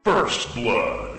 First Blood.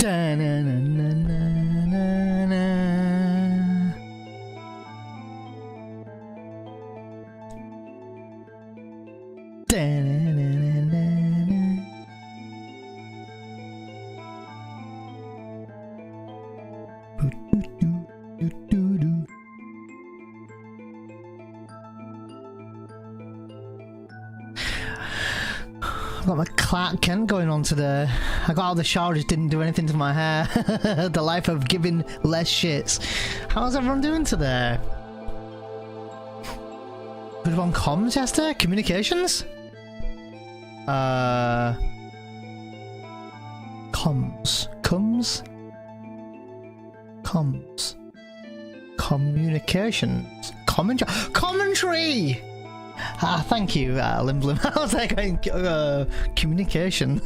I've got my Clark Kent going on today. I got out of the shower, just didn't do anything to my hair. The life of giving less shits. How's everyone doing today? Good one, comms yesterday? Communications? Comms. Comms? Comms. Communications. Commentary! Ah, thank you, Limblim. I was like, communication.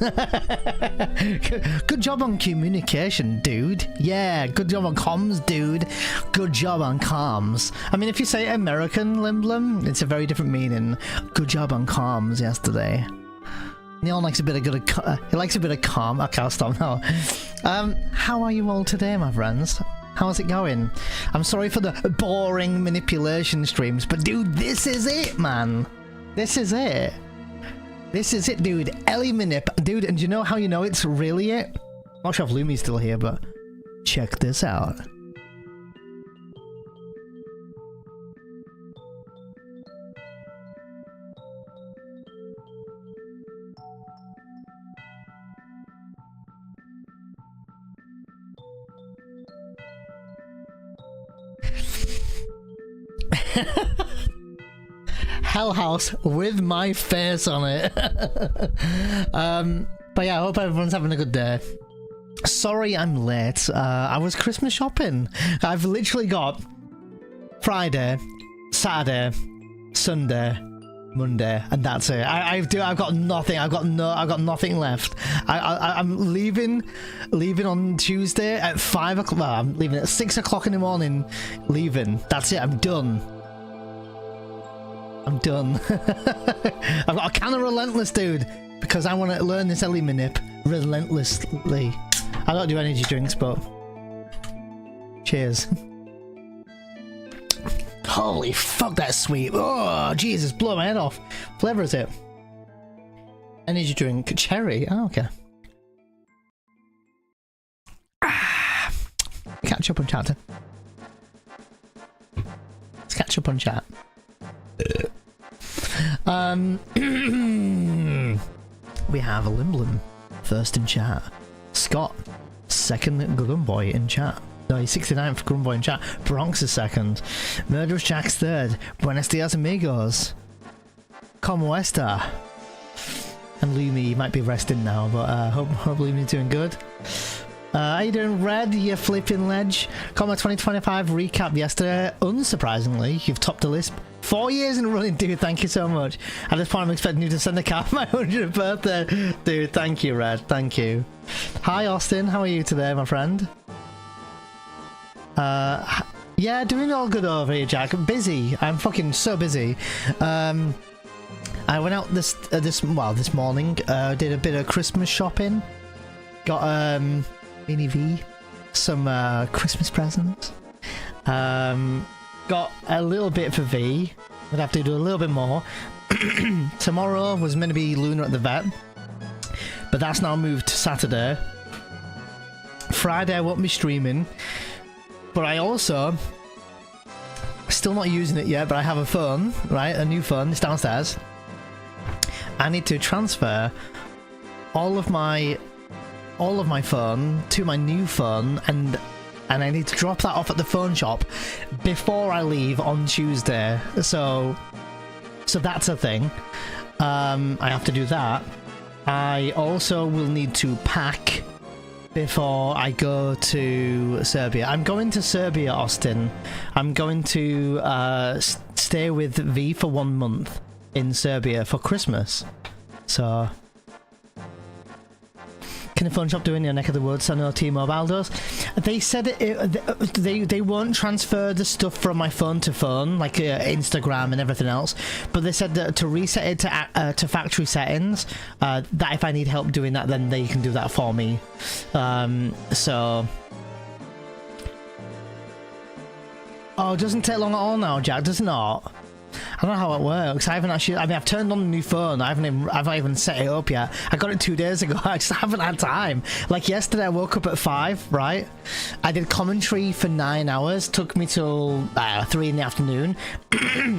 Good job on communication, dude. Yeah, good job on comms, dude. Good job on comms. I mean, if you say American, Limblim, it's a very different meaning. Good job on comms yesterday. Neon likes a bit of he likes a bit of calm. Okay, I'll stop now. How are you all today, my friends? How's it going? I'm sorry for the boring manipulation streams, but dude, this is it, man. This is it. This is it, dude. Ellie Manip. Dude, and do you know how you know it's really it? I'm not sure if Lumi's still here, but check this out. Hell House with my face on it. But yeah, I hope everyone's having a good day. Sorry I'm late. I was Christmas shopping. I've literally got Friday, Saturday, Sunday, Monday, and that's it. I've got nothing. I've got nothing left. I'm leaving on Tuesday at 5 o'clock. Well, I'm leaving at 6 o'clock in the morning. Leaving. That's it. I'm done. I'm done. I've got a can of Relentless, dude, because I want to learn this Ellie Manip relentlessly. I don't do energy drinks, but cheers. Holy fuck, that's sweet. Oh, Jesus, blow my head off. What flavor is it? Energy drink. Cherry. Oh, okay. Catch up on chat. Let's catch up on chat. We have a Limblim first in chat. Scott, second Grumboy in chat. No, he's 69th Grumboy in chat. Bronx is second. Murderous Jack's third. Buenos dias, amigos. Como esta? And Lumi might be resting now, but hope Lumi's doing good. How you doing, Red? You flipping ledge. Comma 2025 recap yesterday. Unsurprisingly, you've topped the list 4 years in a running, dude. Thank you so much. At this point, I'm expecting you to send a card for my 100th birthday. Dude, thank you, Red. Thank you. Hi, Austin. How are you today, my friend? Yeah, doing all good over here, Jack. I'm busy. I'm fucking so busy. I went out this morning. Did a bit of Christmas shopping. Got Mini V some Christmas presents. Got a little bit for V. I'd have to do a little bit more. Tomorrow was meant to be Luna at the vet, but that's now moved to Saturday. Friday I won't be streaming, but I also still not using it yet. But I have a phone, right? A new phone. It's downstairs. I need to transfer all of my phone to my new phone, and I need to drop that off at the phone shop before I leave on Tuesday. So that's a thing. I have to do that. I also will need to pack before I go to Serbia. I'm going to Serbia, Austin. I'm going to stay with V for 1 month in Serbia for Christmas. So in the phone shop doing in your neck of the woods? I know T-Mobile does. They said they won't transfer the stuff from my phone to phone, like Instagram and everything else. But they said that to reset it to factory settings, that if I need help doing that, then they can do that for me. So. Oh, it doesn't take long at all now, Jack, does it not? I don't know how it works. I haven't actually. I mean, I've turned on the new phone. I've not even set it up yet. I got it 2 days ago. I just haven't had time. Like yesterday, I woke up at 5. Right, I did commentary for 9 hours. Took me till 3 in the afternoon.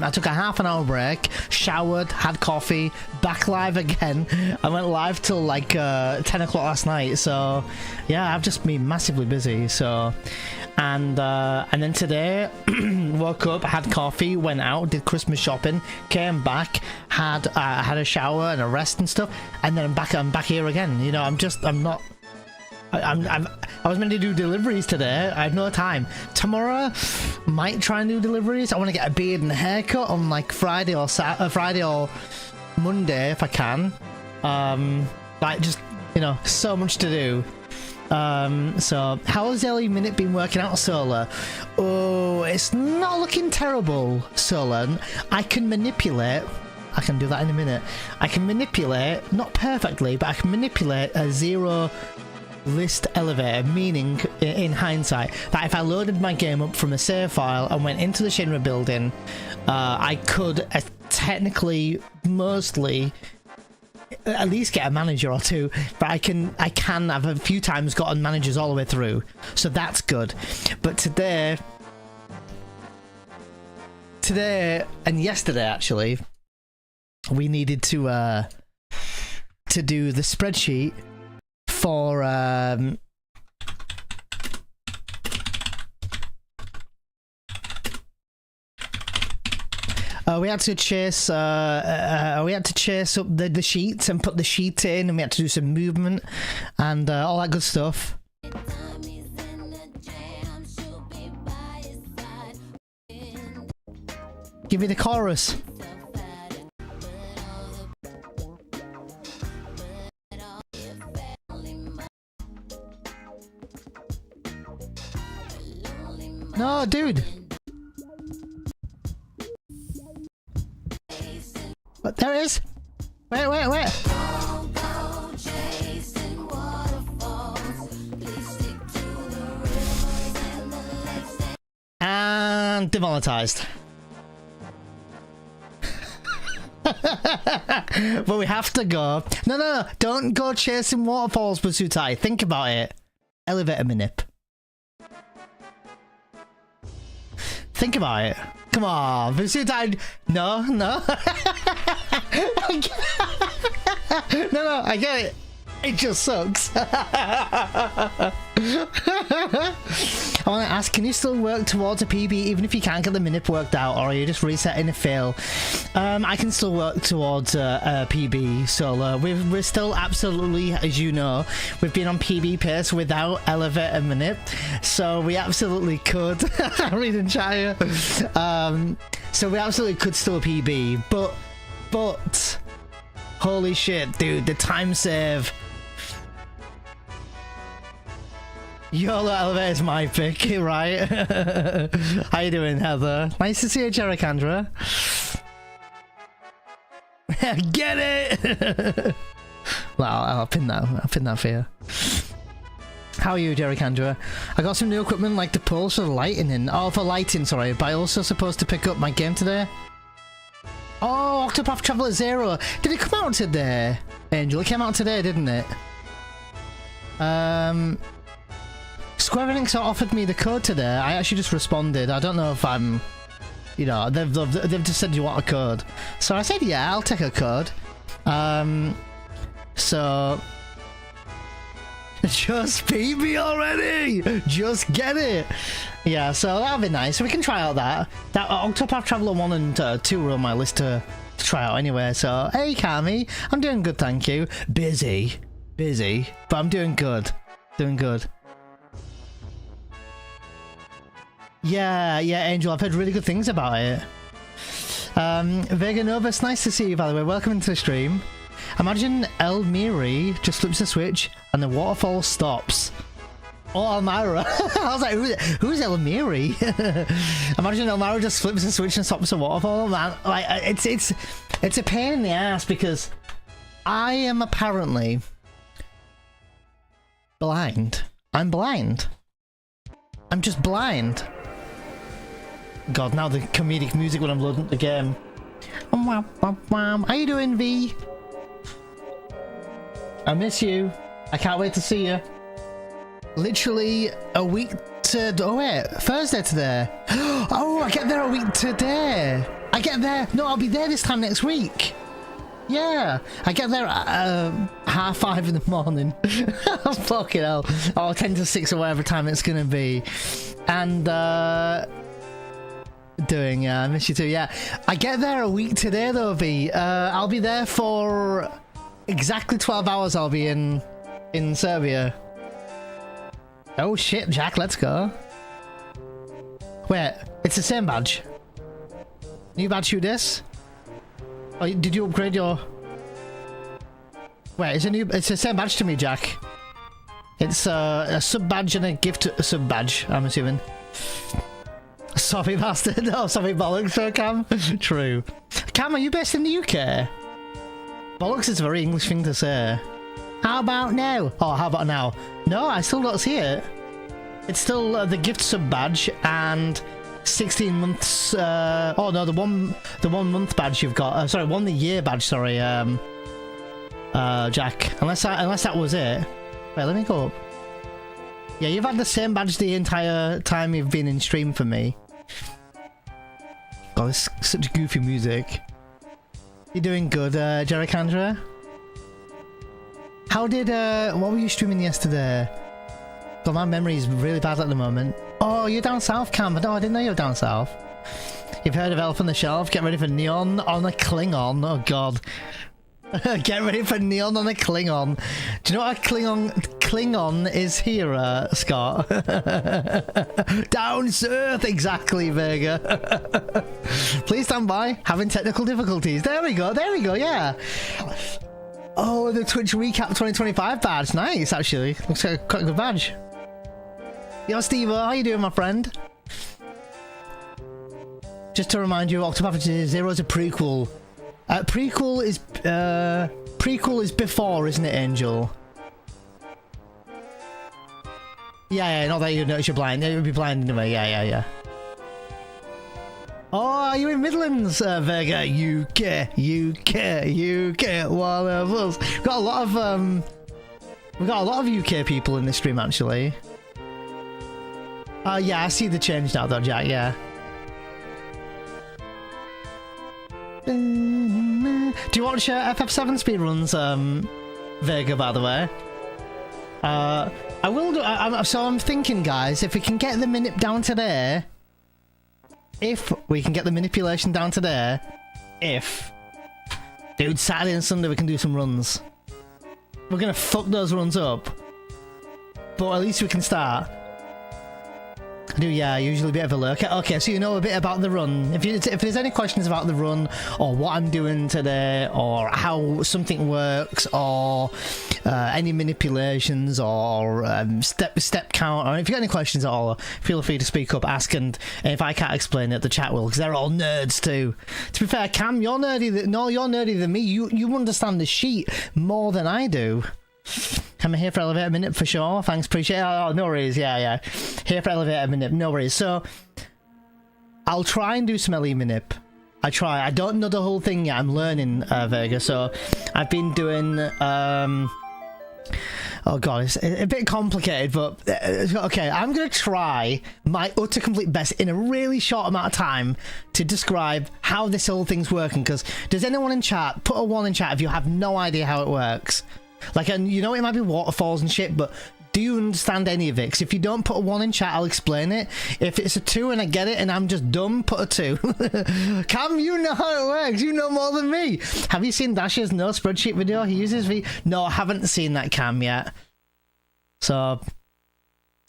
I took a half-an-hour break, showered, had coffee, back live again. I went live till like 10 o'clock last night. So yeah, I've just been massively busy. So. And then today, woke up, had coffee, went out, did Christmas shopping, came back, had a shower and a rest and stuff, and then I'm back here again. You know, I was meant to do deliveries today. I have no time. Tomorrow, might try and do deliveries. I want to get a beard and a haircut on like Friday or Monday if I can. Like just, you know, so much to do. So how has Ellie Minute been working out, Solar? Oh, it's not looking terrible, Solar. I can manipulate. I can do that in a minute. I can manipulate, not perfectly, but I can manipulate a 0 list elevator, meaning in hindsight that if I loaded my game up from a save file and went into the Shinra building, I could technically mostly at least get a manager or two, but I can have a few times gotten managers all the way through, so that's good. But today and yesterday actually, we needed to do the spreadsheet for we had to chase up the sheets and put the sheet in, and we had to do some movement and all that good stuff. Give me the chorus. No, dude. But there it is. Wait. And demonetized. But we have to go. No. Don't go chasing waterfalls, Basutai. Think about it. Elevator Manip. Think about it. Come on, Basutai. No. No, I get it. It just sucks. I want to ask, can you still work towards a PB even if you can't get the Manip worked out, or are you just resetting a fail? I can still work towards a PB solo. We're still absolutely, as you know, we've been on PB pace without Elevate and Manip, so we absolutely could. Reading chat here. So we absolutely could still PB, but holy shit, dude, the time save. YOLO Elevate is my pick, right? How you doing, Heather? Nice to see you, Jericandra. Get it! Well, I'll pin that for you. How are you, Jericandra? I got some new equipment like the pulse for lighting. Oh, for lighting, sorry. But I also supposed to pick up my game today. Oh, Octopath Traveler 0. Did it come out today, Angel? It came out today, didn't it? Square Enix offered me the code today. I actually just responded. I don't know if I'm... You know, they've just said you want a code. So I said, yeah, I'll take a code. So... Just PB already! Just get it! Yeah, so that'll be nice. So we can try out that. That Octopath Traveler 1 and 2 were on my list to try out anyway. So, hey, Kami. I'm doing good, thank you. Busy, but I'm doing good. Doing good. Yeah, Angel, I've heard really good things about it. Vega Nova, it's nice to see you, by the way. Welcome into the stream. Imagine El Miri just flips the switch and the waterfall stops. Oh, Elmira. I was like, who's El Miri? Imagine Elmira just flips the switch and stops the waterfall. Man, like, it's a pain in the ass because I am apparently blind. I'm blind. I'm just blind. God, now the comedic music when I'm loading up the game. How you doing, V? I miss you. I can't wait to see you. Literally a week to... Oh wait, Thursday today. Oh, I get there a week today. I get there... No, I'll be there this time next week. Yeah, I get there at 5:30 in the morning. Fucking hell. Or 10 to 6 or whatever time it's gonna be. And I miss you too. Yeah, I get there a week today though, V. I'll be there for exactly 12 hours. I'll be in Serbia. Oh shit, Jack, let's go. Wait, it's the same badge. New badge, you this? Oh, did you upgrade your... Wait, it's the same badge to me, Jack. It's a sub badge and a gift sub badge, I'm assuming. Sorry, bastard. Oh, sorry, bollocks for Cam. True. Cam, are you based in the UK? Bollocks is a very English thing to say. How about now? Oh, how about now? No, I still don't see it. It's still the gift sub badge and 16 months. Oh no, the 1 month badge you've got. Sorry, 1 year badge. Sorry, Jack. Unless that was it. Wait, let me go up. Yeah, you've had the same badge the entire time you've been in stream for me. God, this is such goofy music. You doing good, Jericandra? How did what were you streaming yesterday? God, my memory is really bad at the moment. Oh, you're down south, Cam. No, I didn't know you were down south. You've heard of Elf on the Shelf? Get ready for Neon on a Klingon. Oh god. Get ready for Neon on a Klingon. Do you know what a Klingon is here, Scott? Down south, exactly, Vega. Please stand by. Having technical difficulties. There we go, yeah. Oh, the Twitch Recap 2025 badge. Nice, actually. Looks like quite a good badge. Yo, Steve, how you doing, my friend? Just to remind you, Octopath Zero is a prequel. Prequel is before, isn't it, Angel? Yeah, not that you notice you're blind. It would be blind anyway. Yeah. Oh, are you in Midlands, Vega? UK. One of us. We've got a lot of UK people in this stream, actually. Yeah, I see the change now, though, Jack. Yeah. Do you watch FF7 speedruns, Vega? By the way, I will do. So I'm thinking, guys, if we can get the Manip down to there. If we can get the manipulation down to there, dude, Saturday and Sunday we can do some runs. We're gonna fuck those runs up, but at least we can start. I do, yeah, usually a bit of a look. Okay, so you know a bit about the run. If there's any questions about the run, or what I'm doing today, or how something works, or any manipulations, or step count, or if you've got any questions at all, feel free to speak up, ask, and if I can't explain it, the chat will, because they're all nerds too. To be fair, Cam, you're nerdier than me. You understand the sheet more than I do. I'm here for Elevator Minute for sure. Thanks, appreciate it. Oh, no worries. Yeah. Here for Elevator Minute. No worries. So, I'll try and do some LE Minute. I try. I don't know the whole thing yet. I'm learning, Vega. So, I've been doing... oh, God. It's a bit complicated, but... okay, I'm going to try my utter complete best in a really short amount of time to describe how this whole thing's working. Because does anyone in chat... Put a 1 in chat if you have no idea how it works. Like, and you know, it might be waterfalls and shit, but do you understand any of it? Because if you don't put a 1 in chat, I'll explain it. If it's a 2 and I get it and I'm just dumb, put a 2. Cam, you know how it works. You know more than me. Have you seen Dash's no spreadsheet video? He uses No, I haven't seen that, Cam, yet. So...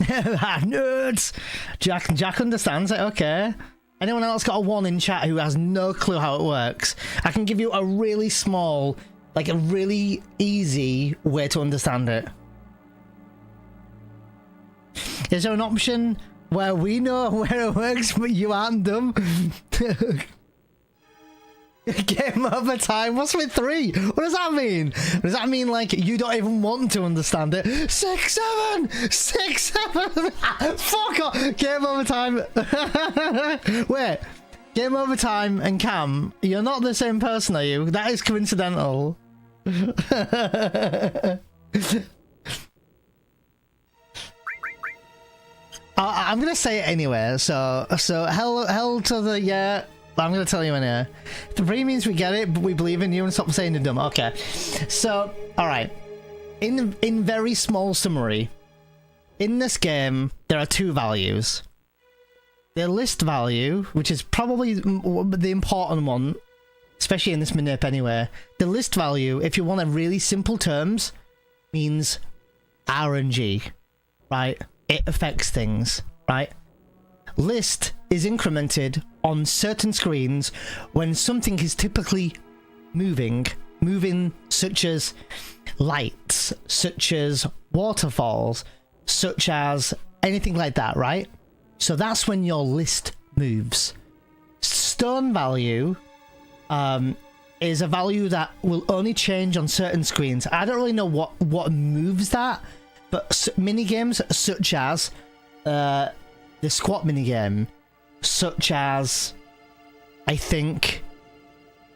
nerds! Jack understands it, okay. Anyone else got a 1 in chat who has no clue how it works? I can give you a really small... like a really easy way to understand it. Is there an option where we know where it works but you aren't dumb? Game over time. What's with 3? What does that mean? Does that mean like you don't even want to understand it? 6, 7, 6, 7. Fuck off. Game over time. Wait. Game over time and Cam, you're not the same person, are you? That is coincidental. I'm gonna say it anyway. So hell to the yeah. I'm gonna tell you in here. 3 means we get it, but we believe in you and stop saying you're dumb. Okay. So all right. In very small summary, in this game there are 2 values. The list value, which is probably the important one, especially in this Manip anyway. The list value, if you want a really simple terms, means RNG, right? It affects things, right? List is incremented on certain screens when something is typically moving such as lights, such as waterfalls, such as anything like that, right? So that's when your list moves. Stone value is a value that will only change on certain screens. I don't really know what moves that, but mini games such as the squat minigame, such as I think.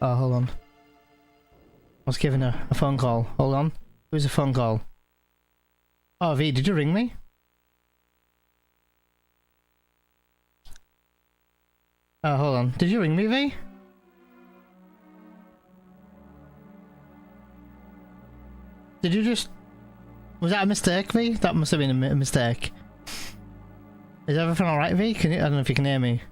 Oh, hold on. I was giving her a phone call. Hold on. Who's a phone call? Oh, V, did you ring me? Oh, hold on. Did you ring me, V? Did you just... Was that a mistake, V? That must have been a mistake. Is everything alright, V? Can you... I don't know if you can hear me.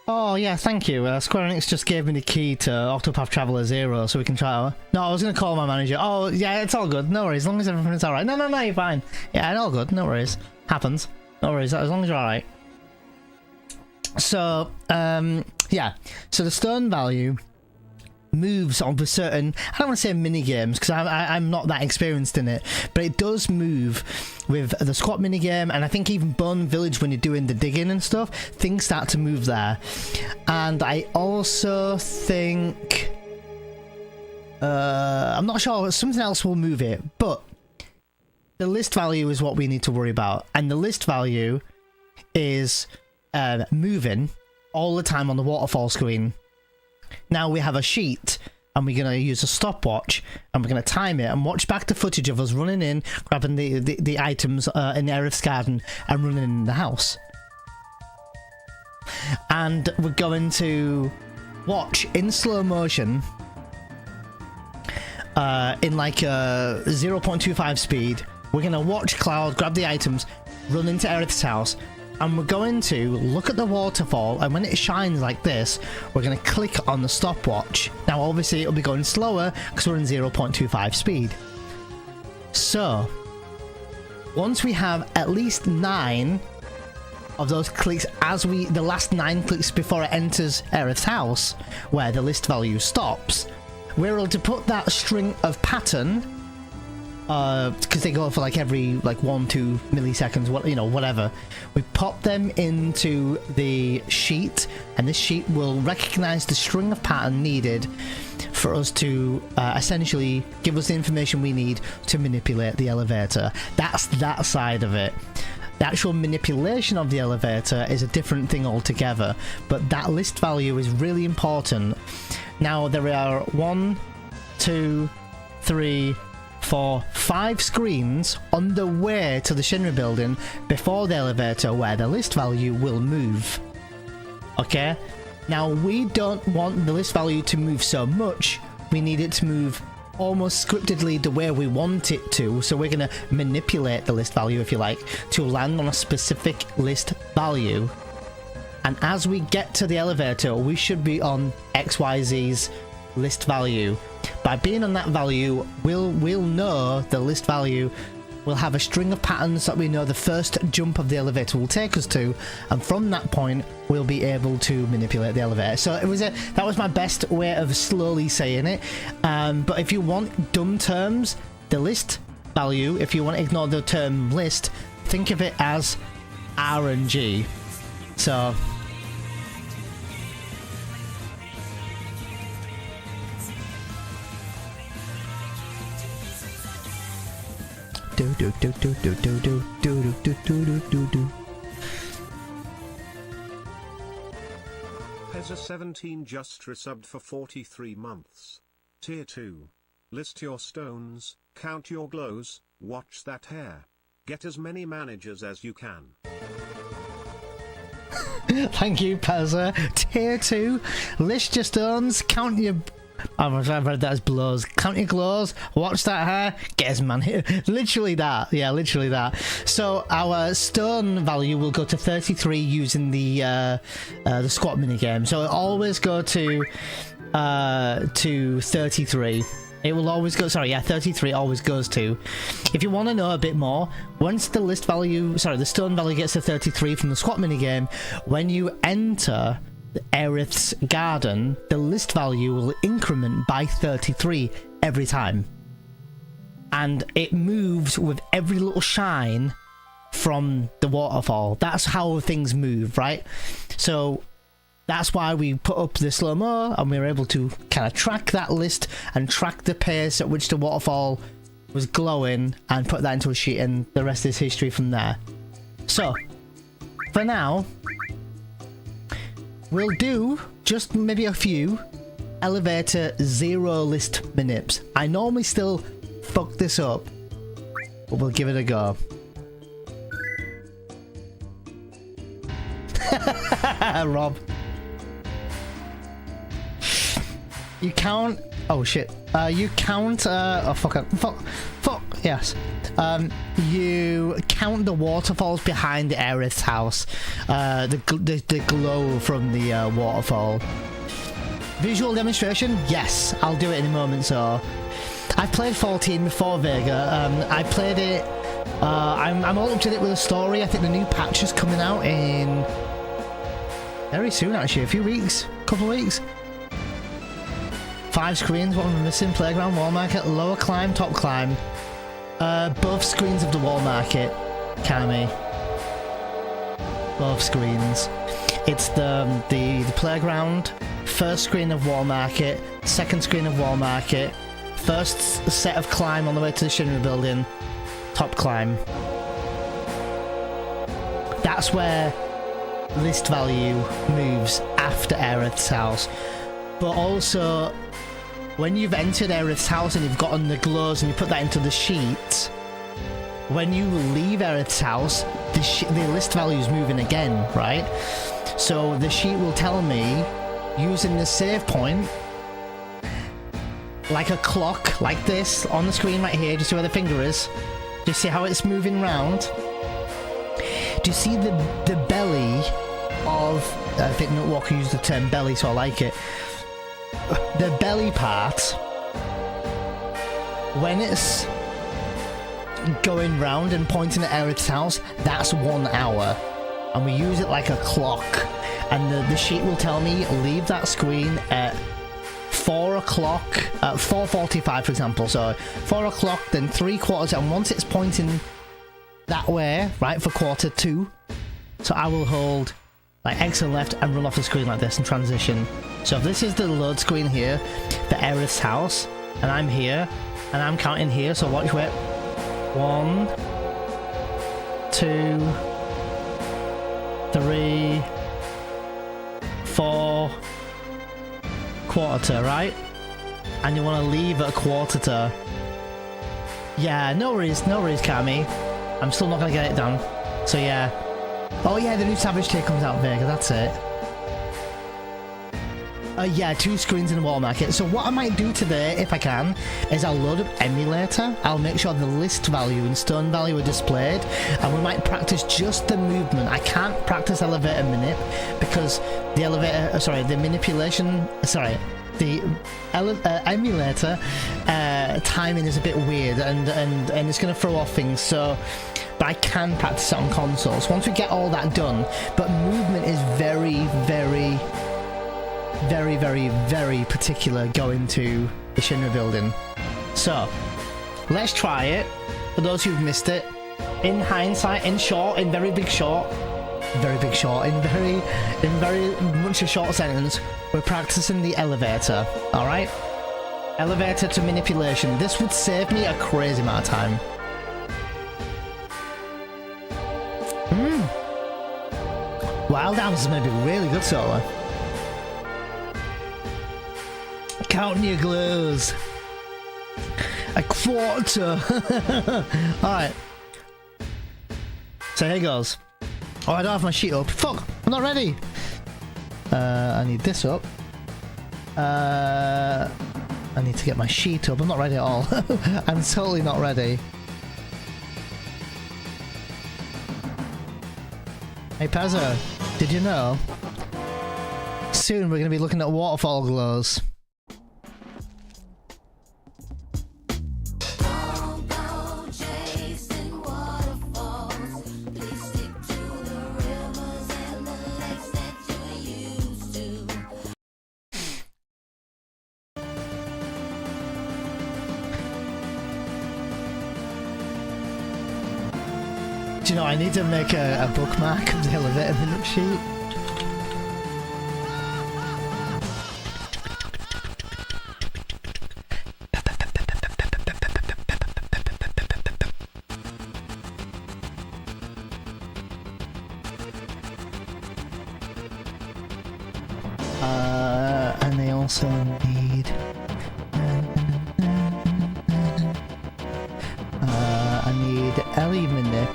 Oh, yeah, thank you. Square Enix just gave me the key to Octopath Traveler 0 so we can try it. No, I was going to call my manager. Oh, yeah, it's all good. No worries. As long as everything's alright. No, you're fine. Yeah, it's all good. No worries. Happens. No worries, as long as you're alright. So, yeah. So the stone value moves on with certain... I don't want to say mini games, because I'm not that experienced in it, but it does move with the squat mini game, and I think even Bone Village when you're doing the digging and stuff, things start to move there. And I also think... I'm not sure, something else will move it, but... The list value is what we need to worry about, and the list value is moving all the time on the waterfall screen. Now we have a sheet, and we're going to use a stopwatch, and we're going to time it and watch back the footage of us running in, grabbing the items in Aerith's garden, and running in the house. And we're going to watch in slow motion, in like a 0.25 speed. We're going to watch Cloud grab the items, run into Aerith's house, and we're going to look at the waterfall, and when it shines like this, we're going to click on the stopwatch. Now obviously it'll be going slower because we're in 0.25 speed. So, once we have at least 9 of those clicks, the last 9 clicks before it enters Aerith's house, where the list value stops, we're able to put that string of pattern, because they go for like every 1-2 milliseconds, whatever. We pop them into the sheet, and this sheet will recognize the string of pattern needed for us to essentially give us the information we need to manipulate the elevator. That's that side of it. The actual manipulation of the elevator is a different thing altogether, but that list value is really important. Now there are 1, 2, 3, 4, 5 screens on the way to the Shinra building before the elevator where the list value will move. Okay? Now we don't want the list value to move so much, we need it to move almost scriptedly the way we want it to, so we're going to manipulate the list value, if you like, to land on a specific list value. And as we get to the elevator, we should be on XYZ's list value. By being on that value, we'll know the list value we'll have a string of patterns that we know the first jump of the elevator will take us to, and from that point we'll be able to manipulate the elevator. So that was my best way of slowly saying it. But if you want dumb terms, the list value, if you want to ignore the term list, think of it as RNG. So FF7 just resubbed for 43 months. Tier 2. List your stones, count your glows, watch that hair. Get as many managers as you can. Thank you, Pezza. Tier 2. List your stones, count your... I've read that as blows. Count your glows, watch that hair, get as many. Literally that. Yeah, literally that. So our stone value will go to 33 using the squat minigame. So it'll always go to 33. It will always go, sorry, yeah, 33 always goes to. If you want to know a bit more, once the list value, sorry, the stone value gets to 33 from the squat minigame, when you enter Aerith's garden, the list value will increment by 33 every time. And it moves with every little shine from the waterfall. That's how things move, right? So that's why we put up the slow-mo, and we were able to kind of track that list and track the pace at which the waterfall was glowing and put that into a sheet, and the rest is history from there. So, for now, we'll do just maybe a few elevator zero list manips. I normally still fuck this up, but we'll give it a go. Rob. You count... Oh shit. You count... oh fuck up. Fuck. Yes. You count the waterfalls behind the Aerith's house. The glow from the waterfall. Visual demonstration? Yes. I'll do it in a moment, so... I've played 14 before, Vega. I played it... I'm all up to date with the story. I think the new patch is coming out in... very soon, actually. A few weeks. Couple of weeks. 5 screens, what am I missing? Playground, wall market, lower climb, top climb. Both screens of the wall market, Kami. Both screens. It's the playground, first screen of wall market, second screen of wall market, first set of climb on the way to the Shinra building, top climb. That's where list value moves after Aerith's house. But also, when you've entered Aerith's house and you've gotten the glows and you put that into the sheet, when you leave Aerith's house, the list value is moving again, right? So the sheet will tell me, using the save point, like a clock, like this, on the screen right here. Do you see where the finger is? Do you see how it's moving round? Do you see the belly of... I think Nutwalker used the term belly, so I like it. The belly part, when it's going round and pointing at Aerith's house, that's 1 hour, and we use it like a clock. And the sheet will tell me, leave that screen at 4 o'clock, at 4:45 for example. So 4 o'clock, then 3/4, and once it's pointing that way, right, for quarter 2, so I will hold like X and left and run off the screen like this and transition. So if this is the load screen here, the Aerith's house, and I'm here, and I'm counting here, so watch where. 1, 2, 3, 4, quarter to, right? And you want to leave at a quarter to. Yeah, no worries, Kami. I'm still not going to get it done. So yeah. Oh yeah, the new Savage Tier comes out, Vega, that's it. Yeah, 2 screens in the wall market. So what I might do today, if I can, is I'll load up Emulator. I'll make sure the list value and stone value are displayed, and we might practice just the movement. I can't practice elevator manip because the elevator, the manipulation, the emulator timing is a bit weird, and it's going to throw off things. So, but I can practice it on consoles once we get all that done. But movement is very, very, very, very, very particular going to the Shinra building. So let's try it. For those who've missed it, in hindsight, in very big short, in very much a short sentence, we're practicing the elevator. All right, elevator to manipulation. This would save me a crazy amount of time. Wild Arms is going to be really good solo. Counting your glows. A quarter. Alright. So here goes. Oh, I don't have my sheet up. Fuck! I'm not ready! I need this up. I need to get my sheet up. I'm not ready at all. I'm totally not ready. Hey Pezzo, did you know? Soon we're going to be looking at waterfall glows. Do you know, I need to make a bookmark of the elevator minute sheet. And they also need... I need Ellie Manip.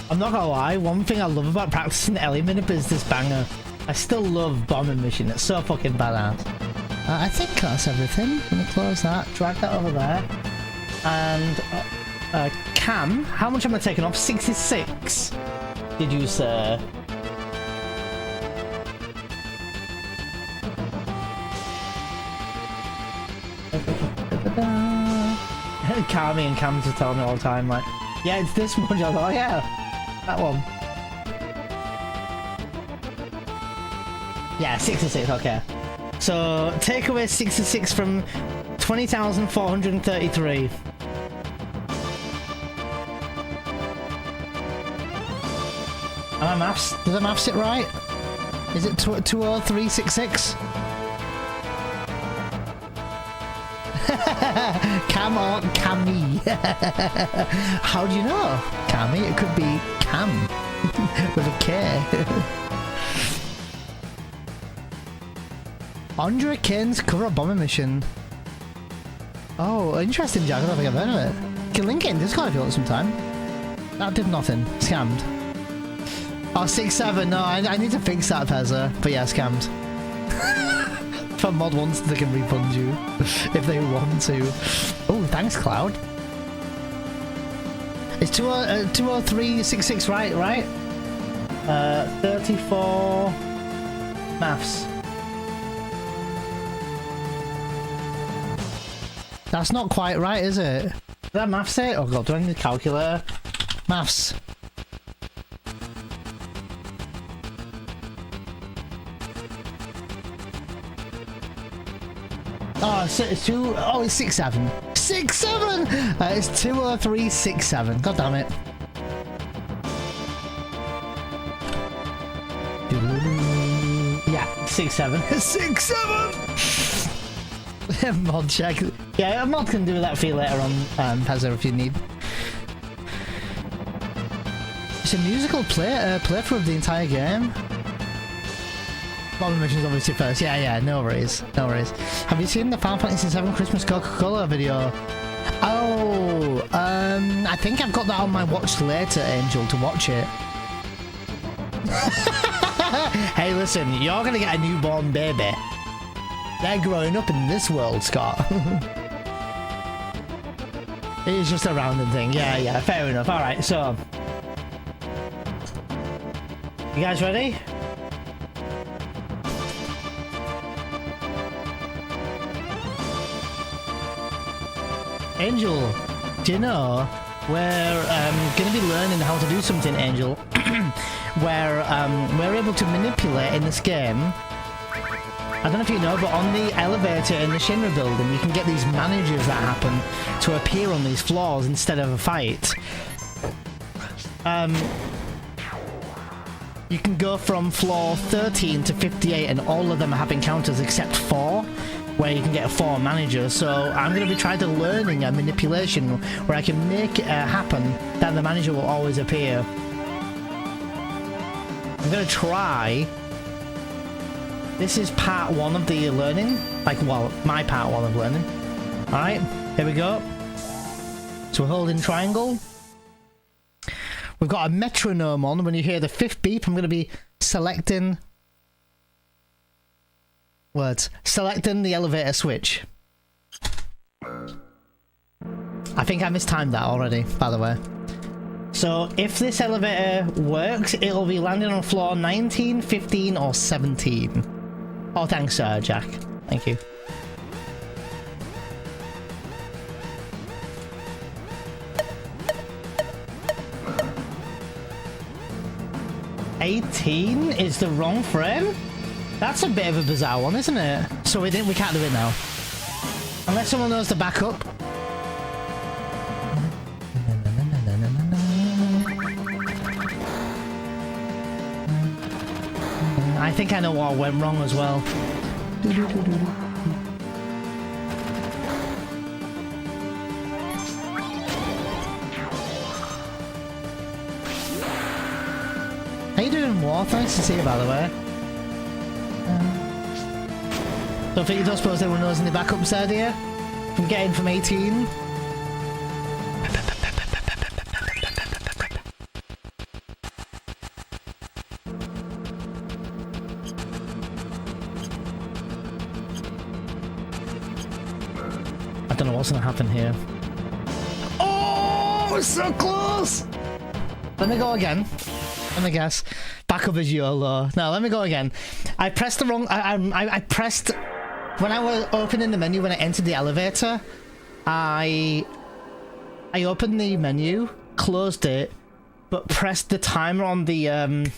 I'm not gonna lie, one thing I love about practicing Ellie Manip is this banger. I still love Bombing Mission, it's so fucking badass. I think that's everything. I'm gonna close that, drag that over there. And Cam, how much am I taking off? 66, did you say? Carmi and Cam just tell me all the time, like, yeah, it's this much. I was like, oh yeah, that one. Yeah, 66, okay. So, take away 66 from 20,433. Am I maths? Did I maths it right? Is it 20366? Cam or Cammy? How do you know? Cammy? It could be Cam with a K. Andre Kane's cover up Bombing Mission. Oh, interesting, Jack. I don't think I've heard of it. Can link it in Discord if you want some time. That did nothing. Scammed. Oh, 6-7. No, I need to fix that, Pezza. But yeah, scammed. If a mod wants, they can refund you if they want to. Oh, thanks, Cloud. It's 20366, right? 34 maths. That's not quite right, is it? Did that maths it? Oh god, do I need a calculator? Maths. Oh, it's 6-7. 6-7! It's 20367. God damn it. Yeah, 6-7. 6-7! Mod check. Yeah, a mod can do that for you later on, Pezza, if you need. It's a musical playthrough of the entire game. Bombing Mission's obviously first. Yeah, no worries. No worries. Have you seen the Final Fantasy VII Christmas Coca-Cola video? Oh, I think I've got that on my watch later, Angel, to watch it. Hey, listen, you're gonna get a newborn baby. They're growing up in this world, Scott. It is just a random thing. Yeah, fair enough. Alright, so... You guys ready? Angel, do you know we're going to be learning how to do something, Angel, where we're able to manipulate in this game. I don't know if you know, but on the elevator in the Shinra building, you can get these managers that happen to appear on these floors instead of a fight. You can go from floor 13 to 58 and all of them have encounters except 4, where you can get 4 managers. So I'm going to be trying to learning a manipulation where I can make it happen that the manager will always appear. I'm going to try. This is part 1 of the learning. Like, well, my part 1 of learning. Alright, here we go. So we're holding triangle. We've got a metronome on. When you hear the 5th beep, I'm going to be selecting words. Selecting the elevator switch. I think I mistimed that already, by the way. So if this elevator works, it'll be landing on floor 19, 15, or 17. Oh, thanks, Jack. Thank you. $18 is the wrong frame? That's a bit of a bizarre one, isn't it? So we can't do it now. Unless someone knows the backup. I think I know what went wrong as well. How you doing, War? Nice to see you, by the way. Don't think you don't suppose anyone knows any backups there, do you? From getting from 18. I don't know what's gonna happen here. Oh, it's so close! Let me go again. Let me guess. Backup is YOLO. No, let me go again. I pressed the wrong... I pressed... When I was opening the menu, when I entered the elevator, I opened the menu, closed it, but pressed the timer on the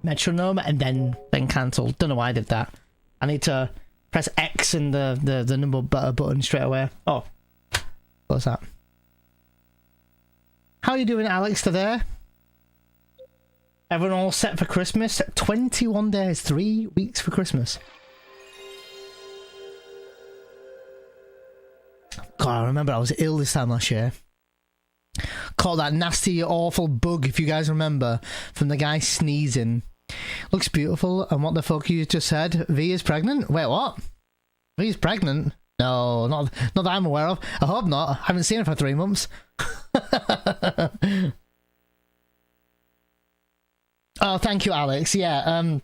metronome and then cancelled. Don't know why I did that. I need to press X in the number button straight away. Oh. What's that? How are you doing, Alex, today? Everyone all set for Christmas? 21 days, 3 weeks for Christmas. God, I remember I was ill this time last year. Caught that nasty, awful bug, if you guys remember, from the guy sneezing. Looks beautiful, and what the fuck you just said? V is pregnant? Wait, what? V is pregnant? No, not that I'm aware of. I hope not. I haven't seen her for 3 months. Oh, thank you, Alex. Yeah,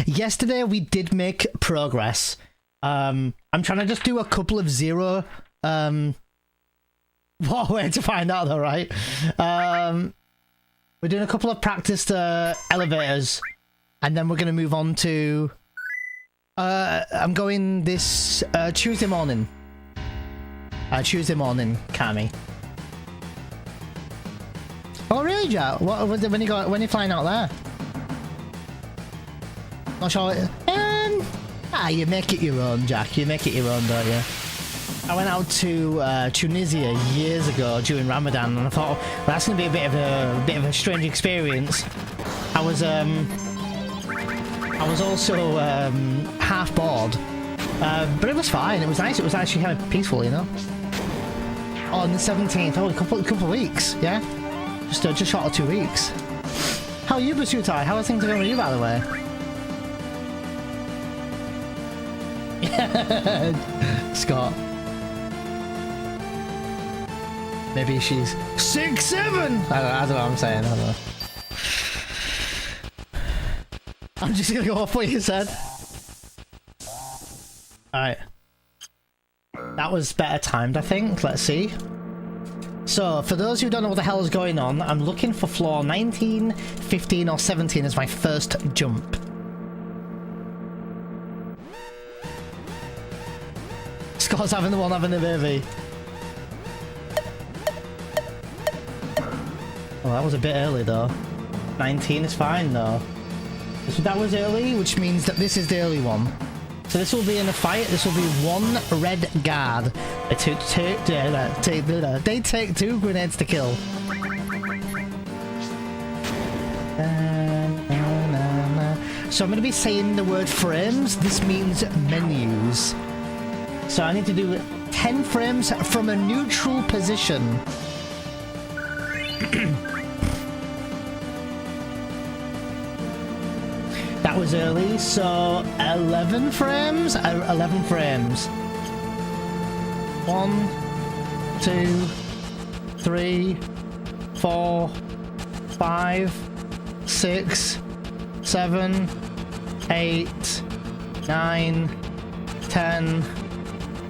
yesterday we did make progress. I'm trying to just do a couple of zero... what way to find out though, right? We're doing a couple of practiced elevators, and then we're going to move on to... I'm going this Tuesday morning. Tuesday morning, Kami. Oh really, Jack? What when you flying out there? Not sure. You make it your own, Jack. You make it your own, don't you? I went out to Tunisia years ago during Ramadan, and I thought, well, that's gonna be a bit of a strange experience. I was also half bored, but it was fine. It was nice. It was actually kind of peaceful, you know. On the 17th, a couple of weeks, yeah. Just short of 2 weeks. How are you, Basutai? How are things going with you, by the way? Scott. Maybe she's 6'7". I don't know what I'm saying. I don't know. I'm just gonna go off what you said. Alright. That was better timed, I think. Let's see. So, for those who don't know what the hell is going on, I'm looking for floor 19, 15 or 17 as my first jump. Scott's having the one having the baby. Well, that was a bit early though. 19 is fine though. So that was early, which means that this is the early one. So this will be in a fight. This will be one red guard. They take 2 grenades to kill. So I'm going to be saying the word frames. This means menus. So I need to do 10 frames from a neutral position. That was early, so 11 frames? 11 frames. 1, 2, 3, 4, 5, 6, 7, 8, 9, 10,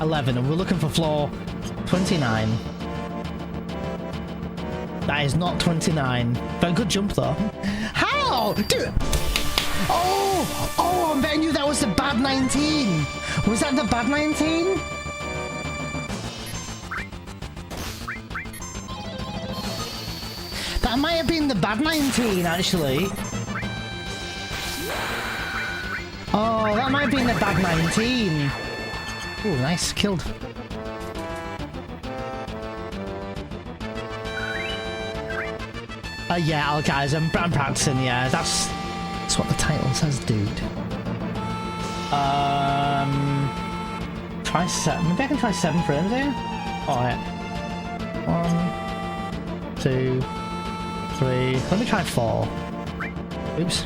11. And we're looking for floor 29. That is not 29. But a good jump though. How? Dude! Oh, I bet you that was the bad 19. Was that the bad 19? That might have been the bad 19, actually. Oh, that might have been the bad 19. Oh, nice. Killed. Yeah, guys, I'm practicing, yeah. That's what the title says, dude. Try 7. Maybe I can try 7 frames here. Alright. 1, 2, 3. Let me try 4. Oops.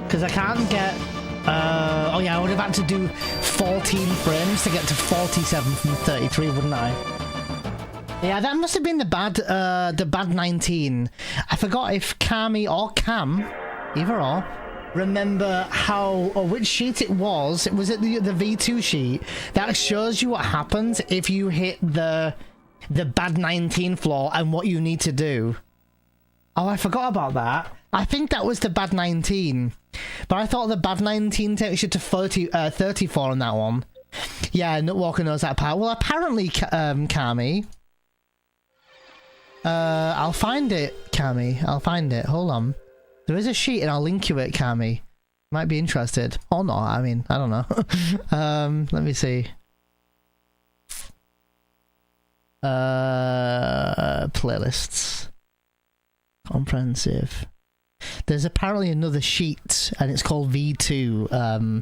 Because I can't get... oh yeah, I would have had to do 14 frames to get to 47 from 33, wouldn't I? Yeah, that must have been the bad 19. I forgot if Kami or Cam, either or, remember how or which sheet it was. Was it the V2 sheet that shows you what happens if you hit the bad 19 floor and what you need to do? Oh, I forgot about that. I think that was the bad 19, but I thought the bad 19 takes you to 34 on that one. Yeah, Nutwalker knows that part. Well, apparently, Kami. I'll find it, Kami. I'll find it. Hold on. There is a sheet and I'll link you it, Kami. Might be interested. Or not, I mean, I don't know. Let me see. Playlists. Comprehensive. There's apparently another sheet and it's called V2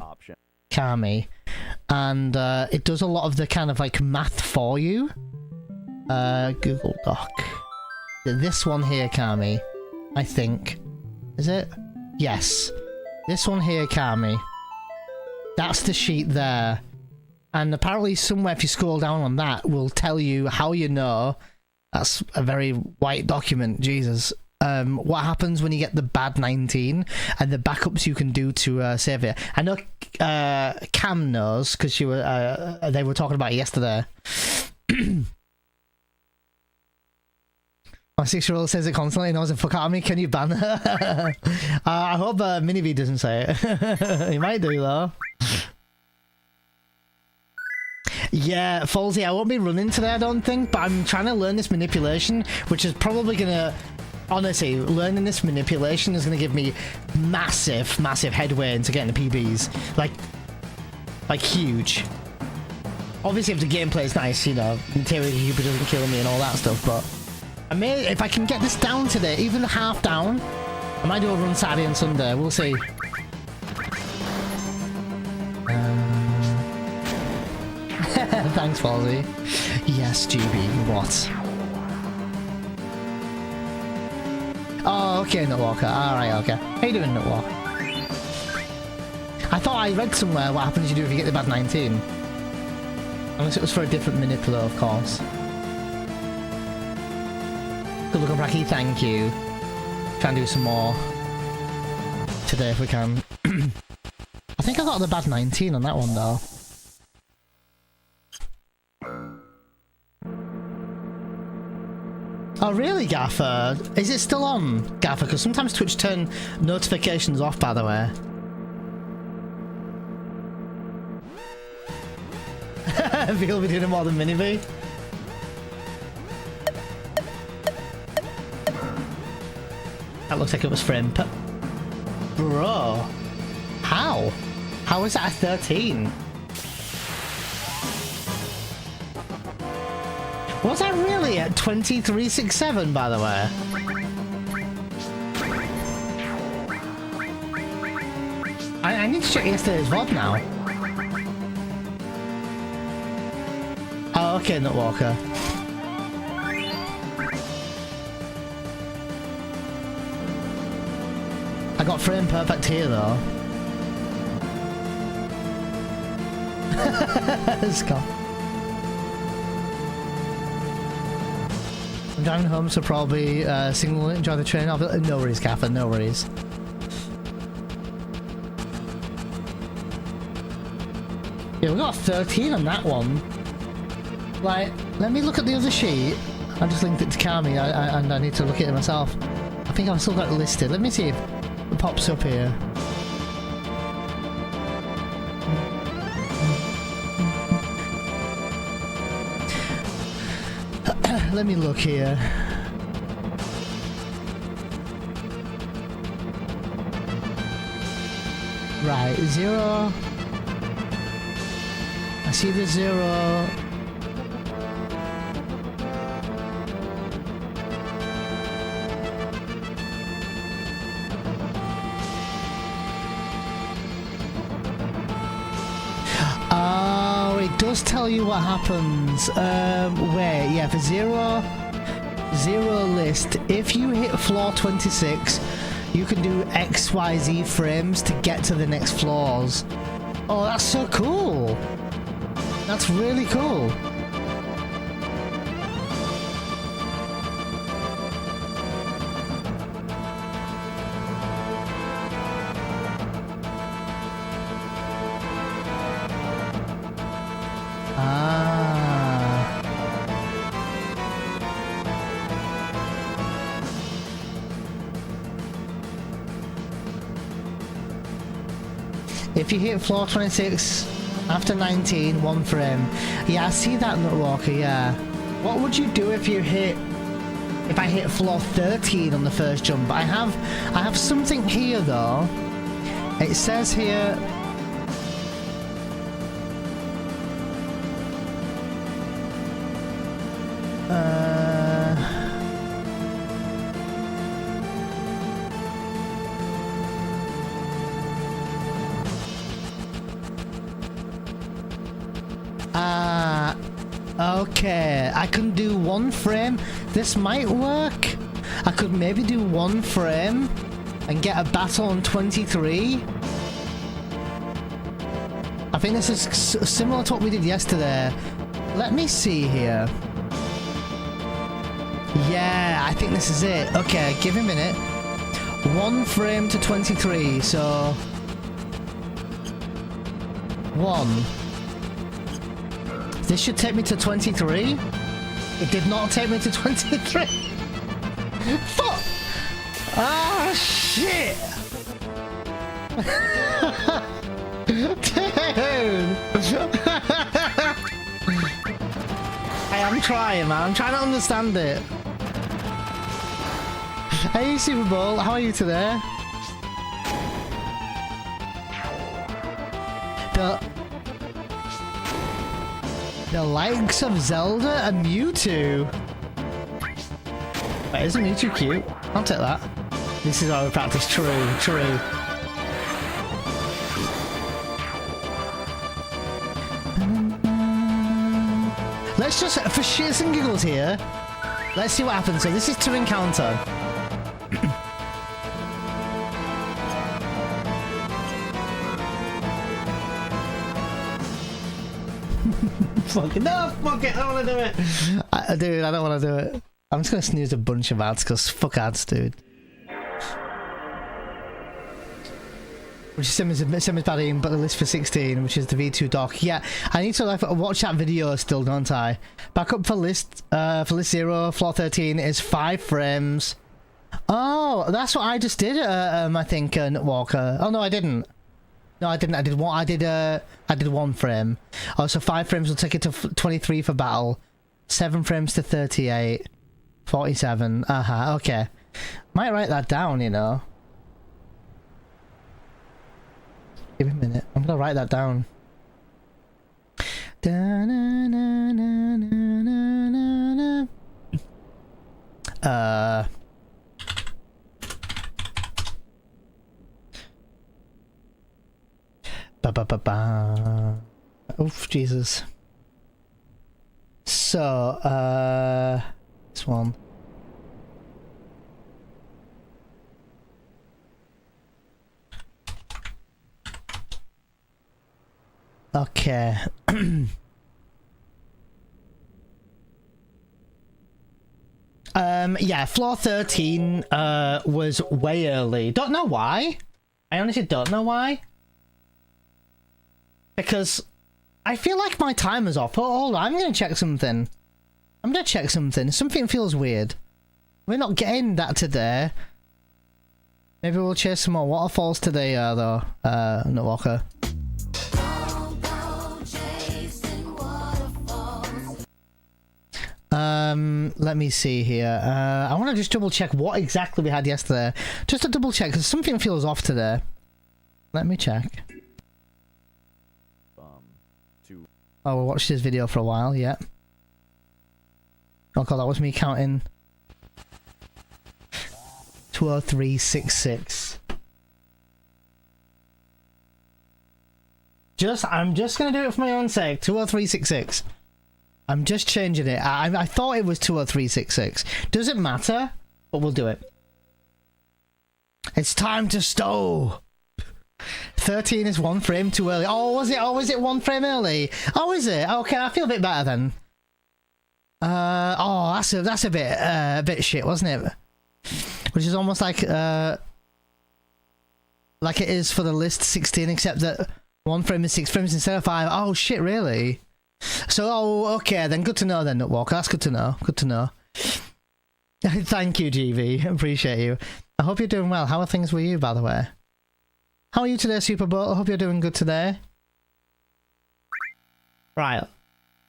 option. Kami. And it does a lot of the kind of like math for you. Google Doc. This one here, Kami, I think. Is it? Yes. This one here, Kami. That's the sheet there. And apparently somewhere, if you scroll down on that, will tell you how you know. That's a very white document, Jesus. What happens when you get the bad 19 and the backups you can do to save it. I know Cam knows, because they were talking about it yesterday. My 6-year-old says it constantly and knows the fuck out of me. Can you ban her? I hope Manip doesn't say it. He might do though. Yeah, Falsey, I won't be running today, I don't think, but I'm trying to learn this manipulation, which is probably gonna... Honestly, learning this manipulation is gonna give me massive headway into getting the PBs. Like huge. Obviously, if the gameplay is nice, you know, Interior Cupid doesn't kill me and all that stuff, but... if I can get this down today, even half down, I might do a run Saturday and Sunday. We'll see. Thanks, Falsey. Yes, GB. What? Oh, okay, Nutwalker. Alright, okay. How you doing, Nutwalker? I thought I read somewhere what happens if you get the bad 19. Unless it was for a different manipulator, of course. Good looking, Bracky, thank you. Try and do some more today if we can. I think I got the bad 19 on that one though. Oh really, Gaffer? Is it still on, Gaffer? Because sometimes Twitch turn notifications off, by the way. We'll be doing more than Mini-V. That looks like it was frame. Bro. How? How is that a 13? Was I really at 2367, by the way? I need to check yesterday's VOD now. Oh, okay, Nutwalker. I got frame perfect here, though. Scott. I'm driving home, so probably single enjoy the train. No worries, Gaffer, no worries. Yeah, we got a 13 on that one. Like, let me look at the other sheet. I just linked it to Kami, and I need to look at it myself. I think I've still got it listed. Let me see if it pops up here. Let me look here. Right, 0. I see the 0. Oh, it does tell you what happens. Wait, yeah, for 0 list, if you hit floor 26, you can do XYZ frames to get to the next floors. Oh, that's so cool. That's really cool. If you hit floor 26 after 19, 1 frame. Yeah, I see that, Nutwalker, yeah. What would you do if I hit floor 13 on the first jump? I have something here though. It says here okay, I can do 1 frame. This might work. I could maybe do 1 frame and get a battle on 23. I think this is similar to what we did yesterday. Let me see here. Yeah, I think this is it. Okay, give me a minute. 1 frame to 23, so 1. This should take me to 23. It did not take me to 23. Fuck! Ah, shit! Dude! Hey, I'm trying, man. I'm trying to understand it. Hey, Super Bowl. How are you today? The likes of Zelda and Mewtwo. Wait, isn't Mewtwo cute? I'll take that. This is how we practice. True. Let's just, for shits and giggles here, let's see what happens. So this is to encounter. Fuck it. No, fuck it. I don't want to do it. Dude, I don't want to do it. I'm just going to snooze a bunch of ads because fuck ads, dude. which is same as Badding, but the list for 16, which is the V2 dock. Yeah, I need to like watch that video still, don't I? Back up for list 0, floor 13 is 5 frames. Oh, that's what I just did. I think Walker. Oh no, I didn't. No, I didn't. I did one. I did 1 frame. Oh, so 5 frames will take it to 23 for battle. 7 frames to 38. 47. Okay. Might write that down, you know. Give me a minute. I'm gonna write that down. Oof, Jesus. So, this one. Okay. Yeah, floor 13 was way early. Don't know why. I honestly don't know why. Because I feel like my timer's off. Oh, hold on, I'm gonna check something. Something feels weird. We're not getting that today. Maybe we'll chase some more waterfalls today, though. Nutwalker. Let me see here. I want to just double check what exactly we had yesterday. Just to double check, because something feels off today. Let me check. Oh, we watched this video for a while, yeah. Oh god, that was me counting. 20366. I'm just gonna do it for my own sake. 20366. I'm just changing it. I thought it was 20366. Doesn't matter, but we'll do it. It's time to stow. 13 is 1 frame too early. Oh, was it? Oh, was it 1 frame early? Oh, is it? Okay, I feel a bit better then. Oh, that's a bit shit, wasn't it? Which is almost like it is for the list 16, except that 1 frame is 6 frames instead of 5. Oh shit, really? So, oh, okay, then good to know then, Nutwalker. That's good to know. Good to know. Thank you, GV. Appreciate you. I hope you're doing well. How are things with you, by the way? How are you today, Superboat? I hope you're doing good today. Right.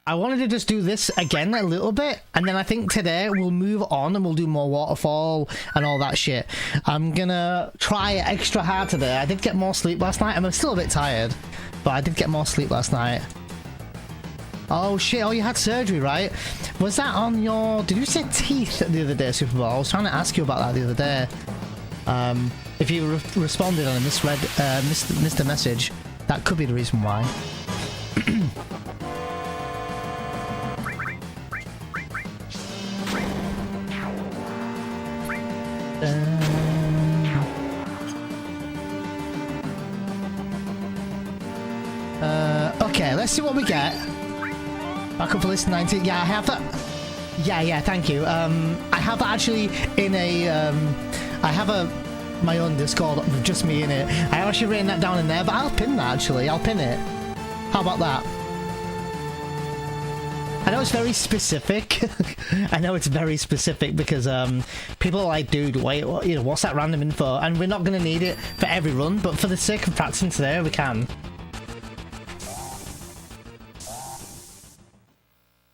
I wanted to just do this again a little bit, and then I think today we'll move on and we'll do more waterfall and all that shit. I'm gonna try it extra hard today. I did get more sleep last night. I'm still a bit tired, but I did get more sleep last night. Oh shit, oh you had surgery, right? Was that on your... Did you say teeth the other day, Superbowl? I was trying to ask you about that the other day. If you responded on a missed a message, that could be the reason why. Okay, let's see what we get. Back up for list 19. Yeah, I have that. Yeah, thank you. I have that actually in a... I have my own Discord with just me in it. I actually written that down in there, but I'll pin that actually. I'll pin it. How about that? I know it's very specific. I know it's very specific because people are like, dude, wait, you know, what's that random info? And we're not going to need it for every run, but for the sake of practicing today, we can.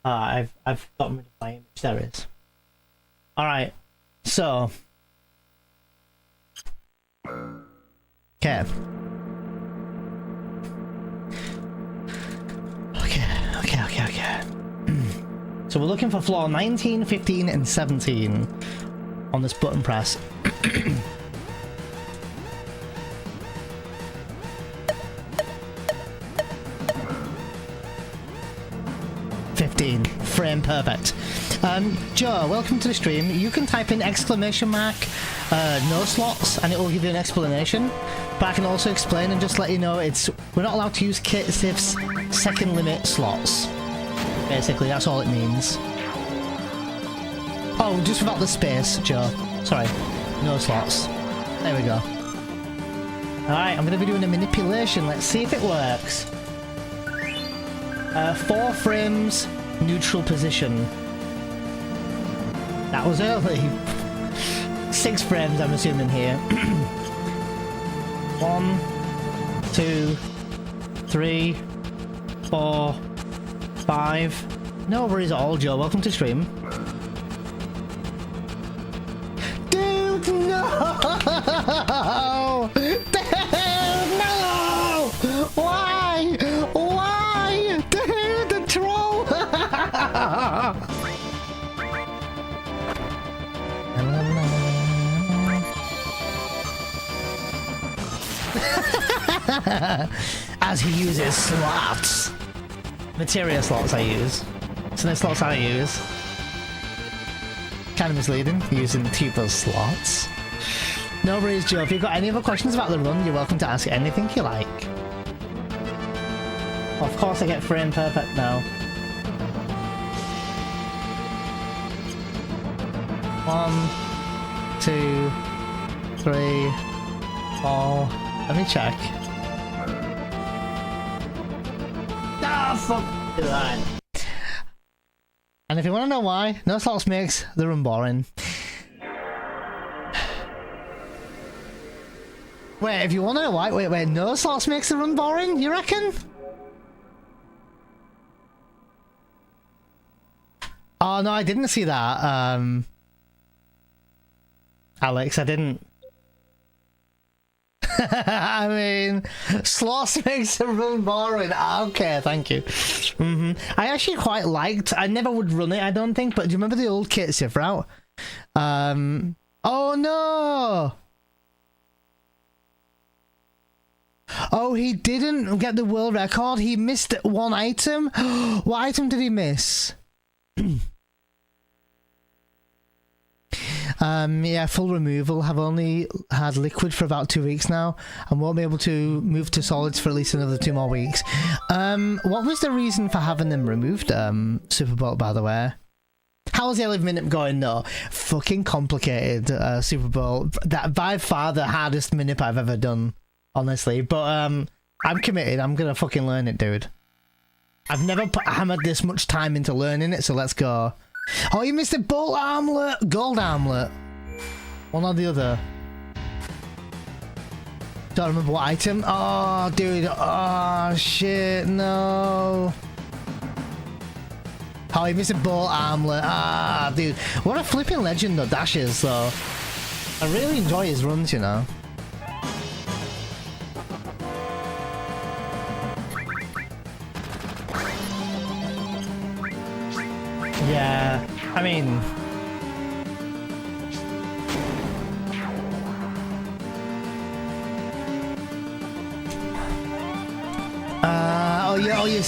I've gotten rid of my image. There it is. Alright, so... Okay. Okay. So we're looking for floor 19, 15, and 17 on this button press. 15. Frame perfect. Joe, welcome to the stream. You can type in exclamation mark no slots and it will give you an explanation. But I can also explain and just let you know we're not allowed to use Sif's second limit slots. Basically, that's all it means. Oh, just without the space, Joe. Sorry. No slots. There we go. Alright, I'm going to be doing a manipulation. Let's see if it works. 4 frames, neutral position. That was early. 6 frames, I'm assuming here. 1, 2, 3, 4, 5. No worries at all, Joe. Welcome to stream. Dude, no! Dude, no! Why? Why? Dude, the troll! As he uses slots. Materia slots I use. So the slots I use. Kind of misleading, using tuber slots. No worries, Joe. If you've got any other questions about the run, you're welcome to ask anything you like. Of course I get frame perfect now. 1, 2, 3, 4. Let me check. Ah, fuck that. And if you want to know why, no slots makes the run boring. Wait, if you want to know why, wait, no slots makes the run boring, you reckon? Oh no, I didn't see that, Alex, I didn't. I mean, slots makes the run boring. Okay, thank you. I actually quite liked. I never would run it, I don't think. But do you remember the old Kit Sif route? Oh no! Oh, he didn't get the world record. He missed one item. What item did he miss? Yeah, full removal. Have only had liquid for about 2 weeks now and won't be able to move to solids for at least another 2 more weeks. What was the reason for having them removed, Superbolt, by the way? How's the 11 minute going though? Fucking complicated, Superbolt. That by far the hardest minute I've ever done, honestly. But I'm committed. I'm gonna fucking learn it, dude. I've never hammered this much time into learning it, so let's go. Oh, you missed a bolt armlet! Gold armlet. One or the other. Don't remember what item. Oh, dude. Oh, shit. No. Oh, you missed a bolt armlet. Ah, dude. What a flipping legend though, Dash is, though. I really enjoy his runs, you know. Yeah, I mean...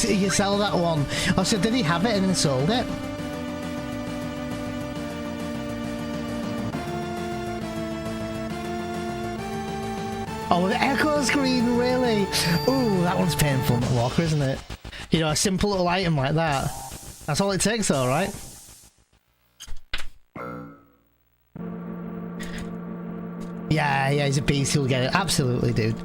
you sell that one. Oh, so did he have it and then sold it? Oh, the echo screen, really? Ooh, that one's painful, Walker, isn't it? You know, a simple little item like that. That's all it takes though, right? Yeah, he's a beast, he'll get it. Absolutely, dude.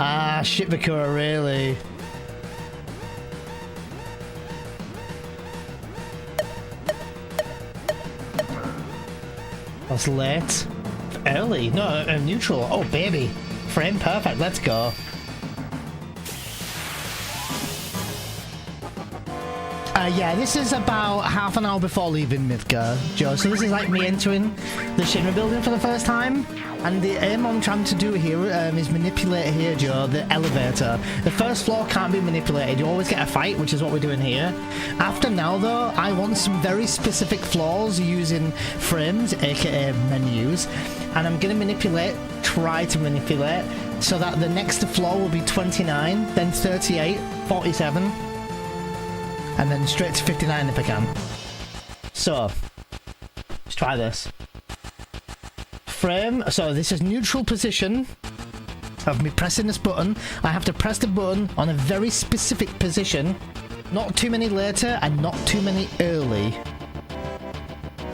Ah, shit, Bakura, really? That's late. Early? No, neutral. Oh, baby. Frame perfect, let's go. Yeah, this is about half an hour before leaving Midgar, Joe. So this is like me entering the Shinra building for the first time. And the aim I'm trying to do here is manipulate here, Joe, the elevator. The first floor can't be manipulated. You always get a fight, which is what we're doing here. After now, though, I want some very specific floors using frames, aka menus. And I'm going to try to manipulate, so that the next floor will be 29, then 38, 47. And then straight to 59 if I can. So, let's try this. Frame, so this is neutral position of me pressing this button. I have to press the button on a very specific position. Not too many later and not too many early.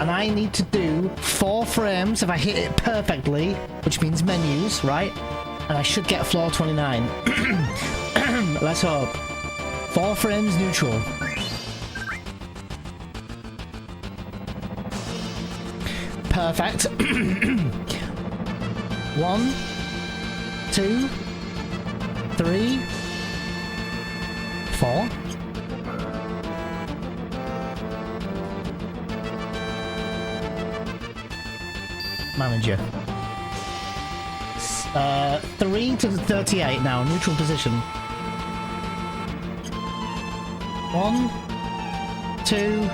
and I need to do 4 frames if I hit it perfectly, which means menus, right? And I should get floor 29. Let's hope. 4 frames neutral. Perfect. 1, 2, 3, 4. Manager. 3 to 38 now, neutral position. 1, 2,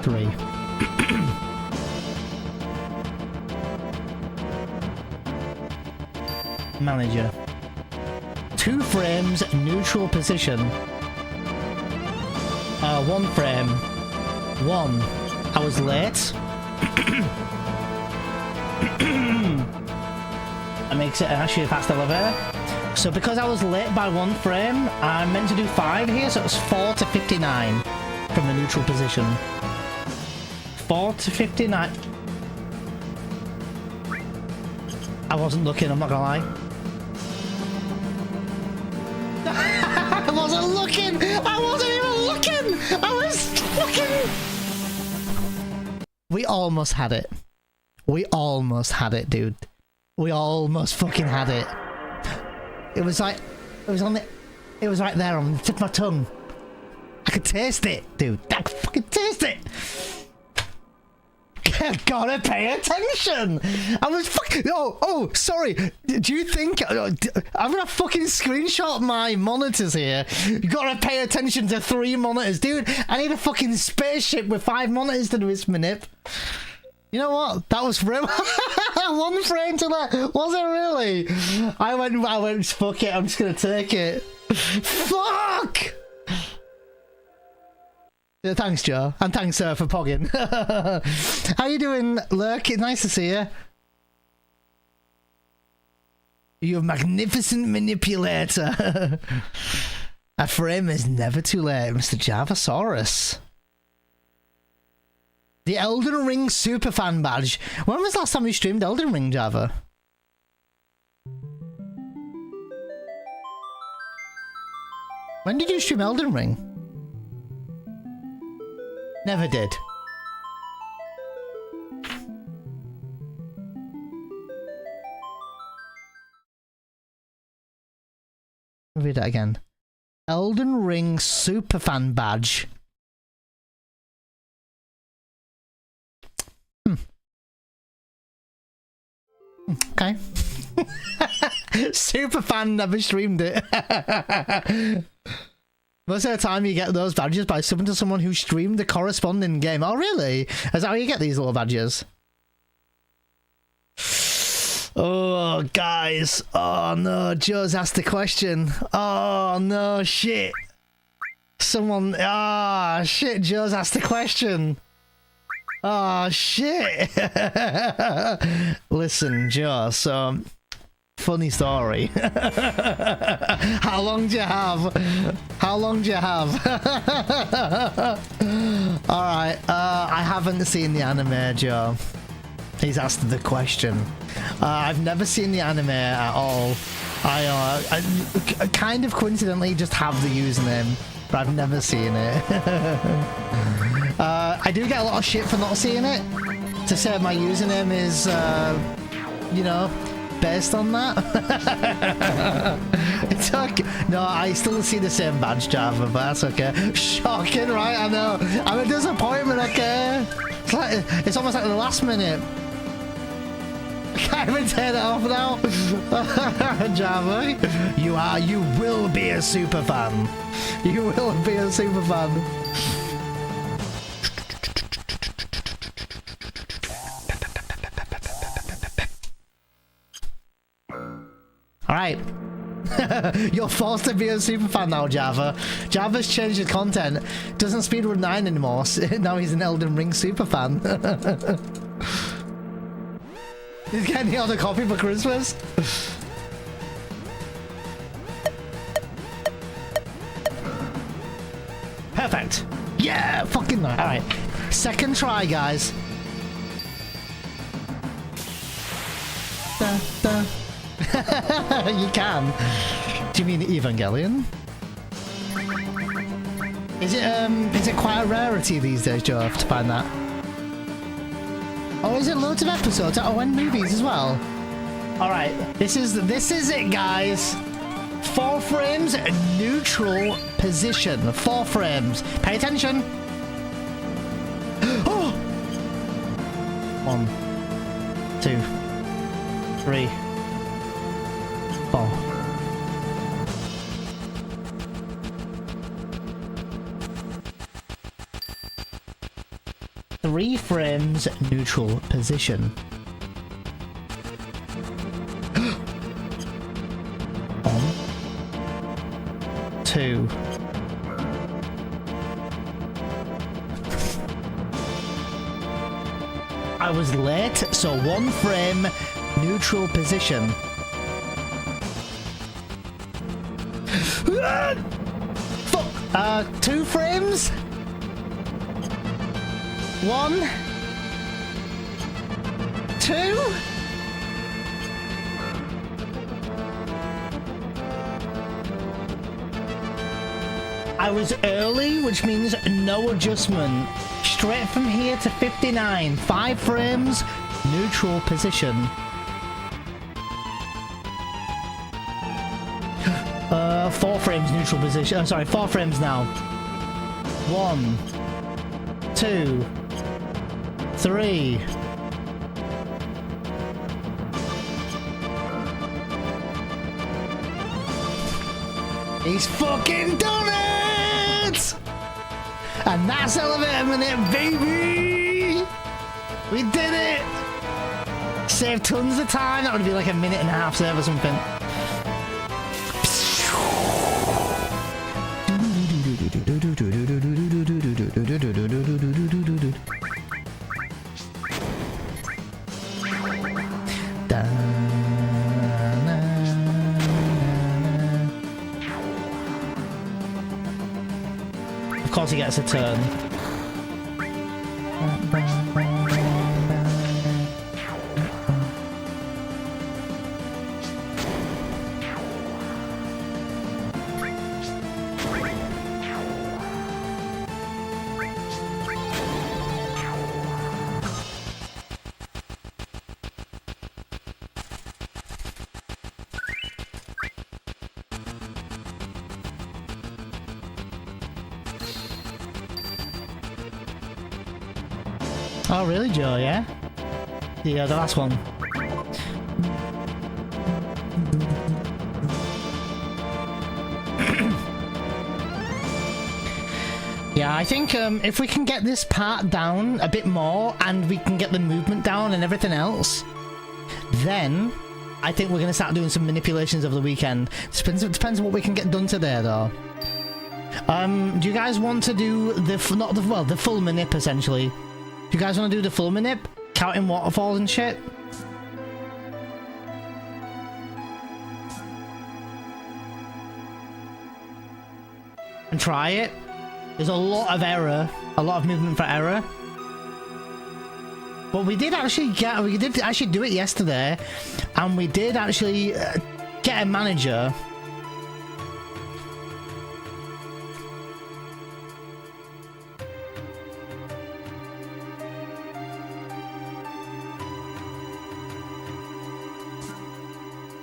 3. Manager. 2 frames, neutral position. 1 frame. 1. I was late. That makes it actually a fast elevator. So because I was late by 1 frame, I'm meant to do 5 here, so it's 4 to 59 from the neutral position. 4 to 59. I wasn't looking, I'm not gonna lie. I wasn't looking! I wasn't even looking! I was looking! We almost had it. We almost had it, dude. We almost fucking had it. It was like... It was on the... It was right there on the tip of my tongue. I could taste it, dude. I could fucking taste it! Gotta pay attention! I was fucking... Oh, sorry. Do you think... I'm gonna fucking screenshot my monitors here. You gotta pay attention to 3 monitors. Dude, I need a fucking spaceship with 5 monitors to do this, Manip. You know what? That was frame. 1 frame to that. Was it really? I went, fuck it. I'm just gonna take it. Fuck! Yeah, thanks, Joe. And thanks, for pogging. How you doing, Lurk? It's nice to see you. You magnificent manipulator. A frame is never too late, Mr. Javasaurus. The Elden Ring Superfan badge. When was the last time you streamed Elden Ring, Java? When did you stream Elden Ring? Never did. Read it again. Elden Ring Superfan badge. Okay. Superfan never streamed it. Most of the time you get those badges by subbing to someone who streamed the corresponding game. Oh, really? Is that how you get these little badges? Oh, guys. Oh, no. Joe's asked the question. Oh, no. Shit. Someone... Ah, shit. Joe's asked the question. Oh, shit. Listen, Joe, so... Funny story. How long do you have? How long do you have? Alright, I haven't seen the anime, Joe. He's asked the question. I've never seen the anime at all. I kind of coincidentally just have the username, but I've never seen it. I do get a lot of shit for not seeing it. To say my username is, you know, based on that. It's okay. No, I still see the same badge, Java, but that's okay. Shocking, right? I know. I'm a disappointment, okay? It's almost like the last minute. I can't even turn it off now. Java, you will be a super fan. You will be a super fan. Alright. You're forced to be a super fan now, Java. Java's changed his content. Doesn't speedrun 9 anymore. Now he's an Elden Ring super fan. He's getting the other copy for Christmas. Perfect. Yeah, fucking right. Alright. Second try, guys. Da, da. You can. Do you mean Evangelion? Is it quite a rarity these days, Joe, to find that? Oh, is it loads of episodes? Oh, and movies as well. All right, this is it, guys. 4 frames, neutral position. 4 frames. Pay attention. Oh! 1, 2, 3, 4. Three frames, neutral position. 1, 2. I was late, so 1 frame, neutral position. Fuck. 2 frames. 1, 2. I was early, which means no adjustment. Straight from here to 59. 5 frames, neutral position. 4 frames, neutral position. Oh, sorry, 4 frames now. 1, 2, 3. He's fucking done it! And that's Elevator Minute, baby! We did it! Saved tons of time. That would be like a 1.5 save or something. Of course he gets a turn. Oh, really, Joe? Yeah? The last one. Yeah, I think if we can get this part down a bit more and we can get the movement down and everything else, then I think we're going to start doing some manipulations over the weekend. Depends on what we can get done today, though. Do you guys want to do the full manip, essentially? Do you guys want to do the full manip? Counting waterfalls and shit? And try it? There's a lot of error. A lot of movement for error. But we did actually do it yesterday. And we did actually get a manager.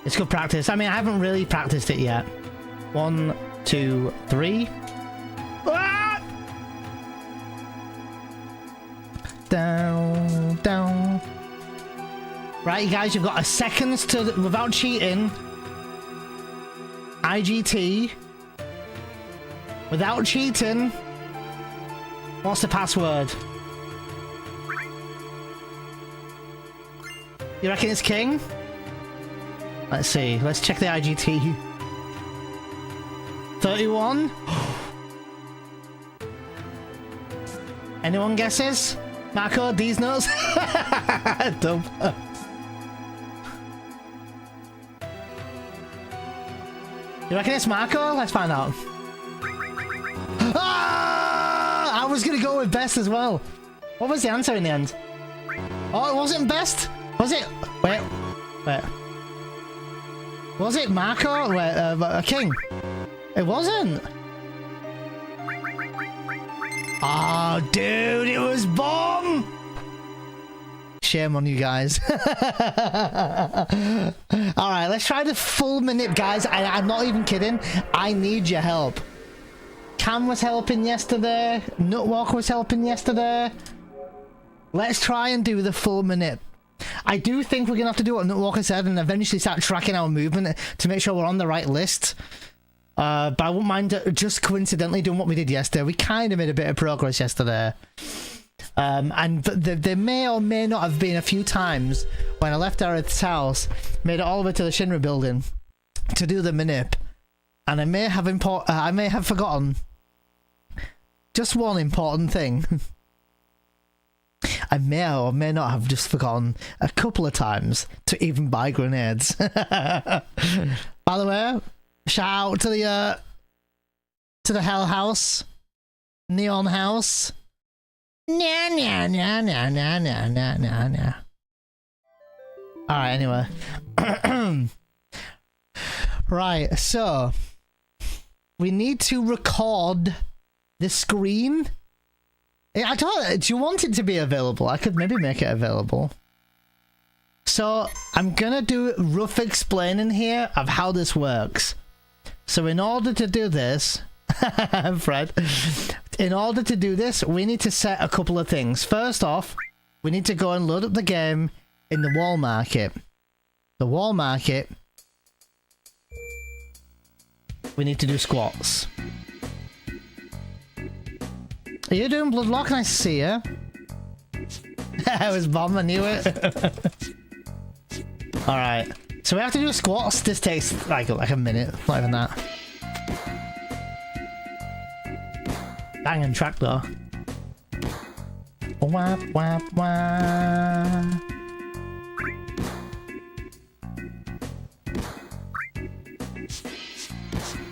It's good practice. I mean, I haven't really practiced it yet. 1, 2, 3. Ah! Down, down. Right, you guys, you've got a second to, without cheating. IGT. Without cheating. What's the password? You reckon it's king? Let's see. Let's check the IGT. 31? Anyone guesses? Marco, D's knows? Dumb. You reckon it's Marco? Let's find out. Ah! I was gonna go with best as well. What was the answer in the end? Oh, it wasn't best? Was it? Wait. Was it Marco? Wait, a king? It wasn't. Oh, dude, it was bomb. Shame on you guys. Alright, let's try the full Manip, guys. I'm not even kidding. I need your help. Cam was helping yesterday. Nutwalker was helping yesterday. Let's try and do the full Manip. I do think we're going to have to do what Nutwalker said and eventually start tracking our movement to make sure we're on the right list. But I wouldn't mind just coincidentally doing what we did yesterday. We kind of made a bit of progress yesterday. And there may or may not have been a few times when I left Aerith's house, made it all the way to the Shinra building to do the Manip, and I may have forgotten just one important thing. I may or may not have just forgotten a couple of times to even buy grenades. By the way, shout out to the Hell House, Neon House. Nah. Alright, anyway. Right, so we need to record the screen. I don't. Do you want it to be available? I could maybe make it available. So I'm gonna do rough explaining here of how this works. So in order to do this, Fred, in order to do this, we need to set a couple of things. First off, we need to go and load up the game in the wall market. The wall market, we need to do squats. Are you doing Bloodlock? Nice to see you. I was bomb, I knew it. Alright, so we have to do squats. This takes like a minute, not even that. Banging track though. Wah, wah, wah.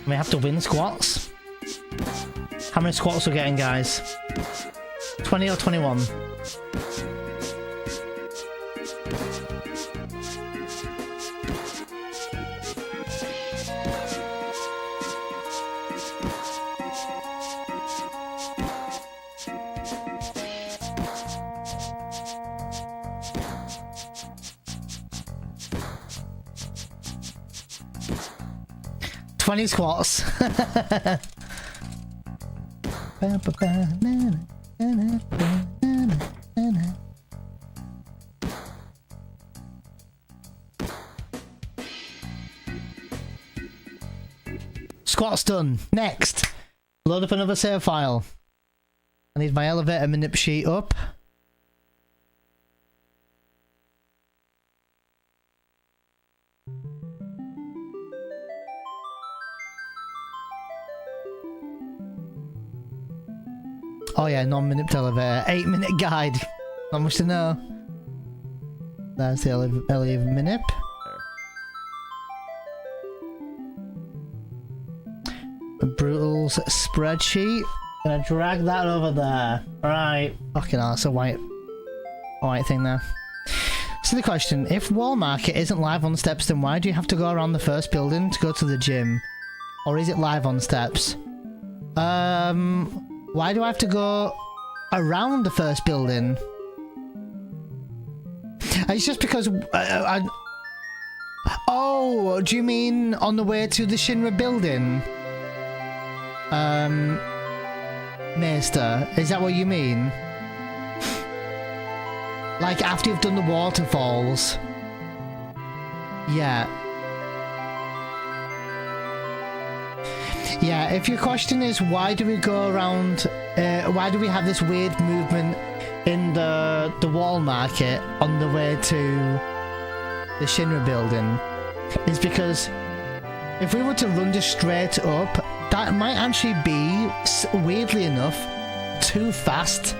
We have to win squats. How many squats are we getting, guys? 20 or 21? Squats. Squats done. Next, load up another save file. I need my elevator Manip sheet up. Oh yeah, non-Manip elevator. 8-minute guide. Not much to know. That's the elevator Manip. A Brutal's spreadsheet. Gonna drag that over there. Right. Fucking hell, that's a white thing there. So the question, if Wall Market isn't live on steps, then why do you have to go around the first building to go to the gym? Or is it live on steps? Why do I have to go around the first building? It's just because oh, do you mean on the way to the Shinra building? Maester, is that what you mean? Like after you've done the waterfalls? Yeah. Yeah, if your question is why do we go around, why do we have this weird movement in the wall market on the way to the Shinra building, is because if we were to run just straight up, that might actually be, weirdly enough, too fast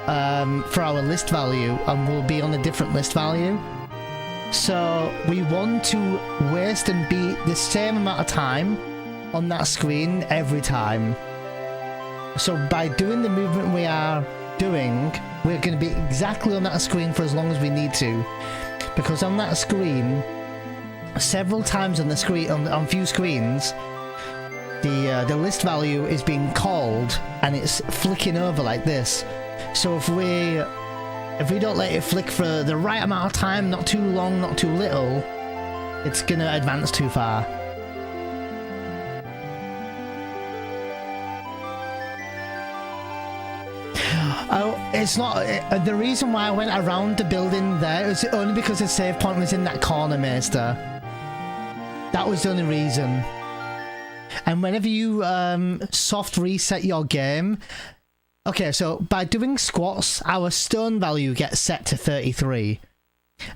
for our list value, and we'll be on a different list value. So we want to waste and beat the same amount of time on that screen every time. So by doing the movement we are doing, we're going to be exactly on that screen for as long as we need to, because on that screen, several times on the screen, on few screens, the list value is being called and it's flicking over like this. So if we don't let it flick for the right amount of time, not too long, not too little, it's gonna advance too far. Oh, it's not. The reason why I went around the building there was only because the save point was in that corner, Maester. That was the only reason. And whenever you soft reset your game, okay, so by doing squats, our stone value gets set to 33.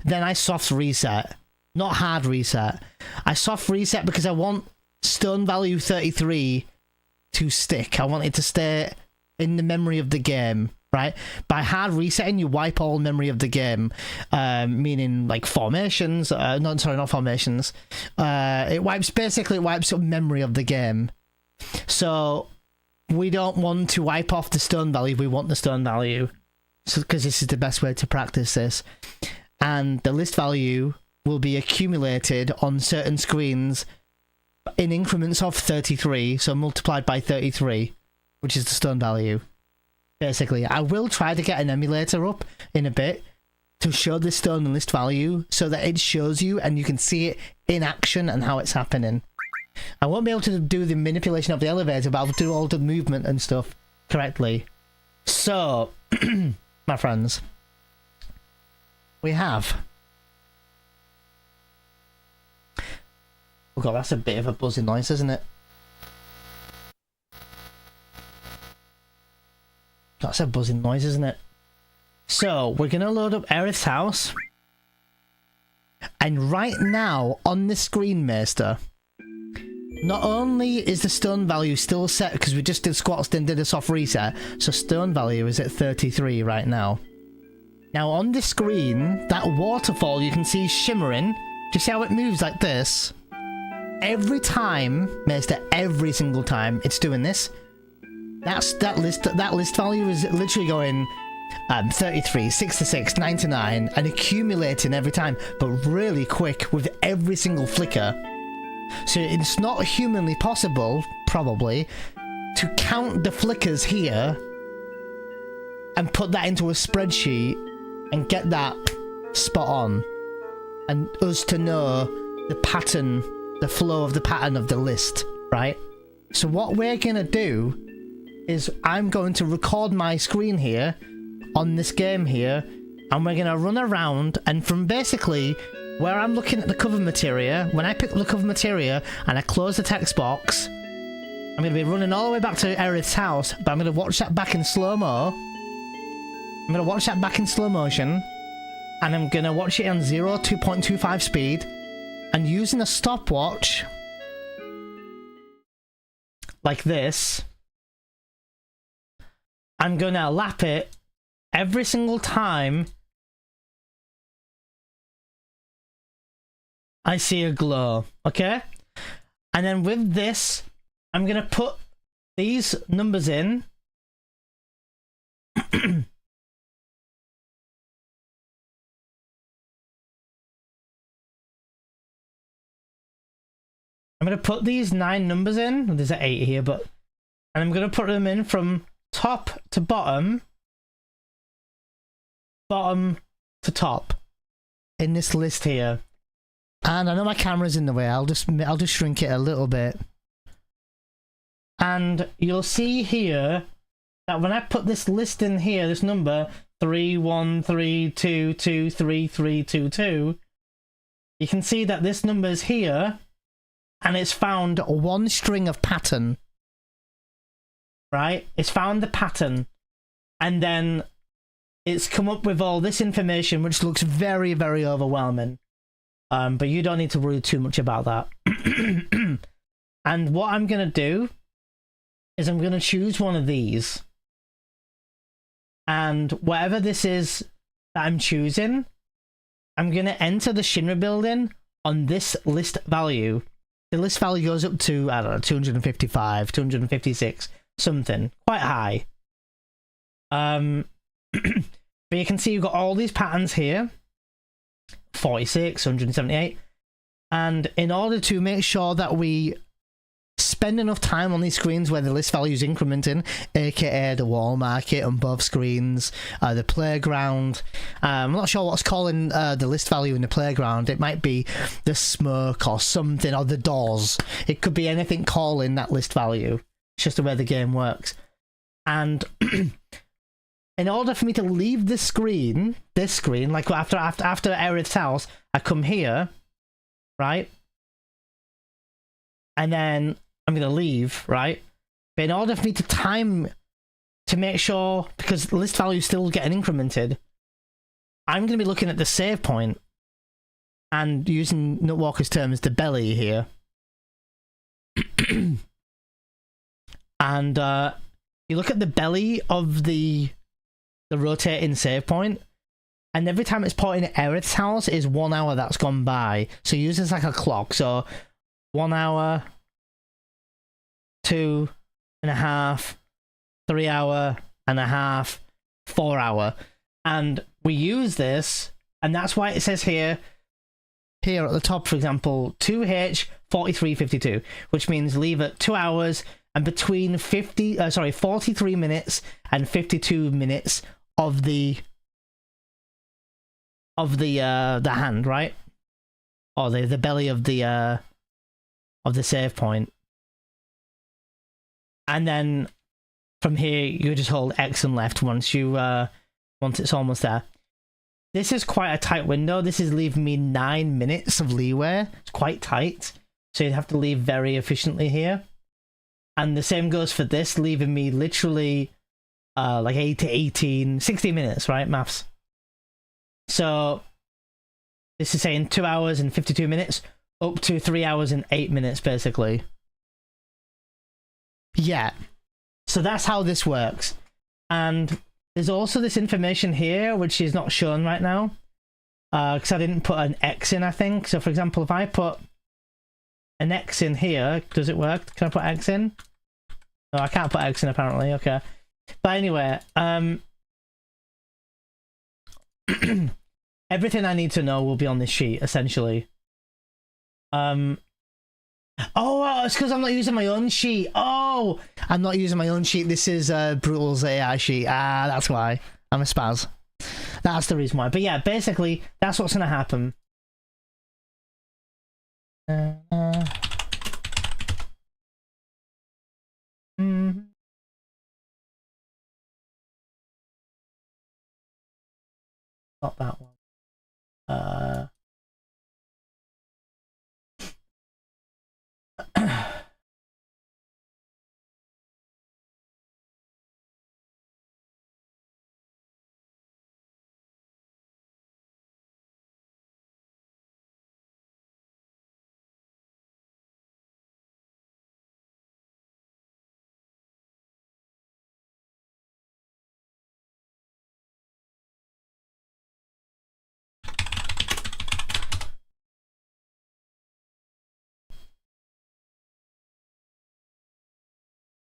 Then I soft reset, not hard reset. I soft reset because I want stone value 33 to stick. I want it to stay in the memory of the game, right? By hard resetting, you wipe all memory of the game, meaning like formations. Not formations. It wipes up memory of the game. So we don't want to wipe off the stone value. We want the stone value, so because this is the best way to practice this. And the list value will be accumulated on certain screens in increments of 33, so multiplied by 33, which is the stone value. Basically, I will try to get an emulator up in a bit to show this stone and list value so that it shows you and you can see it in action and how it's happening. I won't be able to do the manipulation of the elevator, but I'll do all the movement and stuff correctly. So, my friends, we have... Oh god, that's a bit of a buzzing noise, isn't it? That's a buzzing noise, isn't it? So, we're going to load up Aerith's house. And right now, on the screen, Maester, not only is the stone value still set, because we just did squats, then did a soft reset, so stone value is at 33 right now. Now, on the screen, that waterfall you can see shimmering. Do you see how it moves like this? Every time, Maester, every single time it's doing this, that list value is literally going 33, 66, 99 and accumulating every time, but really quick with every single flicker. So it's not humanly possible, probably, to count the flickers here and put that into a spreadsheet and get that spot on, and us to know the pattern, the flow of the pattern of the list, right? So what we're gonna do is I'm going to record my screen here on this game here, and we're gonna run around, and from basically where I'm looking at the cover material, when I pick up the cover material and I close the text box, I'm gonna be running all the way back to Aerith's house, but I'm gonna watch that back in slow-mo. I'm gonna watch that back in slow motion, and I'm gonna watch it on 2.25 speed, and using a stopwatch like this, I'm gonna lap it every single time I see a glow, okay? And then with this, I'm gonna put these numbers in. I'm gonna put these 9 numbers in. There's an 8 here, but... And I'm gonna put them in from top to bottom. Bottom to top. In this list here. And I know my camera's in the way. I'll just shrink it a little bit. And you'll see here that when I put this list in here, this number 3132233322, you can see that this number is here, and it's found one string of pattern. Right? It's found the pattern, and then it's come up with all this information, which looks very, very overwhelming. But you don't need to worry too much about that. And what I'm going to do is I'm going to choose one of these. And whatever this is that I'm choosing, I'm going to enter the Shinra building on this list value. The list value goes up to, I don't know, 255, 256, something. Quite high. But you can see you've got all these patterns here. 46, 178. And in order to make sure that we spend enough time on these screens where the list value is incrementing, aka the wall market on both screens, the playground. I'm not sure what's calling the list value in the playground. It might be the smoke or something, or the doors. It could be anything calling that list value. It's just the way the game works. And in order for me to leave this screen, like after Aerith's house, I come here, right? And then I'm going to leave, right? But in order for me to time, to make sure, because the list value is still getting incremented, I'm going to be looking at the save point and using Nutwalker's terms, the belly here. And you look at the belly of the rotating save point, and every time it's pointing at Aerith's house is 1 hour that's gone by. So use this like a clock. So 1 hour, 2.5, 3 hour and a half, 4 hour. And we use this, and that's why it says here at the top, for example, 2H 4352, which means leave at 2 hours and between 43 minutes and 52 minutes of the hand, right? Or the belly of the save point. And then from here you just hold X and left once it's almost there. This is quite a tight window. This is leaving me 9 minutes of leeway. It's quite tight. So you'd have to leave very efficiently here. And the same goes for this, leaving me literally like 8 to 18, 60 minutes, right? Maths. So this is saying 2 hours and 52 minutes, up to 3 hours and 8 minutes, basically. Yeah. So that's how this works. And there's also this information here, which is not shown right now, because I didn't put an X in, I think. So, for example, if I put an X in here, does it work? Can I put X in? No, I can't put X in, apparently. Okay. But anyway, everything I need to know will be on this sheet, essentially. Oh, it's because I'm not using my own sheet. Oh, I'm not using my own sheet. This is Brutal's AI sheet. Ah, that's why. I'm a spaz. That's the reason why. But yeah, basically, that's what's going to happen. Not that one.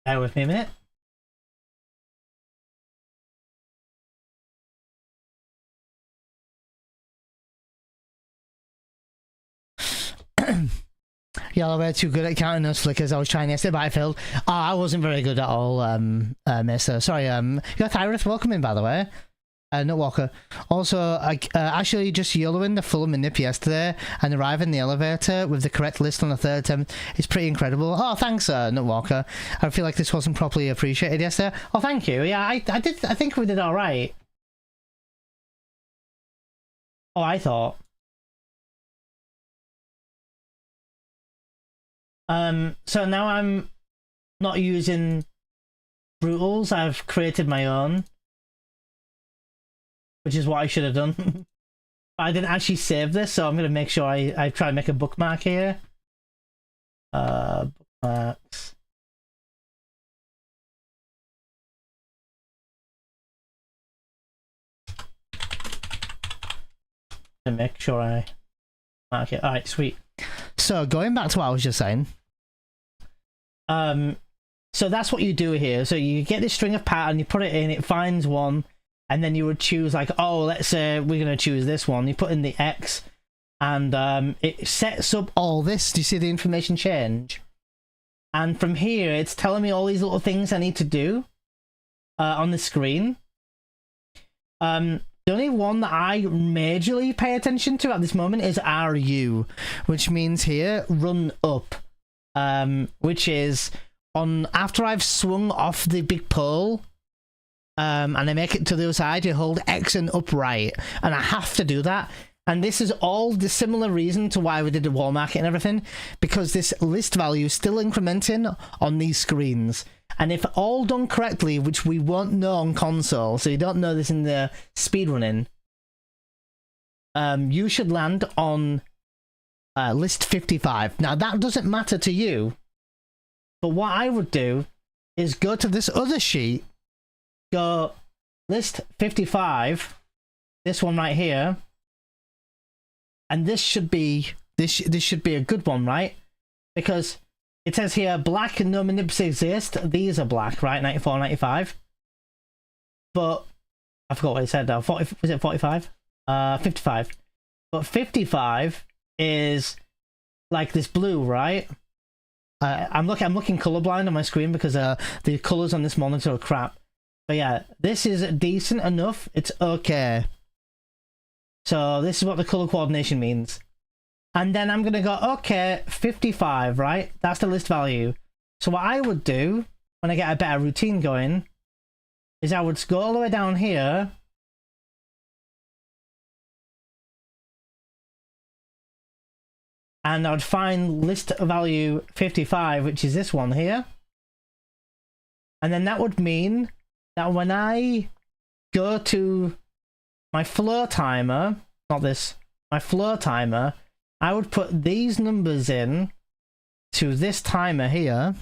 Bear with me a minute. Y'all are too good at counting those flickers. I was trying yesterday, but I failed. Oh, I wasn't very good at all, mister. Sorry, you're Tyrus, welcome in, by the way. Nutwalker. Also, actually just YOLOing the full Manip yesterday and arriving in the elevator with the correct list on the third attempt is pretty incredible. Oh, thanks, Nutwalker. I feel like this wasn't properly appreciated yesterday. Oh, thank you. Yeah, I did. I think we did all right. Oh, I thought. So now I'm not using Brutals. I've created my own, which is what I should have done. I didn't actually save this, so I'm going to make sure I try and make a bookmark here. Bookmarks. To make sure I mark it. Alright, sweet. So going back to what I was just saying. So that's what you do here. So you get this string of pattern, you put it in, it finds one, and then you would choose like, oh, let's say we're going to choose this one. You put in the X, and it sets up all this. Do you see the information change? And from here, it's telling me all these little things I need to do on the screen. The only one that I majorly pay attention to at this moment is RU, which means here, run up, which is on after I've swung off the big pole, and I make it to the other side, you hold X and upright, and I have to do that. And this is all the similar reason to why we did the wall market and everything, because this list value is still incrementing on these screens. And if all done correctly, which we won't know on console, so you don't know this in the speedrunning, you should land on list 55. Now, that doesn't matter to you, but what I would do is go to this other sheet, go list 55, this one right here, and this should be this should be a good one, right? Because it says here black and no manips exist. These are black, right? 94, 95. But I forgot what it said now. 40, was it 45? 55. But 55 is like this blue, right? I'm looking colorblind on my screen because the colors on this monitor are crap. But yeah, this is decent enough. It's okay. So this is what the color coordination means. And then I'm going to go, okay, 55, right? That's the list value. So what I would do when I get a better routine going is I would go all the way down here. And I would find list value 55, which is this one here. And then that would mean that when I go to my flow timer, not this, my flow timer, I would put these numbers in to this timer here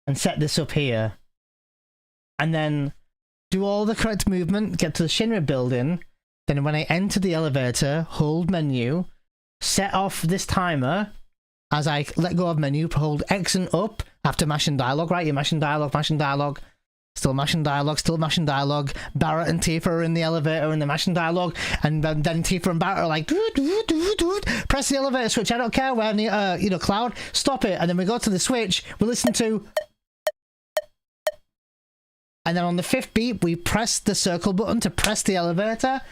and set this up here. And then do all the correct movement, get to the Shinra building. Then when I enter the elevator, hold menu, set off this timer. As I let go of menu, hold X and up after mashing dialogue, right? You're mashing dialogue. Still mashing dialogue. Barrett and Tifa are in the elevator and they're mashing dialogue. And then Tifa and Barrett are like, press the elevator switch. I don't care where, Cloud, stop it. And then we go to the switch. We listen to. And then on the 5th beat, we press the circle button to press the elevator.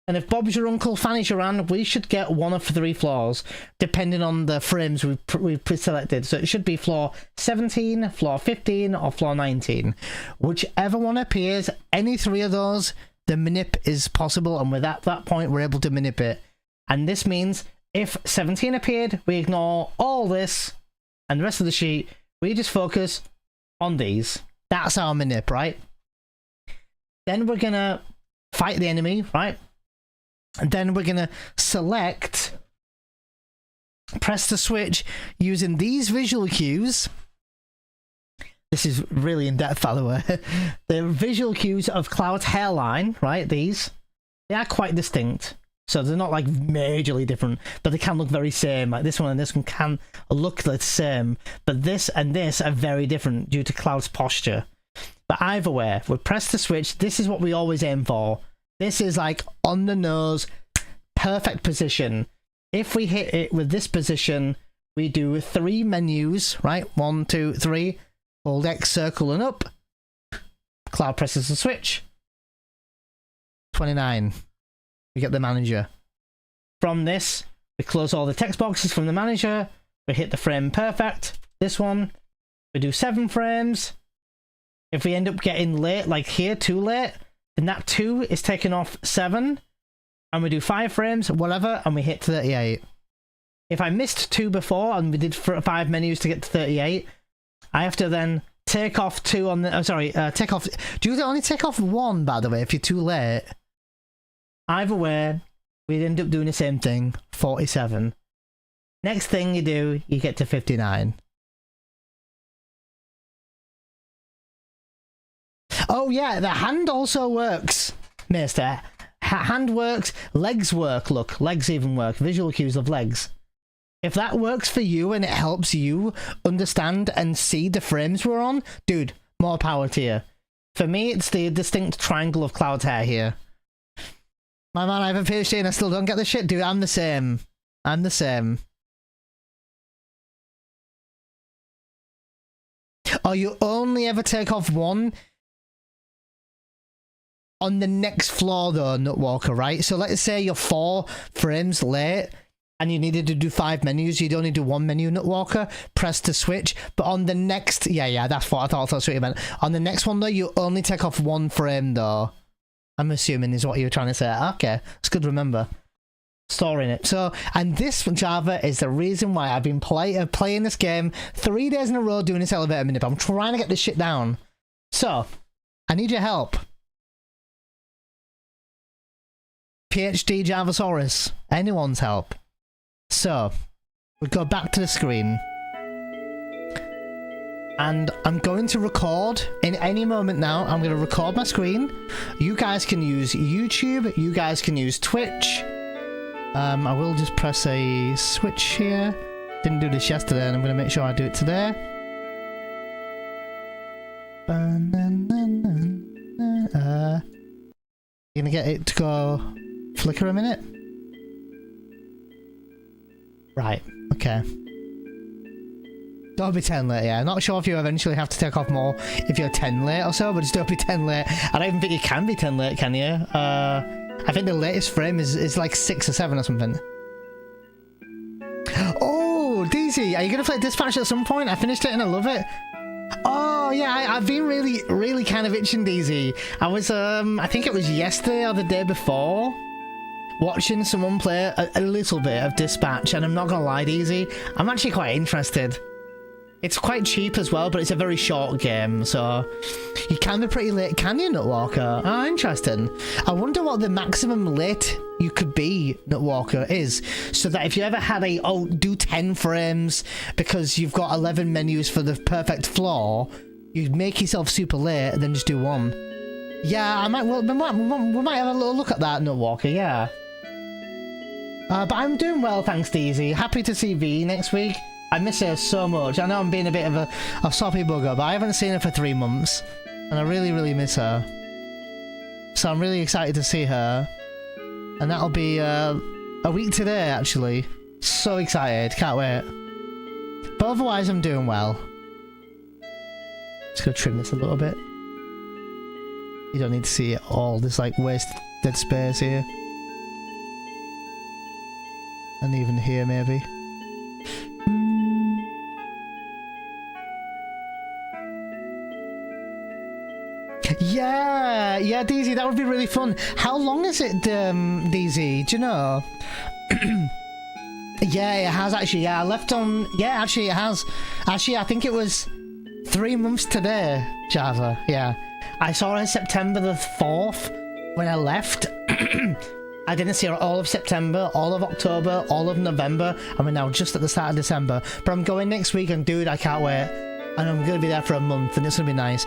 And if Bob's your uncle, Fanny's your aunt, we should get one of 3 floors, depending on the frames we've pre-selected. So it should be floor 17, floor 15, or floor 19. Whichever one appears, any 3 of those, the manip is possible, and with that point, we're able to manip it. And this means if 17 appeared, we ignore all this, and the rest of the sheet, we just focus on these. That's our manip, right? Then we're gonna fight the enemy, right? And then we're going to select, press the switch using these visual cues. This is really in-depth, by the way. The visual cues of Cloud's hairline, right? These, they are quite distinct. So they're not like majorly different, but they can look very same. Like this one and this one can look the same. But this and this are very different due to Cloud's posture. But either way, we press the switch. This is what we always aim for. This is like on the nose, perfect position. If we hit it with this position, we do 3 menus, right? 1, 2, 3. Hold X, circle, and up. Cloud presses the switch. 29. We get the manager. From this, we close all the text boxes from the manager. We hit the frame perfect. This one, we do 7 frames. If we end up getting late, like here, too late, then that 2 is taken off 7, and we do 5 frames, whatever, and we hit 38. If I missed 2 before, and we did 5 menus to get to 38, I have to then take off 2 on the, take off, do you only take off 1, by the way, if you're too late? Either way, we'd end up doing the same thing, 47. Next thing you do, you get to 59. Oh yeah, the hand also works, mister. Hand works, legs work, look, legs even work, visual cues of legs. If that works for you and it helps you understand and see the frames we're on, dude, more power to you. For me, it's the distinct triangle of Cloud's hair here. My man, I have a PhD and I still don't get the shit, dude. I'm the same. I'm the same. Oh, you only ever take off one on the next floor, though, Nutwalker, right? So let's say you're 4 frames late and you needed to do 5 menus. You'd only do 1 menu, Nutwalker. Press to switch. But on the next... Yeah, that's what I thought. That's what you meant. On the next one, though, you only take off 1 frame, though. I'm assuming is what you were trying to say. Okay, it's good to remember. Storing it. So, and this Java is the reason why I've been playing this game 3 days in a row doing this elevator manip. I'm trying to get this shit down. So, I need your help. PhD Javasaurus. Anyone's help. So, we go back to the screen. And I'm going to record in any moment now. I'm going to record my screen. You guys can use YouTube. You guys can use Twitch. I will just press a switch here. Didn't do this yesterday, and I'm going to make sure I do it today. You're going to get it to go flicker a minute? Right, okay. Don't be 10 late, yeah. Not sure if you eventually have to take off more if you're 10 late or so, but just don't be 10 late. I don't even think you can be 10 late, can you? I think the latest frame is like 6 or 7 or something. Oh, DZ, are you going to play Dispatch at some point? I finished it and I love it. Oh, yeah, I've been really kind of itching, DZ. I was, I think it was yesterday or the day before, watching someone play a little bit of Dispatch, and I'm not going to lie, DZ, I'm actually quite interested. It's quite cheap as well, but it's a very short game, so you can be pretty late, can you, Nutwalker? Oh, interesting. I wonder what the maximum late you could be, Nutwalker, is, so that if you ever had a, oh, do 10 frames because you've got 11 menus for the perfect floor, you make yourself super late and then just do 1. Yeah, I might, well, we might have a little look at that, Nutwalker, yeah. But I'm doing well, thanks, DZ. Happy to see V next week. I miss her so much. I know I'm being a bit of a soppy bugger, but I haven't seen her for 3 months, and I really miss her. So I'm really excited to see her, and that'll be a week today, actually. So excited, can't wait. But otherwise, I'm doing well. Just gonna trim this a little bit. You don't need to see it all. There's like wasted space here, and even here maybe. Yeah, DZ, that would be really fun. How long is it, DZ? Do you know? Yeah, it has actually. Yeah, I left on. Yeah, actually, it has. Actually, I think it was 3 months today, Java. Yeah, I saw her September the 4th when I left. I didn't see her all of September, all of October, all of November, and we're now just at the start of December. But I'm going next week, and dude, I can't wait. And I'm going to be there for a month, and it's going to be nice.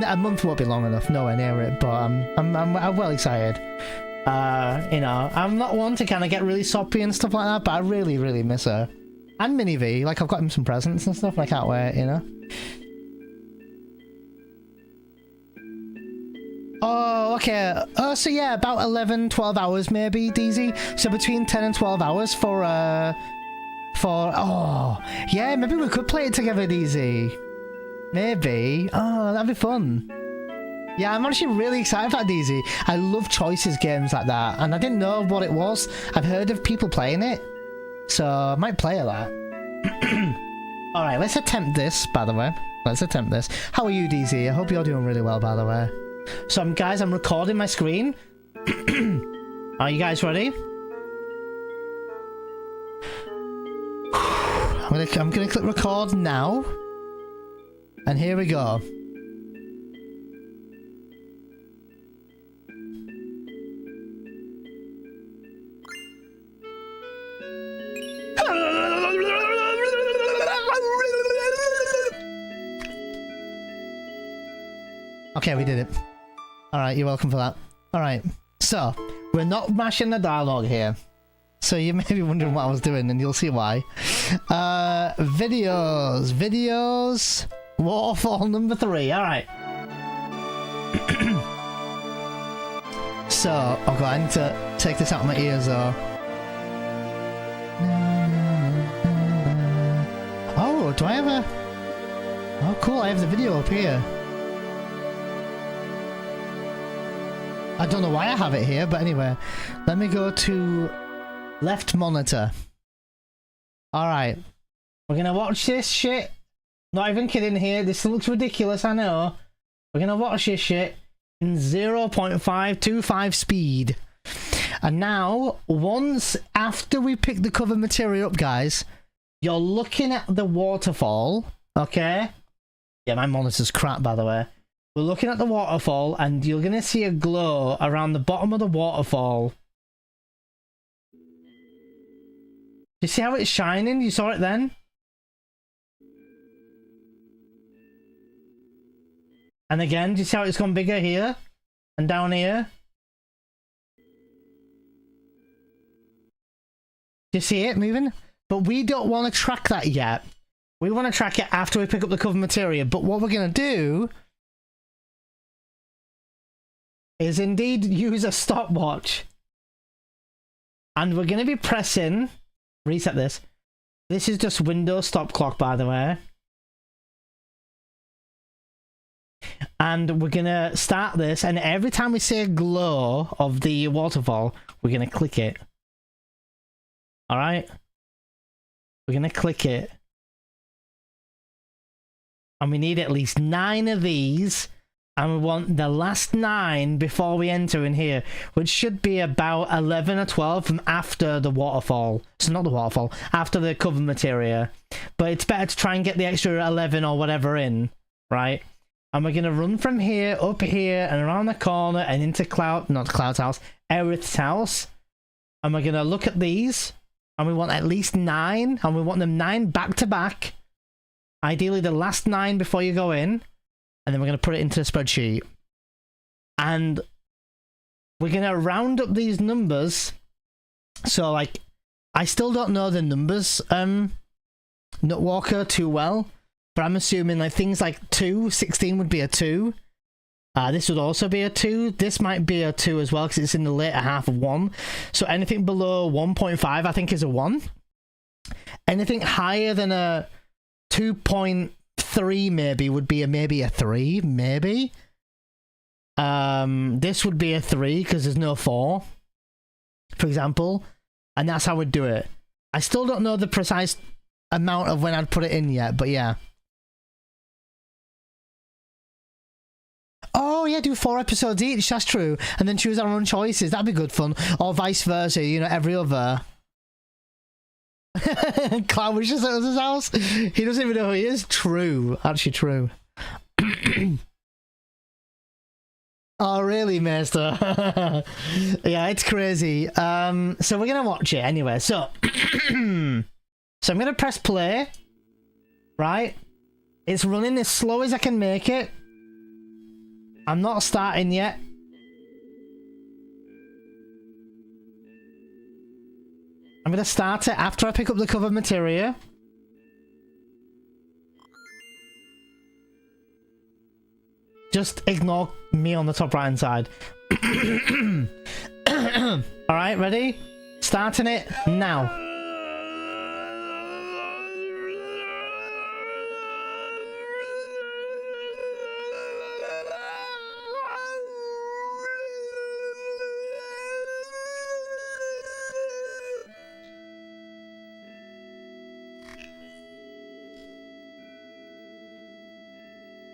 A month won't be long enough, nowhere near it, but I'm well excited. You know, I'm not one to kind of get really soppy and stuff like that, but I really miss her. And Mini V, like I've got him some presents and stuff, and I can't wait, you know? Oh, okay. Oh, so yeah, about 11, 12 hours maybe, DZ. So between 10 and 12 hours for, oh, yeah, maybe we could play it together, DZ. Maybe. Oh, that'd be fun. Yeah, I'm actually really excited for that, DZ. I love choices games like that, and I didn't know what it was. I've heard of people playing it, so I might play that. Alright, let's attempt this, by the way. Let's attempt this. How are you, DZ? I hope you're doing really well, by the way. So, guys, I'm recording my screen. Are you guys ready? I'm gonna click record now. And here we go. Okay, we did it. Alright, you're welcome for that. Alright, so, we're not mashing the dialogue here. So you may be wondering what I was doing, and you'll see why. Videos. Waterfall number 3, alright. So, oh god, I need to take this out of my ears though. Oh, do I have a... Oh cool, I have the video up here. I don't know why I have it here, but anyway. Let me go to left monitor. Alright. We're gonna watch this shit. Not even kidding here. This looks ridiculous, I know. We're gonna watch this shit in 0.525 speed. And now, once after we pick the cover material up, guys, you're looking at the waterfall, okay? Yeah, my monitor's crap, by the way. We're looking at the waterfall, and you're gonna see a glow around the bottom of the waterfall. You see how it's shining? You saw it then? And again, do you see how it's gone bigger here? And down here? Do you see it moving? But we don't want to track that yet. We want to track it after we pick up the cover material. But what we're going to do is indeed use a stopwatch. And we're going to be pressing... Reset this. This is just Windows stop clock, by the way. And we're going to start this. And every time we see a glow of the waterfall, we're going to click it. Alright? We're going to click it. And we need at least 9 of these. And we want the last 9 before we enter in here, which should be about 11 or 12 from after the waterfall. So not the waterfall, after the cover material. But it's better to try and get the extra 11 or whatever in, right? And we're going to run from here, up here, and around the corner, and into Cloud's house, Aerith's house. And we're going to look at these, and we want at least 9, and we want them 9 back to back. Ideally the last 9 before you go in. And then we're going to put it into the spreadsheet. And we're going to round up these numbers. So, like, I still don't know the numbers, Nutwalker, too well. But I'm assuming, like, things like 2, 16 would be a 2. This would also be a 2. This might be a 2 as well, because it's in the later half of 1. So anything below 1.5, I think, is a 1. Anything higher than a 2.3 maybe would be maybe a 3, maybe. This would be a 3 because there's no 4, for example, and that's how we'd do it. I still don't know the precise amount of when I'd put it in yet, but yeah. Oh yeah, do 4 episodes each, that's true, and then choose our own choices. That'd be good fun. Or vice versa, you know, every other. Cloud wishes at his house. He doesn't even know who he is. True. Actually true. Oh really, Maester? Yeah, it's crazy. So we're gonna watch it anyway. So I'm gonna press play. Right? It's running as slow as I can make it. I'm not starting yet. I'm going to start it after I pick up the cover material. Just ignore me on the top right hand side. Alright, ready? Starting it now.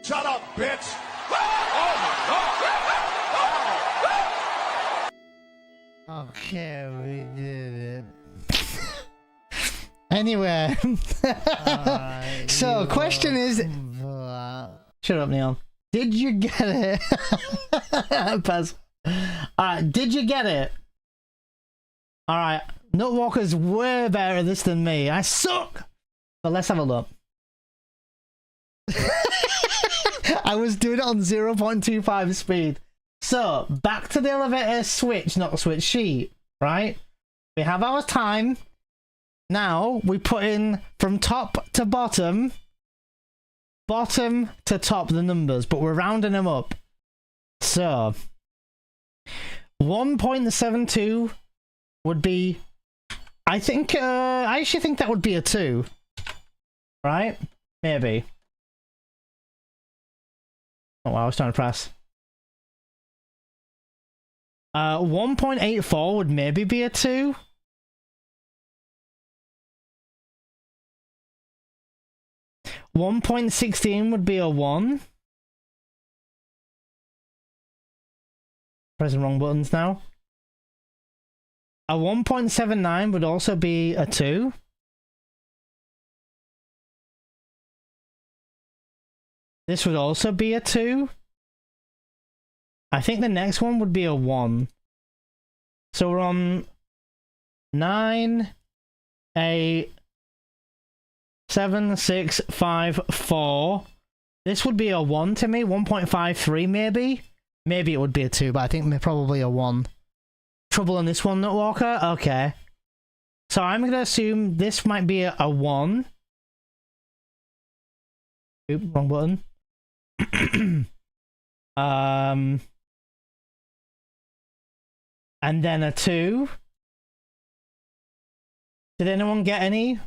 Shut up, bitch! Oh my god! Okay, we did it. Anyway. So, question is... Shut up, Neon. Did you get it? Pass. Alright, did you get it? Alright, Nutwalker's way better at this than me. I suck! But let's have a look. I was doing it on 0.25 speed. So, back to the elevator switch, not the switch sheet, right? We have our time. Now, we put in from top to bottom to top the numbers, but we're rounding them up. So 1.72 would be, I think, I actually think that would be a 2. Right? Maybe. Oh wow, I was trying to press. 1.84 would maybe be a 2. .16 would be a 1. Pressing wrong buttons now. A 1.79 would also be a 2. This would also be a 2. I think the next one would be a 1. So we're on 9, 8, 7, 6, 5, 4. This would be a 1 to me. 1.53 maybe. Maybe it would be a 2, but I think probably a 1. Trouble on this one, Nutwalker? Okay. So I'm going to assume this might be a 1. Oop, wrong button. And then a 2. Did anyone get any?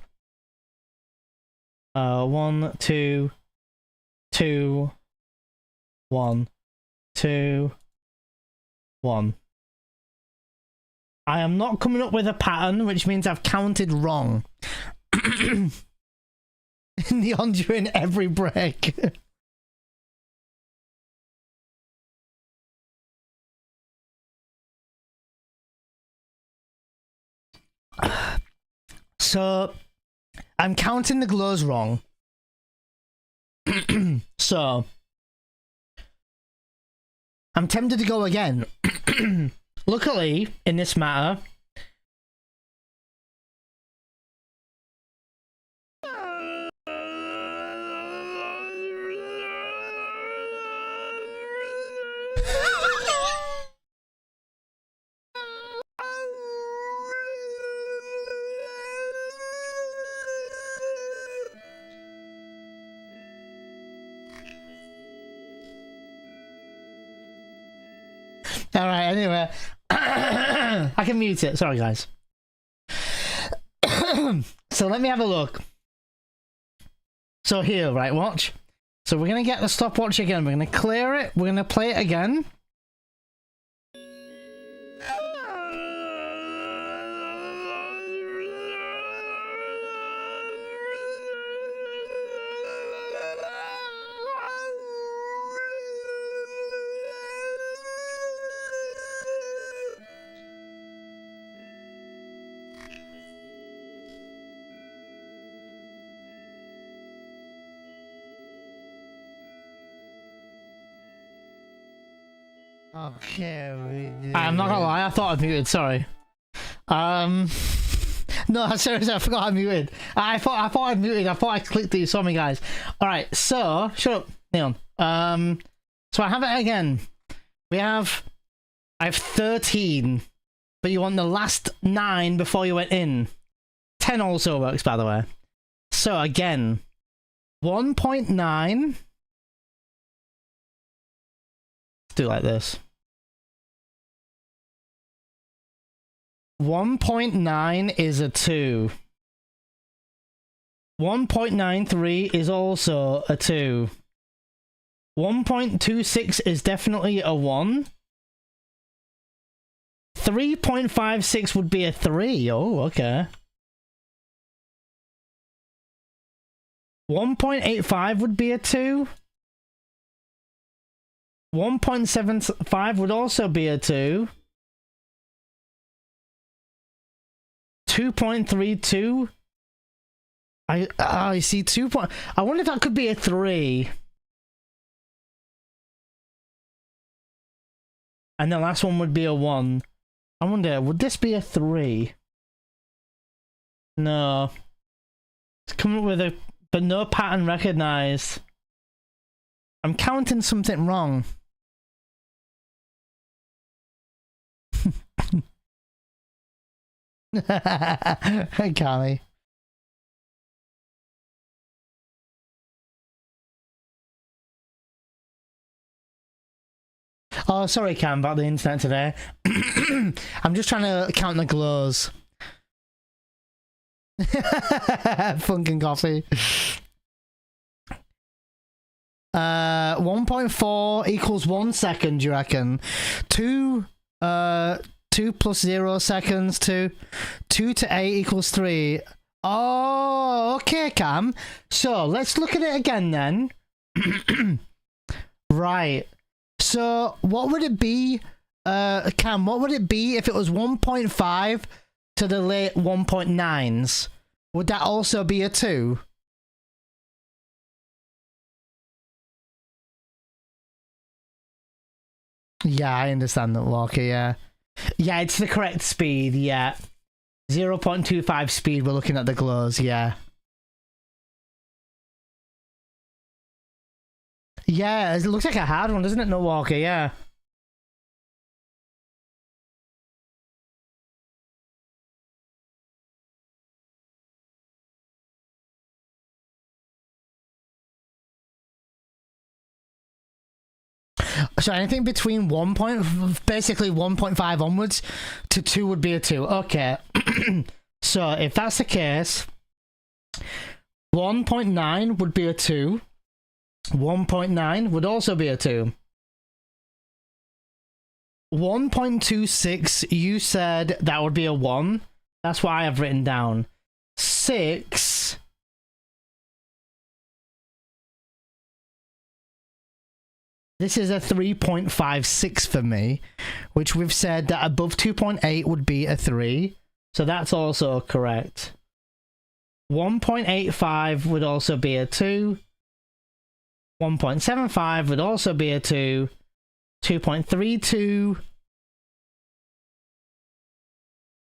1, 2, 2, 1, 2, 1. I am not coming up with a pattern, which means I've counted wrong. Neon during every break. So, I'm counting the glows wrong. So, I'm tempted to go again. Luckily, in this matter, alright, anyway. I can mute it. Sorry, guys. So let me have a look. So here, right, watch. So we're going to get the stopwatch again. We're going to clear it. We're going to play it again. Okay. I'm not gonna lie, I thought I muted, sorry. No, seriously, I forgot I muted. I thought I muted, I thought I clicked it, you saw me, guys. Alright, so, shut up, Neon. So I have it again. I have 13, but you want the last 9 before you went in. 10 also works, by the way. So again, 1.9. Do it like this. 1.9 is a 2. 1.93 is also a 2. 1.26 is definitely a 1. 3.56 would be a 3. Oh, okay. 1.85 would be a 2. 1.75 would also be a 2. 2.32. I see 2. I wonder if that could be a 3. And the last one would be a 1. I wonder, would this be a 3? No. It's coming up with a, but no pattern recognized. I'm counting something wrong. Carly. Oh, sorry, Cam, about the internet today. I'm just trying to count the glows. Funkin' coffee. 1.4 equals 1 second, you reckon? 2 plus 0 seconds, 2 to 8 equals 3. Oh, okay, Cam. So let's look at it again then. Right. So what would it be, Cam, what would it be if it was 1.5 to the late 1.9s? Would that also be a 2? Yeah, I understand that, Walker, yeah. Yeah, it's the correct speed, yeah. 0.25 speed, we're looking at the glows, yeah. Yeah, it looks like a hard one, doesn't it, Walker, yeah. So anything between basically 1.5 onwards to 2 would be a 2. Okay. So if that's the case, 1.9 would be a 2. 1.9 would also be a 2. 1.26, you said that would be a 1. That's what I have written down. 6... This is a 3.56 for me, which we've said that above 2.8 would be a 3. So that's also correct. 1.85 would also be a 2. 1.75 would also be a 2. 2.32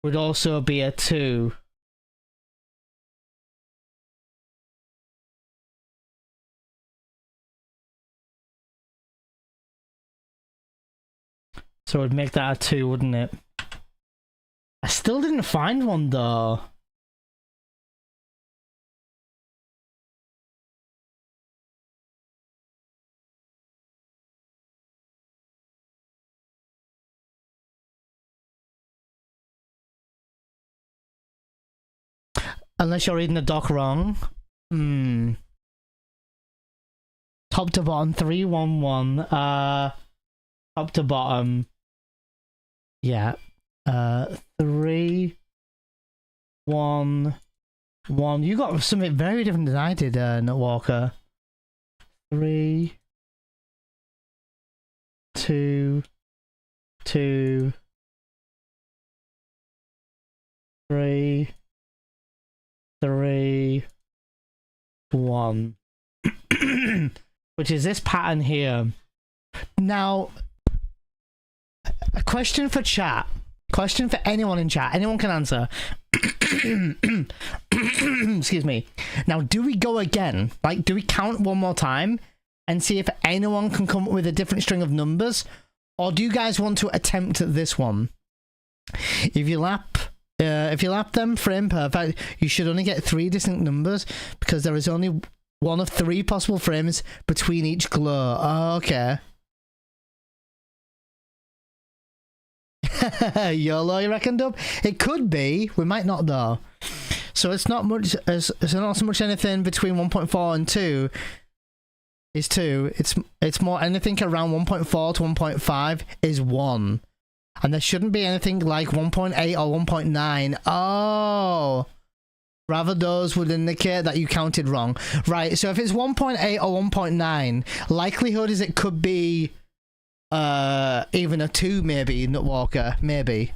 would also be a 2. So it would make that a 2, wouldn't it? I still didn't find one though. Unless you're reading the doc wrong. Top to bottom, 311. Top to bottom. Yeah. 3, 1, 1. You got something very different than I did, Nutwalker. 3, 2, 2, 3, 3, 1. Which is this pattern here. Now, a question for chat. Question for anyone in chat. Anyone can answer. Excuse me. Now, do we go again? Like, do we count one more time and see if anyone can come up with a different string of numbers? Or do you guys want to attempt this one? If you lap them frame perfect, you should only get 3 distinct numbers because there is only one of 3 possible frames between each glow. Oh, okay. YOLO, you reckon, Dub? It could be. We might not, though. So it's not much. It's not so much anything between 1.4 and 2. Is 2. It's more anything around 1.4 to 1.5 is 1, and there shouldn't be anything like 1.8 or 1.9. Oh, rather those would indicate that you counted wrong, right? So if it's 1.8 or 1.9, likelihood is it could be. Even a 2 maybe, Nutwalker, maybe.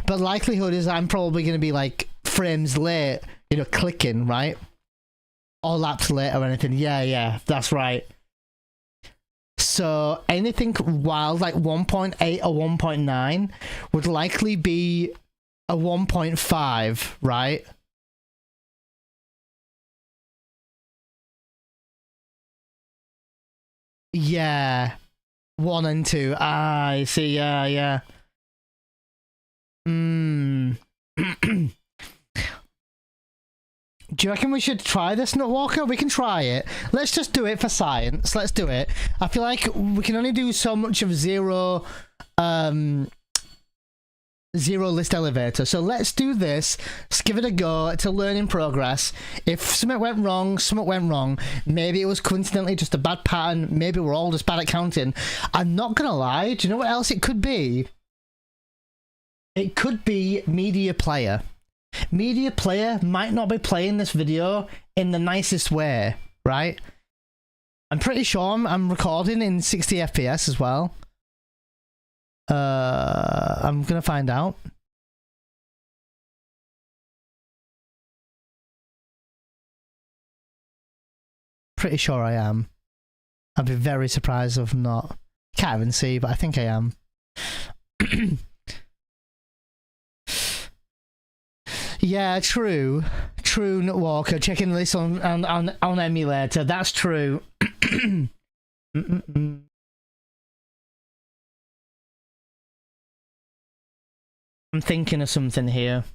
But likelihood is I'm probably going to be like frames late, you know, clicking, right? Or laps late or anything. Yeah, that's right. So anything wild like 1.8 or 1.9 would likely be a 1.5, right? Yeah. 1 and 2. Ah, I see. Yeah. Do you reckon we should try this, Nutwalker? We can try it. Let's just do it for science. Let's do it. I feel like we can only do so much of zero list elevator. So let's do this. Let's give it a go. It's a learning progress. If something went wrong, something went wrong. Maybe it was coincidentally just a bad pattern. Maybe we're all just bad at counting. I'm not gonna lie. Do you know what else it could be? It could be media player. Media player might not be playing this video in the nicest way, right? I'm pretty sure I'm recording in 60 FPS as well. I'm gonna find out. Pretty sure I am. I'd be very surprised if not. Can't even see, but I think I am. Yeah, true. True, Nutwalker. Checking this on emulator. That's true. I'm thinking of something here.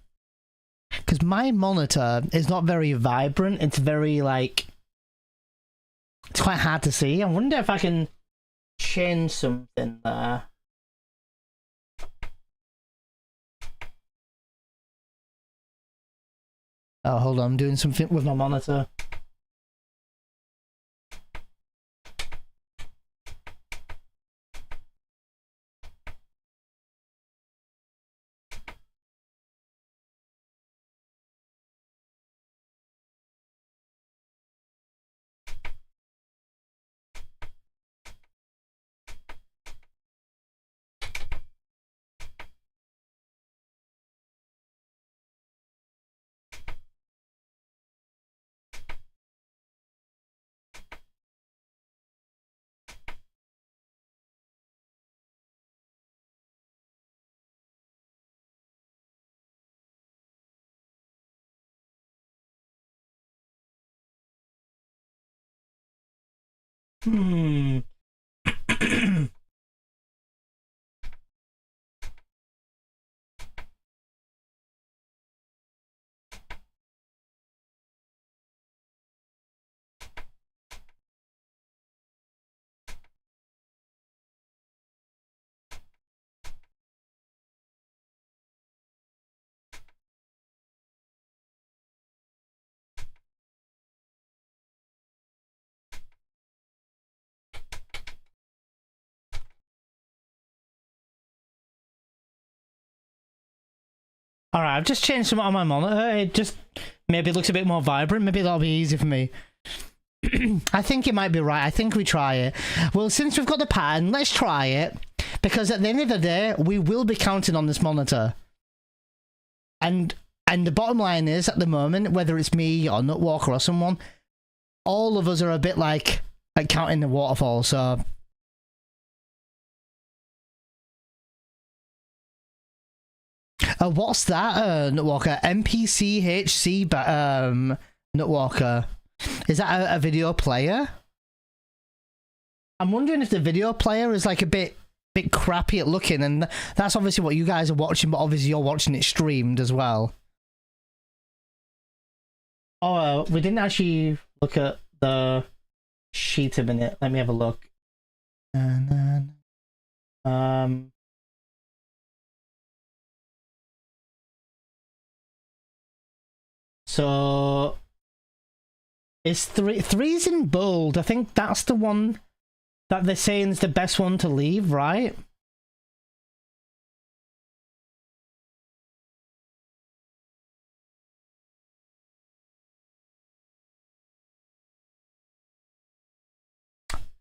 Because my monitor is not very vibrant. It's very, like... It's quite hard to see. I wonder if I can change something there. Oh, hold on. I'm doing something with my monitor. Alright, I've just changed something on my monitor. It just maybe looks a bit more vibrant. Maybe that'll be easy for me. I think it might be right. I think we try it. Well, since we've got the pattern, let's try it. Because at the end of the day, we will be counting on this monitor. And the bottom line is, at the moment, whether it's me or Nutwalker or someone, all of us are a bit like counting the waterfall, so... What's that, Nutwalker? NPCHC, Nutwalker. Is that a video player? I'm wondering if the video player is like a bit crappy at looking, and that's obviously what you guys are watching, but obviously you're watching it streamed as well. Oh, we didn't actually look at the sheet a minute. Let me have a look. So it's three's in bold. I think that's the one that they're saying is the best one to leave, right?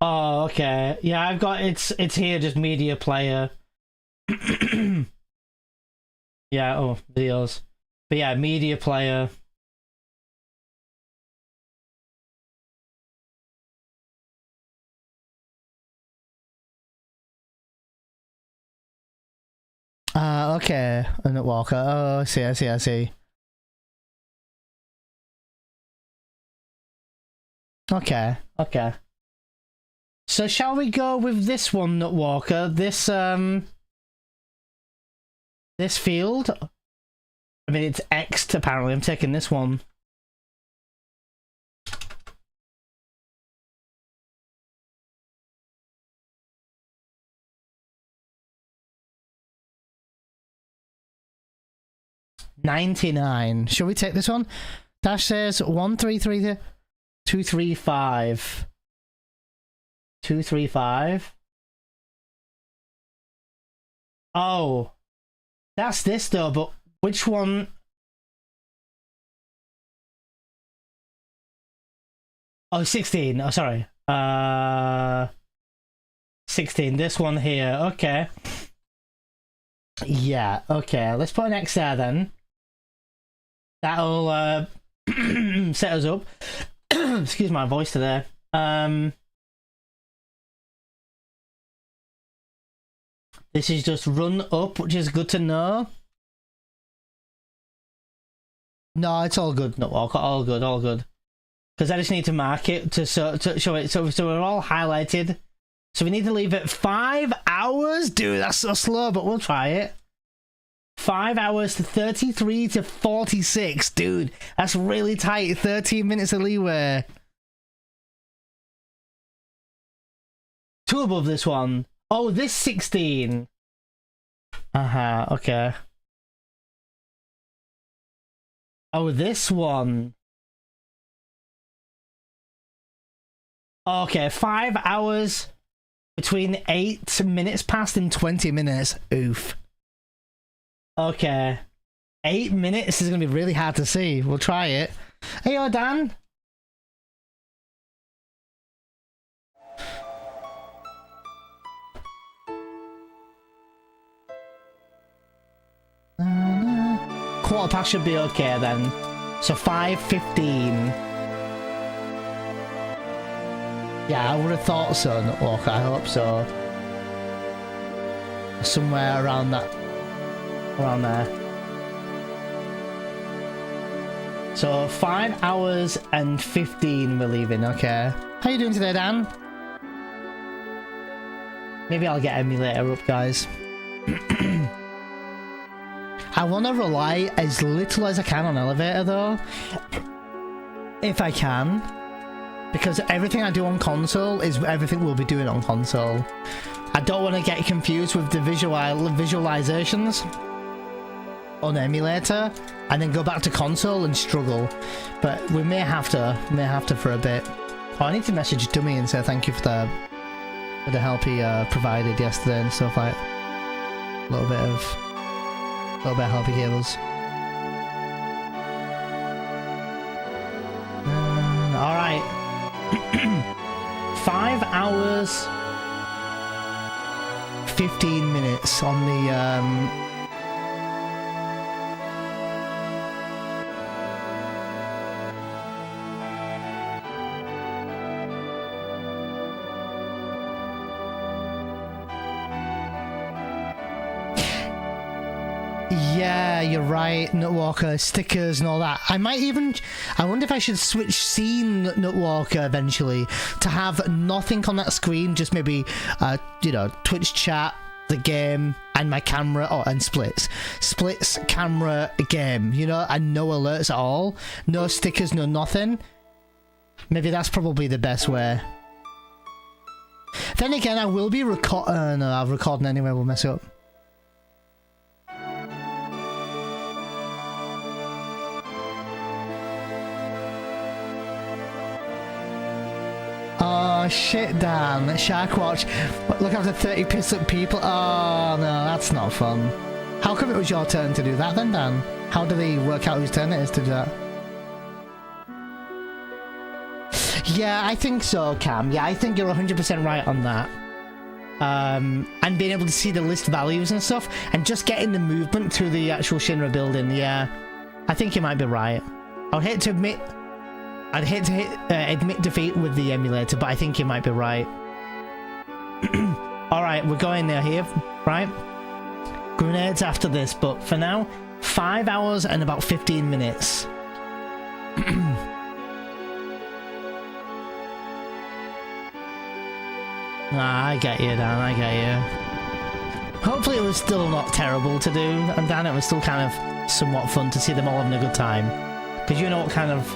Oh, okay. Yeah, I've got it's here, just media player. Yeah, oh, videos. But yeah, media player. Okay. Walker. Oh, I see, I see, I see. Okay, okay. So shall we go with this one, Nutwalker? This field? I mean, it's X'd apparently. I'm taking this one. 99. Shall we take this one? Dash says 133 235. 235. Oh, that's this though, but which one? Oh, 16. Oh, sorry. 16. This one here. Okay. Yeah, okay. Let's put an X there then. That'll set us up. Excuse my voice today. This is just run up, which is good to know. No, it's all good. No, all good, all good. Because I just need to mark it to show it. So we're all highlighted. So we need to leave it 5 hours? Dude, that's so slow, but we'll try it. 5 hours to 33 to 46. Dude, that's really tight. 13 minutes of leeway. 2 above this one. Oh, this 16. Okay. Oh, this one. Okay, 5 hours between 8 minutes past and 20 minutes. Oof. Okay. 8 minutes is going to be really hard to see. We'll try it. Hey, yo, Dan. Quarter past should be okay then. So 5:15. Yeah, I would have thought so. Look, I hope so. Somewhere around that. Around there. So 5 hours and 15 we're leaving, okay. How you doing today, Dan? Maybe I'll get emulator up, guys. I want to rely as little as I can on elevator though. If I can. Because everything I do on console is everything we'll be doing on console. I don't want to get confused with the visualizations on emulator and then go back to console and struggle. But we may have to for a bit. Oh, I need to message Dummy and say thank you for the help he provided yesterday and stuff like a little bit of help he gave us. All right. 5 hours 15 minutes on the Yeah, you're right, Nutwalker, stickers and all that. I wonder if I should switch scene, Nutwalker, eventually, to have nothing on that screen, just maybe, you know, Twitch chat, the game, and my camera, and splits. Splits, camera, game, you know, and no alerts at all. No stickers, no nothing. Maybe that's probably the best way. Then again, I will be no, I'll recording anyway, we'll mess it up. Oh shit, Dan. Shark Watch. Look after 30 pissed up people. Oh no, that's not fun. How come it was your turn to do that then, Dan? How do they work out whose turn it is to do that? Yeah, I think so, Cam. Yeah, I think you're 100% right on that. And being able to see the list values and stuff, and just getting the movement to the actual Shinra building, yeah. I think you might be right. I'd hate to admit defeat with the emulator, but I think you might be right. Alright, we're going there here, right? Grenades after this, but for now, 5 hours and about 15 minutes. I get you, Dan, I get you. Hopefully it was still not terrible to do, and Dan, it was still kind of somewhat fun to see them all having a good time. Because you know what kind of...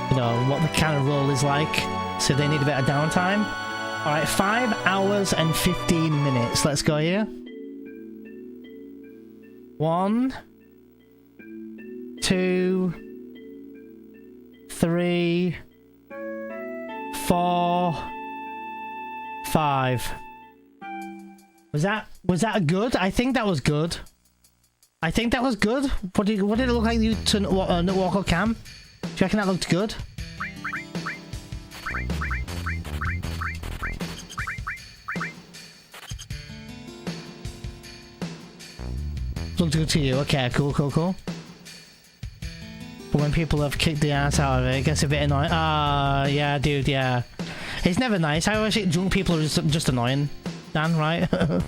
You know, what the kind of role is like, so they need a bit of downtime. Alright, 5 hours and 15 minutes. Let's go here. 1, 2, 3, 4, 5. Was that good? I think that was good. I think that was good. What did it look like you to Walker Cam? Do you reckon that looked good? Looked good to you. Okay, cool. But when people have kicked the ass out of it, it gets a bit annoying. Yeah, dude, yeah. It's never nice. I always think drunk people are just annoying. Dan, right? Look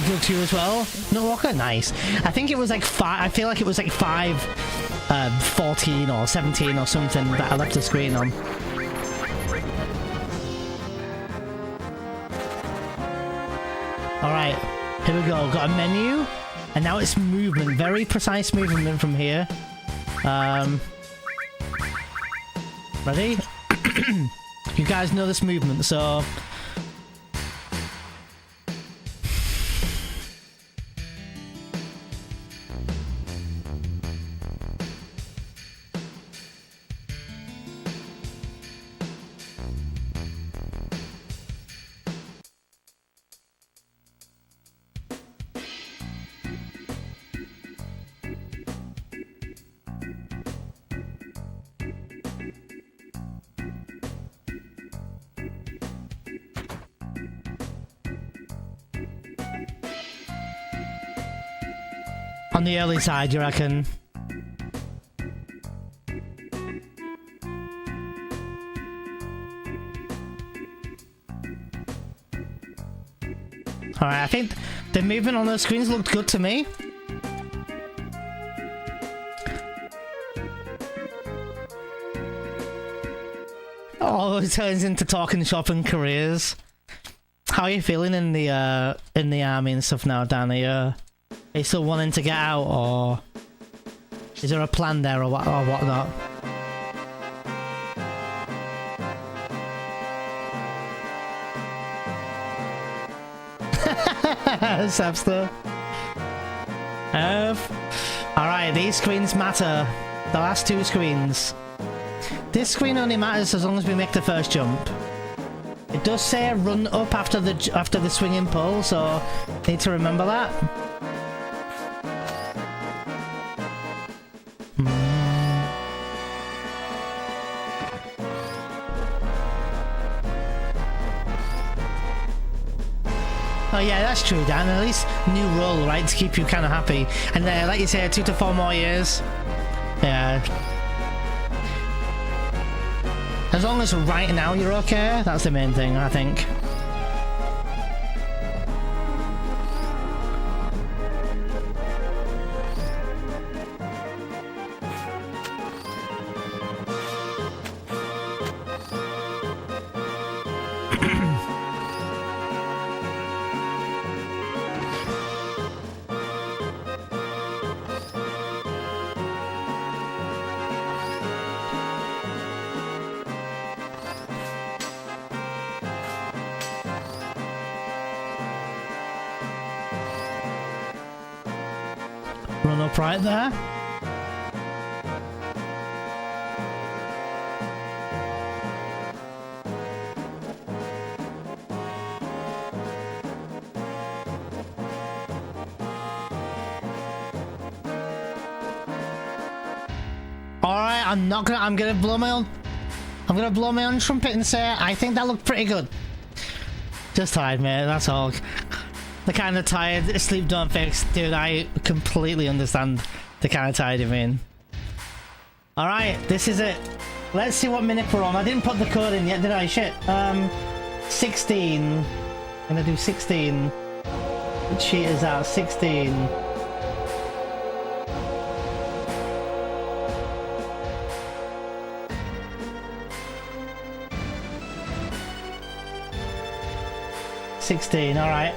good to you as well. No Walker, nice. I think it was like 5. I feel like it was like 5:14 or 17 or something that I left the screen on. All right, here we go. Got a menu, and now it's movement. Very precise movement from here. Ready? You guys know this movement, so. On the early side, you reckon? Alright, I think the movement on those screens looked good to me. Oh, it turns into talking shop and careers. How are you feeling in the army and stuff now, Danny? Are you still wanting to get out, or is there a plan there, or whatnot? Sapster. Alright, these screens matter. The last 2 screens. This screen only matters as long as we make the first jump. It does say run up after the swinging pull, so need to remember that. Oh yeah, that's true, Dan. At least new role, right, to keep you kind of happy. And like you say, 2 to 4 more years. Yeah. As long as right now you're okay, that's the main thing, I think. Run up right there. Alright, I'm gonna blow my own trumpet and say I think that looked pretty good. Just tired, mate, that's all. The kind of tired, sleep don't fix. Dude, I completely understand the kind of tired you mean. Alright, this is it. Let's see what minute we're on. I didn't put the code in yet, did I? Shit. 16. I'm gonna do 16. What sheet is that? 16. Alright.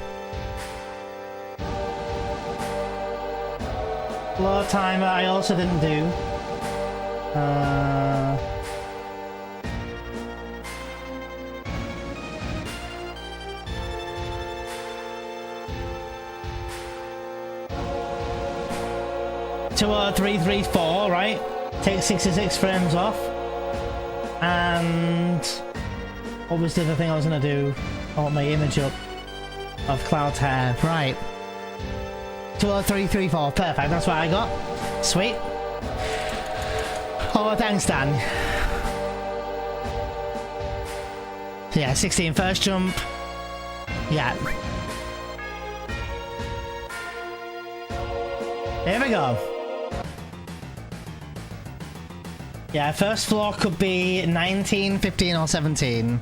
Low timer I also didn't do. 20334, right? Take 66 frames off. And what was the other thing I was gonna do? I want my image up of Cloud's hair. Right. 20334, perfect, that's what I got. Sweet. Oh, thanks, Dan. Yeah, 16 first jump. Yeah. Here we go. Yeah, first floor could be 19, 15, or 17.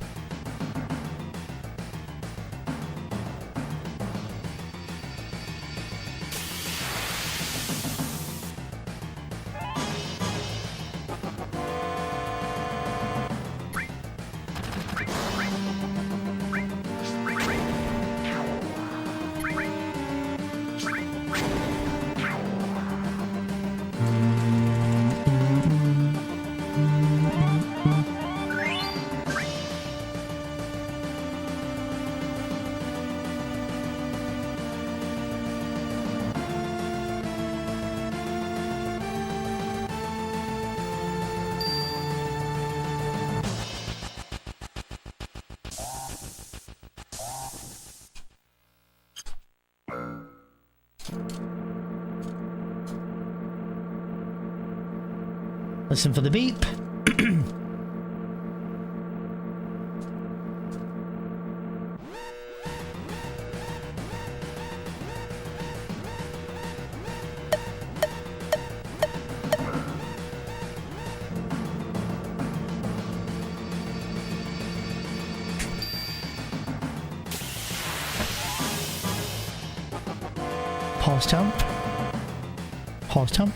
Listen for the beep. Pause jump. Pause jump.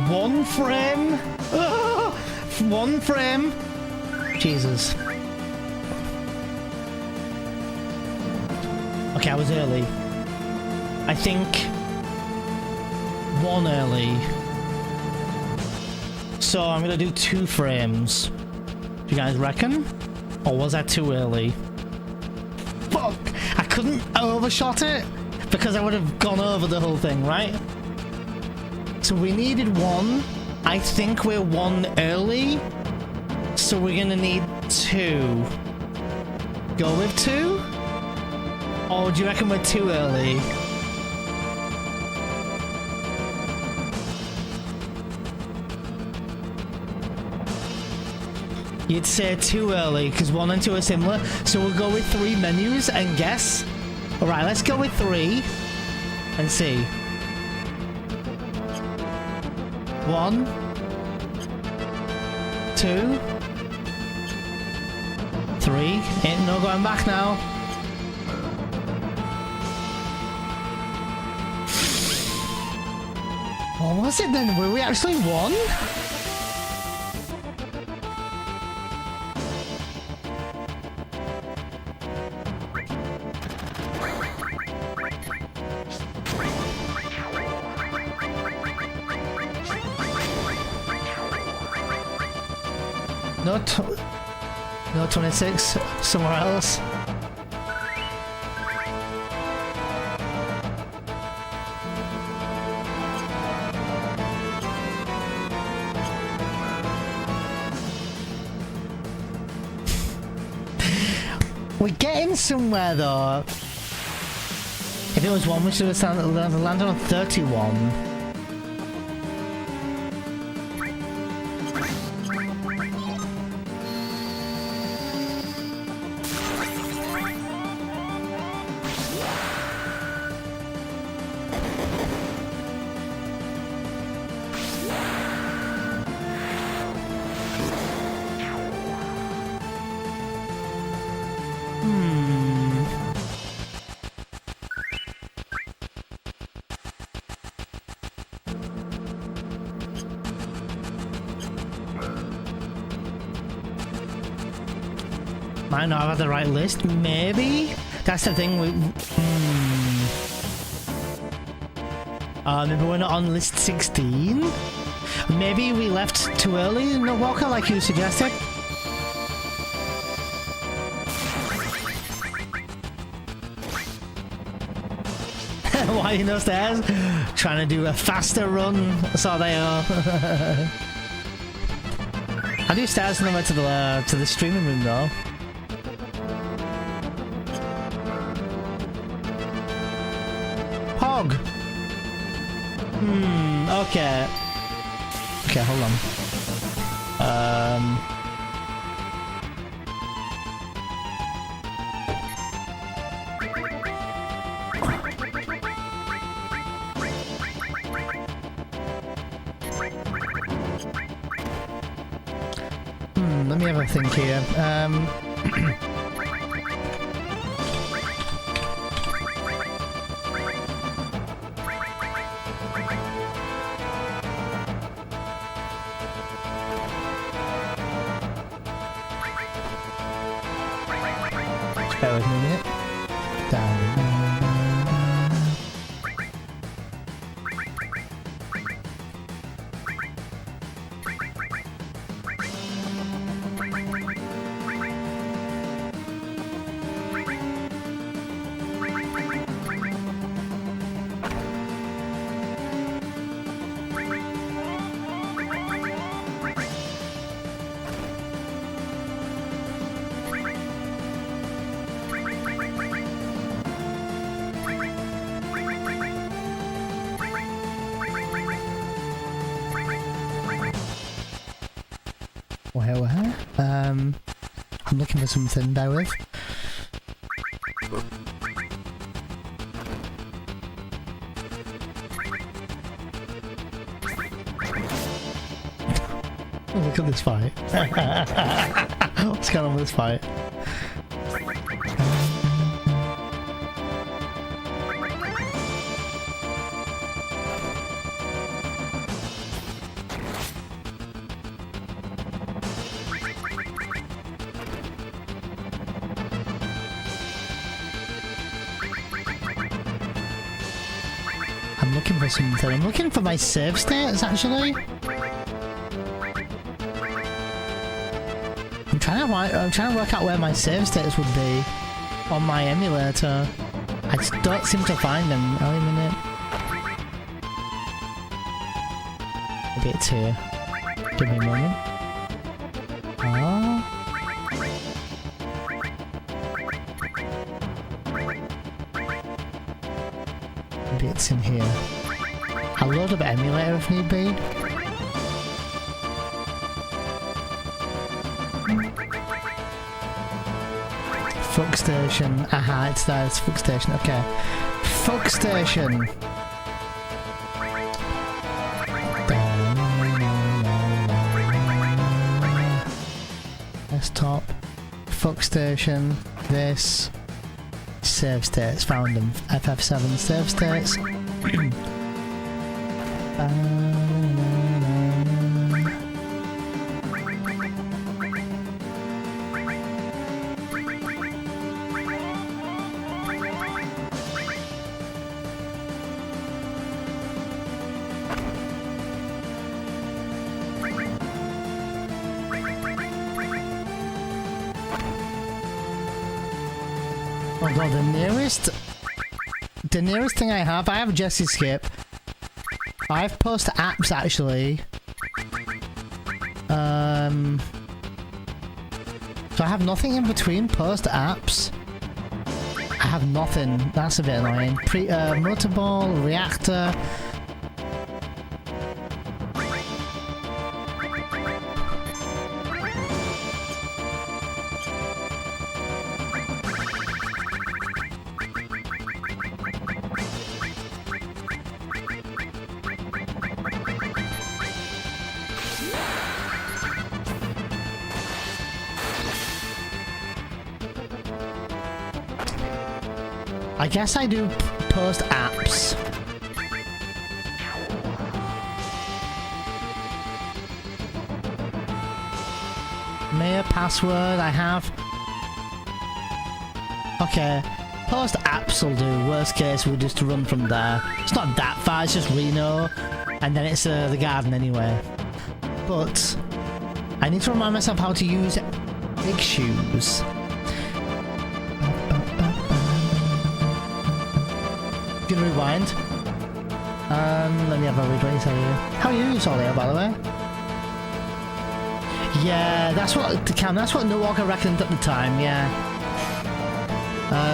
One frame. Ah, 1 frame. Jesus. Okay, I was early. I think 1 early. So I'm gonna do 2 frames. Do you guys reckon? Or was that too early? Fuck! I couldn't overshot it because I would have gone over the whole thing, right? So we needed 1. I think we're 1 early. So we're gonna need 2. Go with 2? Or do you reckon we're too early? You'd say too early because 1 and 2 are similar. So we'll go with 3 menus and guess. Alright, let's go with 3 and see. 1, 2, 3. Ain't no going back now. What was it then? Were we actually 1? No 26, somewhere else. We're getting somewhere though. If it was 1, we should have landed on 31. Might not have the right list, maybe? That's the thing, maybe we're not on list 16? Maybe we left too early, no Walker, like you suggested. Why you no stairs? Trying to do a faster run. So they are. I do stairs on the way to the streaming room though. Pog. Okay. Okay, hold on. Let me have a think here. Bear with me a minute. I'm looking for something, bear with. Oh, look at this fight. What's going on with this fight? I'm looking for something. I'm looking for my save states, actually. I'm trying to work out where my save states would be on my emulator. I just don't seem to find them. Wait a minute. Maybe it's here. Give me a moment. Oh. Maybe it's in here. I'll load up emulator if need be. Fuck station. Aha, it's there. It's fuck station. Okay. Fuck station. Desktop. Fuck station. This. Save states. Found them. FF7 save states. Oh god, the nearest thing I have Jesse Skip. I have post apps actually. So I have nothing in between post apps. I have nothing. That's a bit annoying. Motorball, reactor. I guess I do post apps. Mayor password I have. Okay. Post apps will do. Worst case, we'll just run from there. It's not that far, it's just Reno, and then it's the garden anyway. But I need to remind myself how to use big shoes. Gonna rewind. Let me have a read what you say here. How are you, Solio, by the way? Yeah, that's what No Walker reckoned at the time, yeah.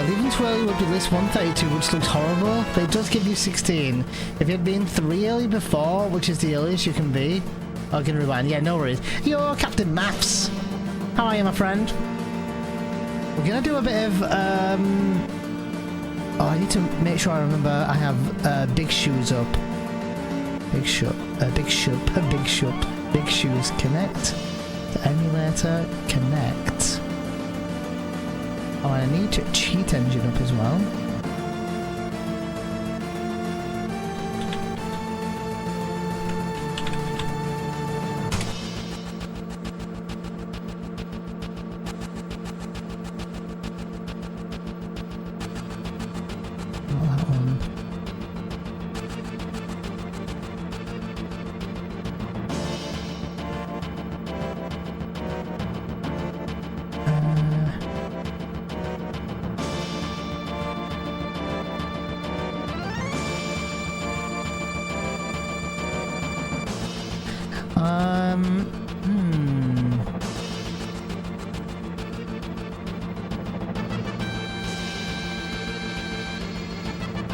Leaving too early would be list 132, which looks horrible, but it does give you 16. If you had been 3 early before, which is the earliest you can be. Oh, can rewind. Yeah, no worries. Yo, Captain Maps. How are you, my friend? We're gonna do a bit of, oh, I need to make sure I remember I have, big shoes up. Big shoes connect. The emulator connect. Oh, and I need to cheat engine up as well.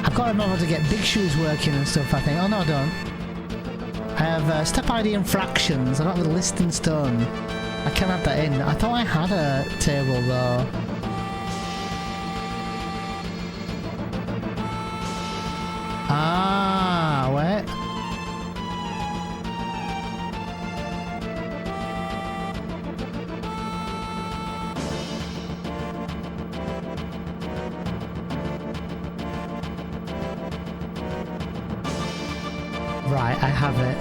I've got to remember to get big shoes working and stuff, I think. Oh no, I don't. I have step ID and fractions. I don't have a list in stone. I can add that in. I thought I had a table though. Ah, wait. Right, I have it.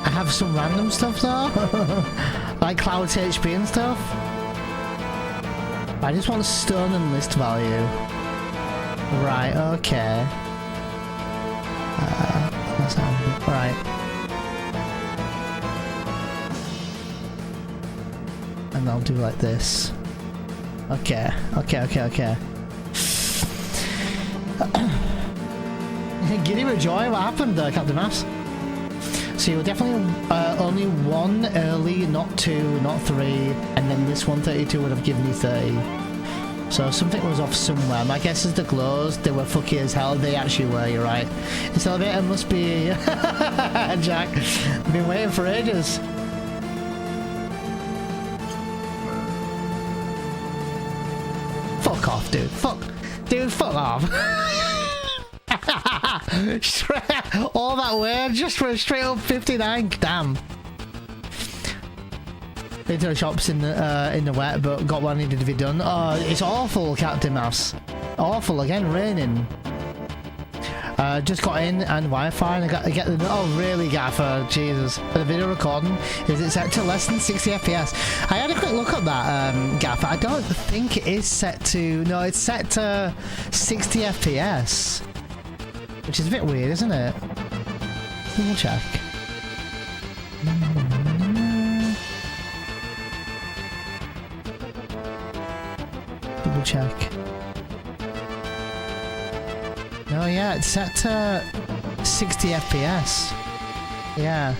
I have some random stuff though, like Cloud's HP and stuff. I just want stone and list value. Right, okay. Let's have, right. And I'll do like this. Okay. Giddy with joy, what happened there, Captain Mass? So you were definitely only 1 early, not 2, not 3, and then this 132 would have given you 30. So something was off somewhere. My guess is the glows, they were fucky as hell. They actually were, you're right. This elevator must be... Jack, I've been waiting for ages. Fuck off, dude. Fuck off. All that way just for a straight up 59. Damn. Been to the shops in the wet, but got what needed to be done. Oh, it's awful, Captain Mouse. Awful again, raining. Just got in and Wi-Fi, and I get the. Oh, really, Gaffer? Jesus. The video recording, is it set to less than 60 FPS? I had a quick look at that, Gaffer. I don't think it is set to. No, it's set to 60 FPS. Which is a bit weird, isn't it? Double check. Double check. No, yeah, it's set to 60 FPS. Yeah.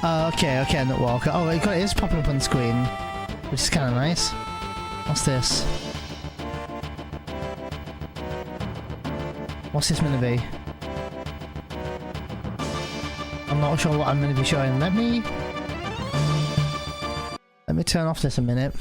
Okay, not Walker. Oh, it is popping up on the screen, which is kind of nice. What's this? What's this going to be? I'm not sure what I'm going to be showing. Let me turn off this a minute.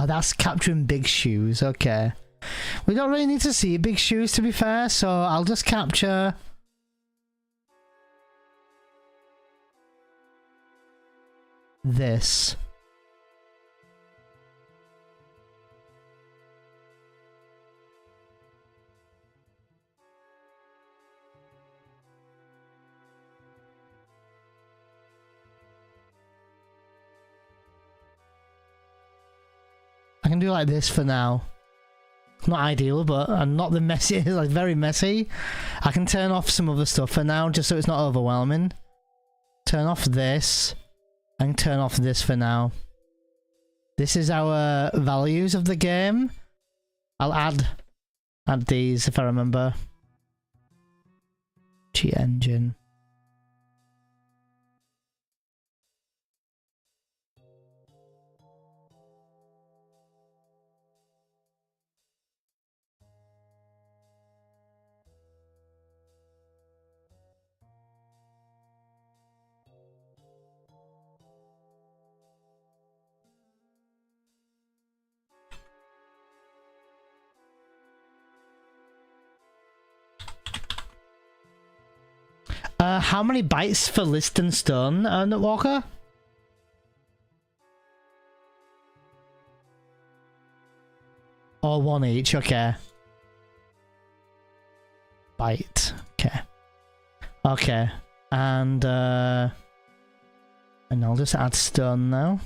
Oh, that's capturing big shoes. Okay. We don't really need to see big shoes, to be fair, so I'll just capture... this. I can do like this for now. Not ideal, but I'm not the messy, like very messy. I can turn off some other stuff for now, just so it's not overwhelming. Turn off this, and turn off this for now. This is our values of the game. I'll add these if I remember. Cheat engine. How many bytes for list and stone, Nutwalker? Or one each, okay. Byte, okay. Okay, and I'll just add stone now.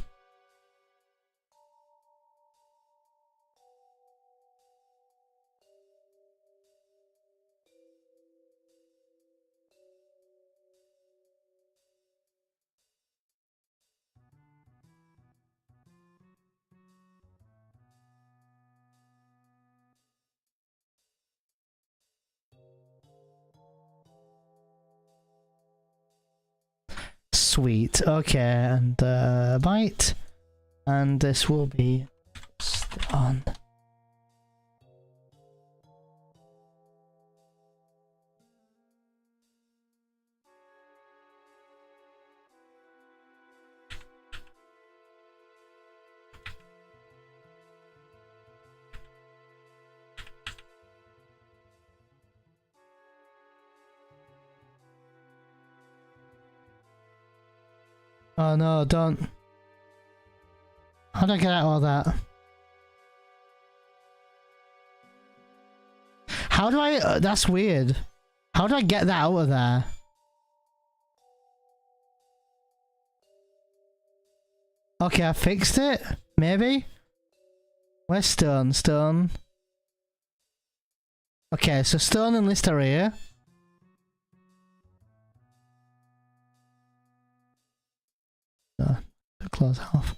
Sweet, okay, and byte, and this will be on. Oh no, don't. How do I get out of that? How do I... that's weird. How do I get that out of there? Okay, I fixed it. Maybe? Where's stone? Stone. Okay, so stone and list are here. Close off.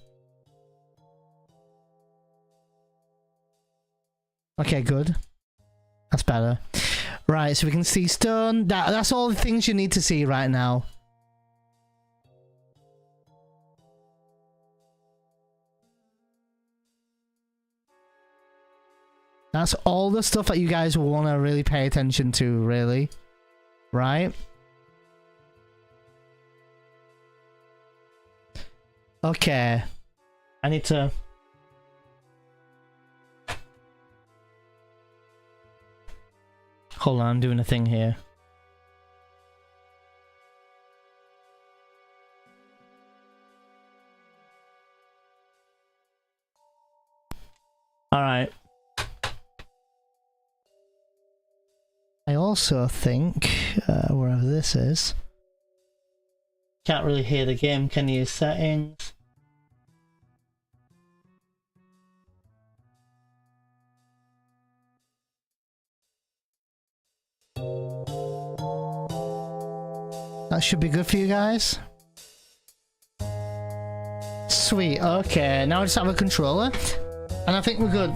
Okay, good. That's better. Right, so we can see stone. That's all the things you need to see right now. That's all the stuff that you guys will want to really pay attention to, really. Right? Okay. I need to... hold on, I'm doing a thing here. Alright. I also think, wherever this is... Can't really hear the game, can you? Settings. That should be good for you guys. Sweet, okay. Now I just have a controller. And I think we're good.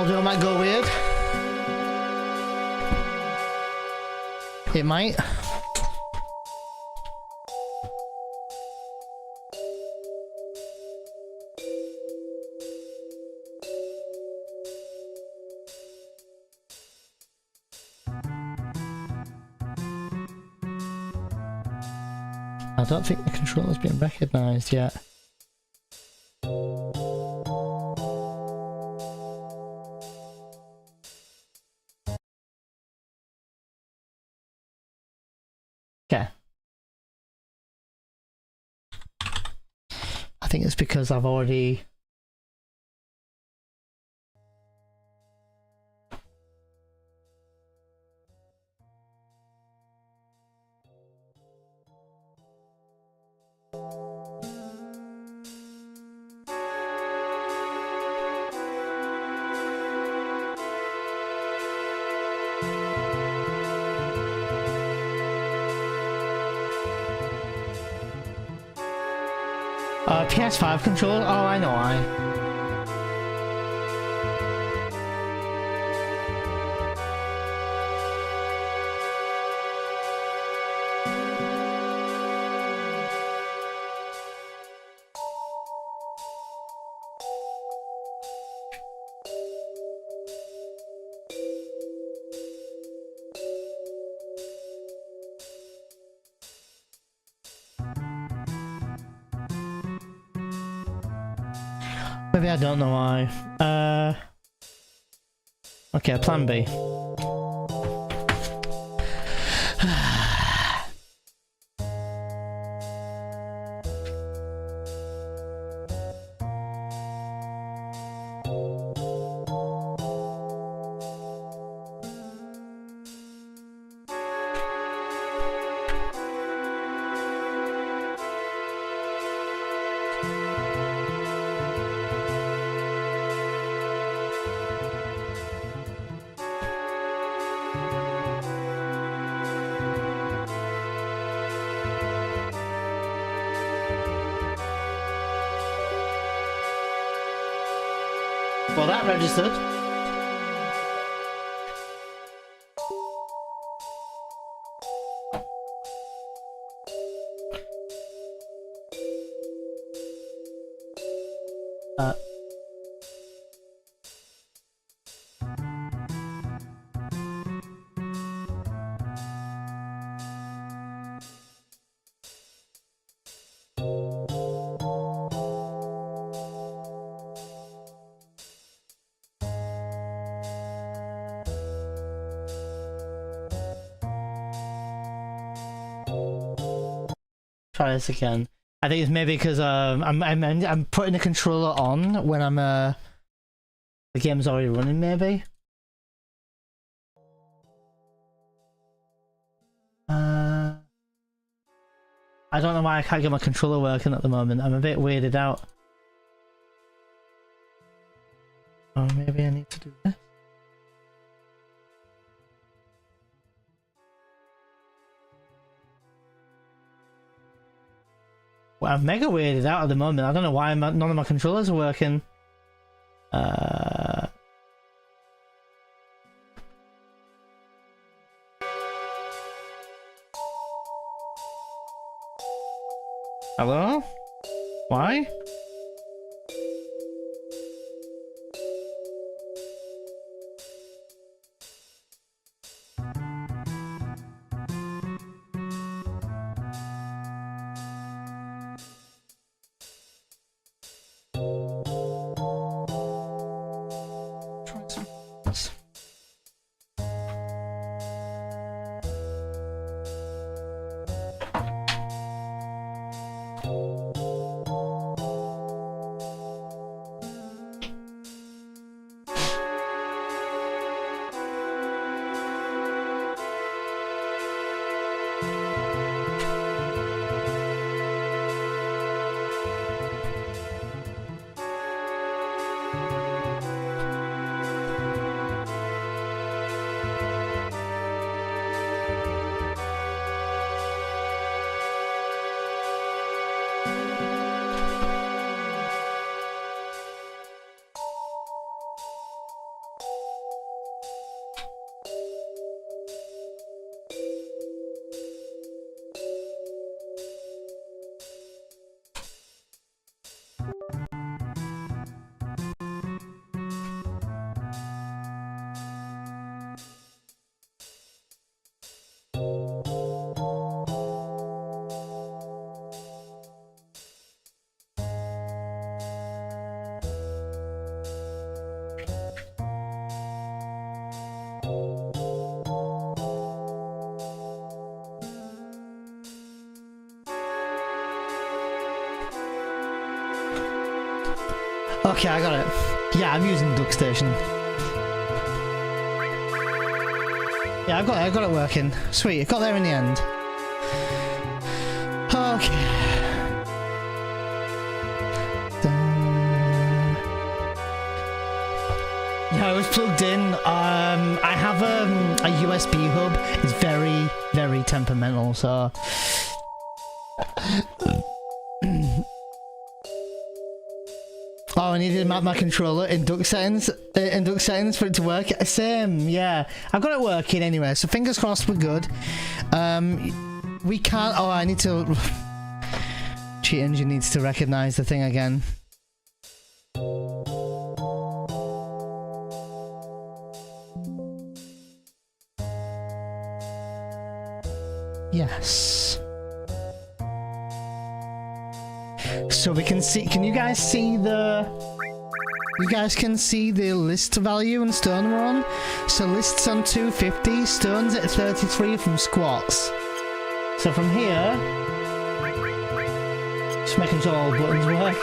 Audio might go weird. It might. I don't think the controller's been recognised yet. Okay. I think it's because I've already... PS5 controller? Oh, I know why. Maybe I don't know why. Okay, plan B. Well, that registered. Try this again. I think it's maybe because I'm putting the controller on when I'm the game's already running. Maybe. I don't know why I can't get my controller working at the moment. I'm a bit weirded out. Oh, maybe I need to do this. Well, I'm mega weirded out at the moment. I don't know why none of my controllers are working. Hello? Why? Okay, I got it. Yeah, I'm using Duck Station. Yeah, I got it working. Sweet, it got there in the end. Okay. Yeah, I was plugged in. I have a USB hub. It's very, very temperamental, so... Oh, I needed to map my controller in Duck settings for it to work. Same, yeah. I've got it working anyway, so fingers crossed we're good. We can't... Oh, I need to... Cheat Engine needs to recognize the thing again. Yes. So we can see... Can you guys see the... You guys can see the list value and stone we're on. So list's on 250, stone's at 33 from squats. So from here, just making sure all the buttons work.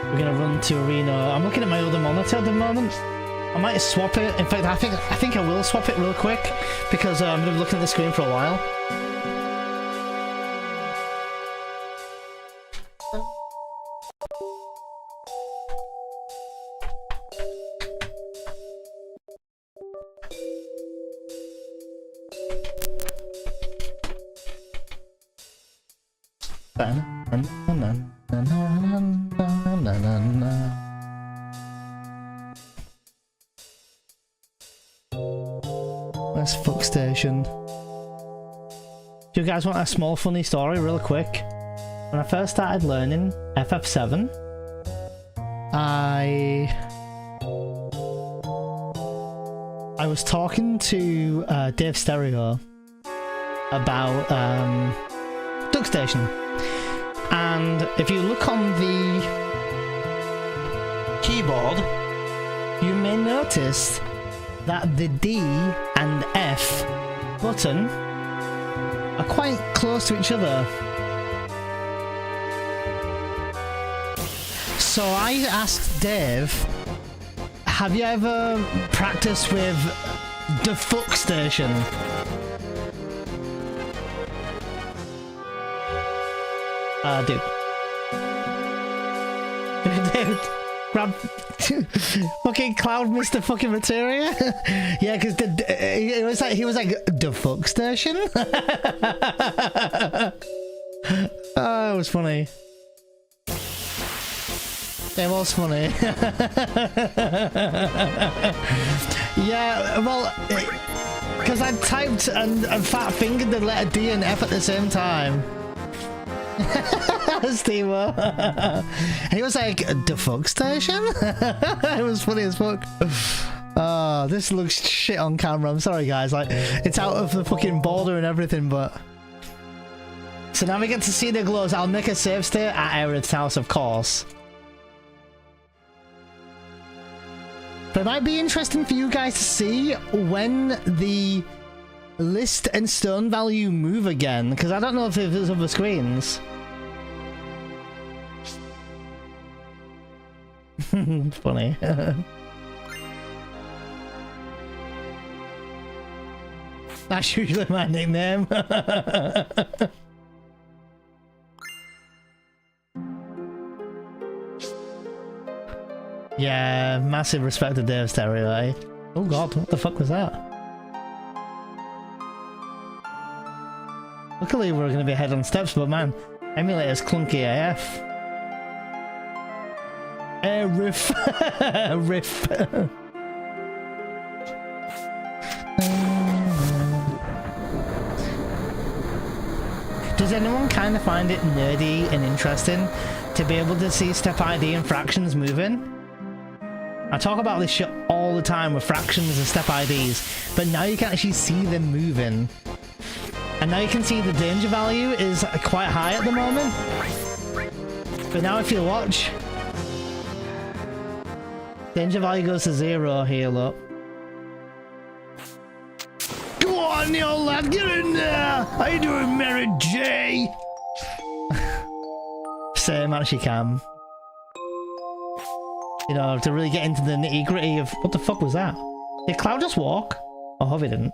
We're gonna run to arena. I'm looking at my other monitor at the moment. I might swap it. In fact, I think I will swap it real quick because I'm gonna be looking at the screen for a while. Where's Fuck Station? Do you guys want a small funny story real quick? When I first started learning FF7, I was talking to Dave Stereo about Duck Station. And if you look on the keyboard, you may notice that the D and F button are quite close to each other. So I asked Dave, have you ever practiced with the Fuck Station? Dude. Dude, grab fucking Cloud Mr. fucking Materia. Yeah, because he was like the Fuck Station. Oh, it was funny. It was funny. Yeah, well, because I typed and fat fingered the letter D and F at the same time. Steve-O. And he was like, the Fuck Station? It was funny as fuck. Oh, this looks shit on camera. I'm sorry, guys. Like, it's out of the fucking border and everything, but... So now we get to see the glows. I'll make a save state at Aerith's house, of course. But it might be interesting for you guys to see when the list and stone value move again, because I don't know if there's other screens. Funny. That's usually my nickname. Yeah, massive respect to Dave Stereo, eh? Oh god, what the fuck was that? Luckily we're gonna be ahead on steps, but man, emulator's clunky AF. Riff. Riff. Does anyone kind of find it nerdy and interesting to be able to see step ID and fractions moving? I talk about this shit all the time with fractions and step IDs, but now you can actually see them moving. And now you can see the danger value is quite high at the moment. But now if you watch, danger value goes to 0 here, look. Go on, you lad, get in there! How you doing, Mary J? Same, actually, Cam. You know, to really get into the nitty gritty of what the fuck was that? Did Cloud just walk? I hope he didn't.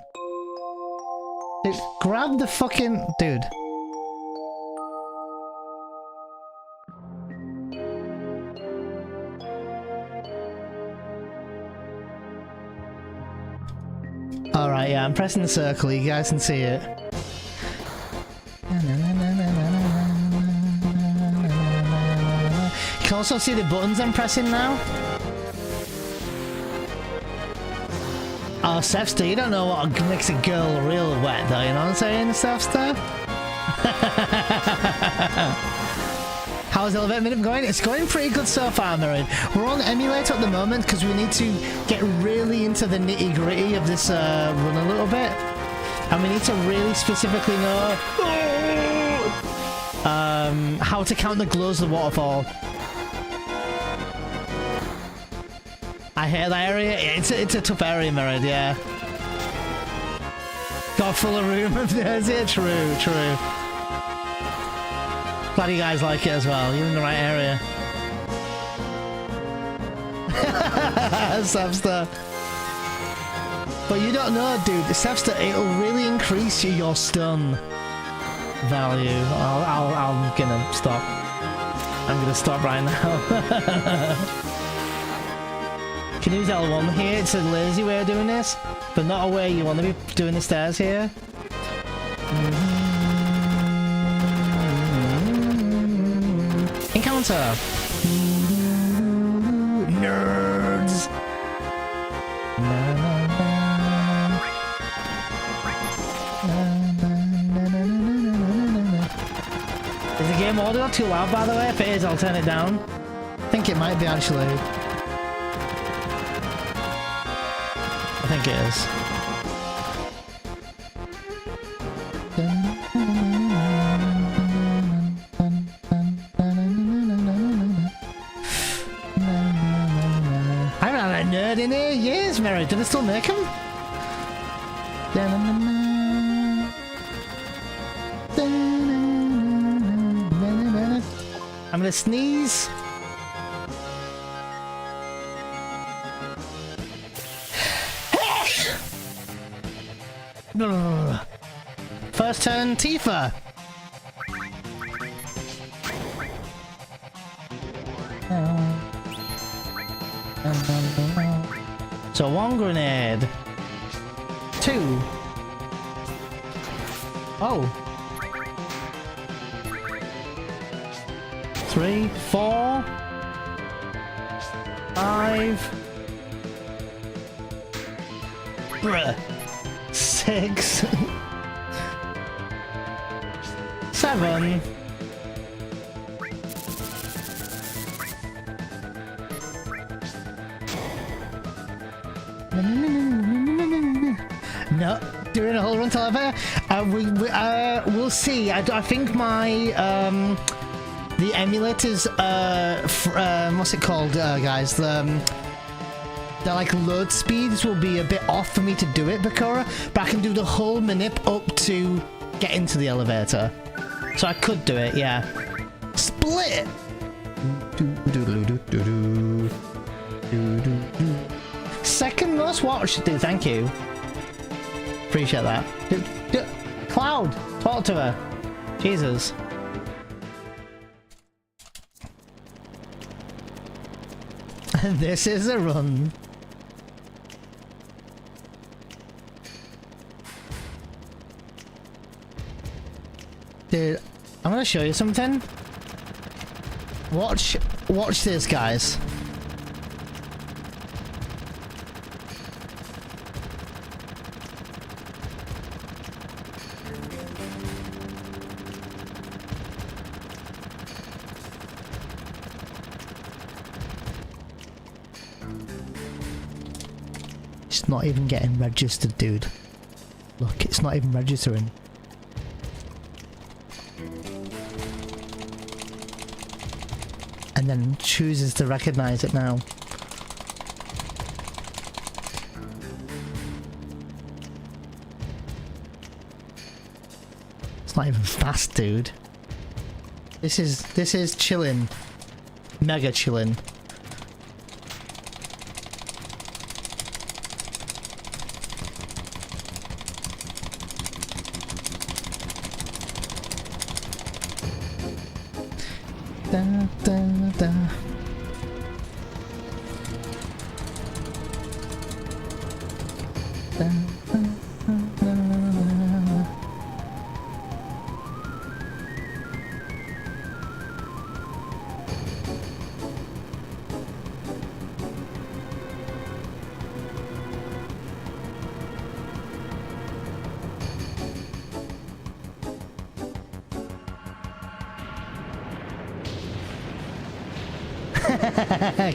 Dude, grab the fucking dude. Alright, yeah, I'm pressing the circle, you guys can see it. You can also see the buttons I'm pressing now. Oh, Sefster, you don't know what makes a girl real wet though, you know what I'm saying, Sefster? How's Elevate Minute going? It's going pretty good so far, Mirren. We're on emulator at the moment because we need to get really into the nitty gritty of this run a little bit. And we need to really specifically know how to count the glows of the waterfall. I hate that area. It's a tough area, Mirren, yeah. Got full of room of this. Yeah, true. Glad you guys like it as well. You're in the right area. Sevster. But you don't know, dude. Sevster, it'll really increase your stun value. I'm gonna stop. I'm gonna stop right now. Can use L1 here. It's a lazy way of doing this, but not a way you want to be doing the stairs here. Encounter! Nerds! Is the game audio too loud, by the way? If it is, I'll turn it down. I think it might be, actually. I think it is. I haven't had a nerd in here years, Mary. Did I still make him? I'm gonna sneeze. First turn, Tifa. So 1 grenade. 2. Oh. 3, 4. 5. Bruh. 6. 7. No, doing a whole run till we'll see. I think my the emulators what's it called, guys? The like load speeds will be a bit off for me to do it, Bakura, but I can do the whole manip up to get into the elevator. So I could do it, yeah. Split! Second most watch, dude, thank you. Appreciate that. Cloud, talk to her. Jesus. This is a run. Dude, I'm gonna show you something. Watch this, guys. It's not even getting registered, dude. Look, it's not even registering. And then chooses to recognize it now. It's not even fast, dude. This is chilling. Mega chilling. Da, da, da. Da, da, da, da.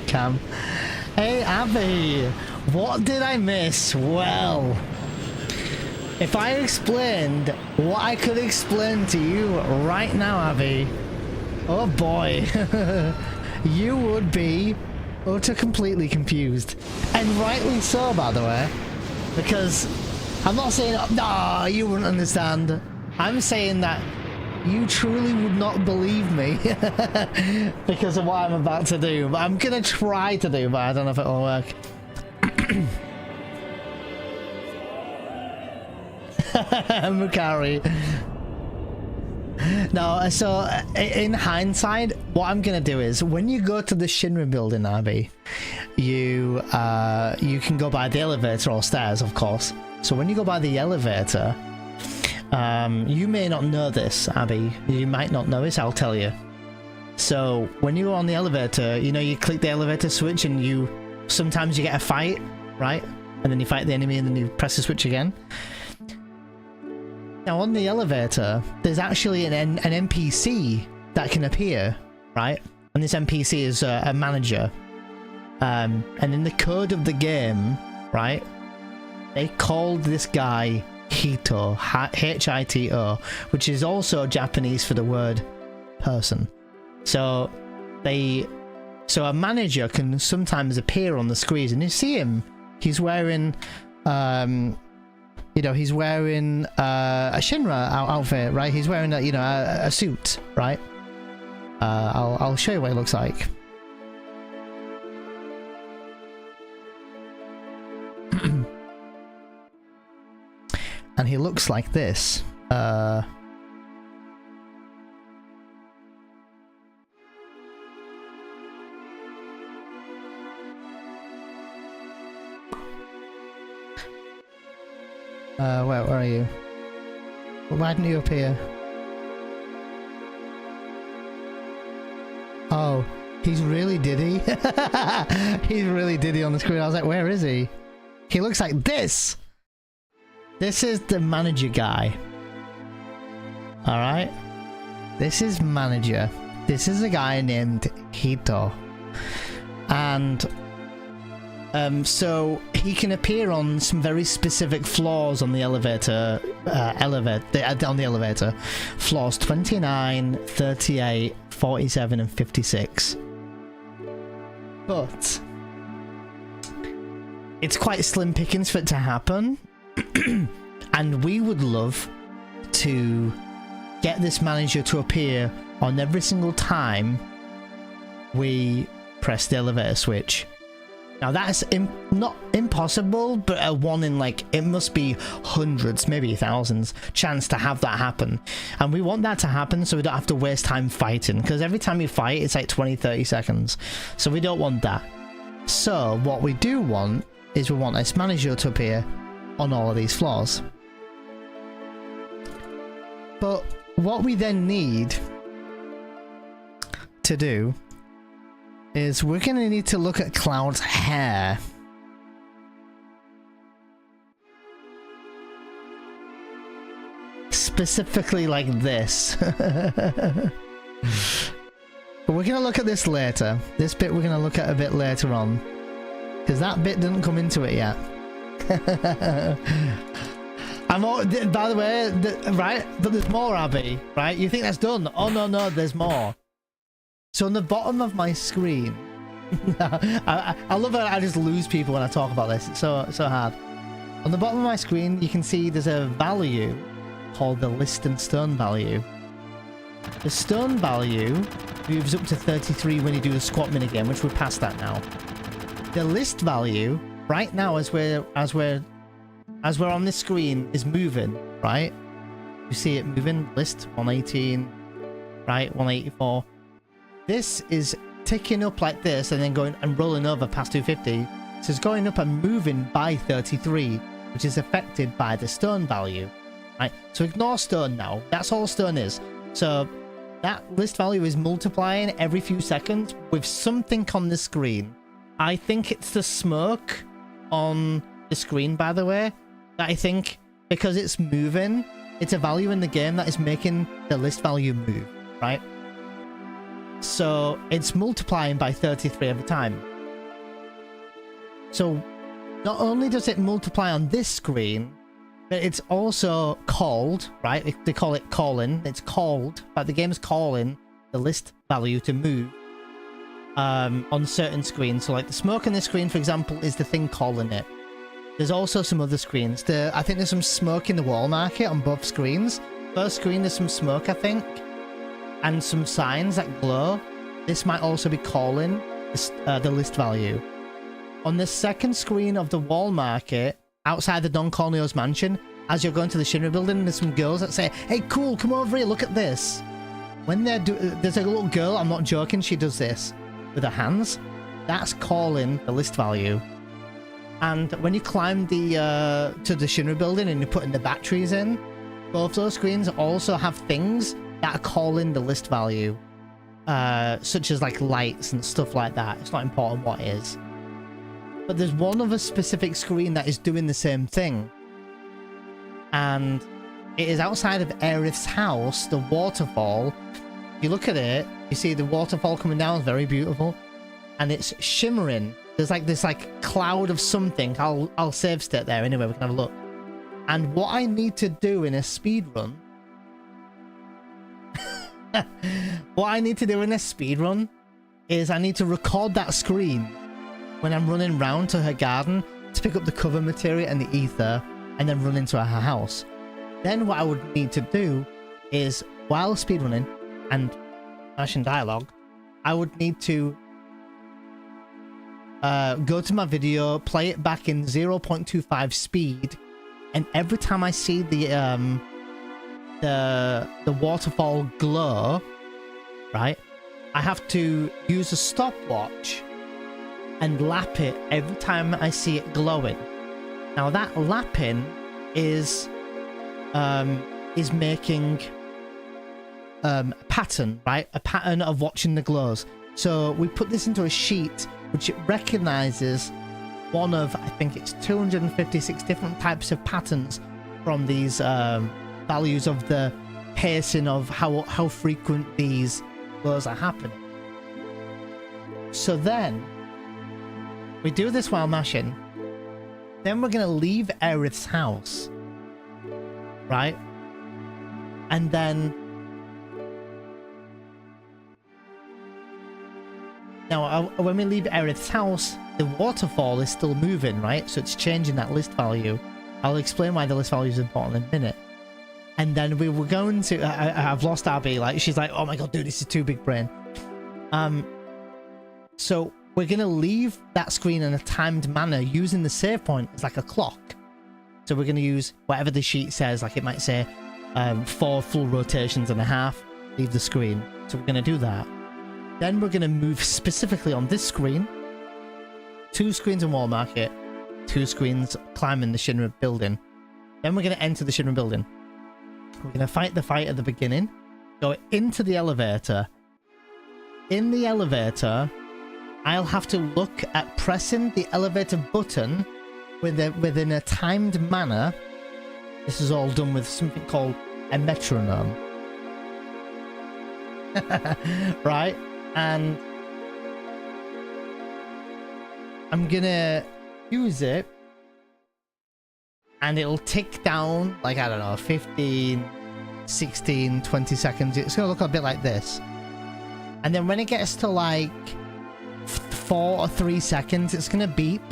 Cam. Hey Abby, what did I miss? Well, if I explained what I could explain to you right now, Abby, oh boy, you would be utter completely confused. And rightly so, by the way, because I'm not saying, nah, you wouldn't understand. I'm saying that you truly would not believe me because of what I'm about to do. But I'm gonna try to do, but I don't know if it'll work. Mukari. No, so in hindsight, what I'm gonna do is when you go to the Shinra building, Abby, you can go by the elevator or stairs, of course. So when you go by the elevator, you may not know this, Abby. You might not know this, I'll tell you. So when you go on the elevator, you know, you click the elevator switch and sometimes you get a fight, right? And then you fight the enemy and then you press the switch again. Now on the elevator, there's actually an NPC that can appear, right? And this NPC is a manager. And in the code of the game, right, they called this guy Hito, H-I-T-O, which is also Japanese for the word person. So a manager can sometimes appear on the screen and you see him. He's wearing he's wearing a Shinra outfit, right? He's wearing a suit, right? I'll show you what it looks like. And he looks like this. Where are you? Why didn't you appear? Oh, he's really Diddy. He's really Diddy on the screen. I was like, where is he? He looks like this. This is the manager guy. Alright? This is manager. This is a guy named Hito. And so he can appear on some very specific floors on the elevator. On the elevator. Floors 29, 38, 47 and 56. But it's quite slim pickings for it to happen. And we would love to get this manager to appear on every single time we press the elevator switch. Now that's not impossible, but a one in it must be hundreds, maybe thousands chance to have that happen. And we want that to happen so we don't have to waste time fighting, because every time you fight it's like 20-30 seconds. So we don't want that. So what we do want is we want this manager to appear on all of these floors. But what we then need to do is we're going to need to look at Cloud's hair. Specifically like this. But we're going to look at this later. This bit we're going to look at a bit later on, because that bit didn't come into it yet. By the way, right? But there's more, Abby, right? You think that's done? Oh no, there's more. So on the bottom of my screen, I love how I just lose people when I talk about this. It's so hard. On the bottom of my screen, you can see there's a value called the list and stone value. The stone value moves up to 33 when you do the squat minigame, which we're past that now. The list value right now, as we're on this screen, is moving, right? You see it moving. List 118, right? 184. This is ticking up like this and then going and rolling over past 250. So it's going up and moving by 33, which is affected by the stone value, right? So ignore stone now. That's all stone is. So that list value is multiplying every few seconds with something on the screen. I think it's the smoke on the screen, by the way, that I think, because it's moving, it's a value in the game that is making the list value move, right? So it's multiplying by 33 every time. So not only does it multiply on this screen, but it's also called, right? They call it calling. It's called, but the game is calling the list value to move on certain screens. So like the smoke on this screen, for example, is the thing calling it. There's also some other screens. I think there's some smoke in the wall market on both screens. First screen, there's some smoke, I think, and some signs that glow. This might also be calling the list value. On the second screen of the wall market, outside the Don Corneo's mansion, as you're going to the Shinra building, there's some girls that say, "Hey, cool, come over here, look at this." When there's a little girl, I'm not joking, she does this with her hands. That's calling the list value. And when you climb to the Shinra building and you're putting the batteries in, both those screens also have things that are calling the list value, such as like lights and stuff like that. It's not important what it is. But there's one other specific screen that is doing the same thing. And it is outside of Aerith's house, the waterfall. If you look at it, you see the waterfall coming down, it's very beautiful. And it's shimmering. There's like this cloud of something. I'll save state there anyway, we can have a look. And what I need to do in a speedrun... what I need to do in a speedrun is I need to record that screen when I'm running round to her garden to pick up the cover material and the ether and then run into her house. Then what I would need to do is, while speedrunning and flashing dialogue, I would need to go to my video, play it back in 0.25 speed, and every time I see the waterfall glow, right, I have to use a stopwatch and lap it every time I see it glowing. Now that lapping is making a pattern, right? A pattern of watching the glows. So we put this into a sheet which it recognizes one of, I think it's 256 different types of patterns from these values of the pacing of how frequent these glows are happening. So then we do this while mashing. Then we're going to leave Aerith's house, right? And then now when we leave Aerith's house, the waterfall is still moving, right? So it's changing that list value. I'll explain why the list value is important in a minute. And then we were going to... I've lost Abby. Like, she's like, "Oh my god, dude, this is too big brain." So we're going to leave that screen in a timed manner using the save point as like a clock. So we're going to use whatever the sheet says. Like, it might say 4 full rotations and a half. Leave the screen. So we're going to do that. Then we're going to move specifically on this screen. 2 screens in Wall Market. 2 screens climbing the Shinra building. Then we're going to enter the Shinra building. We're going to fight the fight at the beginning. Go into the elevator. In the elevator, I'll have to look at pressing the elevator button within a timed manner. This is all done with something called a metronome. Right? And I'm gonna use it, and it'll tick down, like, I don't know, 15, 16, 20 seconds. It's gonna look a bit like this. And then when it gets to like 4 or 3 seconds, it's gonna beep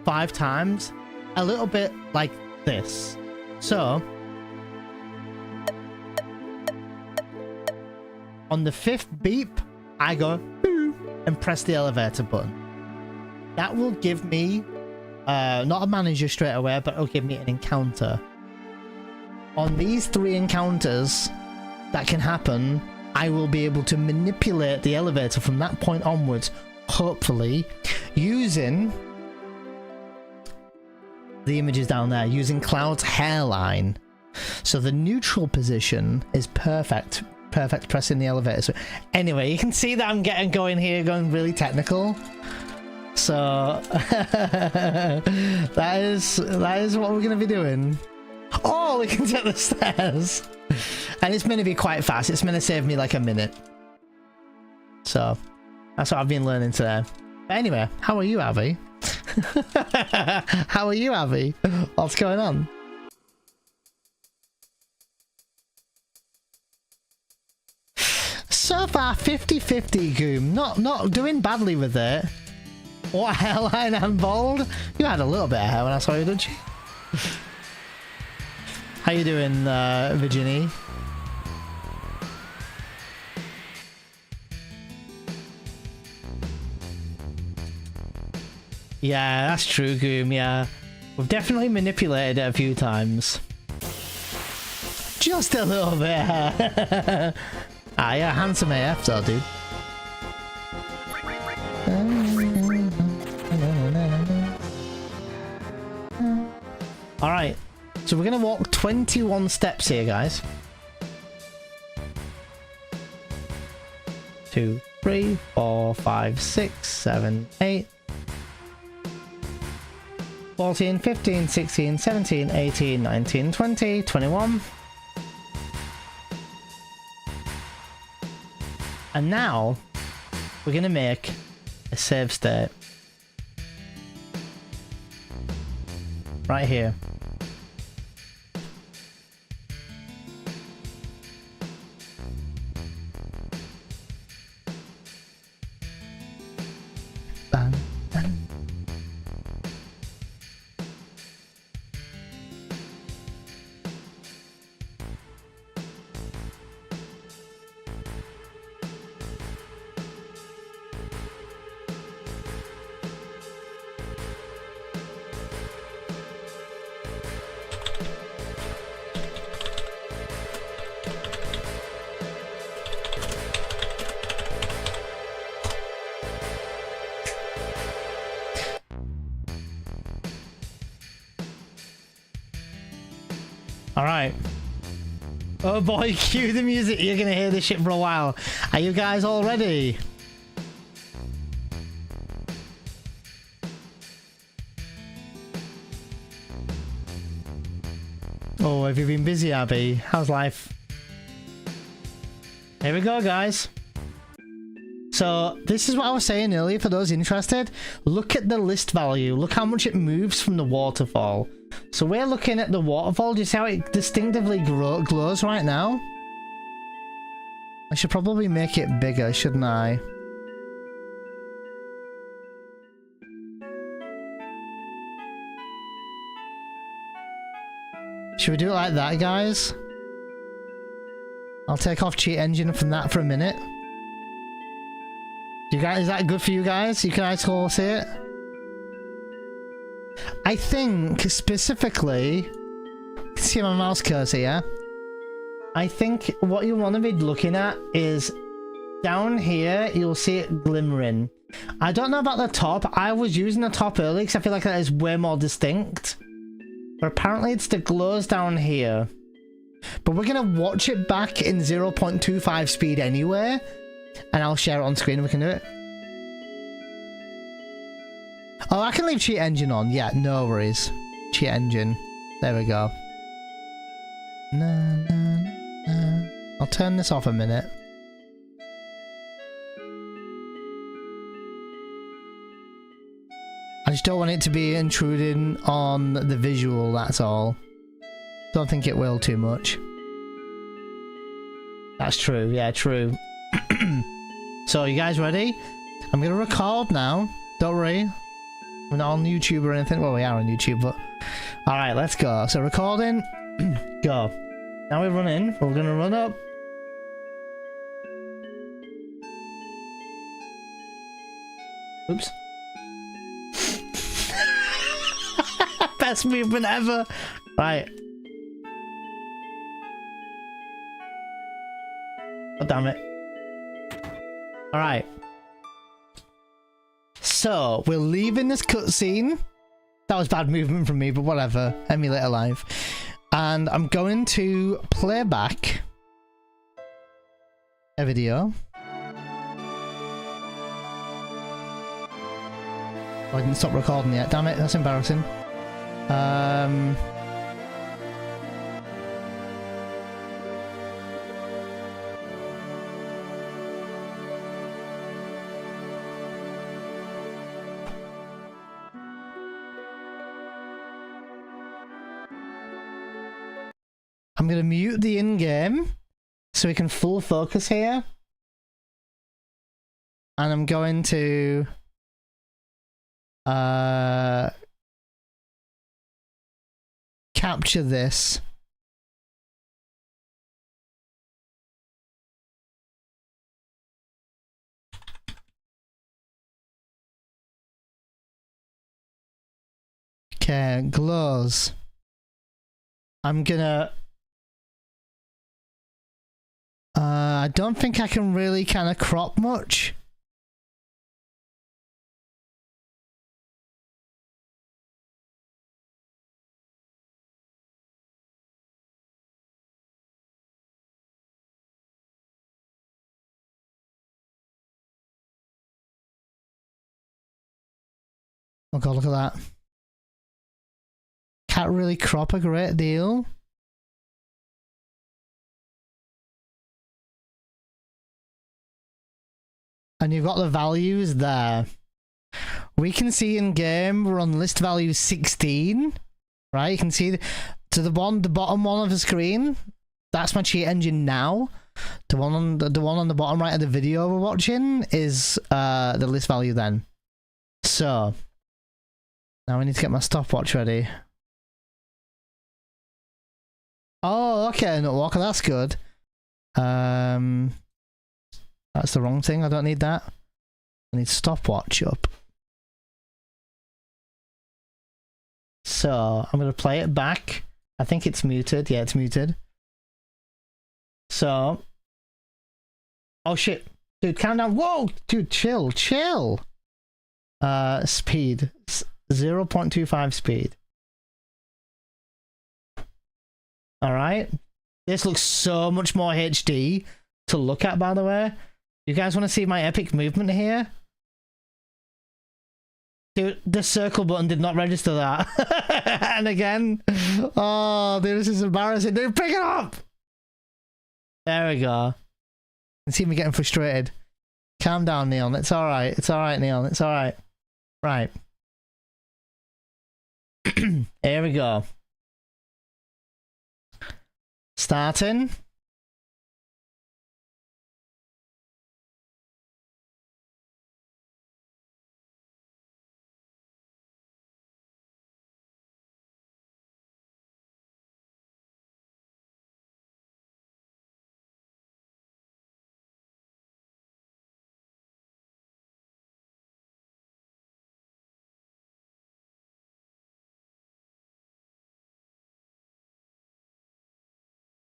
5 times, a little bit like this. So On the 5th beep, I go boo and press the elevator button. That will give me, not a manager straight away, but it'll give me an encounter. On these 3 encounters that can happen, I will be able to manipulate the elevator from that point onwards, hopefully, using the images down there, using Cloud's hairline. So the neutral position is perfect. Perfect pressing the elevator. So anyway, you can see that I'm getting going here, going really technical. So that is what we're going to be doing. Oh, we can take the stairs. And it's going to be quite fast. It's going to save me like a minute. So that's what I've been learning today. But anyway, how are you, Avi? How are you, Avi? What's going on? So far, 50-50, Goom. Not doing badly with it. What, hairline and bald? You had a little bit of hair when I saw you, didn't you? How you doing, Virginie? Yeah, that's true, Goom, yeah. We've definitely manipulated it a few times. Just a little bit. Ah, yeah, handsome AF though, dude. Alright, so we're going to walk 21 steps here, guys. 2, 3, 4, 5, 6, 7, 8, 14, 15, 16, 17, 18, 19, 20, 21. And now, we're going to make a save state. Right here. Bang, bang. Alright. Oh boy, cue the music. You're gonna hear this shit for a while. Are you guys all ready? Oh, have you been busy, Abby? How's life? Here we go, guys. So, this is what I was saying earlier for those interested. Look at the list value. Look how much it moves from the waterfall. So we're looking at the waterfall. Do you see how it distinctively glows right now? I should probably make it bigger, shouldn't I? Should we do it like that, guys? I'll take off cheat engine from that for a minute. You guys, is that good for you guys? You guys all see it? I think specifically, see my mouse cursor, yeah? I think what you want to be looking at is down here, you'll see it glimmering. I don't know about the top. I was using the top earlier because I feel like that is way more distinct. But apparently it's the glows down here. But we're going to watch it back in 0.25 speed anyway. And I'll share it on screen if we can do it. Oh, I can leave cheat engine on. Yeah, no worries. Cheat engine. There we go. I'll turn this off a minute. I just don't want it to be intruding on the visual, that's all. Don't think it will too much. That's true, yeah, true. So, you guys ready? I'm gonna record now. Don't worry. We're not on YouTube or anything. Well, we are on YouTube, but... Alright, let's go. So, recording. Go. Now we run in. We're gonna run up. Oops. Best movement ever. Right. Oh, damn it. Alright. So, we're leaving this cutscene. That was bad movement from me, but whatever. Emulator live. And I'm going to play back a video. Oh, I didn't stop recording yet. Damn it, that's embarrassing. I'm going to mute the in-game so we can full focus here. And I'm going to capture this. Okay, glows. I'm gonna I don't think I can really kind of crop much. Oh god, look at that. Can't really crop a great deal. And you've got the values there. We can see in game we're on list value 16, right? You can see the bottom one of the screen. That's my cheat engine now. The one on the bottom right of the video we're watching is the list value then. So now we need to get my stopwatch ready. Oh, okay, Nutwalker, that's good. That's the wrong thing. I don't need that. I need stopwatch up. So I'm gonna play it back. I think it's muted. Yeah, it's muted. So, oh shit, dude, calm down. Whoa, dude, chill. Speed 0.25 speed. All right. This looks so much more HD to look at, by the way. You guys want to see my epic movement here? Dude, the circle button did not register that. And again. Oh, dude, this is embarrassing. Dude, pick it up! There we go. You can see me getting frustrated. Calm down, Neon. It's alright. It's alright, Neon. It's alright. Right. Here we go. Starting.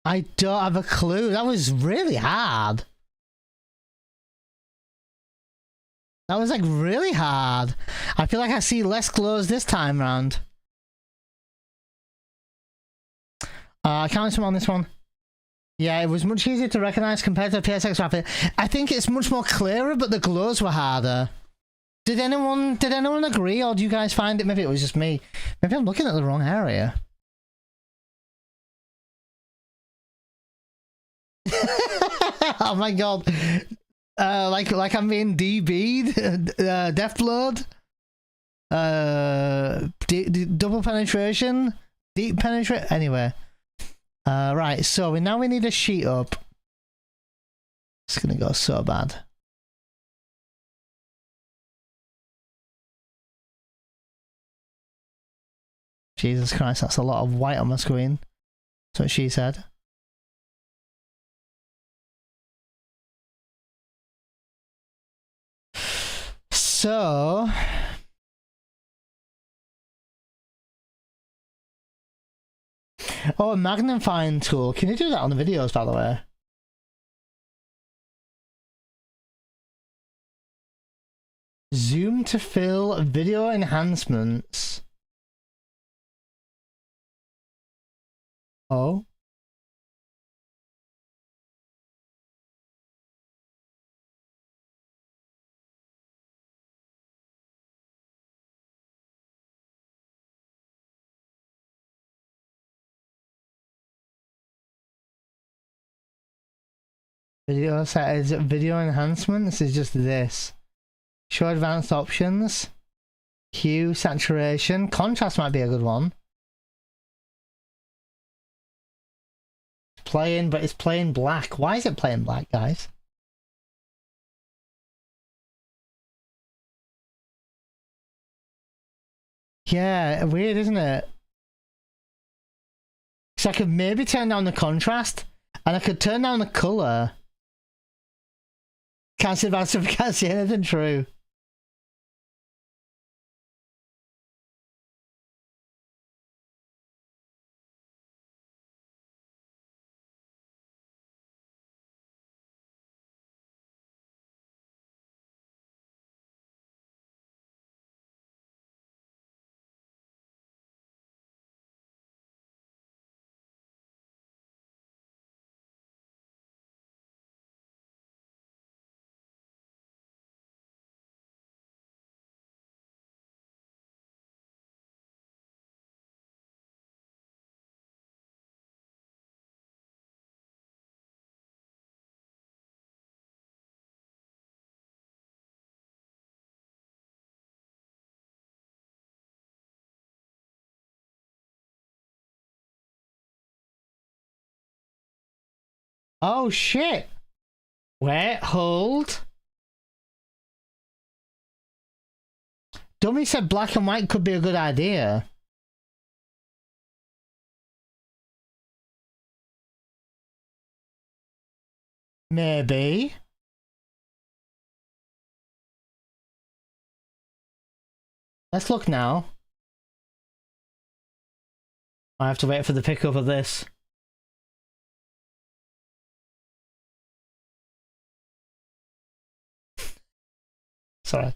I don't have a clue. That was really hard. That was like really hard. I feel like I see less glows this time round. Can't swim on this one. Yeah, it was much easier to recognize compared to the PSX Rapid. I think it's much more clearer, but the glows were harder. Did anyone agree, or do you guys find it? Maybe it was just me. Maybe I'm looking at the wrong area. Oh my god. Like I'm being DB'd, Deathblood, double penetration, deep penetration. Anyway, right. So we need a sheet up. It's gonna go so bad. Jesus Christ, that's a lot of white on my screen. That's what she said. So... Oh, a magnifying tool. Can you do that on the videos, by the way? Zoom to fill video enhancements. Oh. Video settings, video enhancements is just this. Show advanced options. Hue, saturation. Contrast might be a good one. Playing, but it's playing black. Why is it playing black, guys? Yeah, weird, isn't it? So I could maybe turn down the contrast, and I could turn down the colour. Can't see can't see anything true. Oh shit! Wait, hold. Dummy said black and white could be a good idea. Maybe. Let's look now. I have to wait for the pickup of this. Sorry.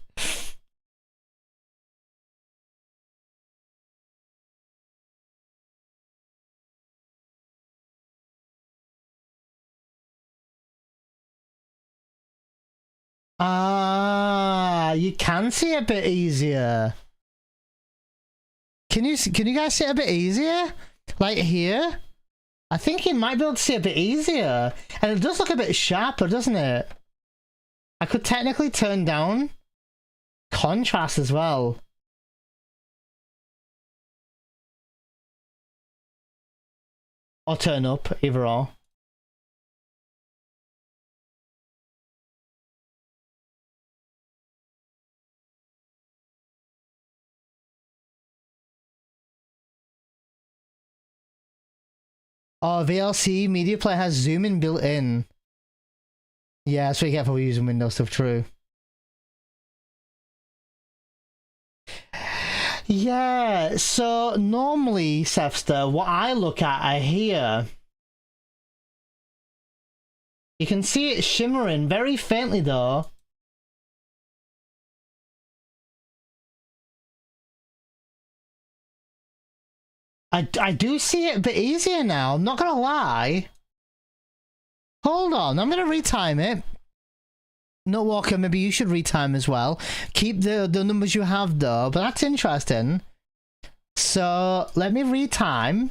Ah, you can see a bit easier. Can you guys see it a bit easier? Like here? I think you might be able to see a bit easier. And it does look a bit sharper, doesn't it? I could technically turn down contrast as well. Or turn up, either or. Oh, VLC Media Player has zoom in built in. Yeah, that's what you get for using Windows stuff, true. Yeah, so normally, Sefster, what I look at are here. You can see it shimmering very faintly though. I do see it a bit easier now, I'm not gonna lie. Hold on, I'm gonna retime it. No, Walker, maybe you should retime as well. Keep the numbers you have though, but that's interesting. So, let me retime.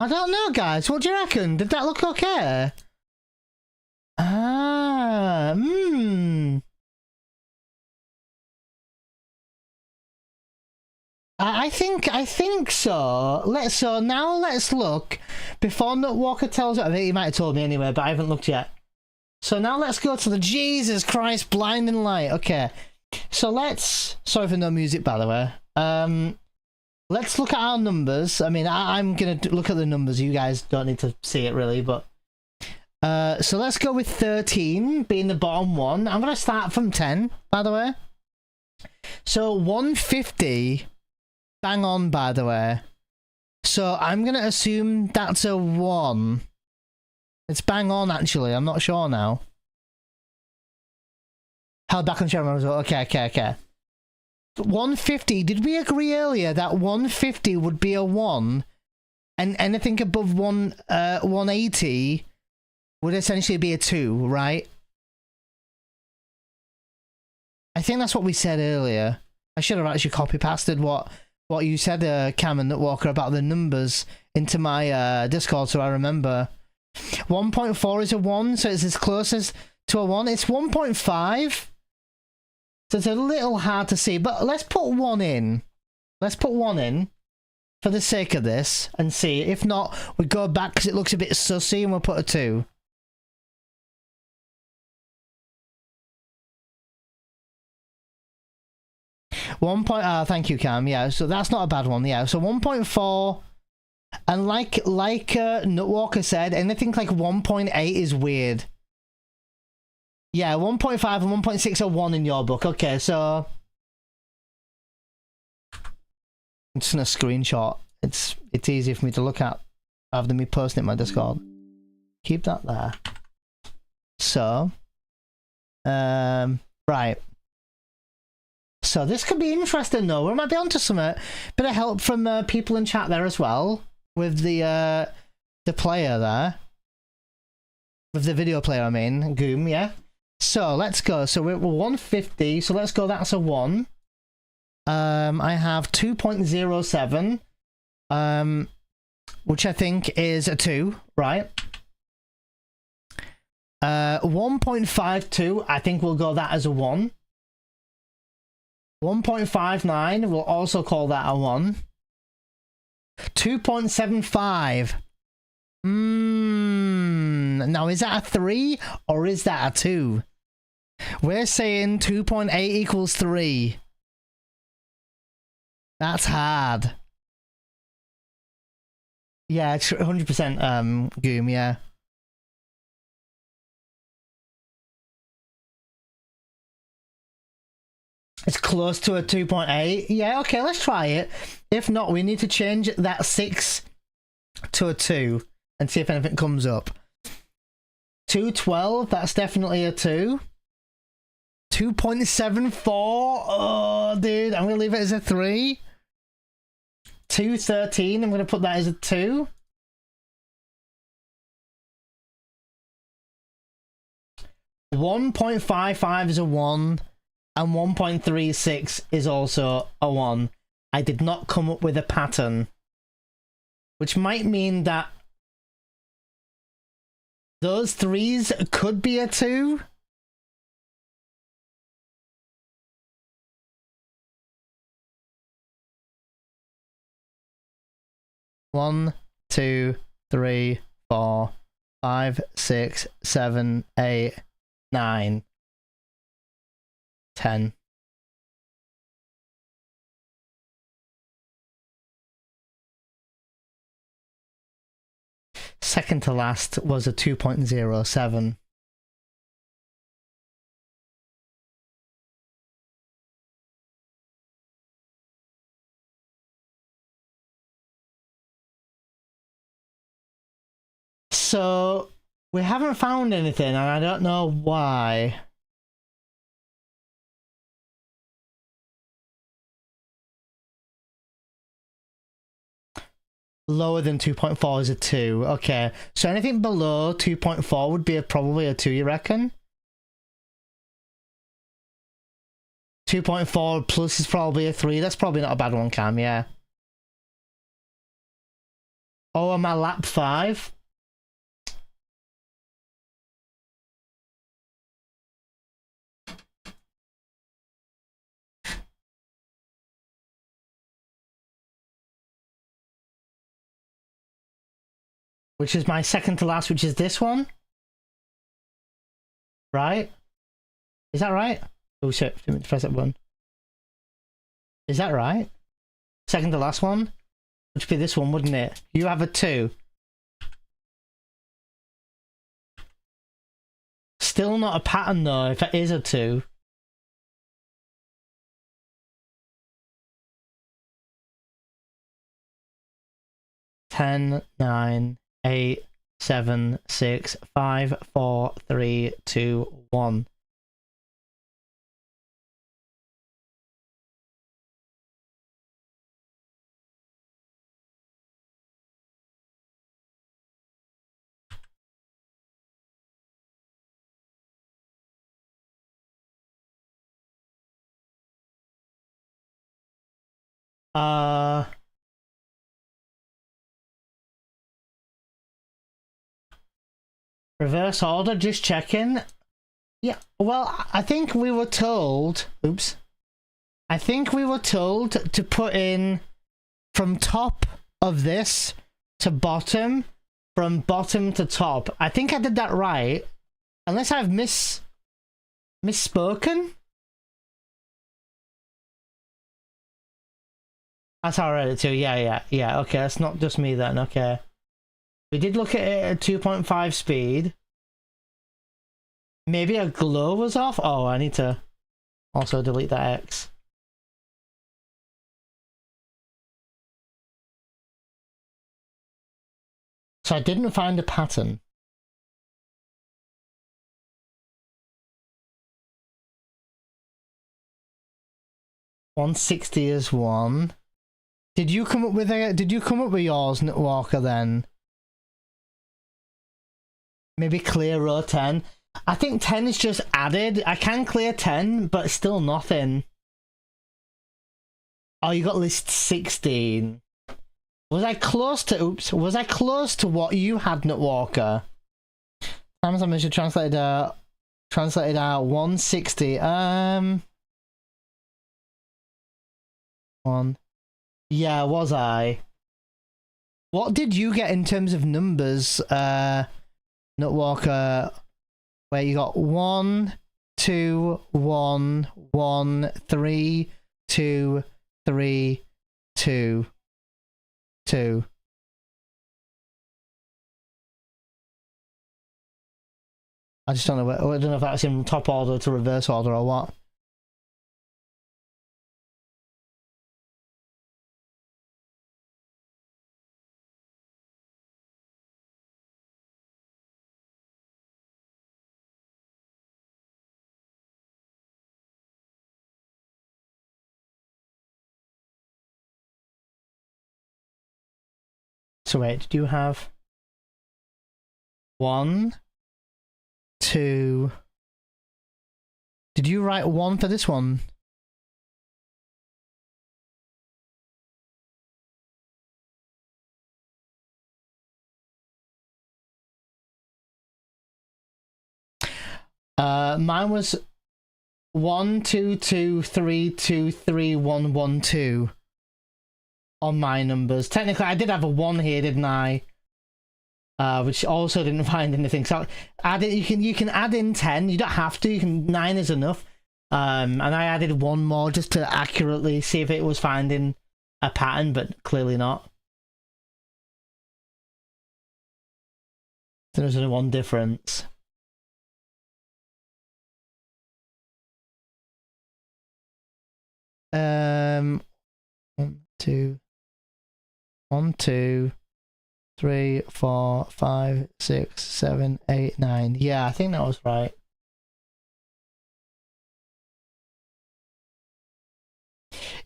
I don't know, guys. What do you reckon? Did that look okay? I think so. Now let's look. Before Nutwalker tells it, I think he might have told me anyway, but I haven't looked yet. So now let's go to the Jesus Christ blinding light. Okay. So let's, sorry for no music by the way. Let's look at our numbers. I mean, I'm gonna look at the numbers. You guys don't need to see it really, but so let's go with 13 being the bottom one. I'm gonna start from 10, by the way. So 150, bang on, by the way. So I'm gonna assume that's a 1. It's bang on, actually. I'm not sure now. Held back on camera as well. Okay. 150. Did we agree earlier that 150 would be a 1, and anything above 180 would essentially be a 2, right? I think that's what we said earlier. I should have actually copy-pasted what you said, Cam and Nutwalker, about the numbers into my Discord, so I remember. 1.4 is a 1, so it's as close as to a 1. It's 1.5. So it's a little hard to see, but let's put 1 in. Let's put 1 in for the sake of this and see. If not, we go back because it looks a bit sussy and we'll put a 2. Thank you, Cam. Yeah, so that's not a bad one. Yeah, so 1.4. And like Nutwalker said, anything like 1.8 is weird. Yeah, 1.5 and 1.6 are 1 in your book. Okay, so I'm just gonna screenshot. It's easy for me to look at rather than me posting it in my Discord. Keep that there. So, right. So this could be interesting though. We might be onto some bit of help from people in chat there as well. With the player there. With the video player, I mean. Goom, yeah. So, let's go. So, we're 150. So, let's go. That's a 1. I have 2.07. Which I think is a 2, right? 1.52. I think we'll go that as a 1. 1.59. We'll also call that a 1. 2.75. Now is that a 3 or is that a 2? We're saying 2.8 equals 3. That's hard. Yeah, it's 100% Goom, yeah. It's close to a 2.8. Yeah, okay, let's try it. If not, we need to change that 6 to a 2 and see if anything comes up. 212, that's definitely a 2. 2.74. Oh, dude, I'm going to leave it as a 3. 213, I'm going to put that as a 2. 1.55 is a 1. And 1.36 is also a 1. I did not come up with a pattern. Which might mean that those 3s could be a 2. One, 2, 3, 4, 5, 6, 7, 8, 9. 10. Second to last was a 2.07. So we haven't found anything and I don't know why. Lower than 2.4 is a 2. Okay. So anything below 2.4 would be probably a 2, you reckon? 2.4 plus is probably a 3. That's probably not a bad one, Cam, yeah. Oh, am I lap 5? which is my second to last, which is this one. Right? Is that right? Oh shit, didn't press that button. Is that right? Second to last one? Which would be this one, wouldn't it? You have a 2. Still not a pattern though, if it is a 2. Ten, 9, 8, 7, 6, 5, 4, 3, 2, 1. Reverse order, just checking. Yeah, well, I think we were told... Oops. I think we were told to put in from top of this to bottom, from bottom to top. I think I did that right. Unless I've misspoken? That's how I read it too. Yeah. Okay, that's not just me then. Okay. We did look at it at 2.5 speed. Maybe a glow was off? Oh, I need to also delete that X. So I didn't find a pattern. $160 is one. Did you come up with yours, Walker, then? Maybe clear row 10. I think 10 is just added. I can clear 10, but it's still nothing. Oh, you got list 16. Was I close to... Oops. Was I close to what you had, Walker? Times I measured translated out 160. One. Yeah, was I? What did you get in terms of numbers, Nutwalker? Where you got 1, 2, 1, 1, 3, 2, 3, 2, 2. I just don't know. I don't know if that's in top order to reverse order or what. So wait, did you have 1, 2? Did you write 1 for this one? Mine was 1, 2, 2, 3, 2, 3, 1, 1, 2. On my numbers. Technically, I did have a 1 here, didn't I? Which also didn't find anything. So add it. You can add in 10. You don't have to. You can 9 is enough. And I added 1 more just to accurately see if it was finding a pattern, but clearly not. There's only 1 difference. One, 2. 1, 2, 3, 4, 5, 6, 7, 8, 9. Yeah, I think that was right.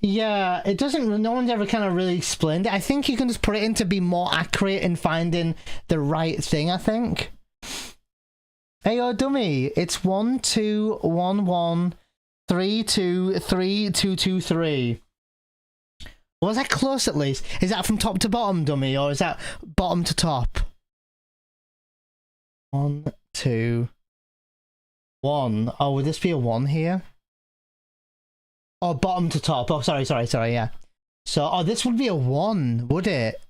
Yeah, it doesn't. No one's ever kind of really explained it. I think you can just put it in to be more accurate in finding the right thing. I think. Hey, yo, dummy! It's 1, 2, 1, 1, 3, 2, 3, 2, 2, 3. Was that close at least? Is that from top to bottom, dummy, or is that bottom to top? 1, 2, 1. Oh, would this be a 1 here? Oh, bottom to top. Oh, sorry, yeah. So, oh, this would be a 1, would it?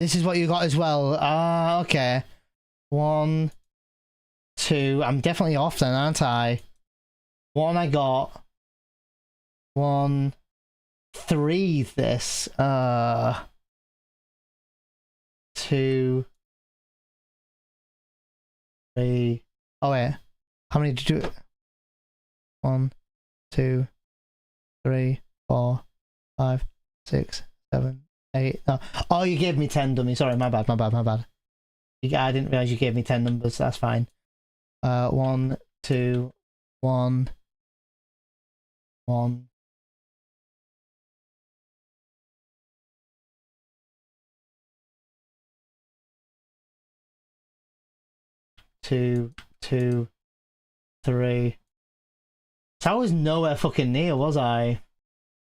This is what you got as well. Ah, okay. 1, 2. I'm definitely off then, aren't I? One I got. 1, 3. This. 2, 3. Oh wait. How many did you do? 1, 2, 3, 4, 5, 6, 7, 8. No. Oh, you gave me 10, dummy. Sorry, my bad. I didn't realize you gave me 10 numbers. That's fine. 1, 2, 1, 1. 2, 2, 3. So I was nowhere fucking near, was I?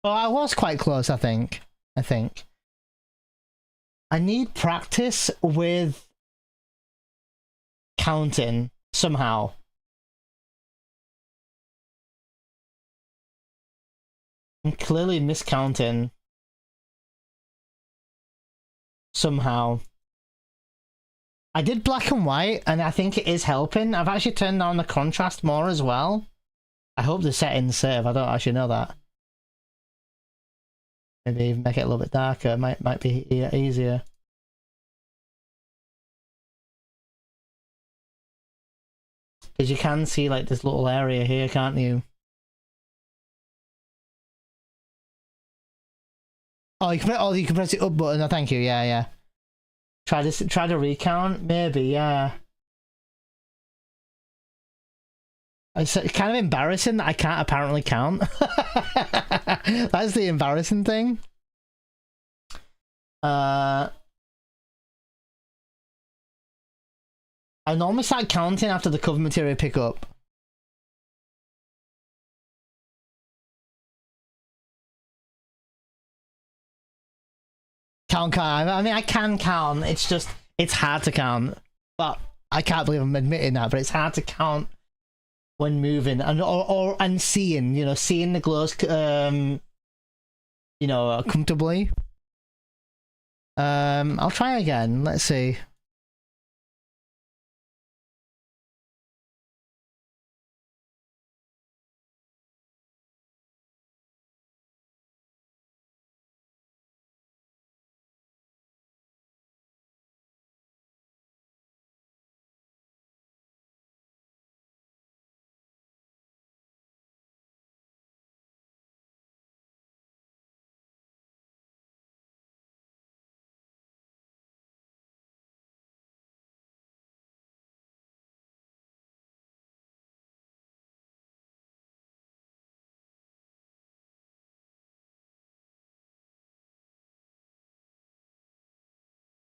Well, I was quite close, I think. I need practice with counting somehow. I'm clearly miscounting somehow. I did black and white, and I think it is helping. I've actually turned down the contrast more as well. I hope the settings save. I don't actually know that. Maybe even make it a little bit darker. Might be easier. Because you can see like this little area here, can't you? Oh, you can press the up button. Oh, thank you. Yeah. Try to recount. Maybe, yeah. It's kind of embarrassing that I can't apparently count. That's the embarrassing thing. I normally start counting after the cover material pickup. Count. I mean, I can count. It's just, it's hard to count. But I can't believe I'm admitting that, but it's hard to count when moving and seeing, you know, seeing the glows, you know, comfortably. I'll try again. Let's see.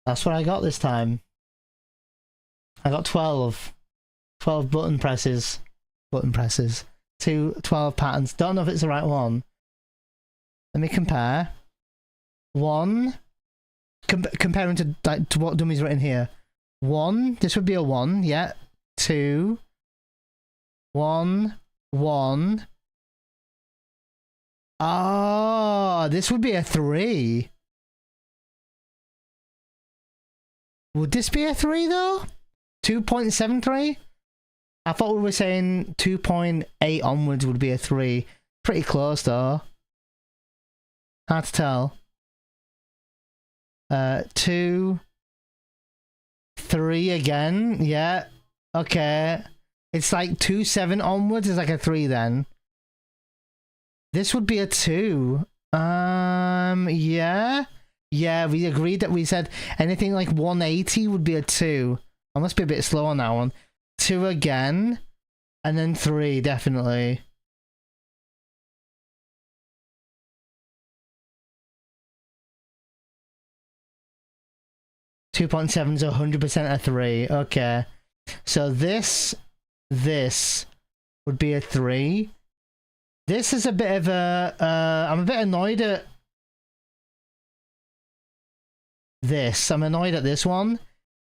That's what I got this time. I got 12. 12 button presses. 12 patterns. Don't know if it's the right one. Let me compare. 1. Comparing to what dummy's written here. 1. This would be a 1. Yeah. 2. 1. 1. Oh, this would be a 3. Would this be a 3 though? 2.73? I thought we were saying 2.8 onwards would be a 3. Pretty close though. Hard to tell. 2, 3 again. Yeah. Okay. It's like 2.7 onwards is like a 3 then. This would be a 2. Yeah. Yeah, we agreed that we said anything like 180 would be a 2. I must be a bit slow on that one. 2 again. And then 3, definitely. .7 is 100% a 3. Okay. So this would be a 3. This is a bit of a... I'm a bit annoyed at this. I'm annoyed at this one.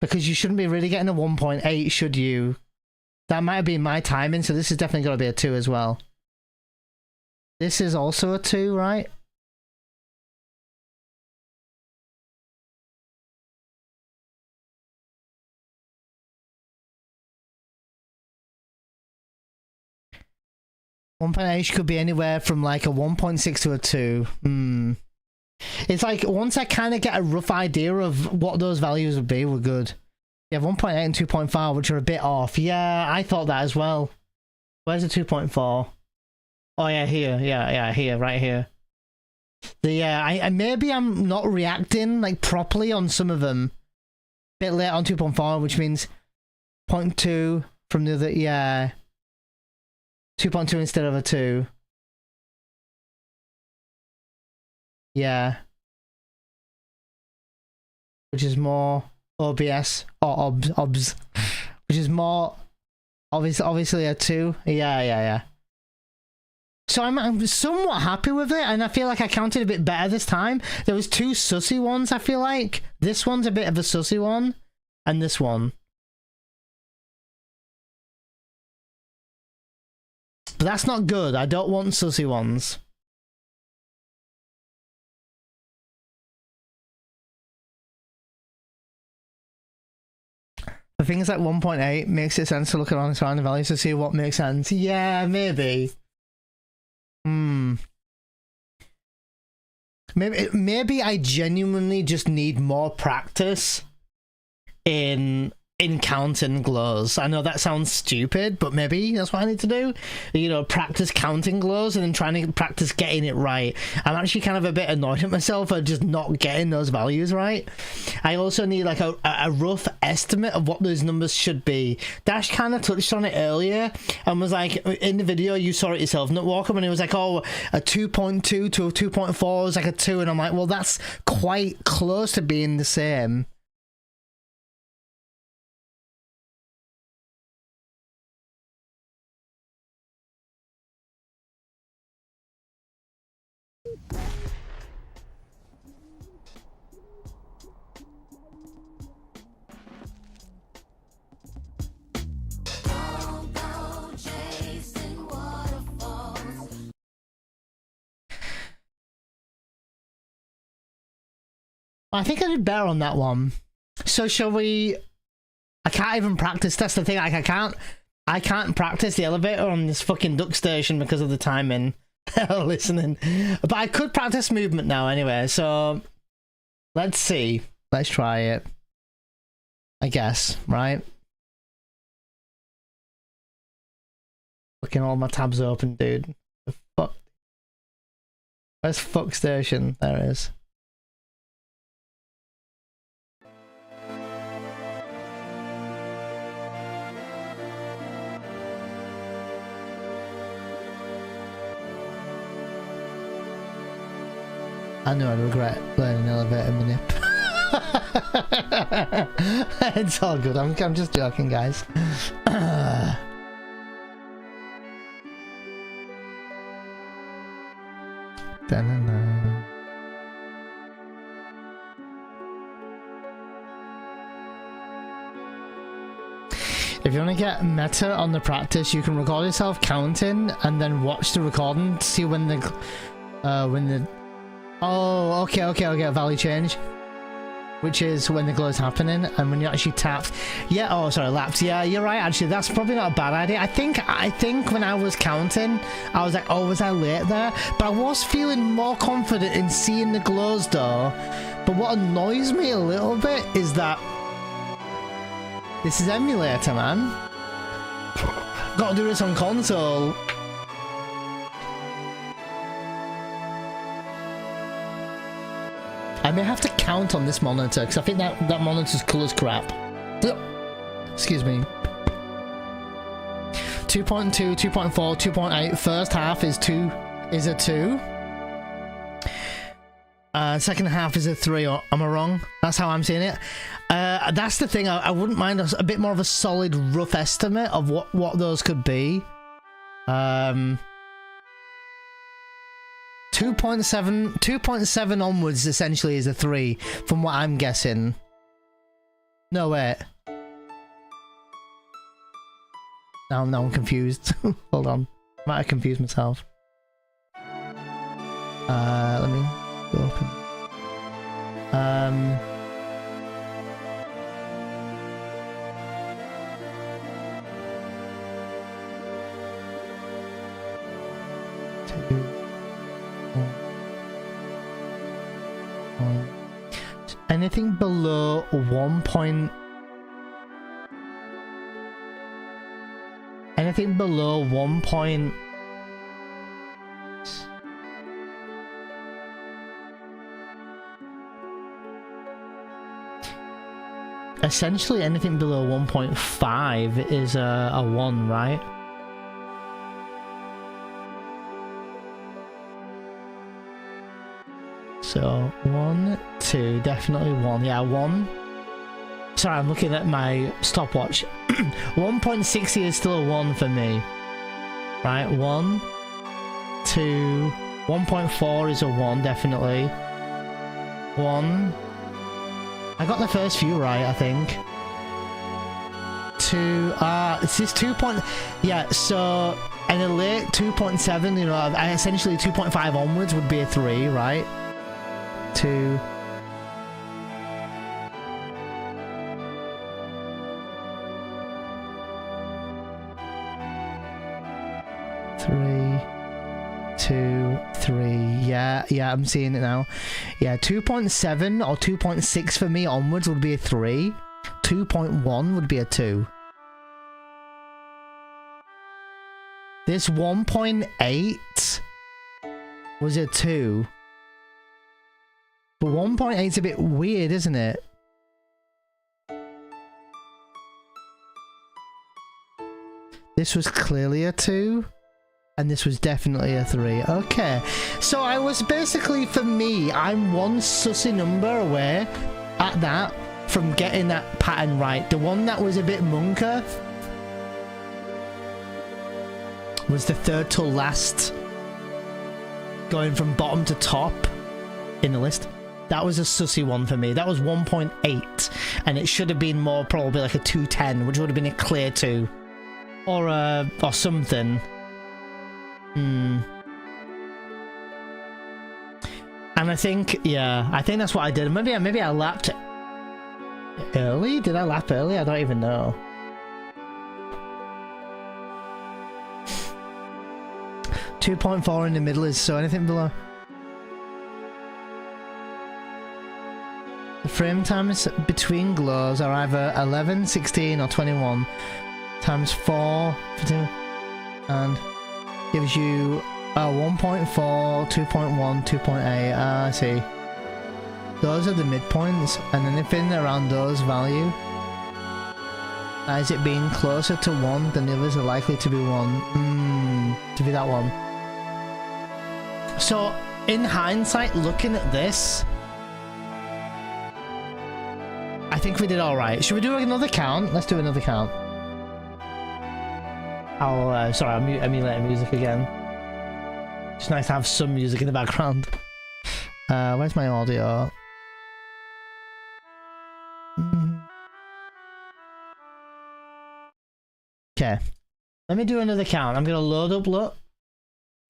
Because you shouldn't be really getting a 1.8, should you? That might have been my timing, so this is definitely got to be a 2 as well. This is also a 2, right? 1.8 could be anywhere from like a 1.6 to a 2. It's like once I kind of get a rough idea of what those values would be, we're good. You have 1.8 and 2.5, which are a bit off. Yeah, I thought that as well. Where's the 2.4? Oh yeah, here. Yeah, here, right here. I maybe I'm not reacting like properly on some of them. Bit late on 2.4, which means 0.2 from the other. Yeah, 2.2 instead of a 2. Yeah, which is more OBS or OBS, which is more obviously a 2. Yeah. So I'm somewhat happy with it, and I feel like I counted a bit better this time. There was 2 sussy ones, I feel like. This one's a bit of a sussy one, and this one. But that's not good. I don't want sussy ones. For things like 1.8, makes it sense to look around surrounding values to see what makes sense. Yeah, maybe. Maybe I genuinely just need more practice in counting glows. I know that sounds stupid, but maybe that's what I need to do. You know, practice counting glows and then trying to practice getting it right. I'm actually kind of a bit annoyed at myself for just not getting those values right. I also need like a rough estimate of what those numbers should be. Dash kind of touched on it earlier and was like, in the video you saw it yourself, Nutwalker, and it was like, oh, a 2.2 to a 2.4 is like a 2, and I'm like, well, that's quite close to being the same. I think I did better on that one. So shall we? I can't even practice. That's the thing. Like I can't practice the elevator on this fucking duck station because of the timing. Listening, but I could practice movement now anyway. So let's see. Let's try it. I guess, right? Fucking all my tabs open, dude. The fuck? Where's fuck station? There it is. I know I'd regret learning elevator Manip. It's all good. I'm just joking, guys. Da-na-na. If you want to get meta on the practice, you can record yourself counting and then watch the recording to see when the oh, okay, value change, which is when the glow is happening and when you actually tap. Yeah, oh sorry, laps. Yeah, you're right, actually that's probably not a bad idea. I think when I was counting I was like, oh, was I late there? But I was feeling more confident in seeing the glows though. But what annoys me a little bit is that this is emulator, man. Gotta do this on console. I may have to count on this monitor because I think that monitor's colour's crap. Excuse me. 2.2, 2.4, 2.8. First half is a 2. Second half is a 3. Or am I wrong? That's how I'm seeing it. That's the thing. I wouldn't mind a bit more of a solid rough estimate of what those could be. 2.7 onwards essentially is a 3 from what I'm guessing. No, wait. Now I'm confused. Hold on. Might have confused myself. Let me go open. 2, 1. Anything below 1 point... Anything below 1 point... Essentially anything below 1.5 is a 1, right? So 1, 2, definitely 1. Yeah, 1. Sorry, I'm looking at my stopwatch. 1.60 is still a 1 for me. Right, 1, 2, 1.4 is a 1, definitely. 1. I got the first few right, I think. 2, is this 2 point... Yeah, so... And a late 2.7, you know, essentially 2.5 onwards would be a 3, right? 2... 3, 2, 3. Yeah, I'm seeing it now. Yeah, 2.7 or 2.6 for me onwards would be a 3. 2.1 would be a 2. This 1.8 was a 2. But 1.8 is a bit weird, isn't it? This was clearly a 2. And this was definitely a 3. Okay. So I was basically, for me, I'm one sussy number away at that from getting that pattern right. The one that was a bit munker was the third to last, going from bottom to top in the list. That was a sussy one for me. That was 1.8, and it should have been more probably like a 210, which would have been a clear 2, or something. And I think, yeah, I think that's what I did. Maybe I lapped early. Did I lap early? I don't even know. .4 in the middle is so anything below. The frame times between glows are either 11, 16 or 21 times 4 and gives you 1.4, 2.1, 2.8. I see. Those are the midpoints, and anything around those value, as it being closer to 1 than the others are likely to be 1. To be that one. So, in hindsight, looking at this, I think we did alright. Should we do another count? Let's do another count. I'll, sorry, I'm emulating music again. It's nice to have some music in the background. Where's my audio? Okay. Let me do another count. I'm gonna load up, look.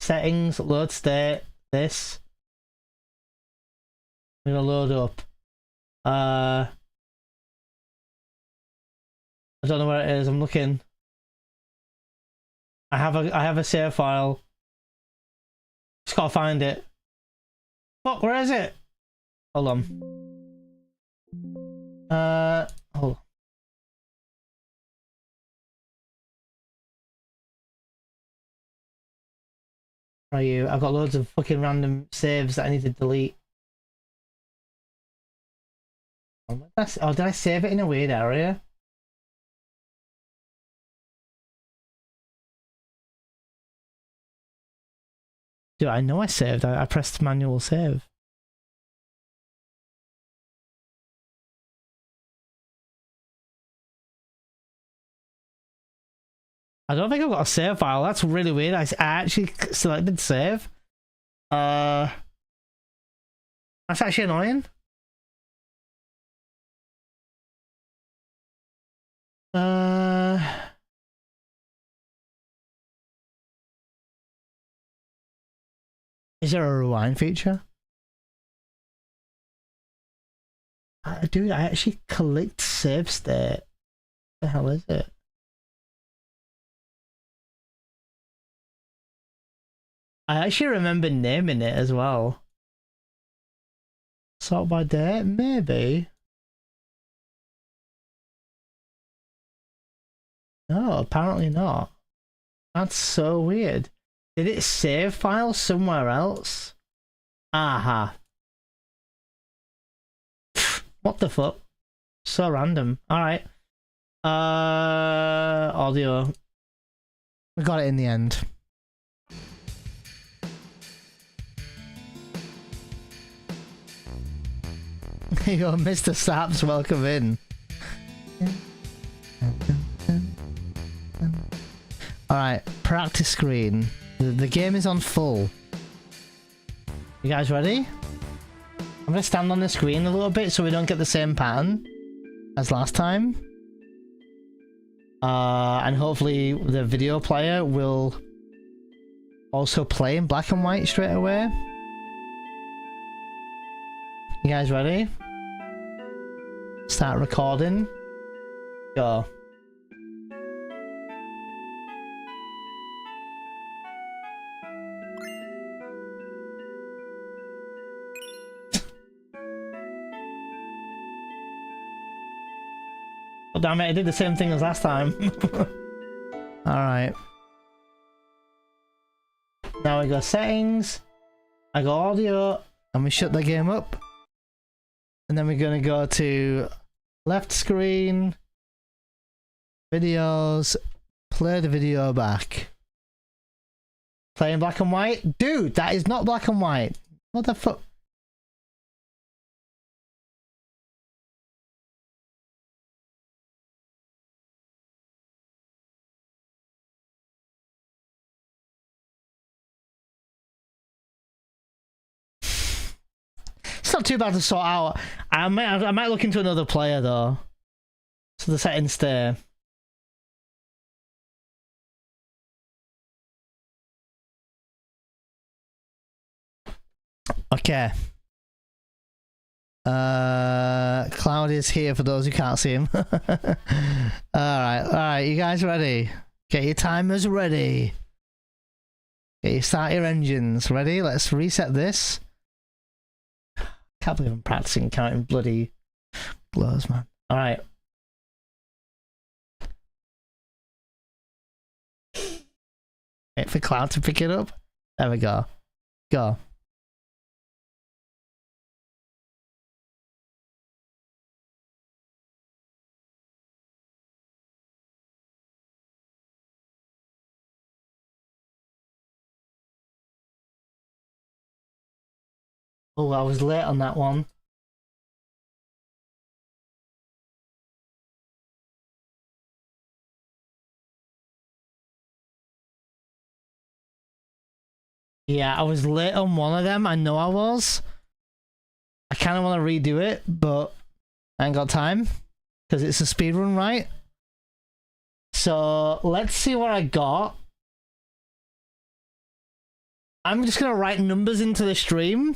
Settings, load state, this. I'm gonna load up. I don't know where it is, I'm looking. I have a save file. Just gotta find it. Fuck, where is it? Hold on. Hold on. Where are you? I've got loads of fucking random saves that I need to delete. Oh, did I save it in a weird area? Dude, I know I saved. I pressed manual save. I don't think I've got a save file. That's really weird. I actually selected save. That's actually annoying. Is there a rewind feature? Dude, I actually collect save state. What the hell is it? I actually remember naming it as well. Sort by date, maybe. No, apparently not. That's so weird. Did it save files somewhere else? Aha. What the fuck? So random. Alright. Audio. We got it in the end. Yo, Mr. Saps, welcome in. Alright, practice screen. The game is on full. You guys ready? I'm gonna stand on the screen a little bit so we don't get the same pattern as last time. And hopefully the video player will also play in black and white straight away. You guys ready? Start recording. Go. Oh, damn it, I did the same thing as last time. Alright. Now we go settings. I go audio. And we shut the game up. And then we're going to go to left screen. Videos. Play the video back. Play in black and white? Dude, that is not black and white. What the fuck? It's not too bad to sort out. I might look into another player though. So the settings stay. Okay. Cloud is here for those who can't see him. Alright, you guys ready? Get your timers ready. Start your engines ready. Let's reset this. Can't believe I'm practicing counting bloody glows, man. Alright. Wait for Cloud to pick it up. There we go. Go. Oh, I was late on that one. Yeah, I was late on one of them. I know I was. I kind of want to redo it, but I ain't got time because it's a speedrun, right? So let's see what I got. I'm just going to write numbers into the stream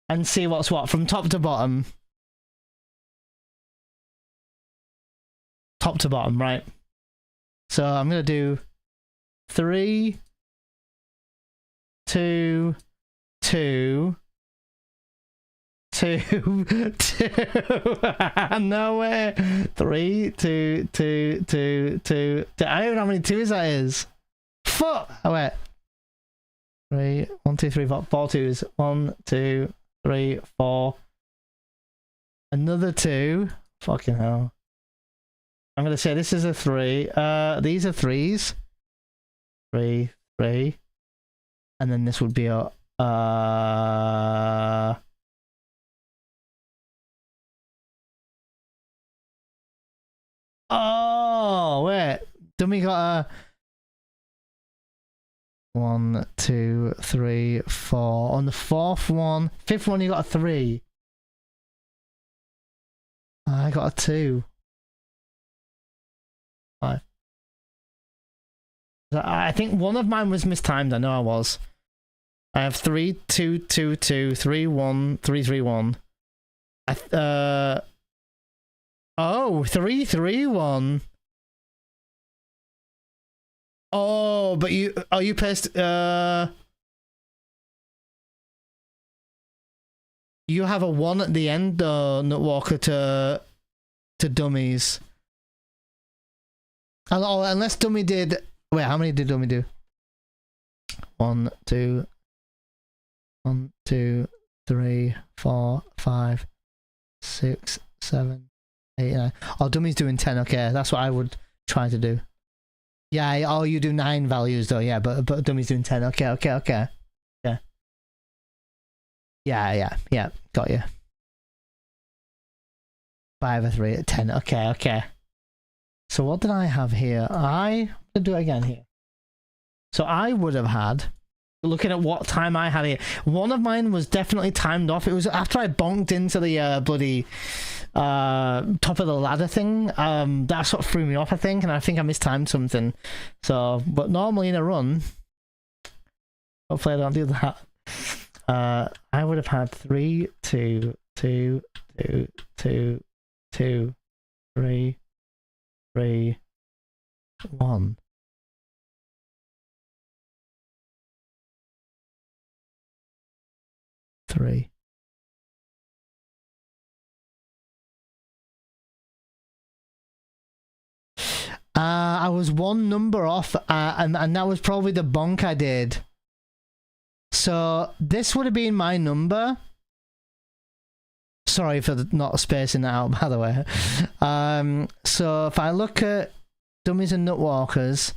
and see what's what from top to bottom. Top to bottom, right? So I'm going to do 3, 2, 2, 2, 2. No way. 3, 2, 2, 2, 2. I don't know how many twos that is. Fuck. Oh, wait. 3, 1, 2, 3, 4. 4 twos. 1, 2, 3, 4. Another 2. Fucking hell. I'm gonna say this is a 3. These are 3s. 3, 3. And then this would be a oh wait. Then we got a 1, 2, 3, 4. On the fourth one, fifth one, you got a 3. I got a 2. 5. I think one of mine was mistimed. I know I was. I have 3, 2, 2, 2, 3, 1, 3, 3, 1. Oh, 3, 3, 1. Oh, but you placed You have a 1 at the end, though, Nutwalker, to dummies. Oh, unless dummy did... Wait, how many did dummy do? 1, 2... 1, 2, 3, 4, 5, 6, 7, 8, 9. Oh, dummy's doing 10. Okay, that's what I would try to do. Yeah, oh, you do 9 values though. Yeah, but dummy's doing 10. Okay. Yeah. Got you. 5 or 3 at 10. Okay. So what did I have here? I'm gonna do it again here. So I would have had, looking at what time I had here, one of mine was definitely timed off. It was after I bonked into the bloody top of the ladder thing. That sort of threw me off, I think, and I think I mistimed something. So, but normally in a run, hopefully I don't do that. I would have had 3, 2, 2, 2, 2, 2, 3, 3, 1. Three. I was 1 number off, and that was probably the bonk I did. So this would have been my number. Sorry for not spacing that out, by the way. So if I look at dummies and nutwalkers,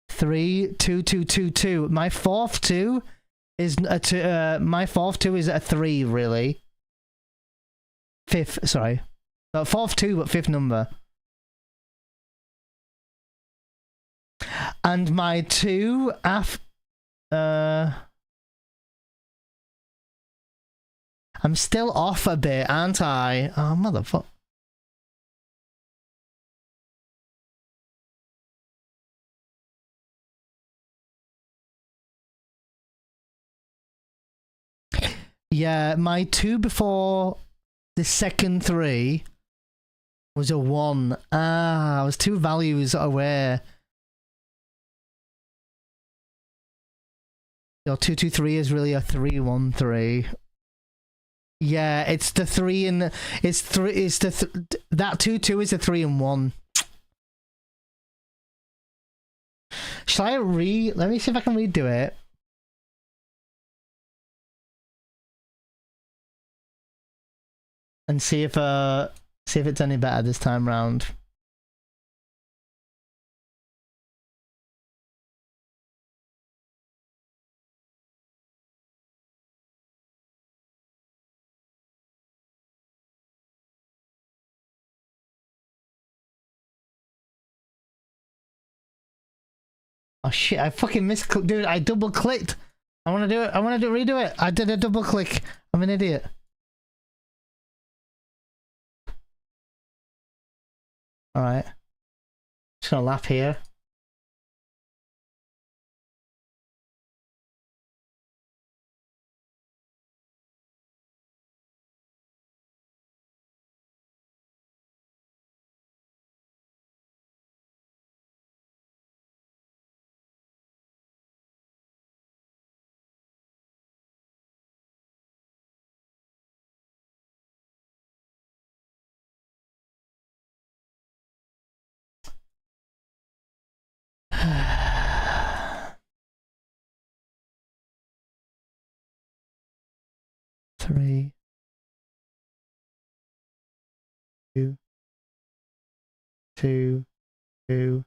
3, 2, 2, 2, 2. My fourth 2 is my fourth 2 is a 3, really. Fifth, sorry. Fourth 2, but 5th number. And my 2 I'm still off a bit, aren't I? Oh, motherfucker. Yeah, my 2 before the second 3 was a 1. I was 2 values away. Your 2, 2, 3 is really a 3, 1, 3. Yeah, it's the 3 and the, it's 3. It's that 2, 2 is a 3 and 1. Shall I let me see if I can redo it. And see if it's any better this time round. Oh shit, I fucking misclicked, dude. I double clicked. I want to do it. Redo it. I did a double click. I'm an idiot. Alright. Just gonna lap here. Three, 2, 2, 2.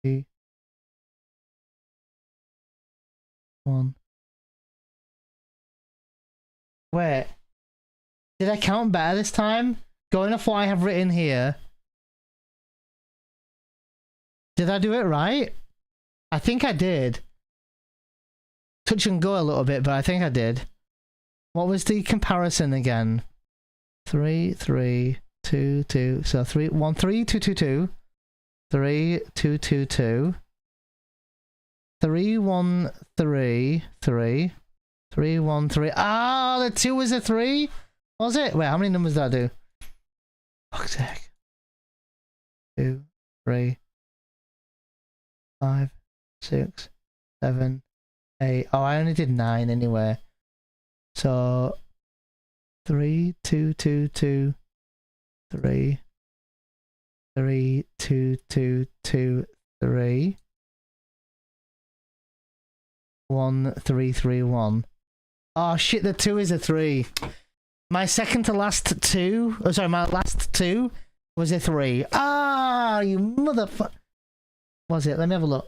Three, 1. Wait. Did I count better this time? Going off what I have written here. Did I do it right? I think I did. Touch and go a little bit, but I think I did. What was the comparison again? 3, 3, 2, 2. So 3, 1, 3, 2, 2, 2. 3, 2, 2, 2. 3, 1, 3, 3. 3, 1, 3. Ah, the 2 was a 3? Was it? Wait, how many numbers did I do? Fuck's sake. 3, 5, 6, 7, 8. Oh, I only did 9 anyway. So 3, 2, 2, 2, 3, 3, 2, 2, 2, 3, 1, 3, 3, 1. Oh shit, the 2 is a 3. My second to last 2, oh sorry, my last 2 was a 3. Ah, you motherfucker. Was it? Let me have a look.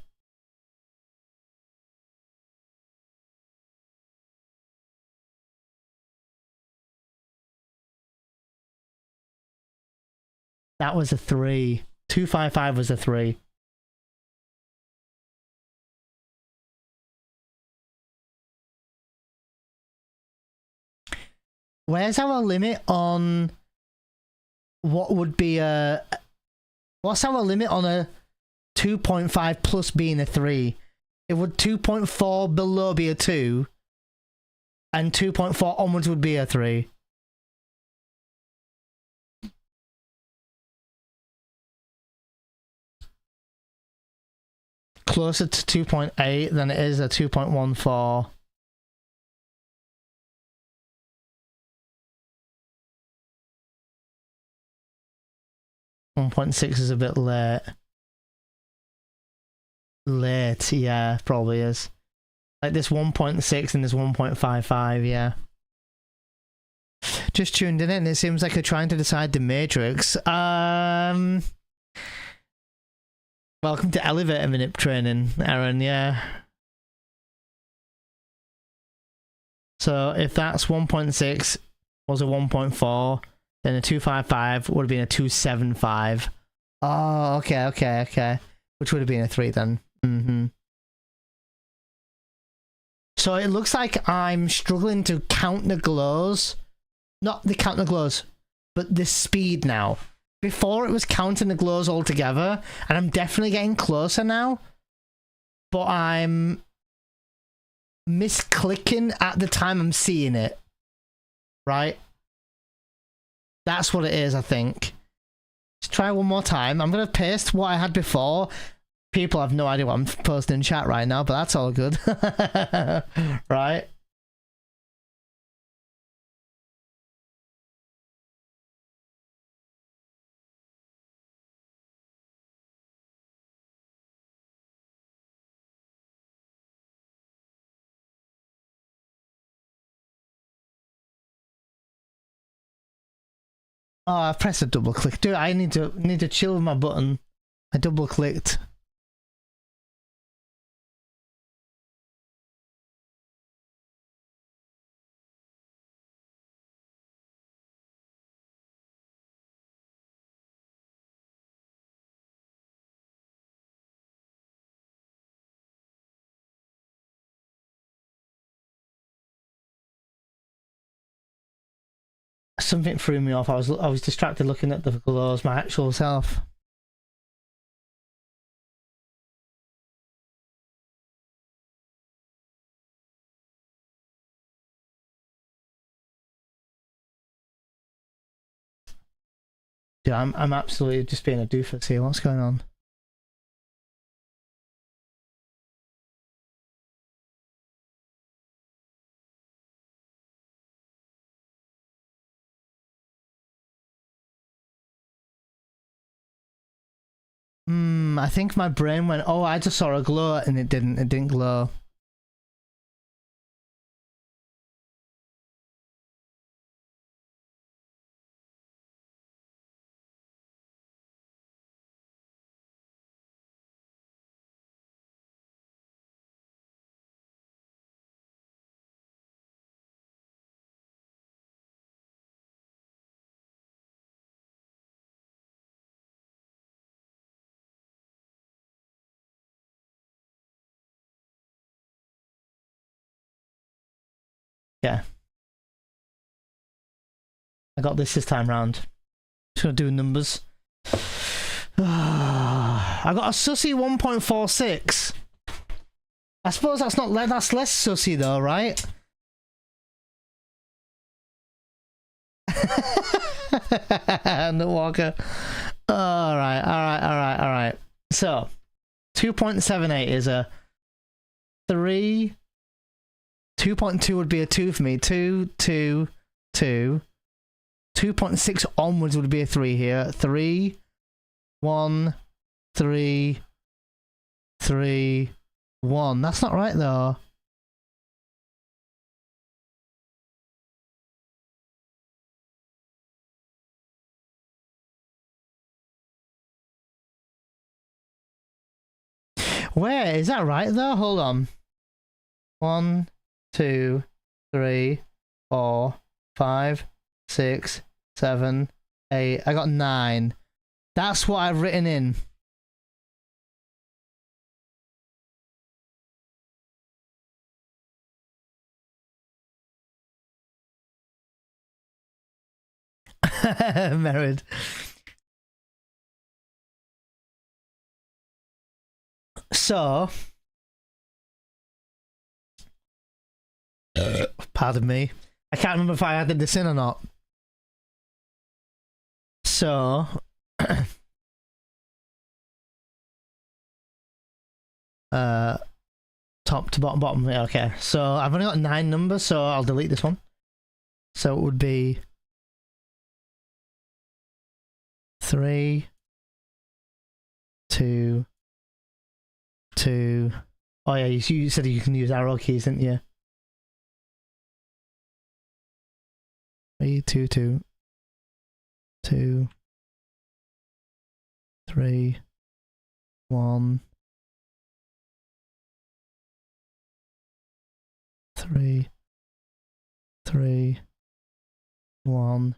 That was a 3. 255 was a 3. Where's our limit on what would be a... What's our limit on a 2.5 plus being a 3? It would 2.4 below be a 2, and 2.4 onwards would be a 3. Closer to 2.8 than it is a 2.14. .6 is a bit late. Late, yeah, probably is. Like this 1.6 and this 1.55, yeah. Just tuned in and it seems like you're trying to decide the Matrix. Welcome to elevator manip training, Aaron, yeah. So if that's 1.6 was a 1.4, then a 255 would have been a 275. Oh, okay. Which would have been a 3 then. So it looks like I'm struggling to count the glows. Not the count the glows, but the speed now. Before it was counting the glows all together, and I'm definitely getting closer now. But I'm misclicking at the time I'm seeing it. Right? That's what it is, I think. Let's try one more time. I'm going to paste what I had before. People have no idea what I'm posting in chat right now, but that's all good. Right? Oh, I pressed a double click. Dude, I need to chill with my button. I double clicked. Something threw me off. I was distracted looking at the glows, my actual self. Yeah, I'm absolutely just being a doofus here. What's going on? I think my brain went, oh, I just saw a glow, and it didn't glow. Yeah. I got this time round. Just gonna do numbers. I got a sussy 1.46. I suppose that's not that's less sussy though, right? No Walker. Alright. So, 2.78 is a 3. 2.2 would be a 2 for me. 2, 2, 2. 2.6 onwards would be a 3 here. 3, 1, 3, 3, 1. That's not right though. Where is that right though? Hold on. 1, 2, 3, 4, 5, 6, 7, 8. I got 9. That's what I've written in. Married. So, pardon me. I can't remember if I added this in or not. So, top to bottom. Yeah, okay. So I've only got 9 numbers, so I'll delete this one. So it would be 3, 2, 2. Oh yeah, you said you can use arrow keys, didn't you? 3, 2, 2, 2, 3, 1, 3, 3, 1.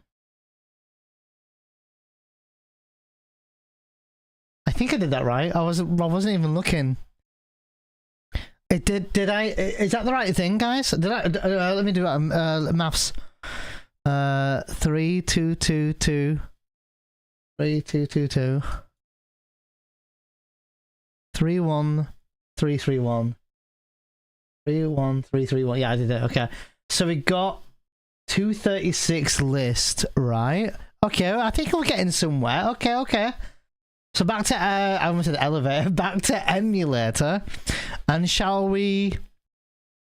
I think I did that right. I wasn't even looking. It did I? Is that the right thing, guys? Did I? Let me do maths. 3, 2, 2, 2. 3, 2, 2, 2. 3, 1, 3, 3, 1. 3, 1, 3, 3, 1. Yeah, I did it. Okay. So we got 236 list, right? Okay, I think we're getting somewhere. Okay. So back to I almost said elevator. Back to emulator, and shall we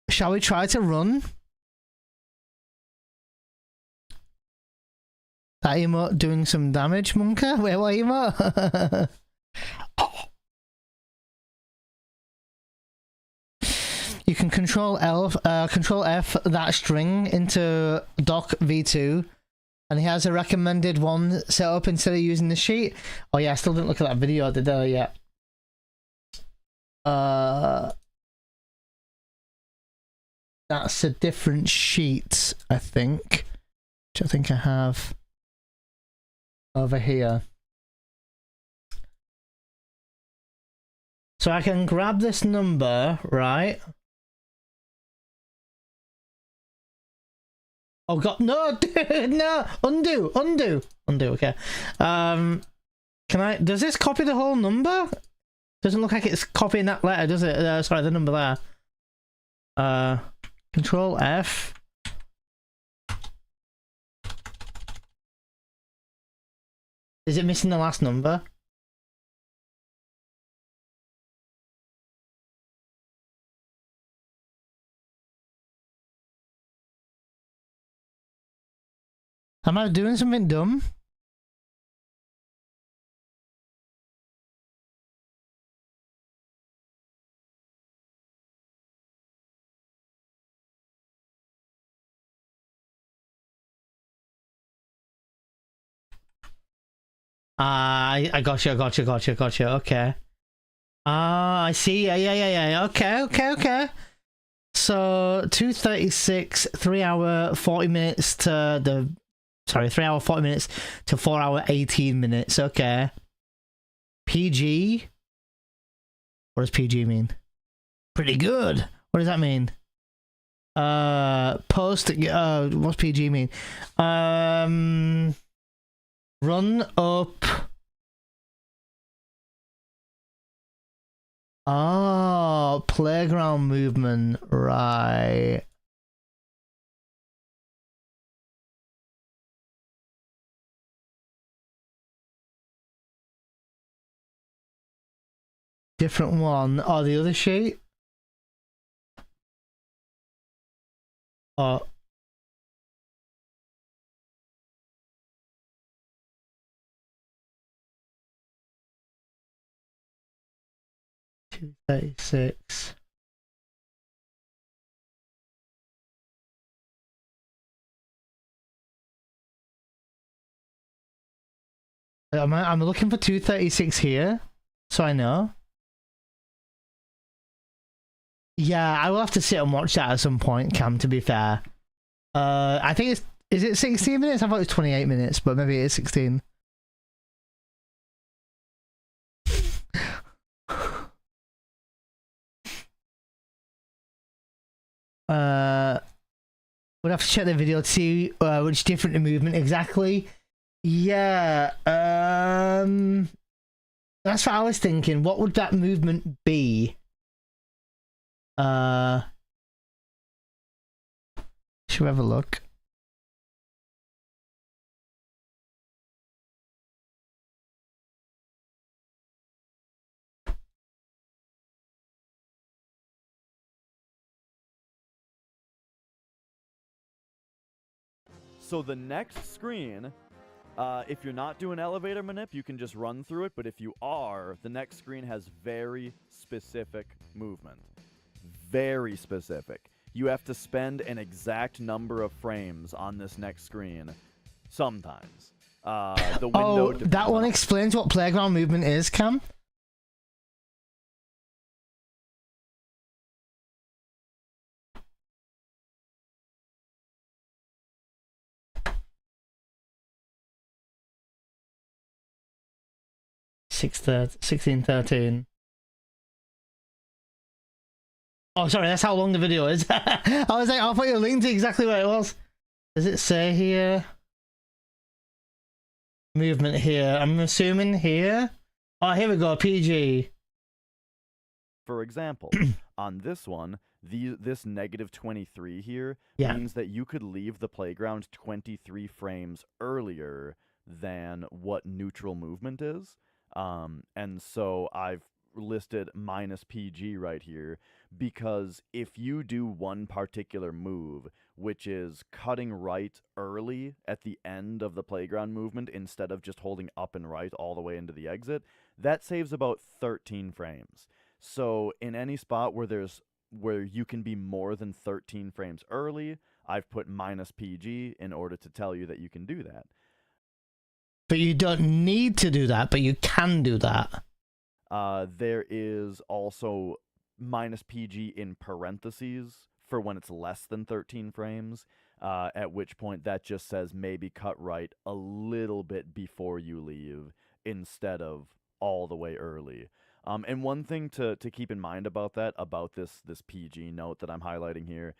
try to run? That emote doing some damage, Monka? Wait, what emote? You can control F that string into doc v2, and he has a recommended one set up instead of using the sheet. Oh yeah, I still didn't look at that video, did I? Yeah. That's a different sheet, I think. Which I think I have over here. So I can grab this number, right? Oh god, no, dude, no, undo, okay. Can I, does this copy the whole number? Doesn't look like it's copying that letter, does it? Sorry, the number there. Control F. Is it missing the last number? Am I doing something dumb? I got you. Okay. I see. Yeah. Okay. So 236, 3 hour 40 minutes to the 3 hour 40 minutes to 4 hour 18 minutes. Okay. PG. What does PG mean? Pretty good. What does that mean? What's PG mean? Run up. Oh, playground movement, right. different one or the other sheet? Or 236. I'm looking for 236 here, so I know. Yeah, I will have to sit and watch that at some point, Cam, to be fair. I think it's... Is it 16 minutes? I thought it was 28 minutes, but maybe it is 16. We'd have to check the video to see which different movement exactly. Yeah, that's what I was thinking. What would that movement be? Should we have a look? So the next screen, if you're not doing elevator manip, you can just run through it. But if you are, the next screen has very specific movement. Very specific. You have to spend an exact number of frames on this next screen sometimes. The window that one explains what playground movement is, Cam? $16, $13. Oh, sorry, that's how long the video is. I was like, I'll put you a link to exactly where it was. Does it say here? Movement here. I'm assuming here. Oh, here we go. PG. For example, on this one, this -23 here Yeah. means that you could leave the playground 23 frames earlier than what neutral movement is. And so I've listed -PG right here because if you do one particular move, which is cutting right early at the end of the playground movement instead of just holding up and right all the way into the exit, that saves about 13 frames. So in any spot where you can be more than 13 frames early, I've put -PG in order to tell you that you can do that. But you don't need to do that, but you can do that. There is also -PG in parentheses for when it's less than 13 frames, at which point that just says maybe cut right a little bit before you leave instead of all the way early. And one thing to keep in mind about that, about this PG note that I'm highlighting here,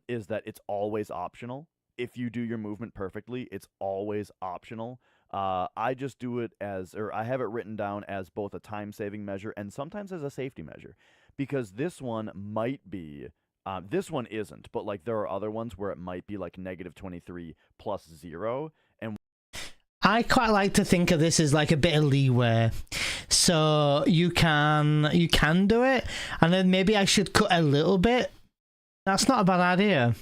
is that it's always optional. If you do your movement perfectly, it's always optional. I just do it I have it written down as both a time-saving measure and sometimes as a safety measure, because this one might be, this one isn't, but like there are other ones where it might be like -23 plus 0, and I quite like to think of this as like a bit of leeway, so you can do it, and then maybe I should cut a little bit. That's not a bad idea,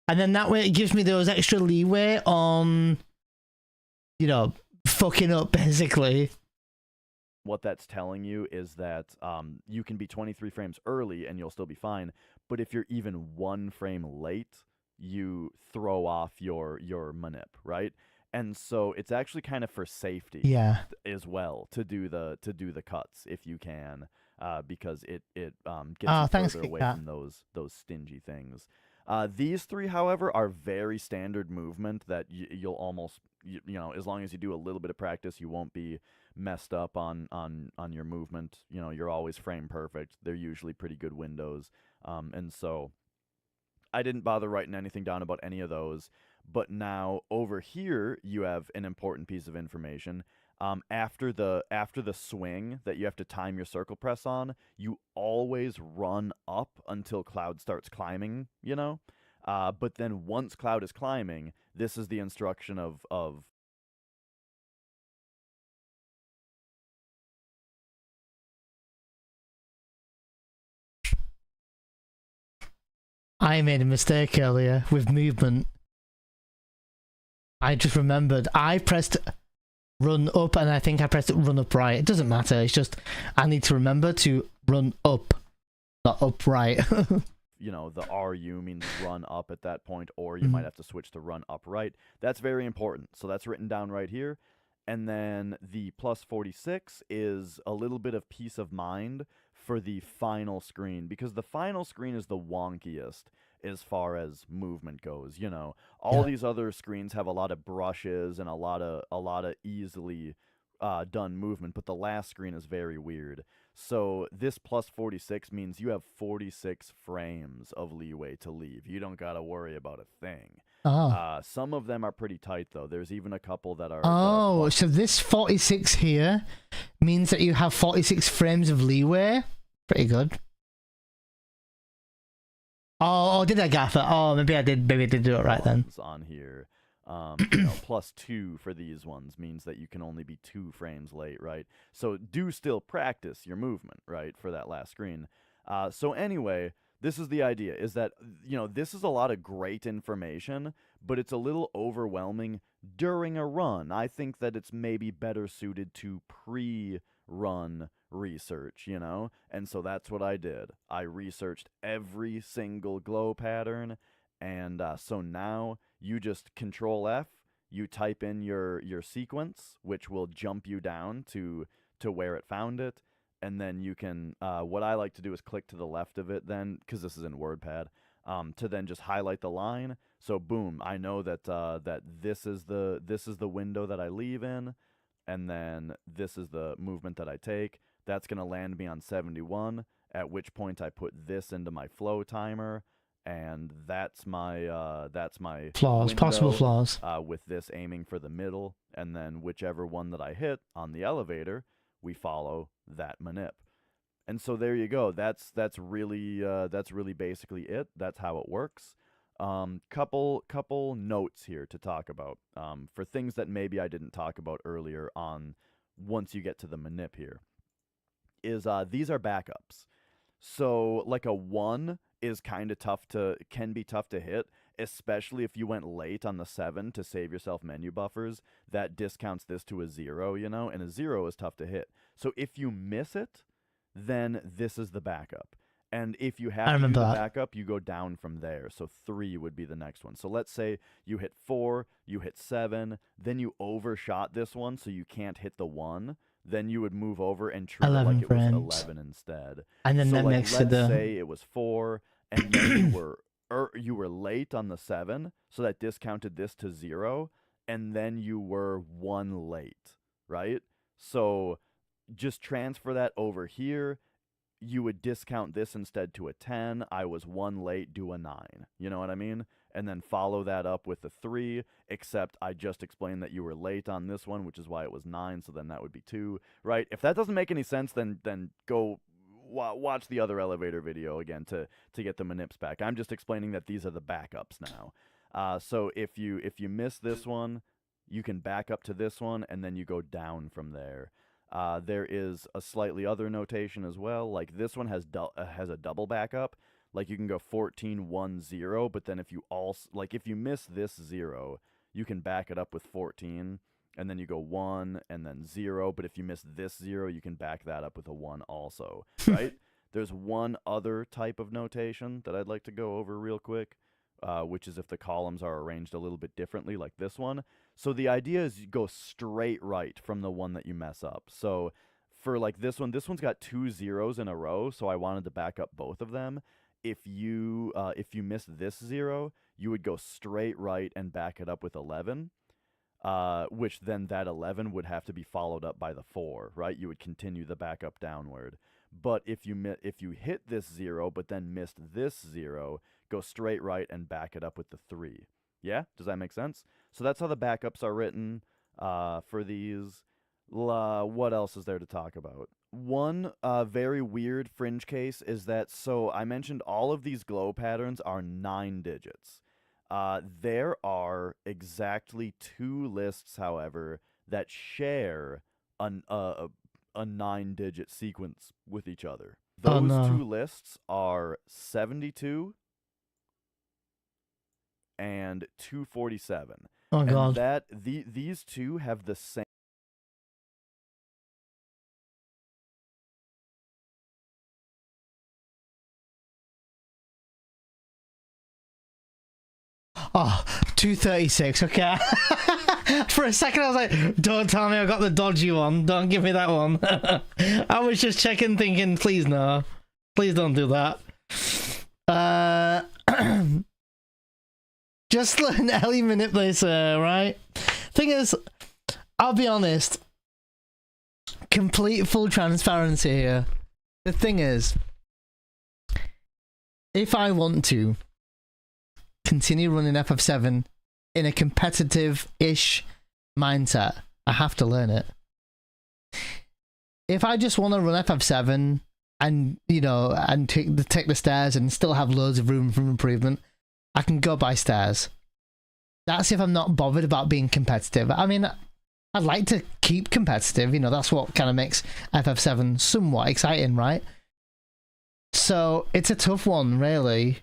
and then that way it gives me those extra leeway on, you know, fucking up basically. what that's telling you is that you can be 23 frames early and you'll still be fine, but if you're even 1 frame late, you throw off your manip, right? And so it's actually kind of for safety, Yeah, as well, to do the cuts if you can, because it gets Oh, you thanks, further away Kickbat. from those stingy things. These three, however, are very standard movement that you'll almost, you know, as long as you do a little bit of practice, you won't be messed up on your movement. You know, you're always frame perfect. They're usually pretty good windows. And so I didn't bother writing anything down about any of those. But now over here, you have an important piece of information. After the swing that you have to time your circle press on, you always run up until Cloud starts climbing, you know? But then once Cloud is climbing, this is the instruction of I made a mistake earlier with movement. I just remembered I pressed run up and I think I pressed run up right. It doesn't matter. It's just I need to remember to run up, not upright. You know, the RU means run up at that point, or you might have to switch to run upright. That's very important. So that's written down right here. And then the plus 46 is a little bit of peace of mind for the final screen, because the final screen is the wonkiest as far as movement goes. You know, all these other screens have a lot of brushes and a lot of easily done movement, but the last screen is very weird. So this plus 46 means you have 46 frames of leeway to leave. You don't gotta worry about a thing. Oh. Some of them are pretty tight though. There's even a couple that are. Oh, so this 46 here means that you have 46 frames of leeway. Pretty good. Oh, did I gaff it? Oh, maybe I did. Maybe I did do it right then. On here, you know, plus 2 for these ones means that you can only be 2 frames late, right? So do still practice your movement, right, for that last screen. So anyway, this is the idea: is that, you know, this is a lot of great information, but it's a little overwhelming during a run. I think that it's maybe better suited to pre-run research, you know? And so that's what I did. I researched every single glow pattern, and so now you just Control F, you type in your sequence, which will jump you down to where it found it, and then you can, what I like to do is click to the left of it then, because this is in WordPad, to then just highlight the line. So boom, I know that that this is the window that I leave in, and then this is the movement that I take. That's going to land me on 71, at which point I put this into my flow timer, and that's my flaws, window, possible flaws. with this aiming for the middle, and then whichever one that I hit on the elevator, we follow that manip. And so there you go. That's really basically it. That's how it works. Couple notes here to talk about, for things that maybe I didn't talk about earlier on. Once you get to the manip here, is these are backups. So like a 1 is kind of can be tough to hit, especially if you went late on the 7 to save yourself menu buffers. That discounts this to a 0, you know, and a 0 is tough to hit. So if you miss it, then this is the backup. And if you have to do the backup, you go down from there. So 3 would be the next one. So let's say you hit 4, you hit 7, then you overshot this one, so you can't hit the 1. Then you would move over and treat it like it was 11 instead. And then so that like, makes let's it say it was 4, and then you were late on the 7, so that discounted this to 0, and then you were 1 late, right? So just transfer that over here. You would discount this instead to a 10. I was 1 late, do a 9. You know what I mean? And then follow that up with a 3, except I just explained that you were late on this one, which is why it was 9, so then that would be 2, right? If that doesn't make any sense, then go watch the other elevator video again to get the manips back. I'm just explaining that these are the backups now. So if you miss this one, you can back up to this one, and then you go down from there. There is a slightly other notation as well. Like this one has a double backup. Like you can go 14, 1, 0, but then if you if you miss this 0, you can back it up with 14, and then you go 1 and then 0. But if you miss this 0, you can back that up with a 1 also, right? There's one other type of notation that I'd like to go over real quick, which is if the columns are arranged a little bit differently, like this one. So the idea is you go straight right from the one that you mess up. So for like this one's got 2 zeros in a row, so I wanted to back up both of them. If you miss this 0, you would go straight right and back it up with 11, which then that 11 would have to be followed up by the 4, right? You would continue the backup downward. But if you hit this 0 but then missed this 0, go straight right and back it up with the 3. Yeah? Does that make sense? So that's how the backups are written for these. What else is there to talk about? One very weird fringe case is that, so I mentioned all of these glow patterns are 9 digits. There are exactly 2 lists, however, that share a 9-digit sequence with each other. Those 2 lists are 72 and 247. Oh And god. these two have the same. Oh, 236. Okay. For a second, I was like, "Don't tell me I got the dodgy one. Don't give me that one." I was just checking, thinking, "Please no, please don't do that." Just letting Ellie manipulate her, right? Thing is, I'll be honest. Complete full transparency here. The thing is, if I want to continue running FF7 in a competitive-ish mindset, I have to learn it. If I just want to run FF7 and, you know, and take the stairs and still have loads of room for improvement, I can go by stairs. That's if I'm not bothered about being competitive. I mean, I'd like to keep competitive, you know, that's what kind of makes FF7 somewhat exciting, right? So it's a tough one, really.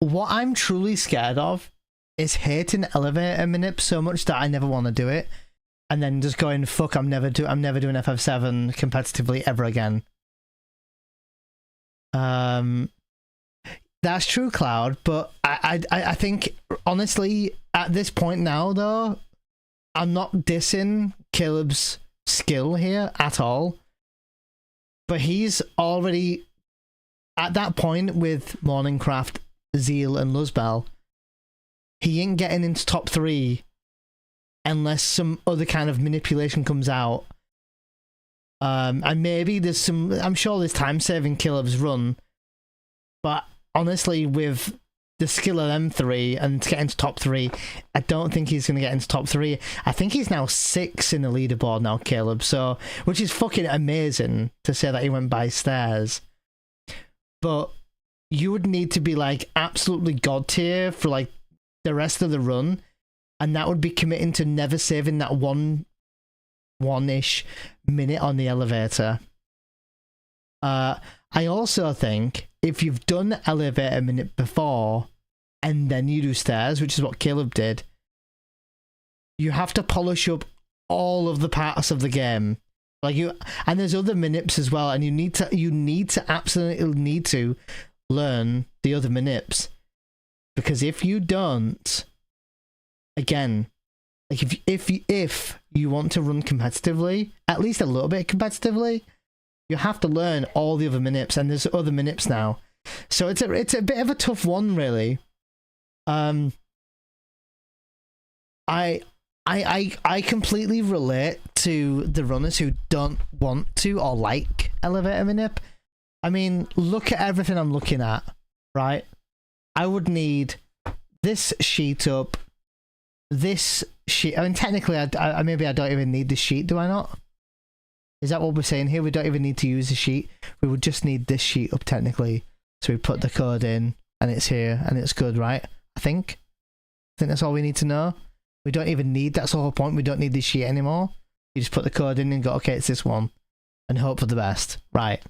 What I'm truly scared of is hating elevator manip so much that I never want to do it, and then just going, fuck, I'm never doing FF7 competitively ever again. That's true, Cloud, but I think, honestly, at this point now, though, I'm not dissing Caleb's skill here at all, but he's already at that point with Morningcraft, Zeal, and Luzbel. He ain't getting into top 3 unless some other kind of manipulation comes out. And maybe there's some, I'm sure there's time saving Caleb's run, but honestly, with the skill of M3 and to get into top 3, I don't think he's going to get into top 3. I think he's now 6 in the leaderboard now, Caleb, so, which is fucking amazing to say that he went by stairs. But you would need to be like absolutely god tier for like the rest of the run, and that would be committing to never saving that one-ish minute on the elevator. I also think if you've done elevator minute before and then you do stairs, which is what Caleb did, you have to polish up all of the parts of the game. Like and there's other manips as well, and you need to absolutely need to learn the other manips, because if you don't, again, like if you want to run competitively, at least a little bit competitively, you have to learn all the other manips, and there's other manips now, so it's a bit of a tough one, really. I completely relate to the runners who don't want to or like elevator manip. I mean, look at everything I'm looking at, right? I would need this sheet up, this sheet. I mean, technically, I maybe I don't even need the sheet, do I not? Is that what we're saying here? We don't even need to use the sheet. We would just need this sheet up, technically. So we put the code in, and it's here, and it's good, right? I think that's all we need to know. We don't even need, that's the whole point. We don't need this sheet anymore. You just put the code in and go, okay, it's this one, and hope for the best, right?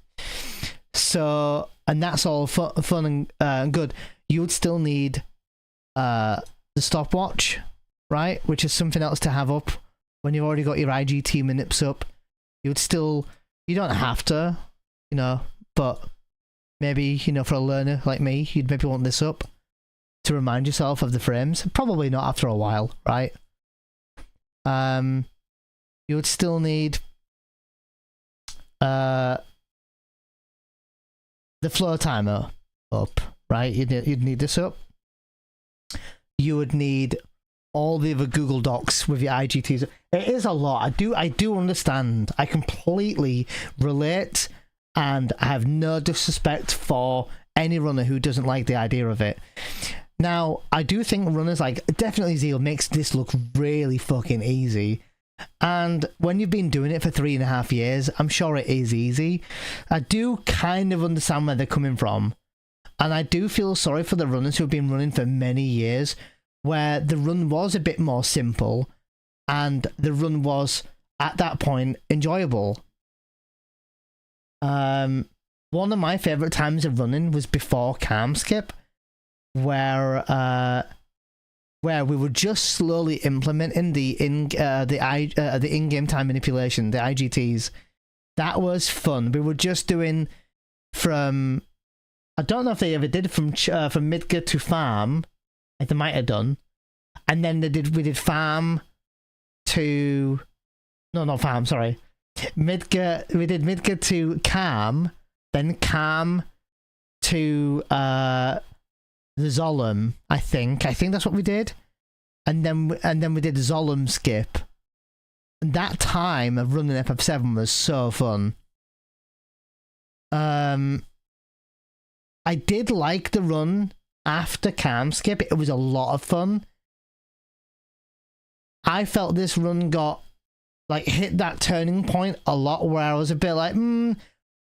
So, and that's all fun and good. You would still need the stopwatch, right? Which is something else to have up when you've already got your IGT manips up. You would still, you don't have to, you know, but maybe, you know, for a learner like me, you'd maybe want this up to remind yourself of the frames. Probably not after a while, right? You would still need the flow timer up, right? You'd need this up. You would need all the other Google Docs with your IGTs. It is a lot. I do understand. I completely relate, and I have no disrespect for any runner who doesn't like the idea of it. Now, I do think runners like definitely Zeal makes this look really fucking easy. And when you've been doing it for 3.5 years, I'm sure it is easy. I do kind of understand where they're coming from. And I do feel sorry for the runners who have been running for many years, where the run was a bit more simple and the run was, at that point, enjoyable. One of my favourite times of running was before Calm Skip, where we were just slowly implementing the in-game time manipulation, the IGTs. That was fun. We were just doing from, I don't know if they ever did from Midgar to farm. They might have done, and then we did farm to, no, not farm. Sorry, Midgar. We did Midgar to Calm, then Calm to the Zolom. I think that's what we did, and then we did Zolom skip. And that time of running FF7 was so fun. I did like the run after Calm skip. It was a lot of fun. I felt this run got like hit that turning point a lot where I was a bit like when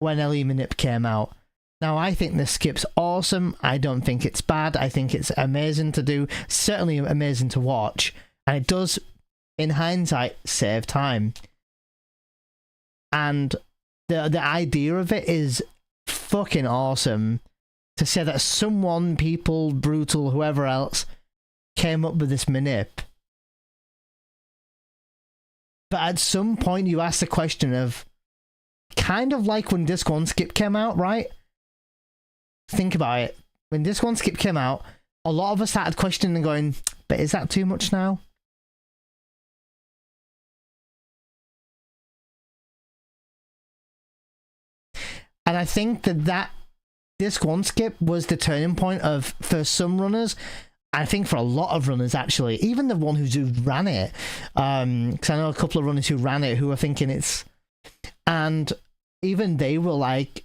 LE Manip came out. Now I think this skip's awesome. I don't think it's bad. I think it's amazing to do, certainly amazing to watch, and it does in hindsight save time. And the idea of it is fucking awesome. To say that someone, people, Brutal, whoever else, came up with this manip. But at some point you ask the question of, kind of like when Disc 1 Skip came out, right? Think about it. When Disc 1 Skip came out, a lot of us started questioning and going, but is that too much now? And I think that Disc 1 Skip was the turning point of, for some runners, I think for a lot of runners actually, even the one who ran it, because I know a couple of runners who ran it who are thinking it's, and even they were like,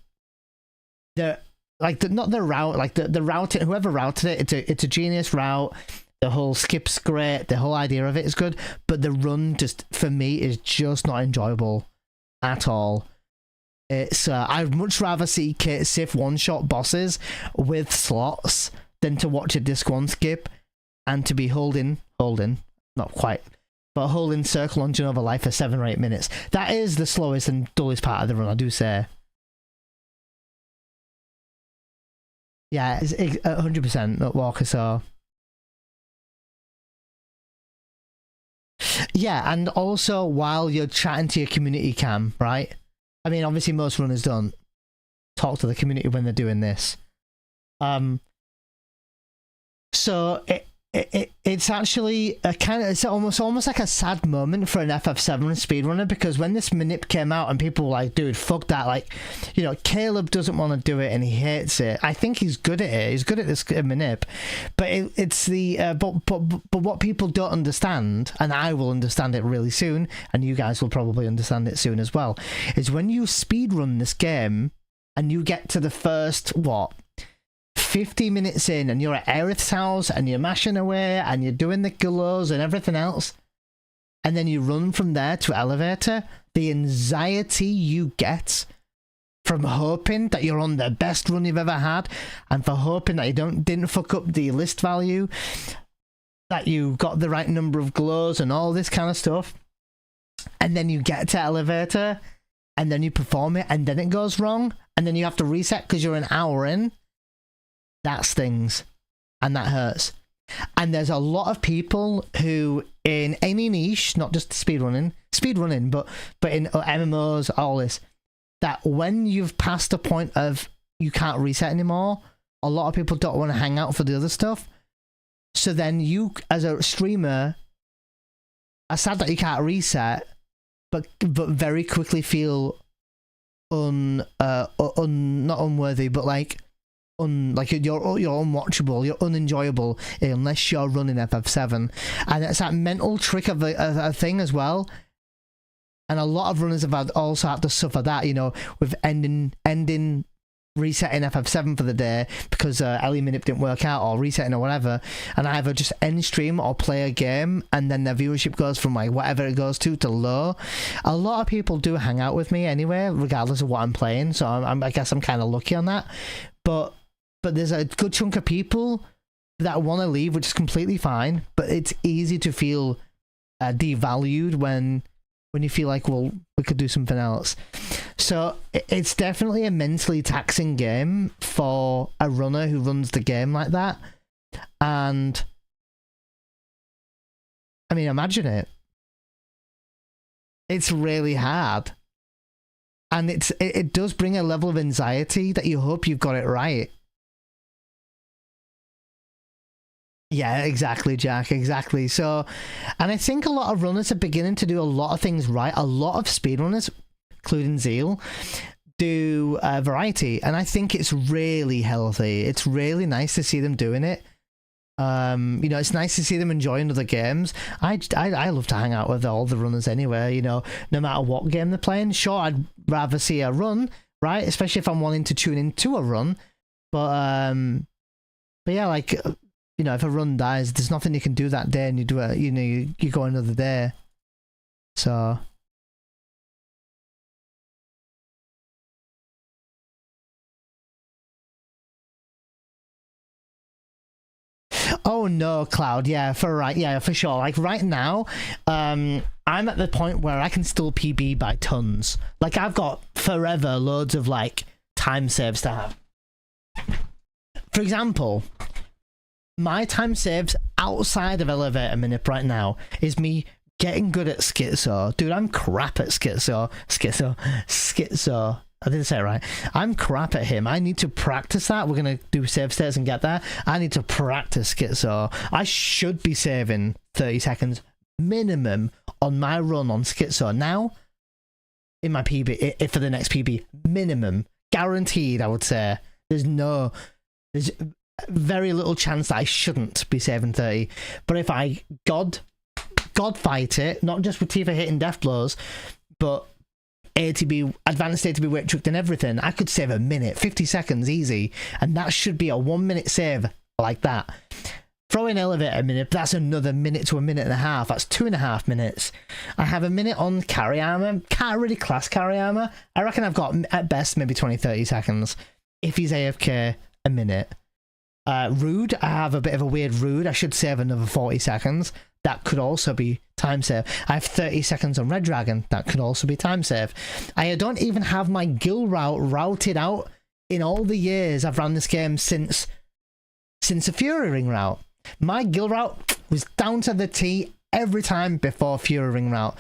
not the route, like the routing, whoever routed it, it's a genius route. The whole skip's great, the whole idea of it is good, but the run just, for me, is just not enjoyable at all. It's I'd much rather see Kate Sif one-shot bosses with slots than to watch a Disc 1 skip and to be holding, not quite, but holding circle on Genova Life for 7 or 8 minutes. That is the slowest and dullest part of the run, I do say. Yeah, it's 100% not Walker, so. Yeah, and also while you're chatting to your community cam, right? I mean, obviously most runners don't talk to the community when they're doing this. So it's actually a kind of, it's almost like a sad moment for an FF7 speedrunner, because when this manip came out and people were like, dude, fuck that, like, you know, Caleb doesn't want to do it and he hates it. I think he's good at it. He's good at this manip, but it's the but what people don't understand, and I will understand it really soon, and you guys will probably understand it soon as well, is when you speedrun this game and you get to the first 50 minutes in and you're at Aerith's house and you're mashing away and you're doing the glows and everything else, and then you run from there to elevator, the anxiety you get from hoping that you're on the best run you've ever had, and for hoping that you didn't fuck up the list value, that you got the right number of glows and all this kind of stuff, and then you get to elevator and then you perform it and then it goes wrong and then you have to reset because you're an hour in. That stings and that hurts. And there's a lot of people who, in any niche, not just speedrunning, but in MMOs, all this, that when you've passed the point of you can't reset anymore, a lot of people don't want to hang out for the other stuff. So then you, as a streamer, are sad that you can't reset, but very quickly feel not unworthy, but like you're unwatchable, you're unenjoyable unless you're running FF7, and it's that mental trick of a thing as well. And a lot of runners have also had to suffer that, you know, with ending resetting FF7 for the day because LE Manip didn't work out, or resetting or whatever, and either just end stream or play a game, and then their viewership goes from like whatever it goes to low. A lot of people do hang out with me anyway, regardless of what I'm playing, so I guess I'm kind of lucky on that. But there's a good chunk of people that want to leave, which is completely fine, but it's easy to feel devalued when you feel like, well, we could do something else. So it's definitely a mentally taxing game for a runner who runs the game like that. And I mean, imagine it. It's really hard. And it does bring a level of anxiety that you hope you've got it right. Yeah, exactly, Jack, exactly. So, and I think a lot of runners are beginning to do a lot of things right. A lot of speedrunners, including Zeal, do variety, and I think it's really healthy. It's really nice to see them doing it. You know, it's nice to see them enjoying other games. I love to hang out with all the runners anyway, you know, no matter what game they're playing. Sure, I'd rather see a run, right? Especially if I'm wanting to tune into a run. But yeah, like, you know, if a run dies, there's nothing you can do that day, and you do it, you know, you go another day. So oh no, Cloud, yeah, for sure. Like right now, I'm at the point where I can still PB by tons. Like I've got forever loads of like time saves to have. For example, my time saves outside of Elevator Manip right now is me getting good at Schizo. Dude, I'm crap at Schizo. I didn't say it right. I'm crap at him. I need to practice that. We're going to do save states and get there. I need to practice Schizo. I should be saving 30 seconds minimum on my run on Schizo. Now, in my PB, for the next PB, minimum. Guaranteed, I would say. There's very little chance that I shouldn't be saving 30. But if I God fight it, not just with Tifa hitting death blows, but ATB, advanced ATB weight tricked and everything, I could save a minute, 50 seconds easy, and that should be a 1 minute save like that. Throw in Elevator Manip, that's another minute to a minute and a half, that's 2.5 minutes. I have a minute on carry armor, can't really class carry armor. I reckon I've got at best maybe 20-30 seconds. If he's AFK, a minute. Rude, I have a bit of a weird Rude, I should save another 40 seconds. That could also be time save. I have 30 seconds on Red Dragon. That could also be time save. I don't even have my guild route routed out in all the years I've run this game since a Fury Ring route. My guild route was down to the T every time before Fury Ring route.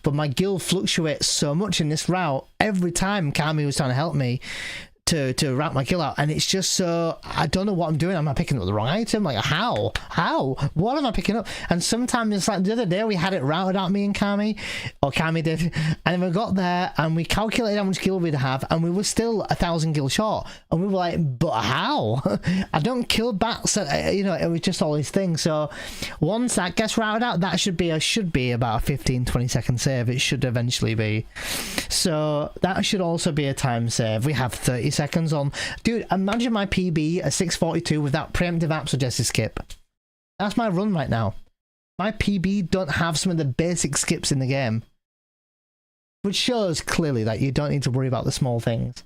But my guild fluctuates so much in this route. Every time Kami was trying to help me to route my kill out, and it's just so I don't know what I'm doing. Am I picking up the wrong item? Like how what am I picking up? And sometimes it's like the other day we had it routed out, me and Kami, or Kami did, and then we got there and we calculated how much gil we'd have, and we were still 1,000 gil short, and we were like, but how? I don't kill bats, you know, it was just all these things. So once that gets routed out, that should be about a 15-20 second save. It should eventually be. So that should also be a time save. We have 30 seconds on. Dude, imagine my PB at 6:42 without preemptive app suggested skip. That's my run right now. My PB don't have some of the basic skips in the game, which shows clearly that you don't need to worry about the small things.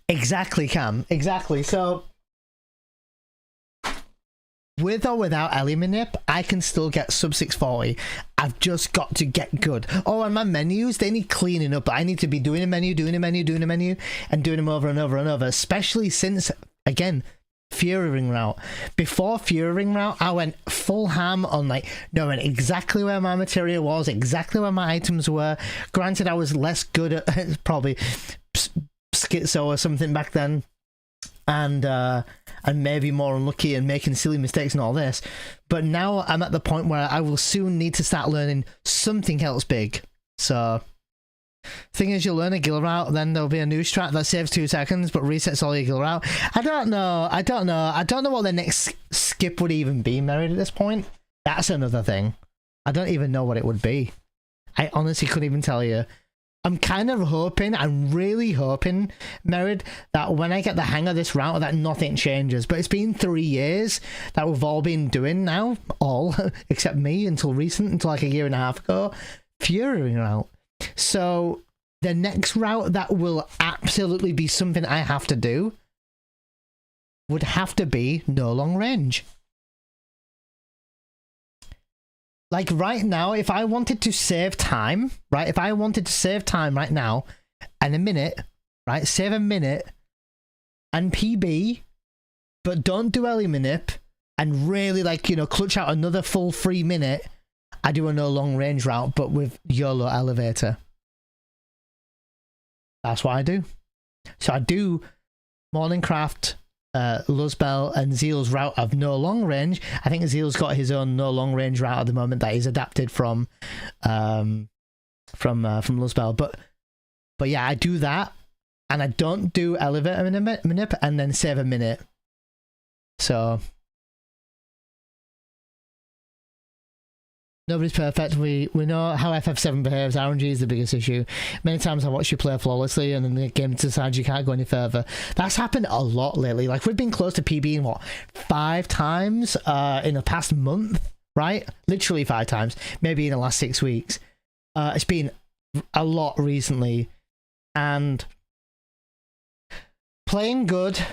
Exactly, Cam. Exactly. So with or without Ellie Manip, I can still get sub 640. I've just got to get good. Oh, and my menus, they need cleaning up. I need to be doing a menu, and doing them over and over and over, especially since, again, Fury Ring route. Before Fury Ring route, I went full ham on like knowing exactly where my material was, exactly where my items were. Granted, I was less good at probably Schizo or something back then, and maybe more unlucky and making silly mistakes and all this. But now I'm at the point where I will soon need to start learning something else big. So thing is, you'll learn a guild route, then there'll be a new strat that saves 2 seconds but resets all your guild route. I don't know what the next skip would even be, Married, at this point. That's another thing. I don't even know what it would be. I honestly couldn't even tell you. I'm really hoping, Merid, that when I get the hang of this route, that nothing changes. But it's been 3 years that we've all been doing now, all, except me, until like a year and a half ago, Fury route. So the next route that will absolutely be something I have to do would have to be no long range. Like right now, if I wanted to save time, right? If I wanted to save time right now, and a minute, right? Save a minute and PB, but don't do early Manip, and really, like, you know, clutch out another full 3 minute. I do a no long range route, but with YOLO elevator. That's what I do. So I do Morningcraft, Luzbel, and Zeal's route of no long range. I think Zeal's got his own no long range route at the moment that he's adapted from Luzbel. But yeah, I do that, and I don't do elevator Manip, and then save a minute. So nobody's perfect. We know how FF7 behaves. RNG is the biggest issue. Many times I watch you play flawlessly and then the game decides you can't go any further. That's happened a lot lately. Like, we've been close to PBing, what, 5 times in the past month, right? Literally 5 times. Maybe in the last 6 weeks. It's been a lot recently. And playing good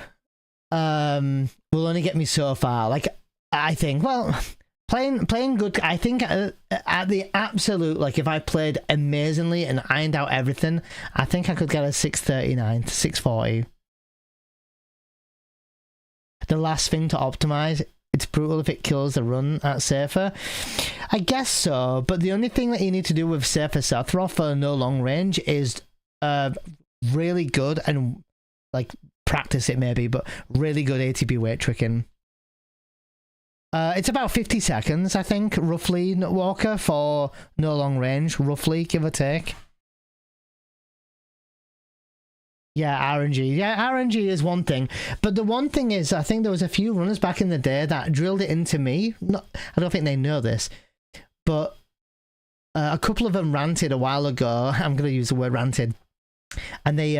will only get me so far. Like, I think, well... Playing good, I think at the absolute, like, if I played amazingly and ironed out everything, I think I could get a 639 to 640. The last thing to optimize, it's brutal if it kills the run at Safer. I guess so, but the only thing that you need to do with Safer Sephiroth for no long range is really good, and, like, practice it maybe, but really good ATB weight tricking. It's about 50 seconds, I think, roughly, Nutwalker, for no long range, roughly, give or take. Yeah, RNG. Yeah, RNG is one thing. But the one thing is, I think there was a few runners back in the day that drilled it into me. I don't think they know this, but a couple of them ranted a while ago. I'm going to use the word ranted. And they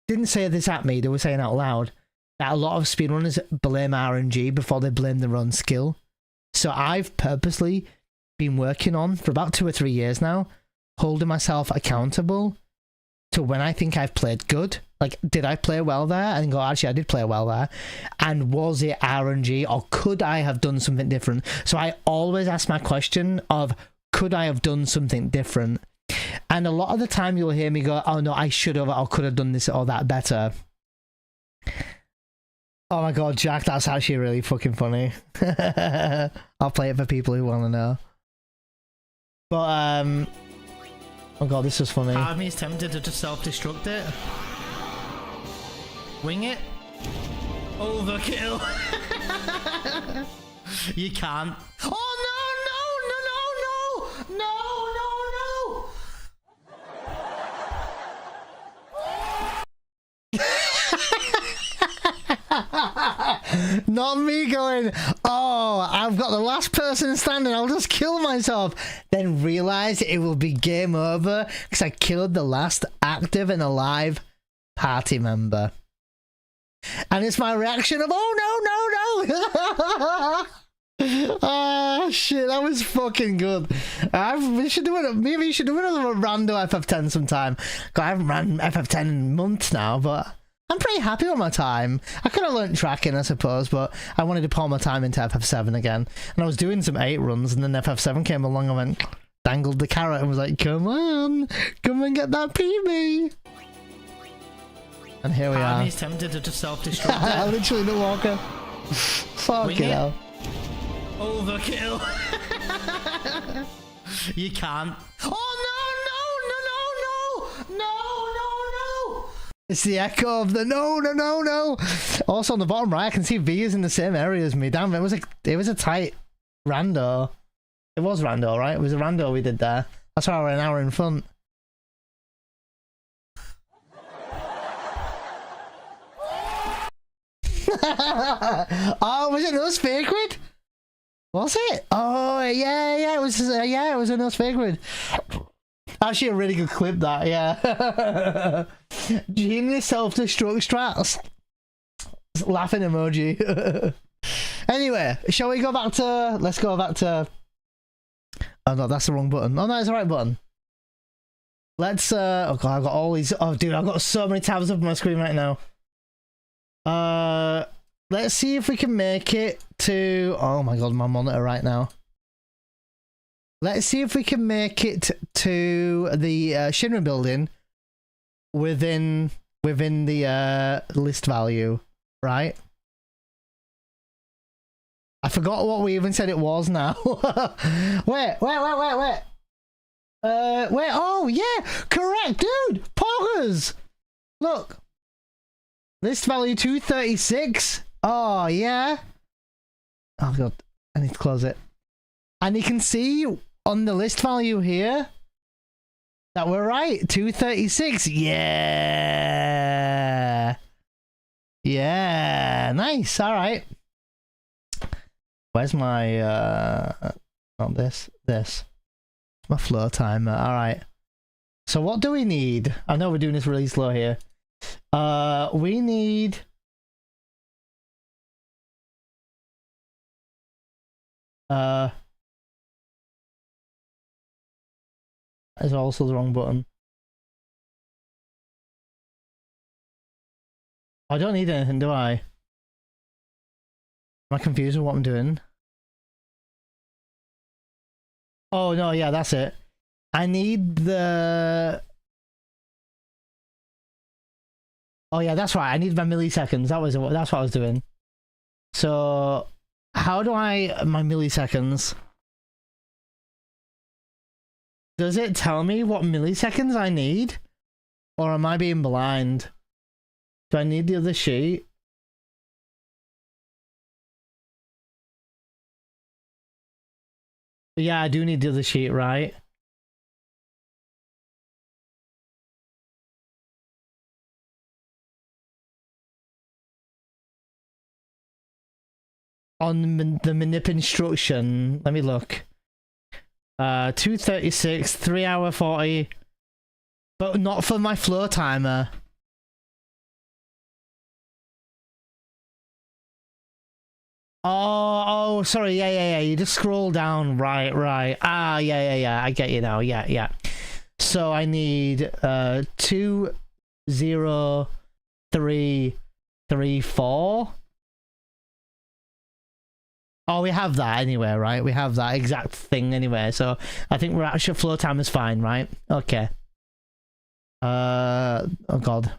didn't say this at me, they were saying out loud that a lot of speedrunners blame RNG before they blame their own skill. So I've purposely been working on, for about 2 or 3 years now, holding myself accountable to when I think I've played good. Like, did I play well there? And go, actually, I did play well there. And was it RNG, or could I have done something different? So I always ask my question of, could I have done something different? And a lot of the time you'll hear me go, oh no, I should have or could have done this or that better. Oh my god, Jack, that's actually really fucking funny. I'll play it for people who want to know. But, oh god, this was funny. Part of me is tempted to just self-destruct it. Wing it. Overkill. You can't. Oh no, no, no, no, no, no, no, no. Not me going, oh, I've got the last person standing, I'll just kill myself. Then realise it will be game over because I killed the last active and alive party member. And it's my reaction of, oh, no, no, no. Ah, shit, that was fucking good. We should do it. Maybe you should do another rando FF10 sometime. I haven't ran FF10 in months now, but I'm pretty happy with my time. I could have learnt tracking, I suppose, but I wanted to pour my time into FF7 again. And I was doing some 8 runs, and then FF7 came along and went, dangled the carrot and was like, come on, come and get that PB. And here we are. He's tempted to just self-destruct. Literally the walker. Fucking hell. Overkill. You can't. Oh no, no, no, no, no, no, no. It's the echo of the no, no, no, no. Also on the bottom right, I can see V is in the same area as me. Damn, it was a tight rando. It was rando, right? It was a rando we did there. That's why we're an hour in front. Oh, was it no Sacred? Was it? Oh, yeah, it was. Yeah, it was a no Sacred. Actually, a really good clip, that. Yeah. Genius self-destruct strats. Laughing emoji. Anyway, shall we go back to? Let's go back to. Oh no, that's the wrong button. Oh no, it's the right button. Let's. Oh god, I've got all these. Oh dude, I've got so many tabs up on my screen right now. Let's see if we can make it to... Oh my god, my monitor right now. Let's see if we can make it to the Shinra building within the list value, right? I forgot what we even said it was now. Wait. Wait, oh yeah, correct, dude! Poggers! Look. List value 236. Oh, yeah. Oh god, I need to close it. And you can see on the list value here that we're right. 236. Yeah. Yeah. Nice. All right. Where's my not this. My flow timer. All right. So what do we need? I know we're doing this really slow here. We need that's also the wrong button. I don't need anything, do I? Am I confused with what I'm doing? Oh no, yeah, that's it. I need the... Oh yeah, that's right. I need my milliseconds. That's what I was doing. So how do I my milliseconds? Does it tell me what milliseconds I need? Or am I being blind? Do I need the other sheet? Yeah, I do need the other sheet, right? On the Manip instruction, let me look. 236, 3 hour 40, but not for my flow timer. Oh, sorry, yeah. You just scroll down, right. Ah, yeah. I get you now. Yeah. So I need 2, 0, 3, 3, 4. Oh, we have that anyway, right? We have that exact thing anyway. So I think we're actually flow time is fine, right? Okay. Oh god.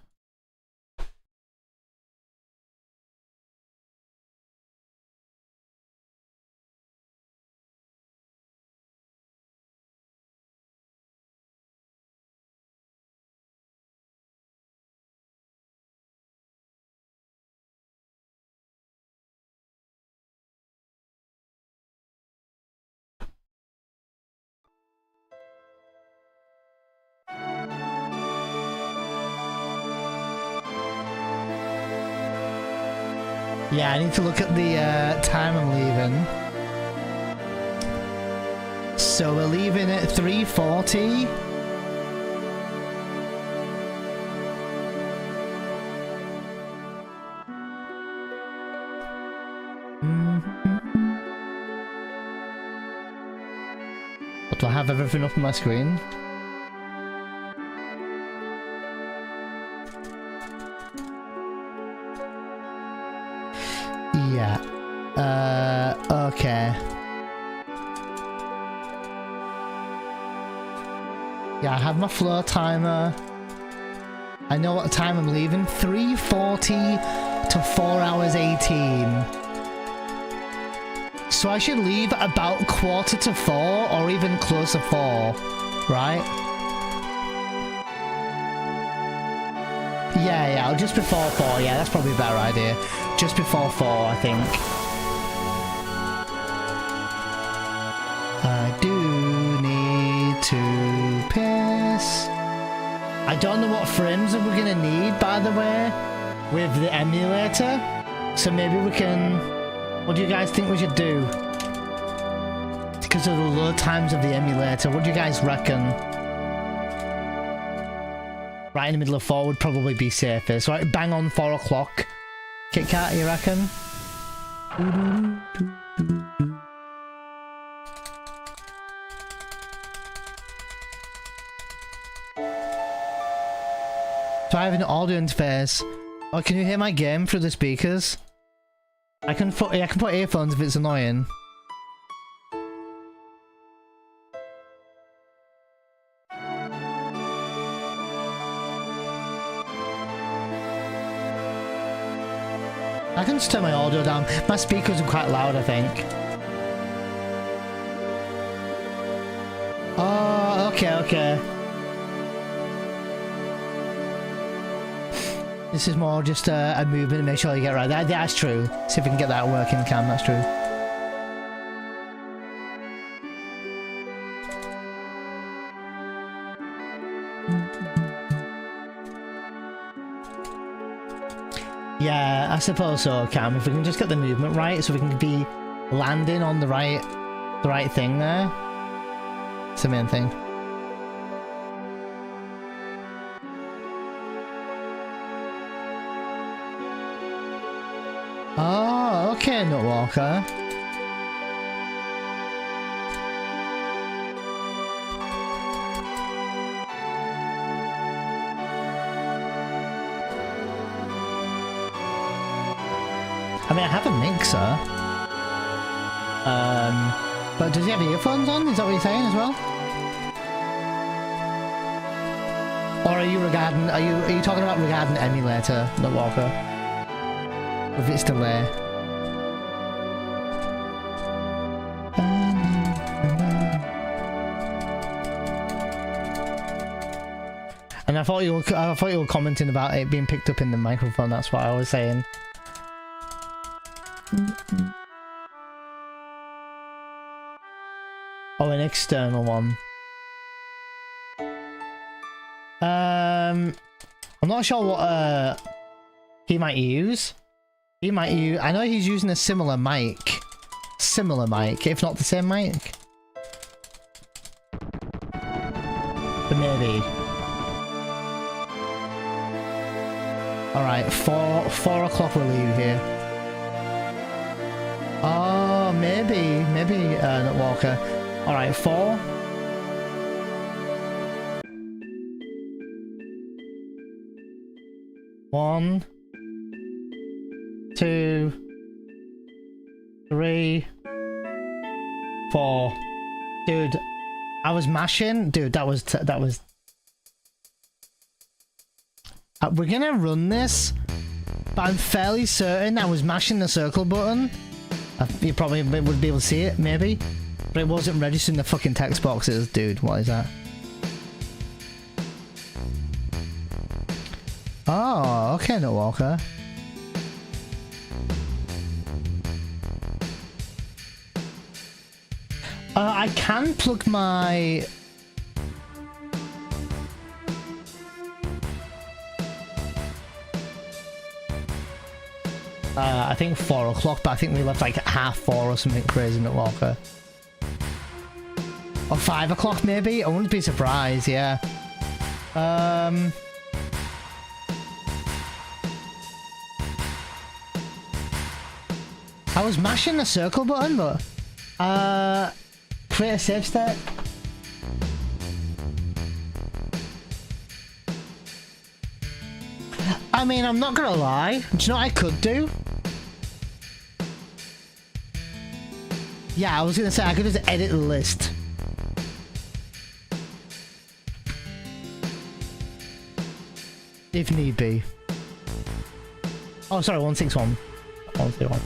Yeah, I need to look at the time I'm leaving. So we're leaving at 3:40. Do I have everything up on my screen? Yeah. Okay. Yeah, I have my flow timer. I know what time I'm leaving. 3:40 to 4 hours 18. So I should leave about 3:45 or even close to 4, right? Yeah, just before 4. Yeah, that's probably a better idea. Just before 4, I think. I do need to piss. I don't know what frames we're gonna need, by the way, with the emulator. So maybe we can... What do you guys think we should do? Because of the load times of the emulator, what do you guys reckon? Right in the middle of 4 would probably be safest. So right, bang on 4 o'clock. Kit Kat, you reckon? So I have an audio interface. Oh, can you hear my game through the speakers? I can put earphones if it's annoying. I can just turn my audio down. My speakers are quite loud, I think. Oh, okay. This is more just a movement to make sure you get right. That's true. See if we can get that working, Cam. That's true. Yeah, I suppose so, Cam. If we can just get the movement right, so we can be landing on the right thing there. It's the main thing. Oh, okay, Nutwalker. I mean, I have a mixer. But does he have earphones on? Is that what you're saying as well? Or are you talking about regarding the emulator, Nutwalker? If it's still there. And I thought you were commenting about it being picked up in the microphone. That's what I was saying. Oh, an external one. I'm not sure what he might use. He might use. I know he's using a similar mic, if not the same mic. But maybe. All right, 4 o'clock we'll leave here. Oh, maybe, Nutwalker. All right, 4. One, 2, 3, 4. Dude, I was mashing. Dude, that was. We're gonna run this, but I'm fairly certain I was mashing the circle button. You probably would be able to see it, maybe, but it wasn't registering the fucking text boxes. Dude, what is that? Oh, okay, Nutwalker. I can plug my... I think 4 o'clock, but I think we left like at 4:30 or something crazy, Nutwalker. Or 5 o'clock maybe? I wouldn't be surprised, yeah. I was mashing the circle button, but create a save state. I mean, I'm not gonna lie. Do you know what I could do? Yeah, I was gonna say I could just edit the list. If need be. Oh, sorry, 161. 161.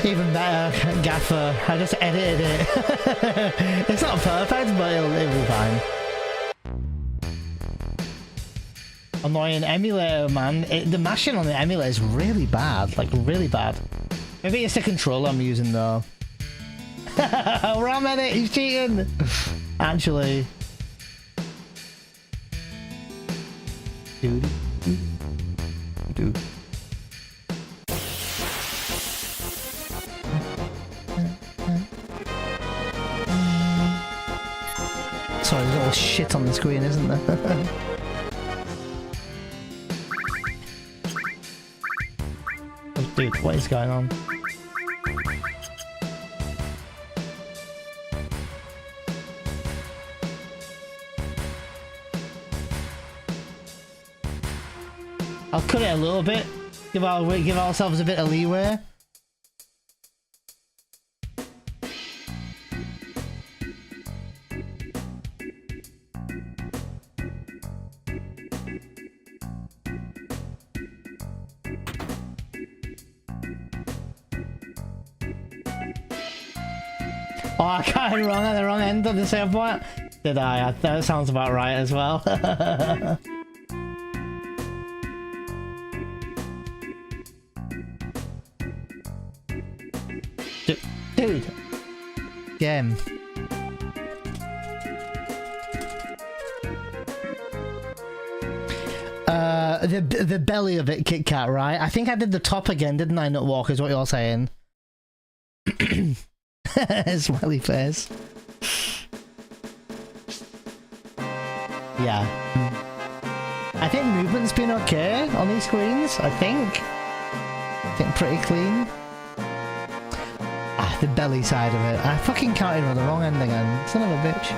Even better, Gaffer. I just edited it. It's not perfect, but it'll be fine. Annoying emulator, man. The mashing on the emulator is really bad. Like, really bad. Maybe it's the controller I'm using, though. Ram edit, he's cheating! Actually. Dude. Dude. Sorry, there's all shit on the screen, isn't there? Oh, dude, what is going on? I'll cut it a little bit. Give ourselves a bit of leeway. Oh, I got it wrong at the wrong end of the save point. Did I? That sounds about right as well. Dude. Game. The belly of it, Kit Kat, right? I think I did the top again, didn't I, Nutwalk, is what you're saying. Smiley face. Yeah. I think movement's been okay on these screens, I think pretty clean. Ah, the belly side of it. I fucking counted on the wrong end again. Son of a bitch.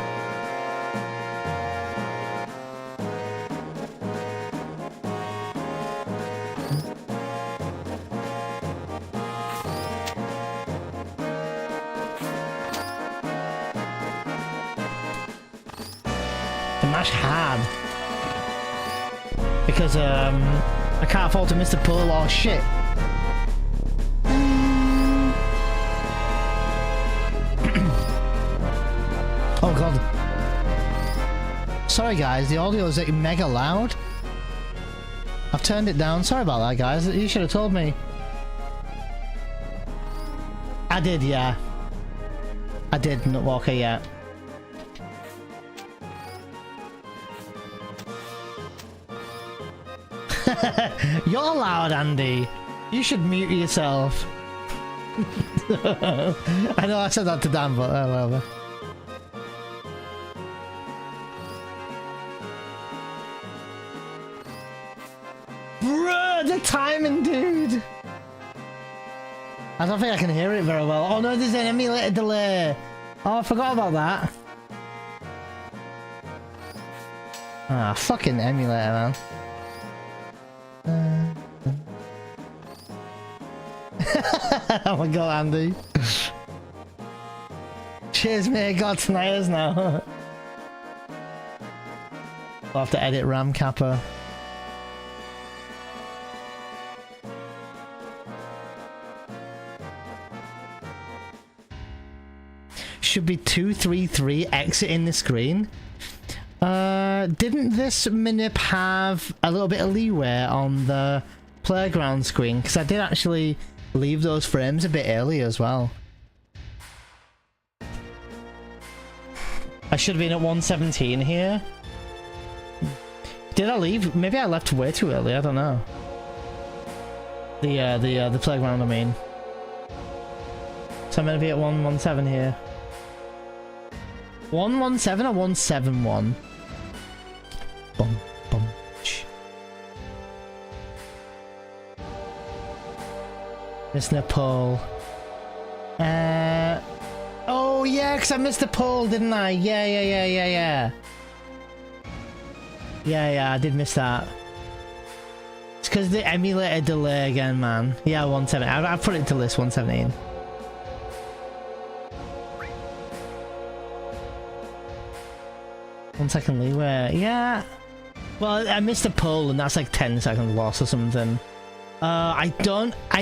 Hard because I can't afford to miss the pull or shit. Oh god. Sorry guys, the audio is mega loud. I've turned it down. Sorry about that guys. You should have told me. I did, yeah. I did, Nutwalker, yeah. You're loud, Andy. You should mute yourself. I know I said that to Dan, but whatever. Bruh, the timing, dude. I don't think I can hear it very well. Oh no, there's an emulator delay. Oh, I forgot about that. Ah, fucking emulator, man. Oh my god, Andy. Cheers, mate. God, tonight now. I'll have to edit RAM Kappa. Should be 233 exiting the screen. Didn't this Manip have a little bit of leeway on the playground screen? Because I did actually leave those frames a bit early as well. I should have been at 117 here. Did I leave? Maybe I left way too early, I don't know. The playground, I mean. So I'm gonna be at 117 here. 117 or 171? Bum, bum, shh. Missed the pole. Oh yeah, because I missed the pole, didn't I? Yeah, I did miss that. It's because the emulator delay again, man. Yeah, 117. I've put it to list 117. One second leeway. Yeah. Well, I missed a pull and that's like 10 seconds loss or something. I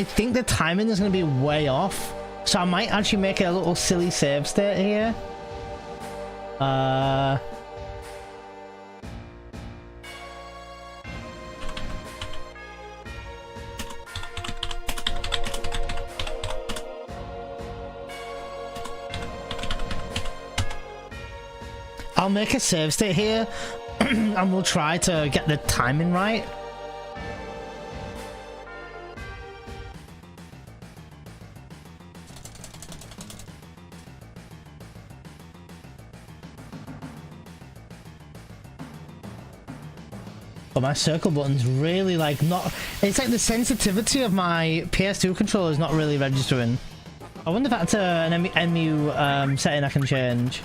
think the timing is going to be way off. So I might actually make it a little silly save state here. I'll make a save state here and we'll try to get the timing right. But my circle button's really like not... It's like the sensitivity of my PS2 controller is not really registering. I wonder if that's an MU setting I can change.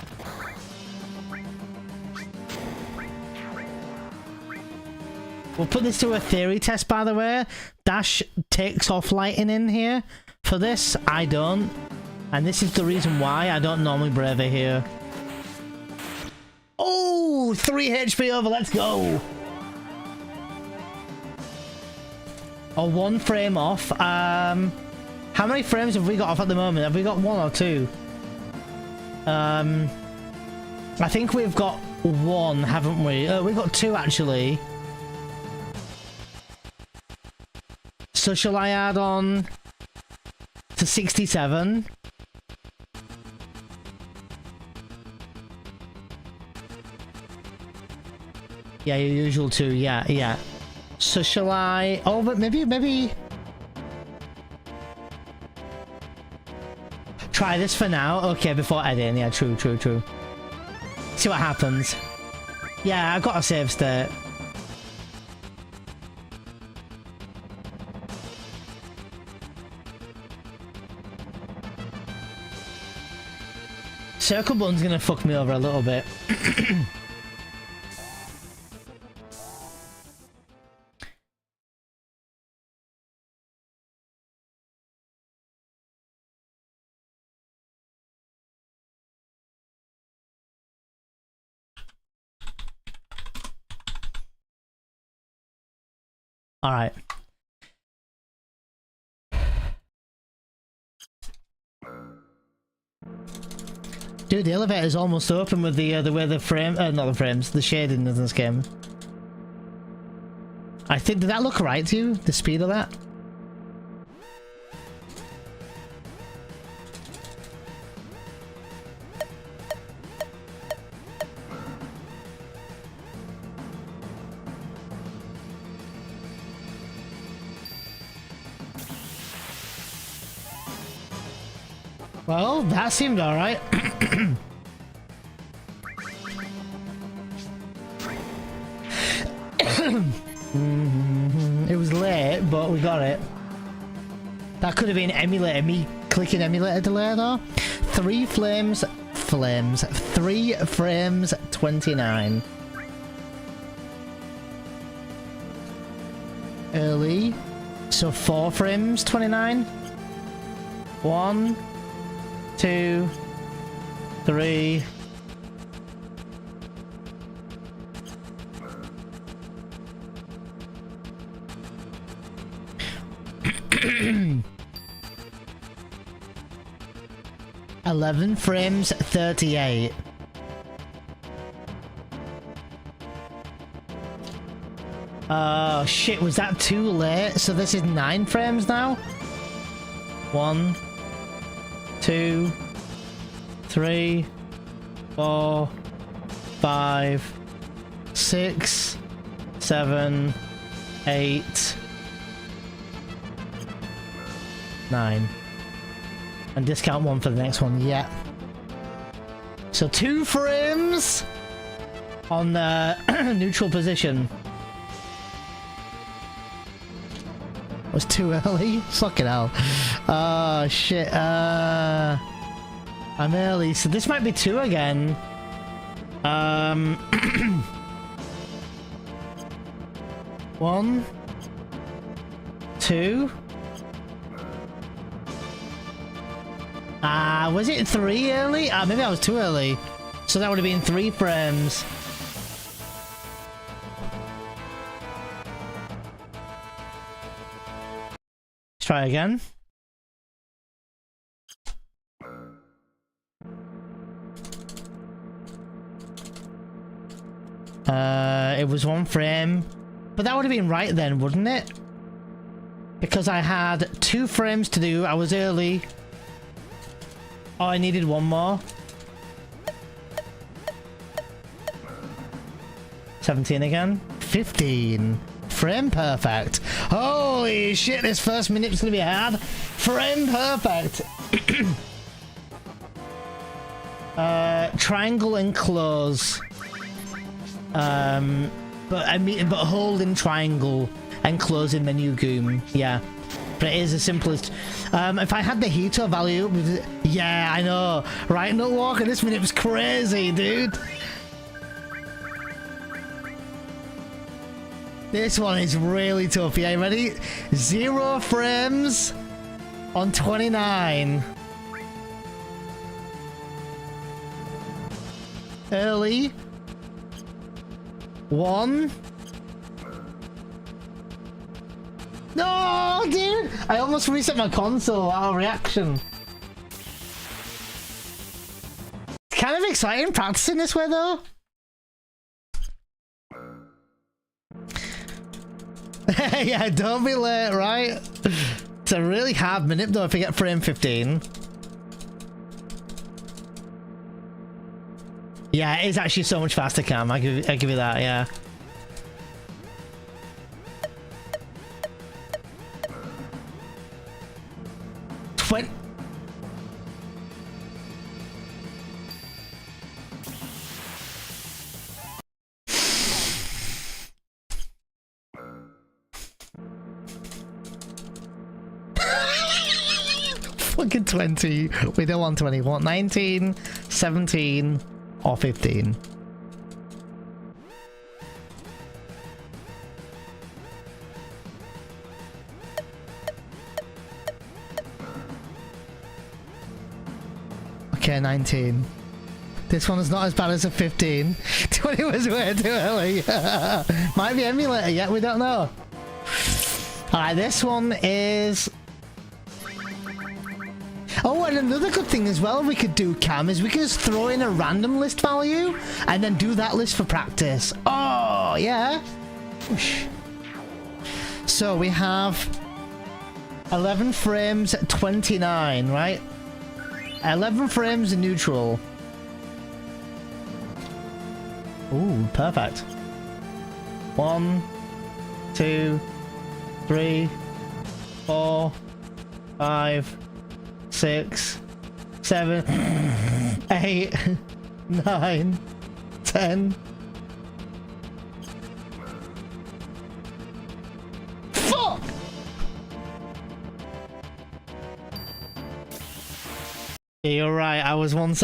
We'll put this to a theory test, by the way. Dash takes off lighting in here. For this, I don't. And this is the reason why I don't normally brave it here. Oh, 3 HP over, let's go. Or 1 frame off. How many frames have we got off at the moment? Have we got 1 or 2? I think we've got 1, haven't we? We've got 2 actually. So shall I add on to 67? Yeah, your usual 2. Yeah, yeah. So shall I? Oh, but maybe. Try this for now. Okay, before editing. Yeah, true. See what happens. Yeah, I got a save state. Circle button's gonna fuck me over a little bit. All right. Dude, the elevator's almost open with the way the frame, not the frames, the shading in this game. I think, did that look right to you? The speed of that? Well, that seemed alright. It was late, but we got it. That could have been emulator, me clicking emulator delay though. 3 frames, 3 frames 29. Early, so 4 frames 29. 1, 2, 3. $11 frames 38. Oh shit, was that too late? So this is 9 frames now? 1, 2, 3, 4, 5, 6, 7, 8, 9. And discount 1 for the next one, yeah. So 2 frames on neutral position. Was too early? Fucking hell. Oh shit. I'm early, so this might be 2 again. 1, 2. Was it 3 early? Maybe I was too early. So that would have been 3 frames. Let's try again. It was 1 frame. But that would have been right then, wouldn't it? Because I had 2 frames to do. I was early. Oh, I needed 1 more. 17 again. 15. Frame perfect. Holy shit, this first minute's gonna be hard. Frame perfect. Triangle and close. But holding triangle and closing menu goom. Yeah. But it is the simplest. If I had the heater value, yeah, I know. Right, no walker. This minute was crazy, dude. This one is really tough. Yeah, you ready? 0 frames on 29. Early. 1. No, dude! I almost reset my console out of reaction. It's kind of exciting practicing this way, though. Yeah, don't be late, right? It's a really hard minute, though, if you get frame 15. Yeah, it's actually so much faster, Cam. I give you that, yeah. What? Fucking 20. We don't want 20. We want 19, 17, or 15. Okay, 19. This one is not as bad as a 15. 20 was way too early. Might be emulator yet, we don't know. Alright, this one is... Oh, and another good thing as well we could do, Cam, is we can just throw in a random list value and then do that list for practice. Oh, yeah. Whoosh. So we have 11 frames at 29, right? 11 frames neutral. Ooh, perfect. 1, 2, 3, 4, 5, 6, 7, 8, 9, 10. Fuck! Yeah, you're right. I was one late.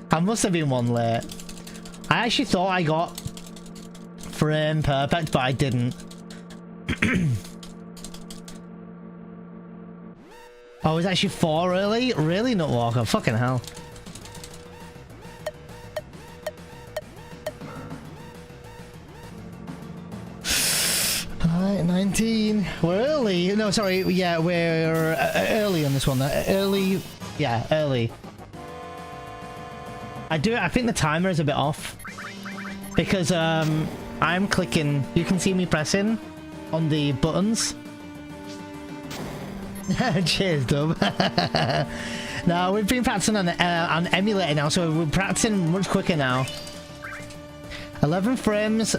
I must have been one late. I actually thought I got frame perfect, but I didn't. Oh, it was actually 4 early? Really, Nutwalker? Fucking hell. Alright, 19. We're early. No, sorry. Yeah, we're early on this one. Early. Yeah, early. I think the timer is a bit off. Because, I'm clicking. You can see me pressing on the buttons. Cheers, Dub. No, we've been practicing on emulator now, so we're practicing much quicker now. 11 frames.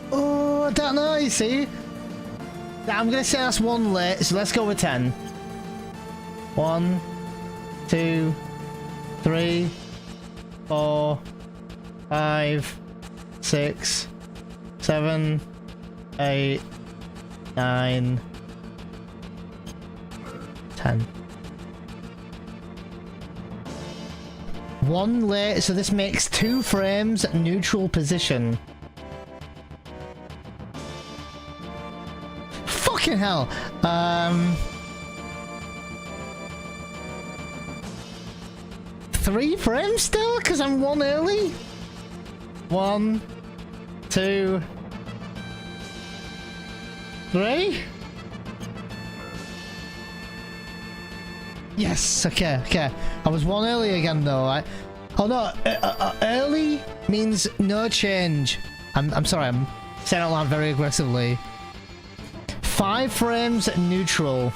Oh, I don't know, you see? I'm gonna say that's 1 late, so let's go with 10. 1, 2, 3, 4, 5, 6, 7, 8, 9, 10. 1 late, so this makes 2 frames neutral position. Fucking hell. 3 frames still? Because I'm 1 early? 1, 2, 3. Yes, okay. I was 1 early again though. Oh no, early means no change. I'm sorry, I'm saying it out loud very aggressively. 5 frames neutral.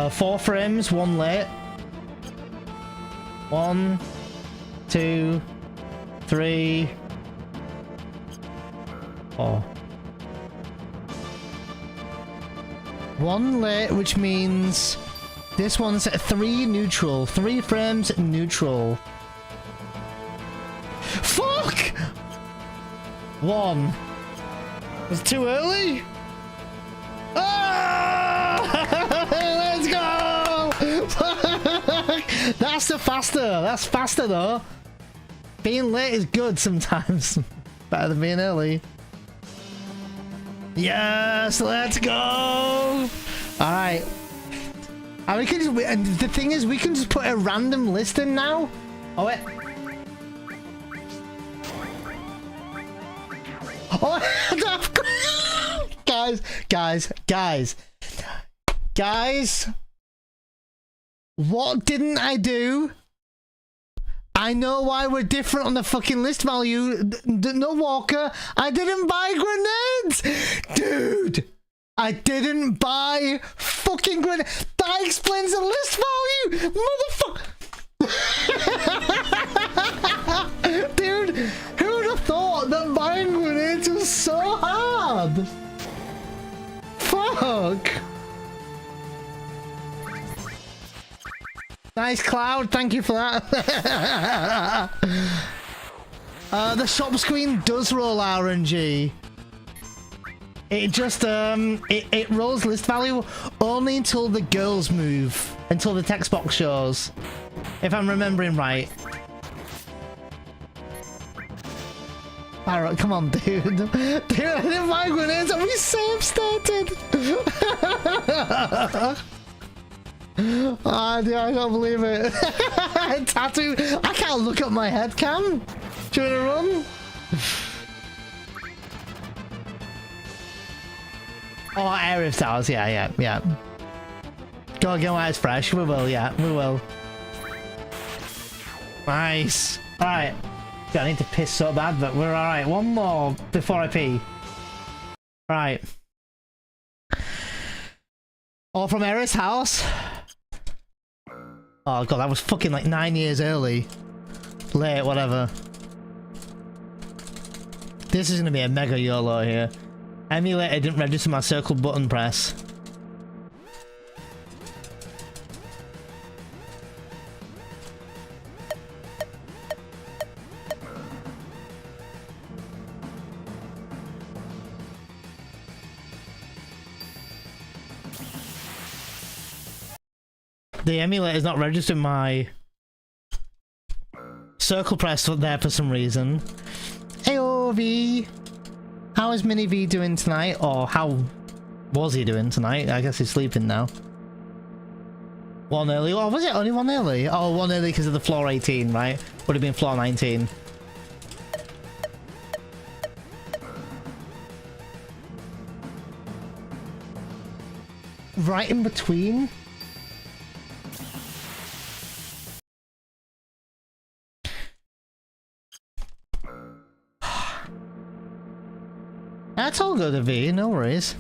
4 frames, 1 late. 1, 2, 3, 4. 1 late, which means this one's 3 neutral. 3 frames neutral. Fuck! 1. It's too early? Ah! Let's go! That's the faster. That's faster though. Being late is good sometimes. Better than being early. Yes, let's go. All right. And we can just, and the thing is, we can just put a random list in now. Oh wait. Oh, guys. What didn't I do? I know why we're different on the fucking list value. No Walker. I didn't buy grenades, dude. I didn't buy fucking grenades. That explains the list value, motherfucker. Dude, who would have thought that buying grenades was so hard? Fuck. Nice Cloud, thank you for that. The shop screen does roll RNG. It just it rolls list value only until the girls move, until the text box shows, if I'm remembering right. Alright, come on, dude. Dude, I didn't buy grenades. I'm so started. Oh, dude, I can't believe it. Tattoo. I can't look at my head cam. Do you want to run? Oh, Aerith Towers. Yeah. Go again while it's fresh. We will, yeah. We will. Nice. Alright. I need to piss so bad, but we're alright. One more before I pee. Right. All from Aerith's house. Oh god, that was fucking like 9 years early. Late, whatever. This is gonna be a mega YOLO here. Emulator didn't register my circle button press. The emulator is not registering my circle press there for some reason. Heyo, V. How is Mini V doing tonight? Or how was he doing tonight? I guess he's sleeping now. One early. Oh, was it only one early? Oh, one early because of the floor 18, right? Would have been floor 19. Right in between? That's all good, V. No worries.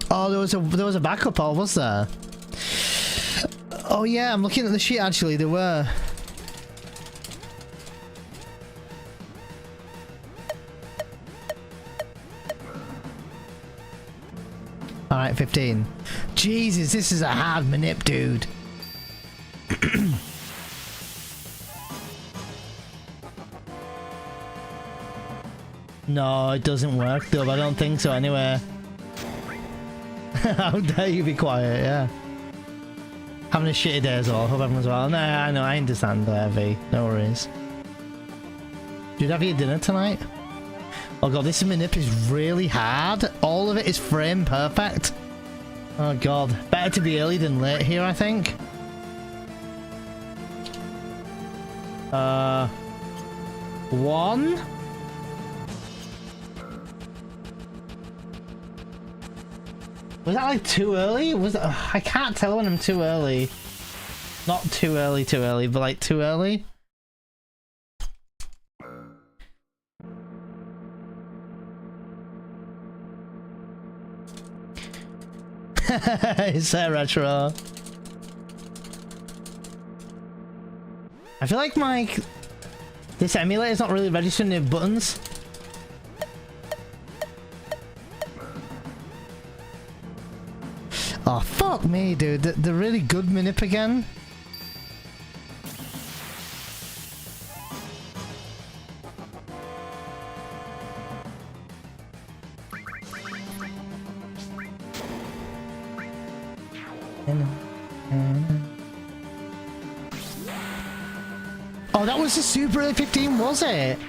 Oh, there was a backup, or was there? Oh yeah, I'm looking at the sheet. Actually, there were. All right, 15. Jesus, this is a hard manip, dude. No, it doesn't work though, but I don't think so anyway. How dare you be quiet, yeah. Having a shitty day as well, hope everyone's well. No, I know, I understand V, no worries. Did you have your dinner tonight? Oh god, this manip is really hard. All of it is frame perfect. Oh god, better to be early than late here, I think. One. Was that like too early? Was it, I can't tell when I'm too early. Not too early, but like too early. It's that retro. I feel like this emulator is not really registering the buttons. Oh, fuck me, dude. The really good manip again. Oh, that was the Super Early 15, was it?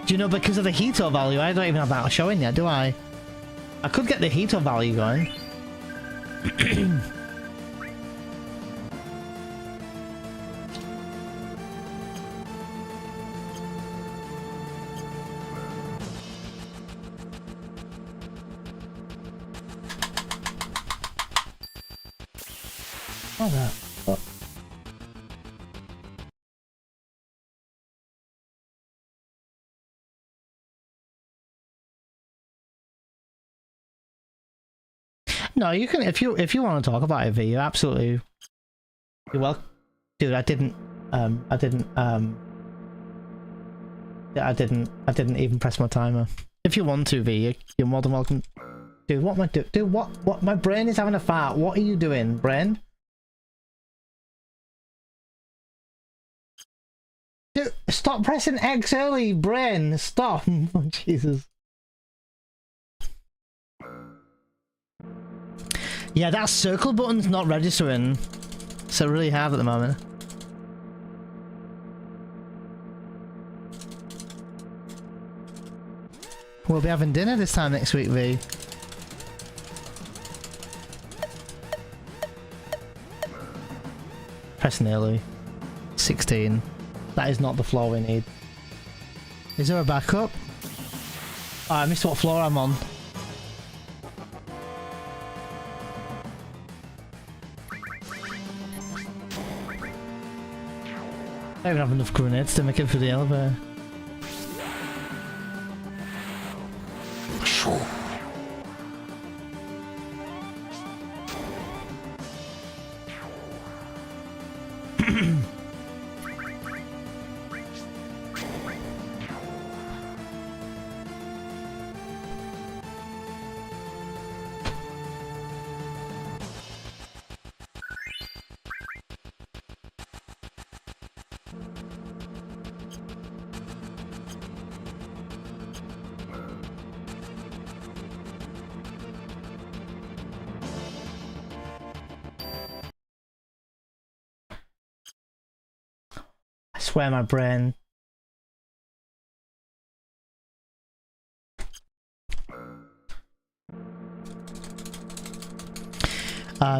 Do you know, because of the Hito value, I don't even have that showing yet, do I? I could get the Hito value going. Oh, that. What? No, you can if you want to talk about it, V, you absolutely. You're welcome, dude. I didn't even press my timer. If you want to, V, you're more than welcome. Dude, what am I doing? Dude, what? My brain is having a fart. What are you doing, brain? Dude, stop pressing X early, brain. Stop. Oh, Jesus. Yeah, that circle button's not registering. So really hard at the moment. We'll be having dinner this time next week, V. Press nearly. 16. That is not the floor we need. Is there a backup? Oh, I missed what floor I'm on. I don't even have enough grenades to make it through the elevator. I swear my brain.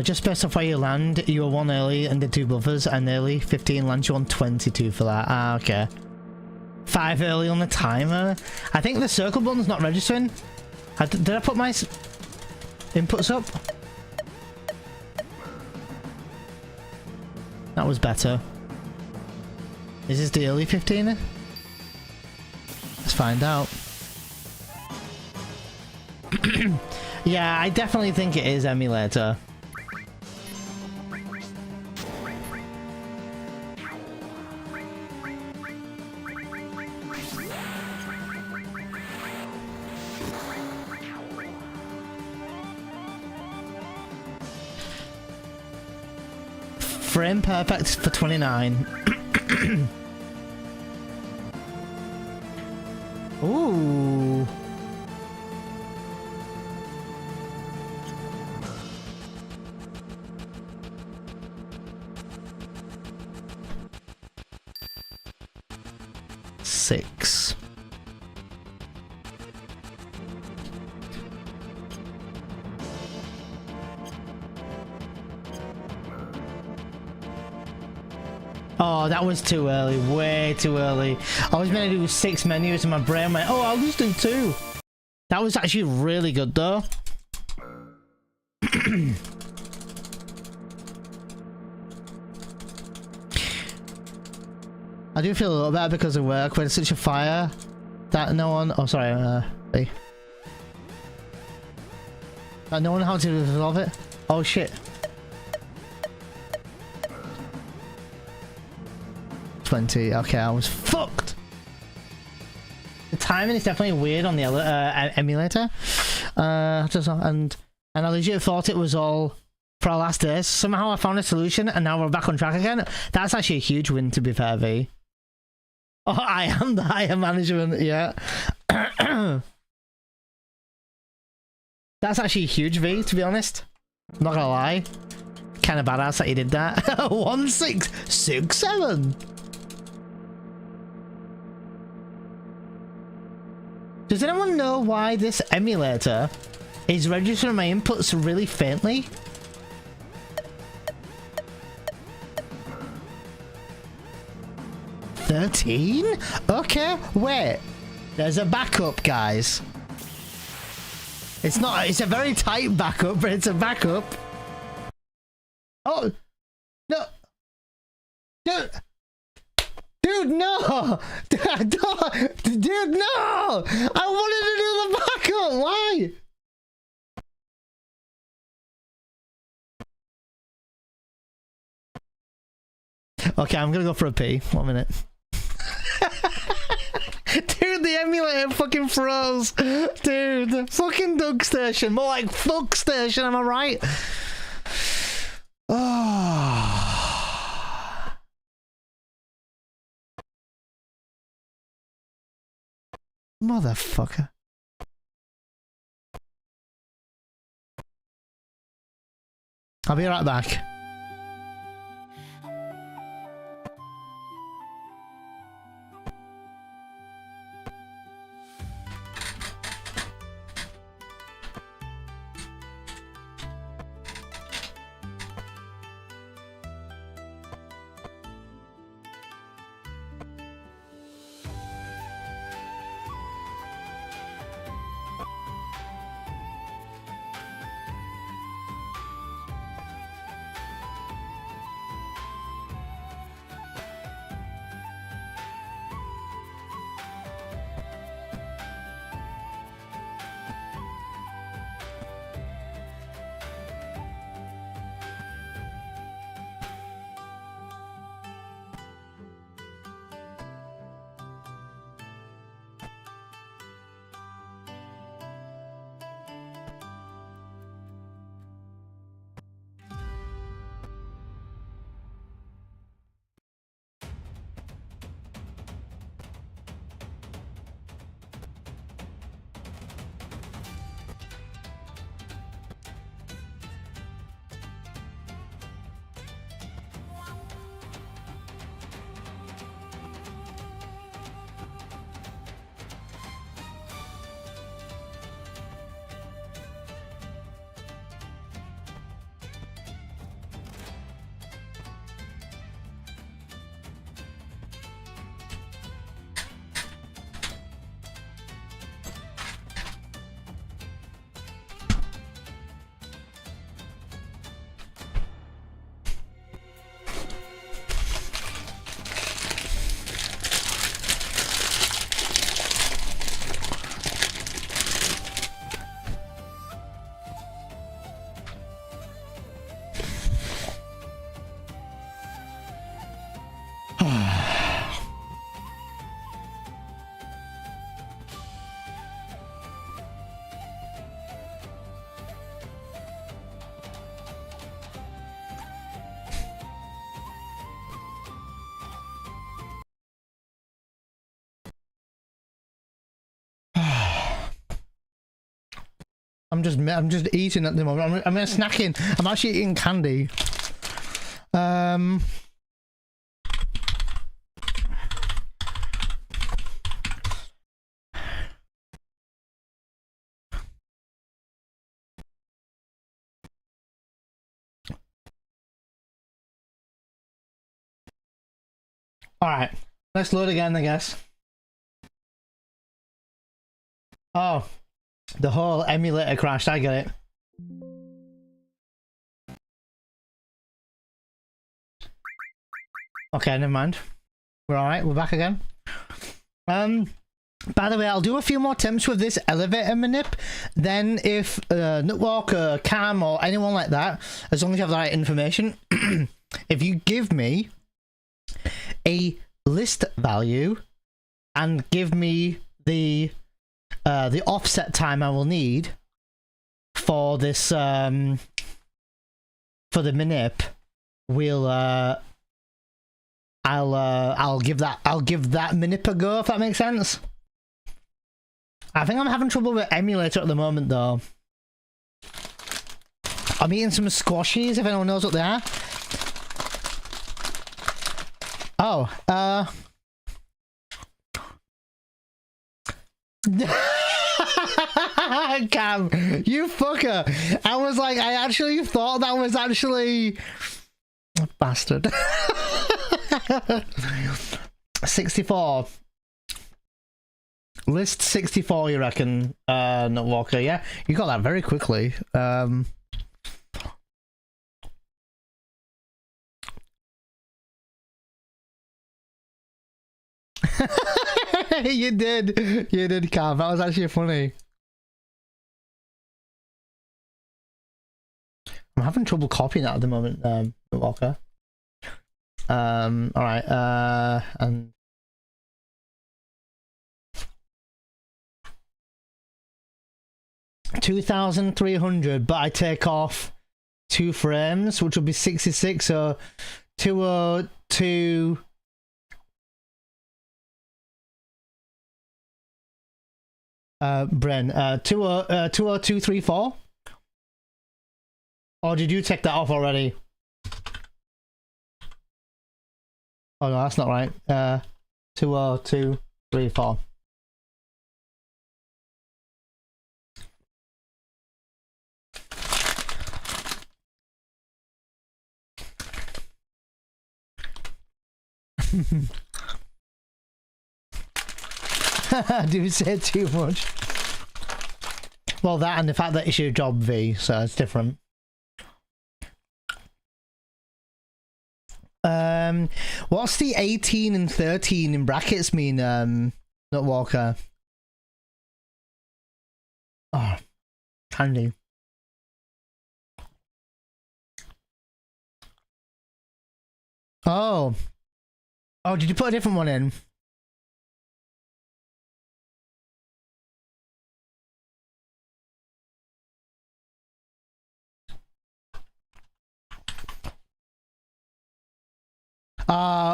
Just based off where you land, you were 1 early and did 2 buffers, and early 15 lands you on 22 for that. Ah, okay. 5 early on the timer. I think the circle button's not registering. Did I put my inputs up? That was better. Is this the early 15? Let's find out. Yeah, I definitely think it is emulator. Frame perfect for 29. Ooh. Six. Oh, that was too early. Way too early. I was meant to do 6 menus and my brain went, oh, I'll just do 2. That was actually really good though. I do feel a little better because of work. We had such a fire that no one... Oh, sorry. That no one how to resolve it. Oh, shit. 20. Okay, I was fucked. The timing is definitely weird on the emulator. And I legit thought it was all for our last days. Somehow I found a solution and now we're back on track again. That's actually a huge win, to be fair, V. Oh, I am the higher management, yeah. That's actually huge, V, to be honest. I'm not gonna lie. Kind of badass that you did that. 1667. Does anyone know why this emulator is registering my inputs really faintly? $13? Okay, wait. There's a backup, guys. It's not, it's a very tight backup, but it's a backup. Oh, no. Dude. Dude, no! Dude, no! I wanted to do the backup! Why? Okay, I'm gonna go for a pee. 1 minute. Dude, the emulator fucking froze. Dude, fucking Doug Station. More like fuck station, am I right? Oh. Motherfucker. I'll be right back. I'm just eating at the moment. I'm snacking. I'm actually eating candy. All right, let's load again, I guess. Oh. The whole emulator crashed, I get it. Okay, never mind. We're alright, we're back again. By the way, I'll do a few more attempts with this elevator manip. Then if Nutwalk, Cam, or anyone like that, as long as you have the right information, if you give me a list value and give me the offset time I will need for this for the manip, we'll I'll give that manip a go, if that makes sense. I think I'm having trouble with emulator at the moment though. I'm eating some squashies, if anyone knows what they are. Oh, Cam, you fucker. I was like, I actually thought that was actually... Bastard. 64. List 64, you reckon, Nutwalker? Yeah, you got that very quickly. You did, Cam. That was actually funny. I'm having trouble copying that at the moment, Walker. Alright, and 2,300, but I take off 2 frames, which will be 66, so 202. Bren, 20234? Or did you take that off already? Oh no, that's not right. 20234. Do you say too much? Well, that and the fact that it's your job, V, so it's different. What's the 18 and 13 in brackets mean, Nutwalker? Oh, candy. Oh. Oh, did you put a different one in?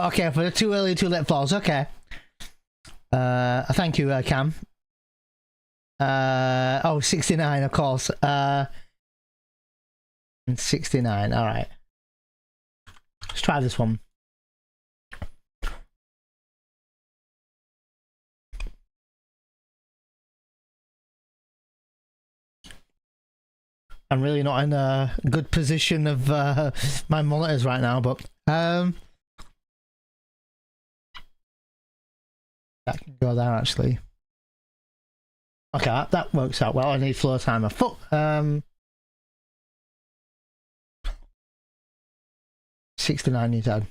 Okay, for the too early, too late falls. Okay. Thank you, Cam. Oh, 69, of course. 69, alright. Let's try this one. I'm really not in a good position of my monitors right now, but that can go there actually. Okay, that works out well. I need floor timer. Fuck. 69 you said.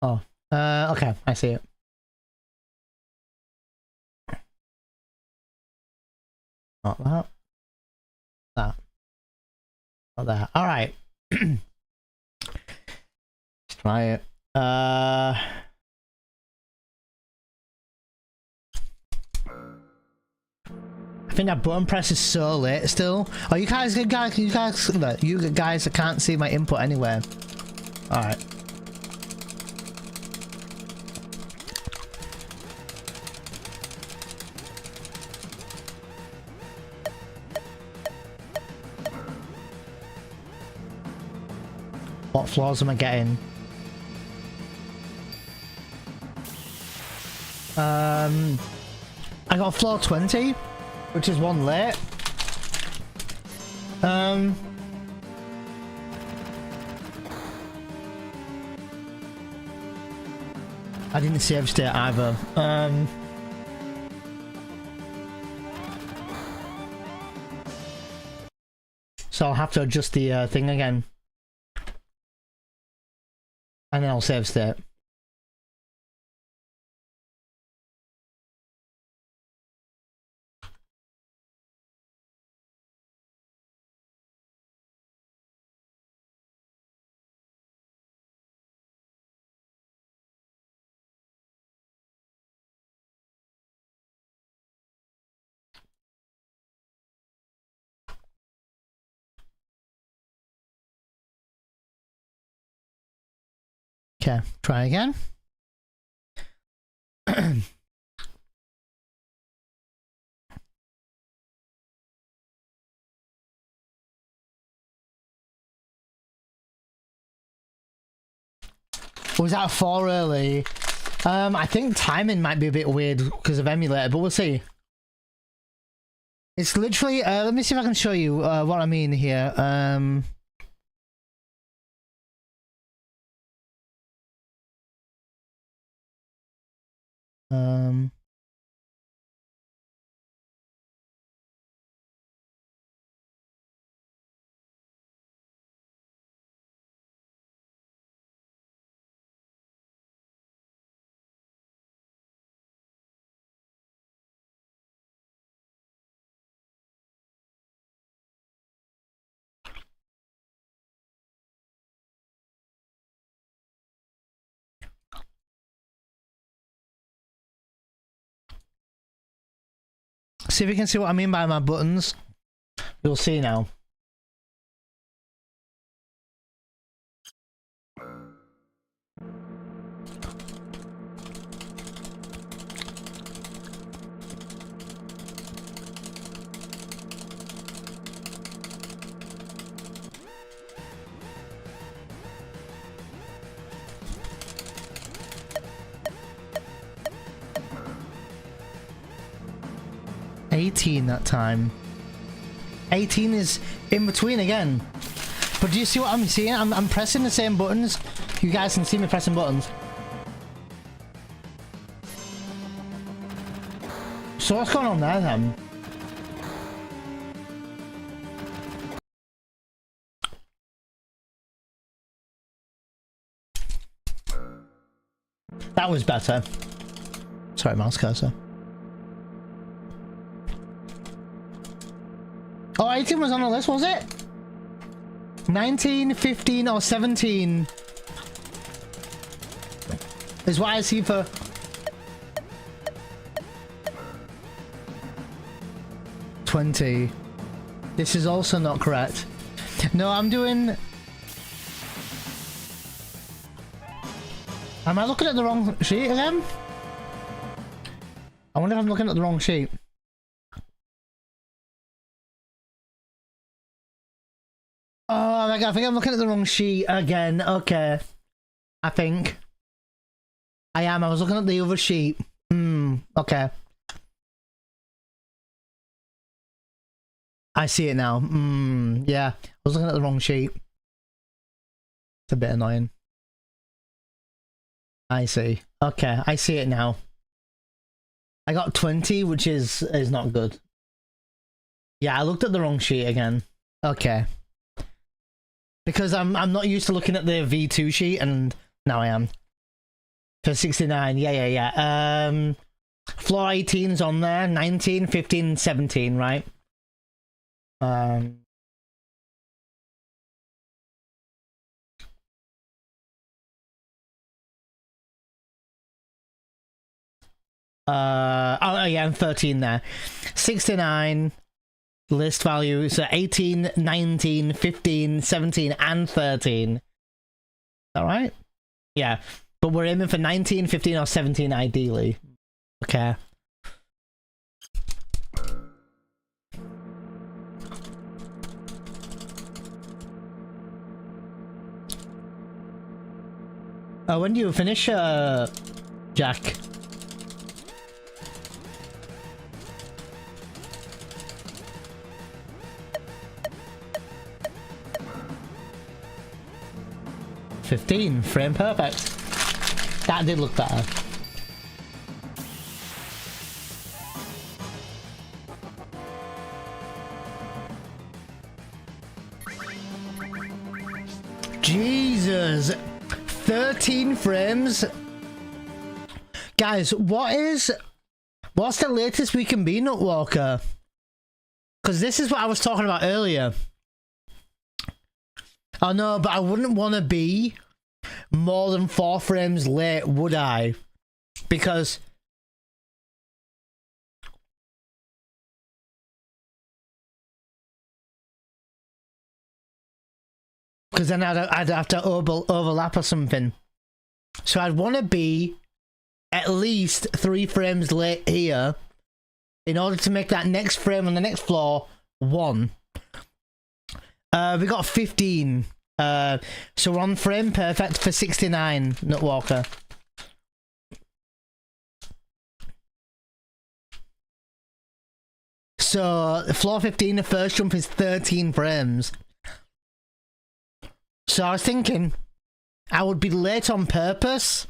Oh, okay, I see it. Not that. That. Not that. All right. Let's try it. I think that button press is so late still. Oh, you guys that can't see my input anywhere. All right. What floors am I getting? I got floor 20, which is one late. I didn't save state either. So I'll have to adjust the thing again. And then I'll save state. Okay, try again. Was that 4 early? I think timing might be a bit weird because of emulator, but we'll see. It's literally, let me see if I can show you what I mean here. See if you can see what I mean by my buttons. You'll see now. That time 18 is in between again, but do you see what I'm seeing? I'm pressing the same buttons. You guys can see me pressing buttons. So what's going on there then? That was better. Sorry, mouse cursor. Oh, 18 was on the list, was it? 19, 15, or 17 is what I see for... $20. This is also not correct. No, I'm doing... Am I looking at the wrong sheet again? I wonder if I'm looking at the wrong sheet. Oh my god, I think I'm looking at the wrong sheet again. Okay. I think. I am. I was looking at the other sheet. Okay. I see it now. Yeah. I was looking at the wrong sheet. It's a bit annoying. I see. Okay, I see it now. I got 20, which is not good. Yeah, I looked at the wrong sheet again. Okay. Because I'm not used to looking at the V2 sheet, and now I am. For 69, yeah. Floor 18's on there, 19, 15, 17, right? Oh yeah, and 13 there. 69 list value, so 18, 19, 15, 17, and 13. Alright? Yeah. But we're aiming for 19, 15, or 17 ideally. Okay. When do you finish, Jack? $15, frame perfect. That did look better. Jesus, 13 frames. Guys, what's the latest we can be, Nutwalker? Because this is what I was talking about earlier. Oh no, but I wouldn't want to be more than 4 frames late, would I? Because then I'd have to overlap or something. So I'd want to be at least 3 frames late here in order to make that next frame on the next floor 1. We got 15. So we're on frame perfect for 69, Nutwalker. So floor 15, the first jump is 13 frames. So I was thinking I would be late on purpose,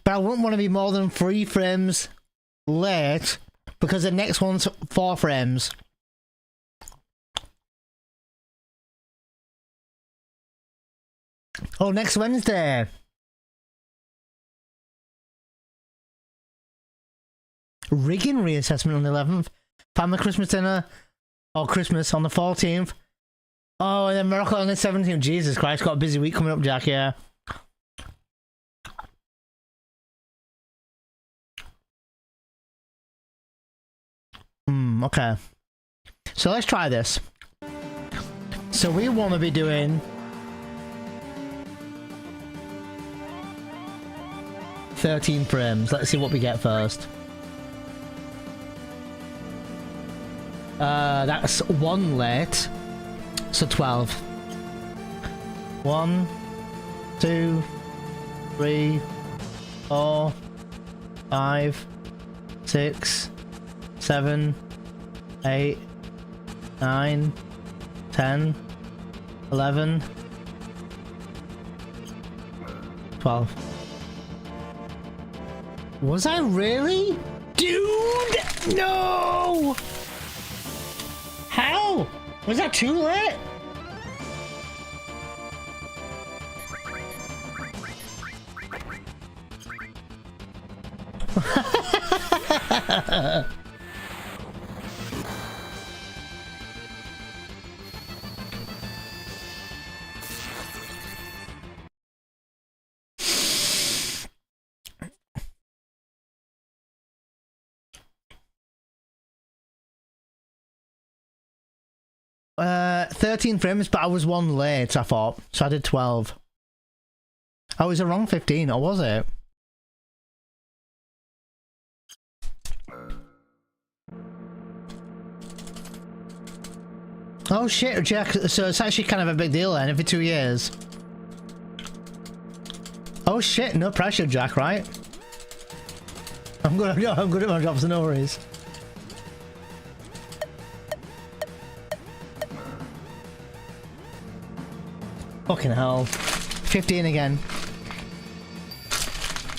but I wouldn't want to be more than 3 frames late because the next one's 4 frames. Oh, next Wednesday. Rigging reassessment on the 11th. Family Christmas dinner. Or Christmas on the 14th. Oh, and then Morocco on the 17th. Jesus Christ, got a busy week coming up, Jack, yeah. Okay. So let's try this. So we want to be doing 13 frames. Let's see what we get first. That's 1 late. So 12. 1, 2, 3, 4, 5, 6, 7, 8, 9, 10, 11, 12. Was I really? Dude! No! How? Was that too late? Uh, 13 frames, but I was 1 late, I thought. So I did 12. Oh, was it wrong 15, or was it? Oh shit, Jack, so it's actually kind of a big deal then, every 2 years. Oh shit, no pressure, Jack, right? I'm good at my job, so no worries. Fucking hell. 15 again.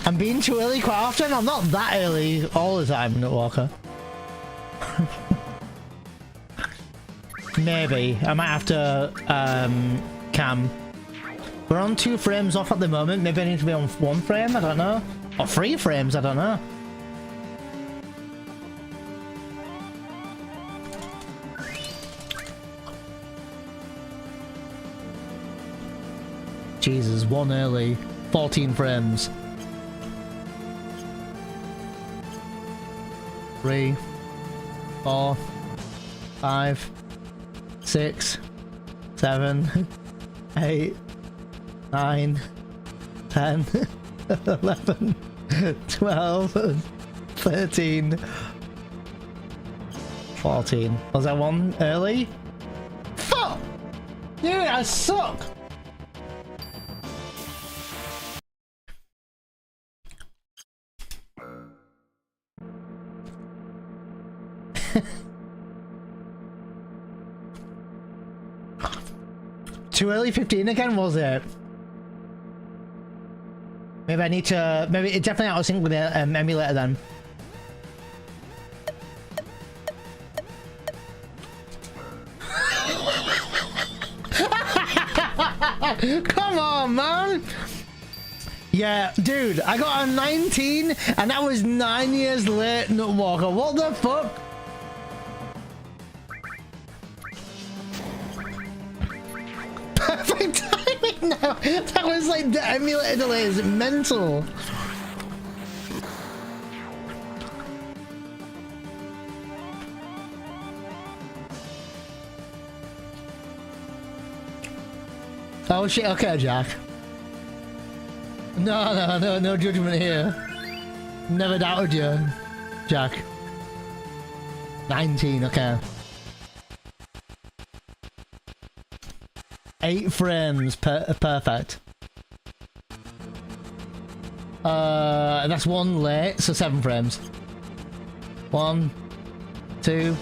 I'm being too early quite often. I'm not that early all the time, Nutwalker. Maybe. I might have to, cam. We're on 2 frames off at the moment. Maybe I need to be on 1 frame, I don't know. Or 3 frames, I don't know. Jesus, 1 early. 14 frames. 3, 4, 5, 6, 7, 8, 9, 10, 11, 12, 13, 14. Was that 1 early? Fuck! Dude, I suck! Too early 15 again, was it? Maybe I need to... Maybe it's definitely out of sync with the emulator then. Come on, man! Yeah, dude, I got a 19 and that was 9 years late, Nutwalker. What the fuck? Perfect timing now! That was like the emulator delay is mental. Oh shit, okay, Jack. No judgment here. Never doubted you, Jack. 19, okay. 8 frames. Perfect. That's 1 late, so 7 frames. 1, 2,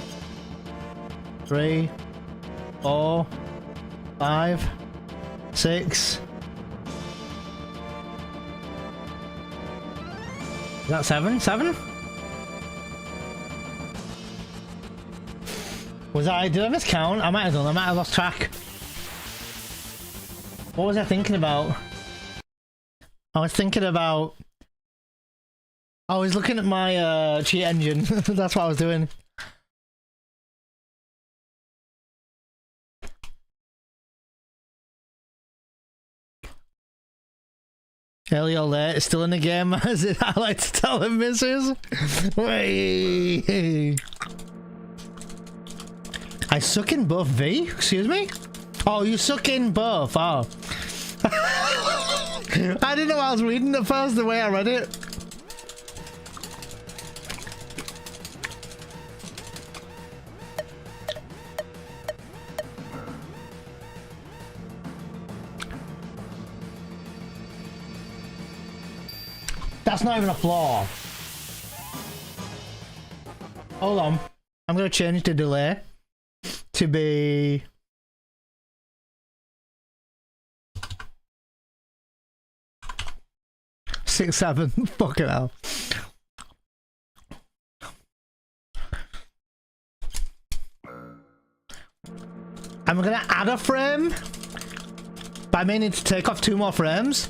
3, 4, 5, 6. Is that 7? 7? Did I miscount? I might have done. I might have lost track. What was I thinking about? I was looking at my cheat engine. That's what I was doing. Early or late, it's still in the game, as I like to tell the missus. Wait. I suck in both V? Excuse me? Oh, you suck in both. Oh. I didn't know I was reading it first the way I read it. That's not even a flaw. Hold on. I'm going to change the delay to be... Six, 7. Fucking hell. I'm gonna add a frame, but I may need to take off 2 more frames.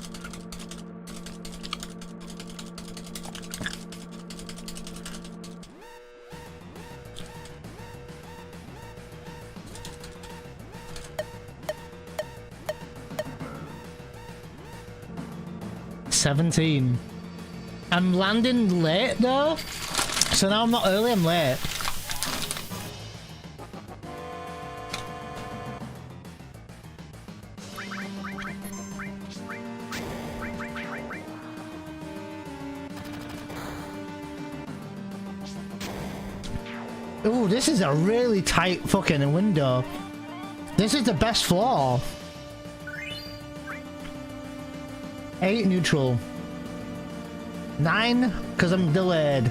$17. I'm landing late though, so now I'm not early, I'm late. Ooh, this is a really tight fucking window. This is the best floor. 8 neutral. 9 because I'm delayed.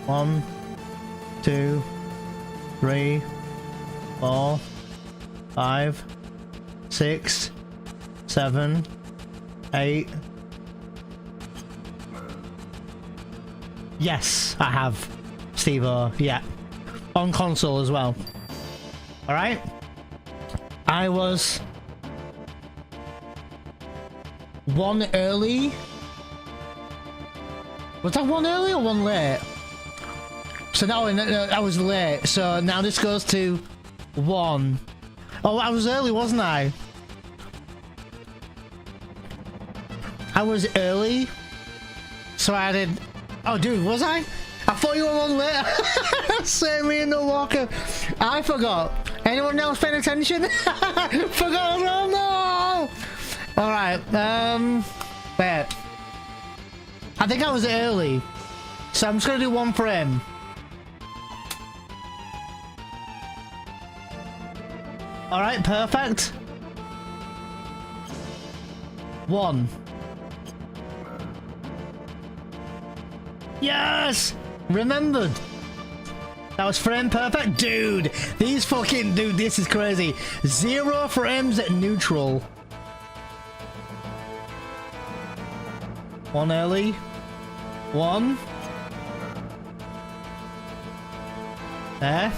1, 2, 3, 4, 5, 6, 7, 8. Yes, I have. Steve-O, yeah. On console as well. Alright. I was 1 early. Was that 1 early or 1 late? So now I was late. So now this goes to 1. Oh, I was early, wasn't I? I was early. So I did. Oh, dude, was I? I thought you were 1 late. Same me in the walker. I forgot. Anyone else paying attention? Forgot. Oh no! Alright, wait. I think I was early. So I'm just gonna do 1 frame. Alright, perfect. 1. Yes! Remembered. That was frame perfect. Dude, these fucking... Dude, this is crazy. 0 frames at neutral. 1 early. 1. There.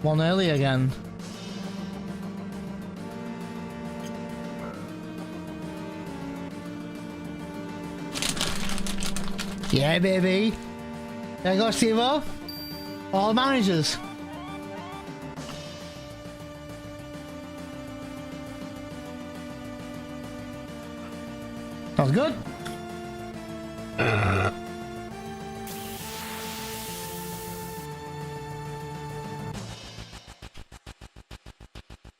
One early again. Yeah, baby. There you go, Steve-O. All managers. Sounds good.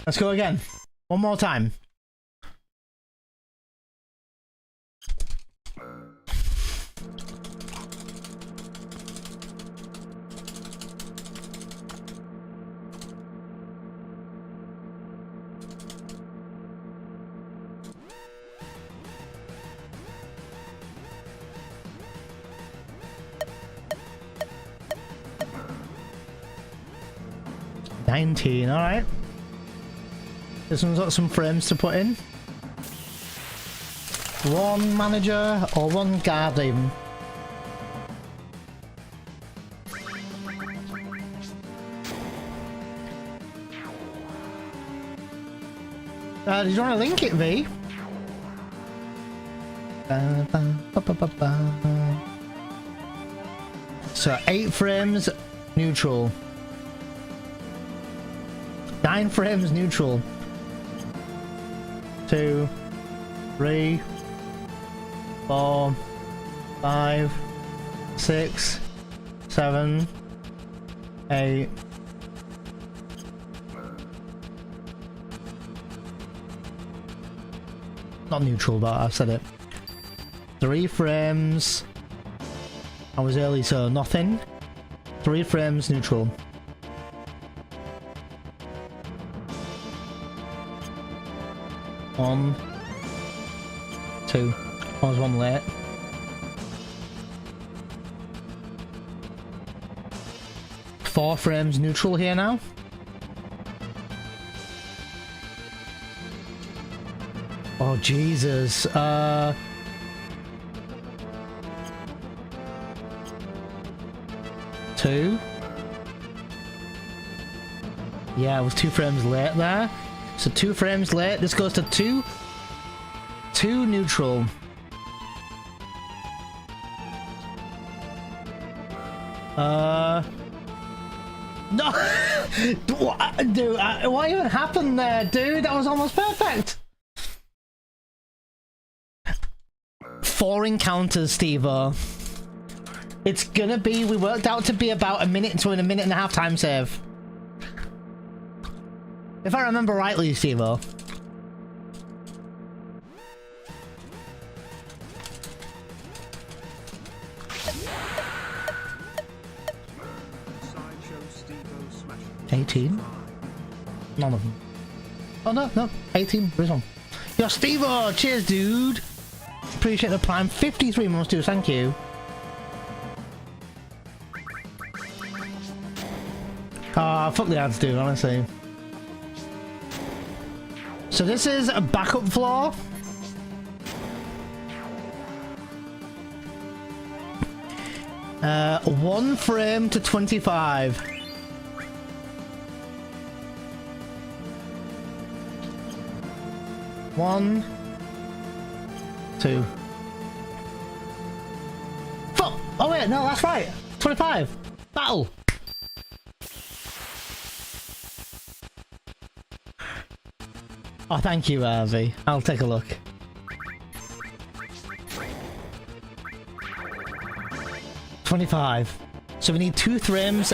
Let's go again. One more time. 19, alright. This one's got some frames to put in. One manager or one guard even. Did you want to link it, V? So 8 frames neutral. 9 frames neutral. 2, 3, 4, 5, 6, 7, 8. Not neutral, but I've said it. 3 frames. I was early, so nothing. 3 frames neutral. One, 2. I was 1 late. Four frames neutral here now. Oh Jesus. 2. Yeah, I was 2 frames late there. So 2 frames late. This goes to 2. 2 neutral. No! Dude, what even happened there, dude? That was almost perfect! 4 encounters, Steve-O. It's gonna be, we worked out to be about a minute to a minute and a half time save. If I remember rightly, Steve-O. Sideshow 18? None of them. Oh no, no, 18, there's one. Yo, Steve-O, cheers, dude! Appreciate the prime. 53 months, dude, thank you. Ah, fuck the ads, dude, honestly. So this is a backup floor. One frame to 25. One, 2. Fuck! Oh wait, no, that's right. 25. Battle. Oh, thank you, V. I'll take a look. $25. So we need 2 frames.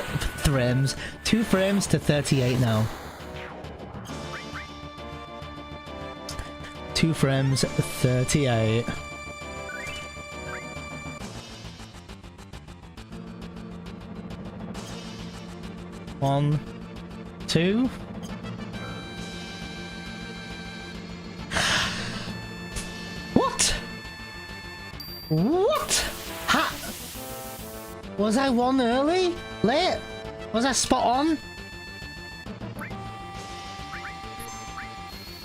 2 frames to 38 now. 2 frames, 38. One, 2. What? What? Ha! Was I 1 early? Late? Was I spot on?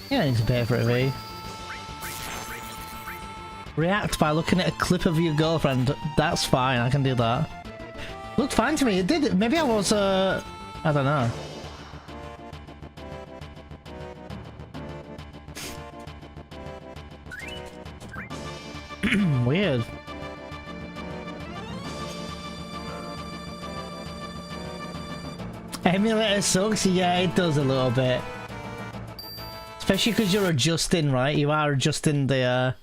You don't need to pay for it, V. React by looking at a clip of your girlfriend. That's fine, I can do that. Looked fine to me, it did. Maybe I was, I don't know. Weird. Emulator sucks, yeah, it does a little bit. Especially because you're adjusting, right? You are adjusting the,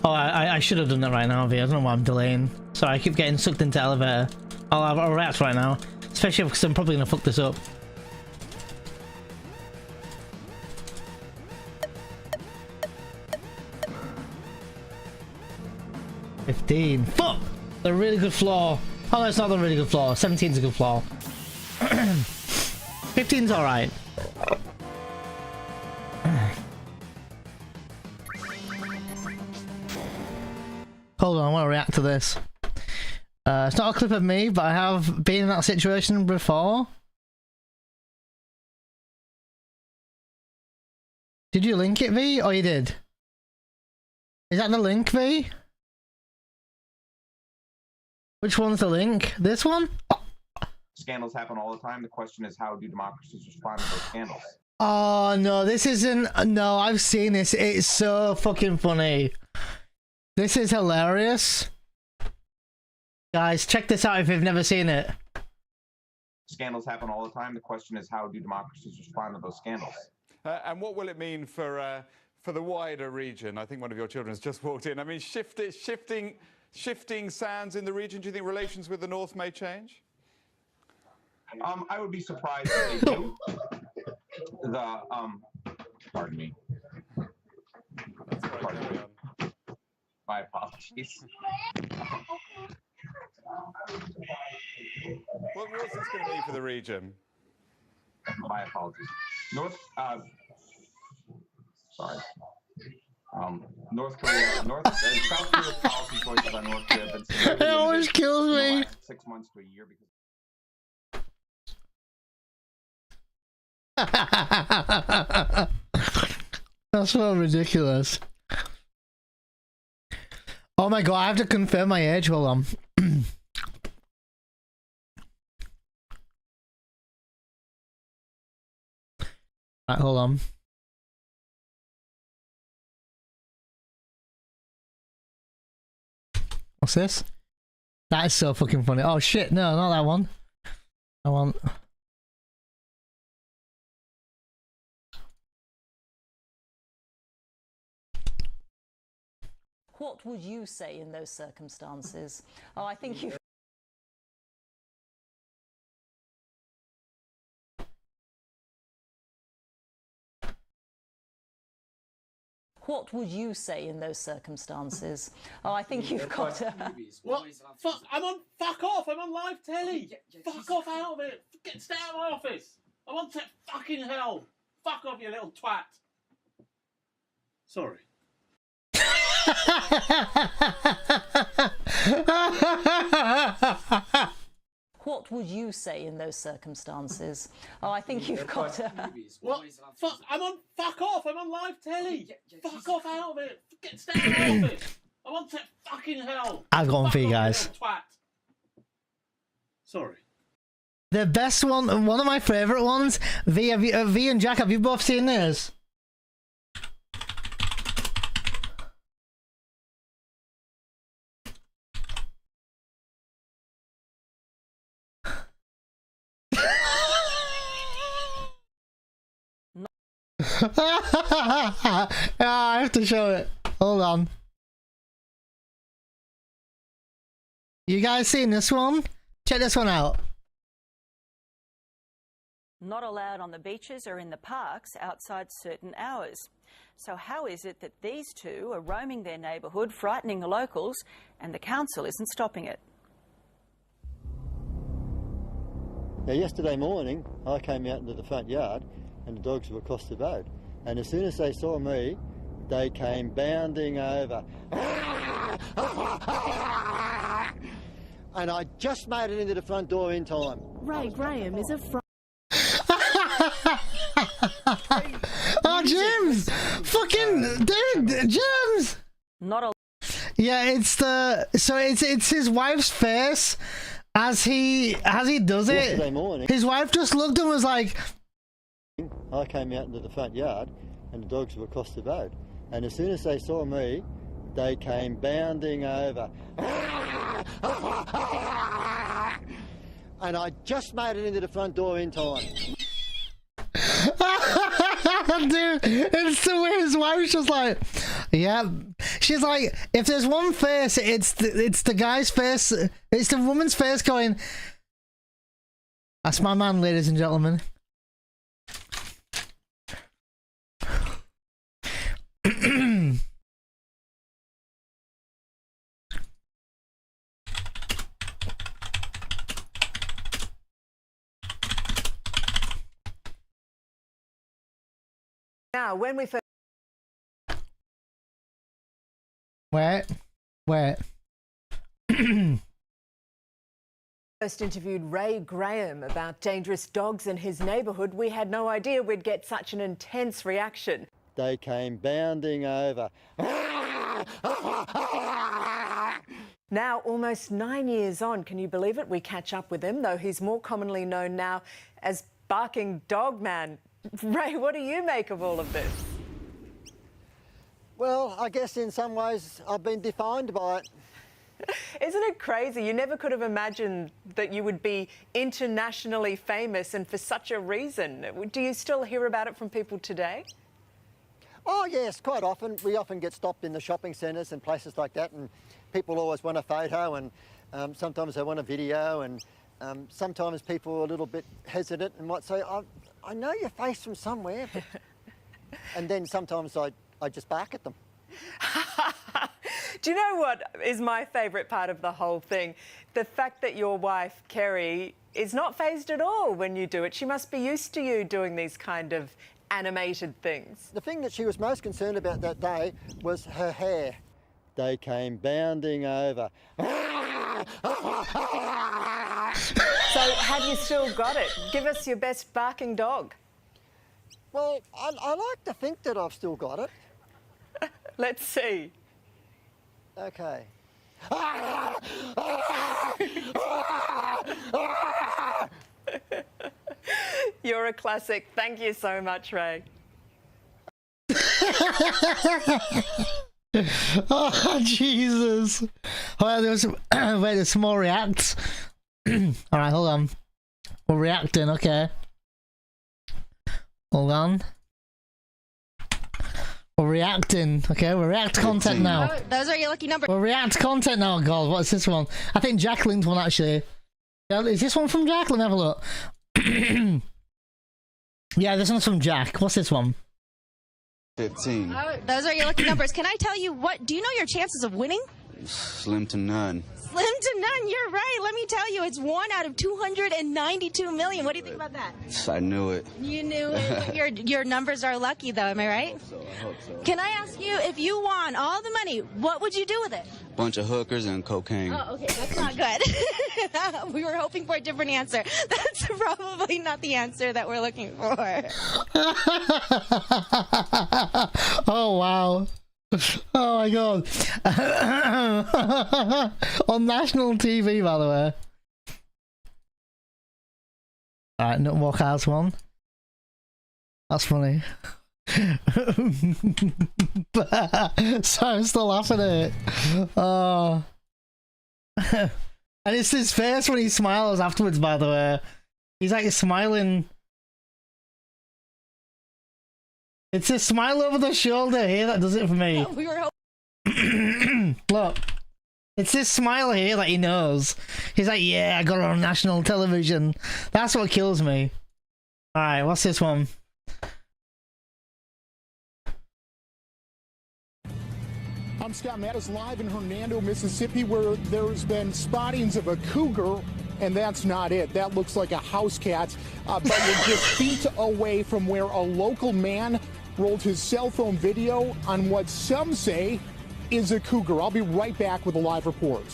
Oh, I should have done that right now, V. I don't know why I'm delaying. Sorry, I keep getting sucked into elevator. I'll react right now. Especially because I'm probably gonna fuck this up. 15. Fuck! A really good floor. Oh, no, it's not a really good floor. 17's a good floor. 15's alright. Hold on, I want to react to this. It's not a clip of me, but I have been in that situation before. Did you link it, V? Oh, you did. Is that the link, V? Which one's the link? This one? Scandals happen all the time. The question is, how do democracies respond to those scandals? Oh, no, this isn't... No, I've seen this. It's so fucking funny. This is hilarious. Guys, check this out if you've never seen it. Scandals happen all the time. The question is, how do democracies respond to those scandals? And what will it mean for the wider region? I think one of your children has just walked in. I mean, shifting sands in the region. Do you think relations with the North may change? I would be surprised if they do. Pardon me. That's right, carry on. My apologies. What's this going to mean for the region? My apologies. North Korea, South Korea's policy choices on North Korea have been severely It always limited kills in the me. last 6 months to a year because. That's so ridiculous. Oh my god, I have to confirm my age. Hold on. Right, hold on. What's this? That is so fucking funny. Oh shit, no, not that one. I want... What would you say in those circumstances? Oh, I think you've... What would you say in those circumstances? Oh, I think you've got to... What? Fuck! Fuck off! I'm on live telly. Fuck off out of it. Stay out of my office. I'm on fucking hell. Fuck off, you little twat. Sorry. What would you say in those circumstances? Oh, I think you've got to... What? Fuck! Fuck off! I'm on live telly. Fuck off out of it. Stay out of my office. I'm on fucking hell. I've got one for you guys. Twat. Sorry. The best one, one of my favourite ones. V and Jack, have you both seen this? I have to show it. Hold on. You guys seen this one? Check this one out. Not allowed on the beaches or in the parks outside certain hours. So how is it that these two are roaming their neighbourhood, frightening the locals, and the council isn't stopping it? Now, yesterday morning, I came out into the front yard and the dogs were across the road. And as soon as they saw me, they came bounding over. And I just made it into the front door in time. Ray Graham is a Oh, James! Fucking dude, James! Not a... Yeah, it's the it's his wife's face as he does it. Yesterday morning, His wife just looked and was like, I came out into the front yard and the dogs were across the road. And as soon as they saw me, they came bounding over. And I just made it into the front door in time. dude, it's the way his wife's just like, yeah. She's like, if there's one face, it's the guy's face, it's the woman's face going, that's my man, ladies and gentlemen. Now, when we first interviewed Ray Graham about dangerous dogs in his neighbourhood, we had no idea we'd get such an intense reaction. They came bounding over. Now, almost 9 years on, can you believe it? We catch up with him, though he's more commonly known now as Barking Dog Man. Ray, what do you make of all of this? Well, I guess in some ways I've been defined by it. Isn't it crazy? You never could have imagined that you would be internationally famous, and for such a reason. Do you still hear about it from people today? Oh yes, quite often. We often get stopped in the shopping centres and places like that, and people always want a photo, and sometimes they want a video, and sometimes people are a little bit hesitant and might say, I know your face from somewhere. But... and then sometimes I just bark at them. Do you know what is my favourite part of the whole thing? The fact that your wife, Kerry, is not fazed at all when you do it. She must be used to you doing these kind of animated things. The thing that she was most concerned about that day was her hair. They came bounding over. So have you still got it? Give us your best barking dog. Well, I like to think that I've still got it. Let's see. Okay. You're a classic. Thank you so much, Ray. Oh, Jesus. Well, there's some more reacts. Alright, hold on. We're reacting, okay. Hold on. We're reacting, okay? We're react content now. Those are your lucky numbers. We're react content now, God. What's this one? I think Jacqueline's one, actually. Is this one from Jack? Let me have a look. Yeah, this one's from Jack. What's this one? 15. Those are your lucky numbers. Can I tell you what? Do you know your chances of winning? Slim to none. Slim to none. You're right. Let me tell you, it's 1 out of 292 million. What do you think about that? I knew it. You knew it. your numbers are lucky, though. Am I right? I hope so. Can I ask you, if you won all the money, what would you do with it? Bunch of hookers and cocaine. Oh, okay. That's not good. We were hoping for a different answer. That's probably not the answer that we're looking for. Oh, wow. Oh my God. On national TV, by the way. Alright, no more cards one. That's funny. So I'm still laughing at it. Oh. And it's his face when he smiles afterwards, by the way. He's like smiling. It's a smile over the shoulder here that does it for me. We were Look. It's this smile here that he knows. He's like, yeah, I got it on national television. That's what kills me. Alright, what's this one? I'm Scott Mattis, live in Hernando, Mississippi, where there's been spottings of a cougar, and that's not it. That looks like a house cat, but we're just feet away from where a local man rolled his cell phone video on what some say is a cougar. I'll be right back with a live report.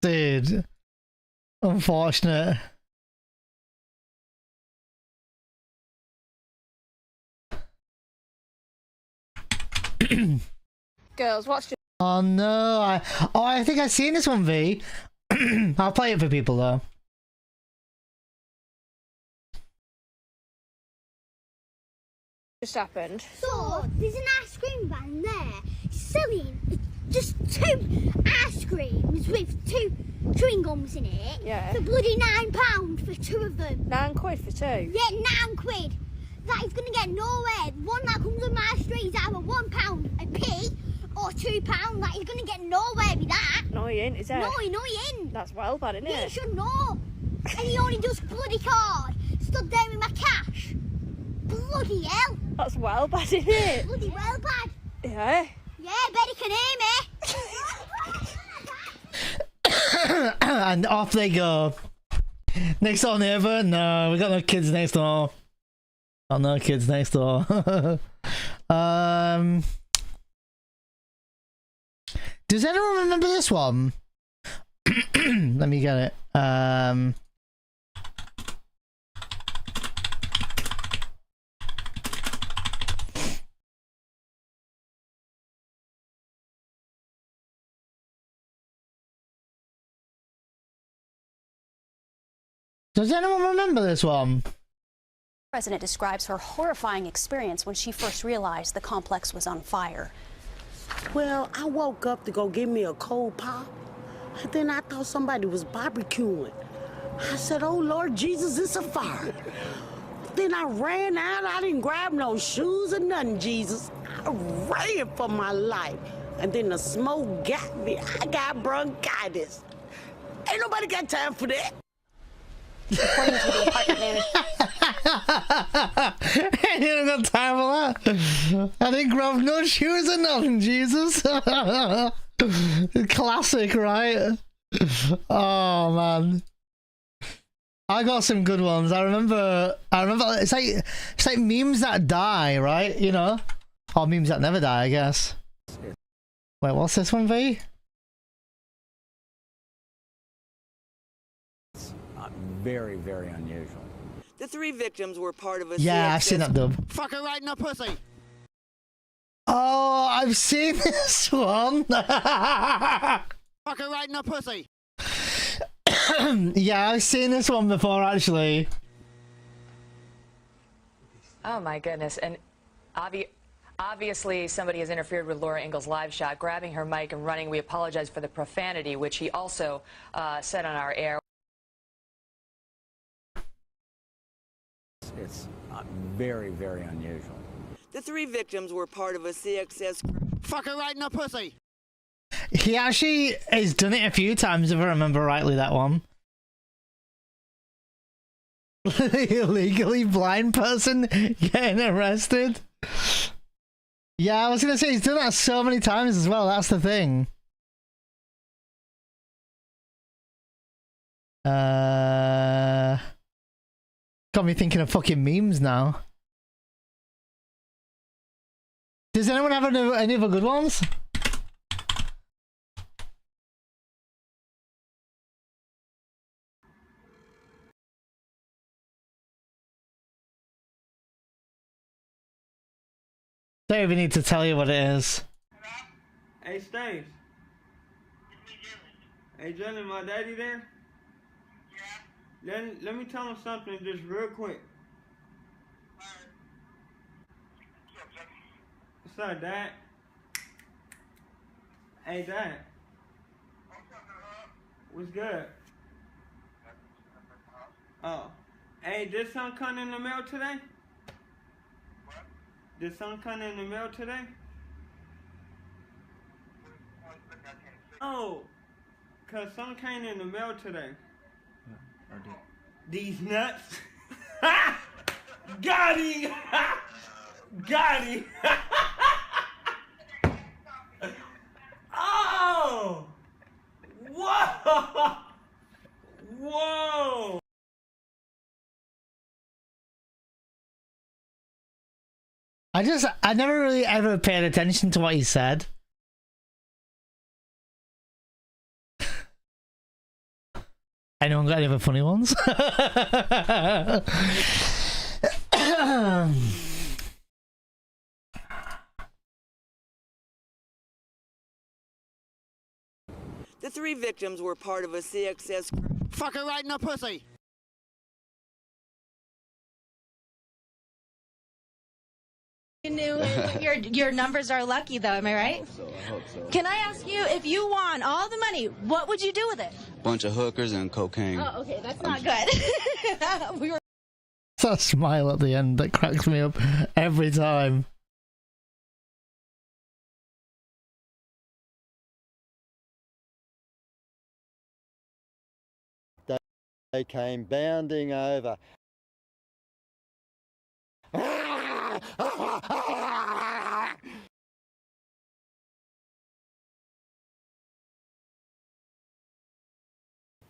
Dude. Unfortunate. Girls, watch. Oh no, I think I've seen this one, V. I'll play it for people though. Just happened. So there's an ice cream van there selling just 2 ice creams with 2 chewing gums in it. Yeah. For bloody £9 for 2 of them. £9 for 2? Yeah, £9. That is gonna get nowhere. The one that comes on my street is either £1 a p or £2. That is gonna get nowhere with that. No, he ain't, is it? No, he ain't. That's well bad, isn't Yeah, it? you should know. And he only does bloody card. Stood there with my cash. Bloody hell. That's well bad, isn't it? Bloody well bad. Yeah. Yeah, bet he can hear me. And off they go. Next door neighbour? No, we got no kids next door. Oh no, kids next door. Does anyone remember this one? Let me get it. Does anyone remember this one? The president describes her horrifying experience when she first realized the complex was on fire. Well, I woke up to go get me a cold pop, and then I thought somebody was barbecuing. I said, oh, Lord Jesus, it's a fire. Then I ran out. I didn't grab no shoes or nothing, Jesus. I ran for my life. And then the smoke got me. I got bronchitis. Ain't nobody got time for that. According to the apartment manager. I didn't got time for that. I didn't grab no shoes or nothing, Jesus. Classic, right? Oh man, I got some good ones. I remember. It's like memes that die, right? You know, or memes that never die, I guess. Wait, what's this one, V? Very, very unusual. The 3 victims were part of a Yeah, I've seen that dub. Fuck her right in the pussy. Oh, I've seen this one. Fuck her right in the pussy. Yeah, I've seen this one before, actually. Oh my goodness, and obviously somebody has interfered with Laura Ingalls' live shot, grabbing her mic and running. We apologize for the profanity, which he also said on our air. It's very, very unusual. The 3 victims were part of a CXS. Fuck her right in the pussy. He actually has done it a few times, if I remember rightly, that one. Illegally blind person getting arrested. Yeah, I was gonna say, he's done that so many times as well, that's the thing. Got me thinking of fucking memes now. Does anyone have any other good ones? Don't even need to tell you what it is. Hey, Stace. Hey, Jalen, my daddy there? Yeah. Let me tell him something just real quick. What's up, Dad? Hey, Dad. What's good? Oh. Hey, did something come in the mail today? What? Did something come in the mail today? Oh, cause something came in the mail today. I did. These nuts. Got him! Got him! Oh! Whoa! Whoa! I never really ever paid attention to what he said. Anyone got any other funny ones? The 3 victims were part of a CXS. Fuck her right in the pussy. You knew your numbers are lucky, though. Am I right? I hope so. Can I ask you, if you won all the money, what would you do with it? Bunch of hookers and cocaine. Oh, okay, that's not good. We were. That smile at the end that cracks me up every time. They came bounding over.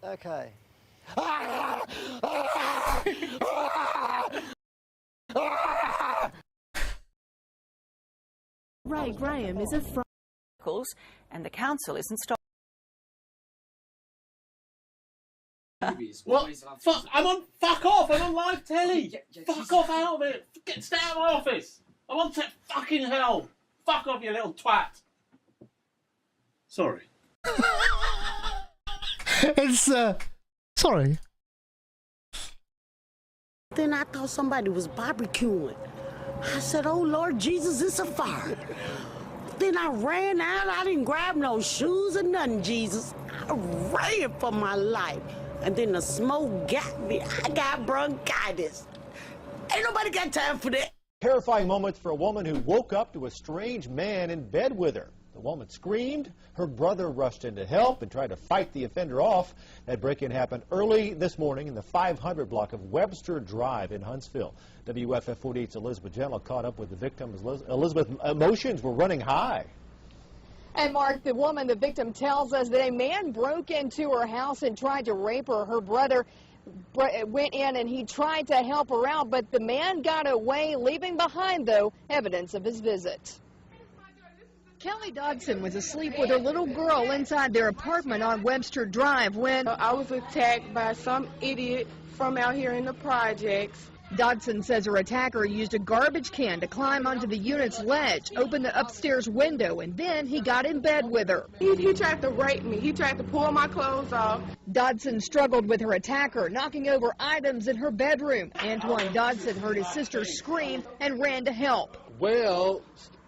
Okay. Ray Graham is a and the council isn't stopping. What? Fuck! Fuck off! I'm on live telly. Fuck off out of it. Stay out of my office. I'm on fucking hell. Fuck off, you little twat. Sorry. It's sorry. Then I thought somebody was barbecuing. I said, oh Lord Jesus, it's a fire. Then I ran out. I didn't grab no shoes or nothing, Jesus. I ran for my life. And then the smoke got me. I got bronchitis. Ain't nobody got time for that. Terrifying moments for a woman who woke up to a strange man in bed with her. The woman screamed. Her brother rushed in to help and tried to fight the offender off. That break-in happened early this morning in the 500 block of Webster Drive in Huntsville. WFF48's Elizabeth Gentle caught up with the victim. Elizabeth, emotions were running high. And Mark, the woman, the victim, tells us that a man broke into her house and tried to rape her. Her brother went in and he tried to help her out, but the man got away, leaving behind, though, evidence of his visit. Kelly Dodson was asleep with her little girl inside their apartment on Webster Drive when I was attacked by some idiot from out here in the projects. Dodson says her attacker used a garbage can to climb onto the unit's ledge, open the upstairs window, and then he got in bed with her. He tried to rape me. He tried to pull my clothes off. Dodson struggled with her attacker, knocking over items in her bedroom. Antoine Dodson heard his sister scream and ran to help. Well,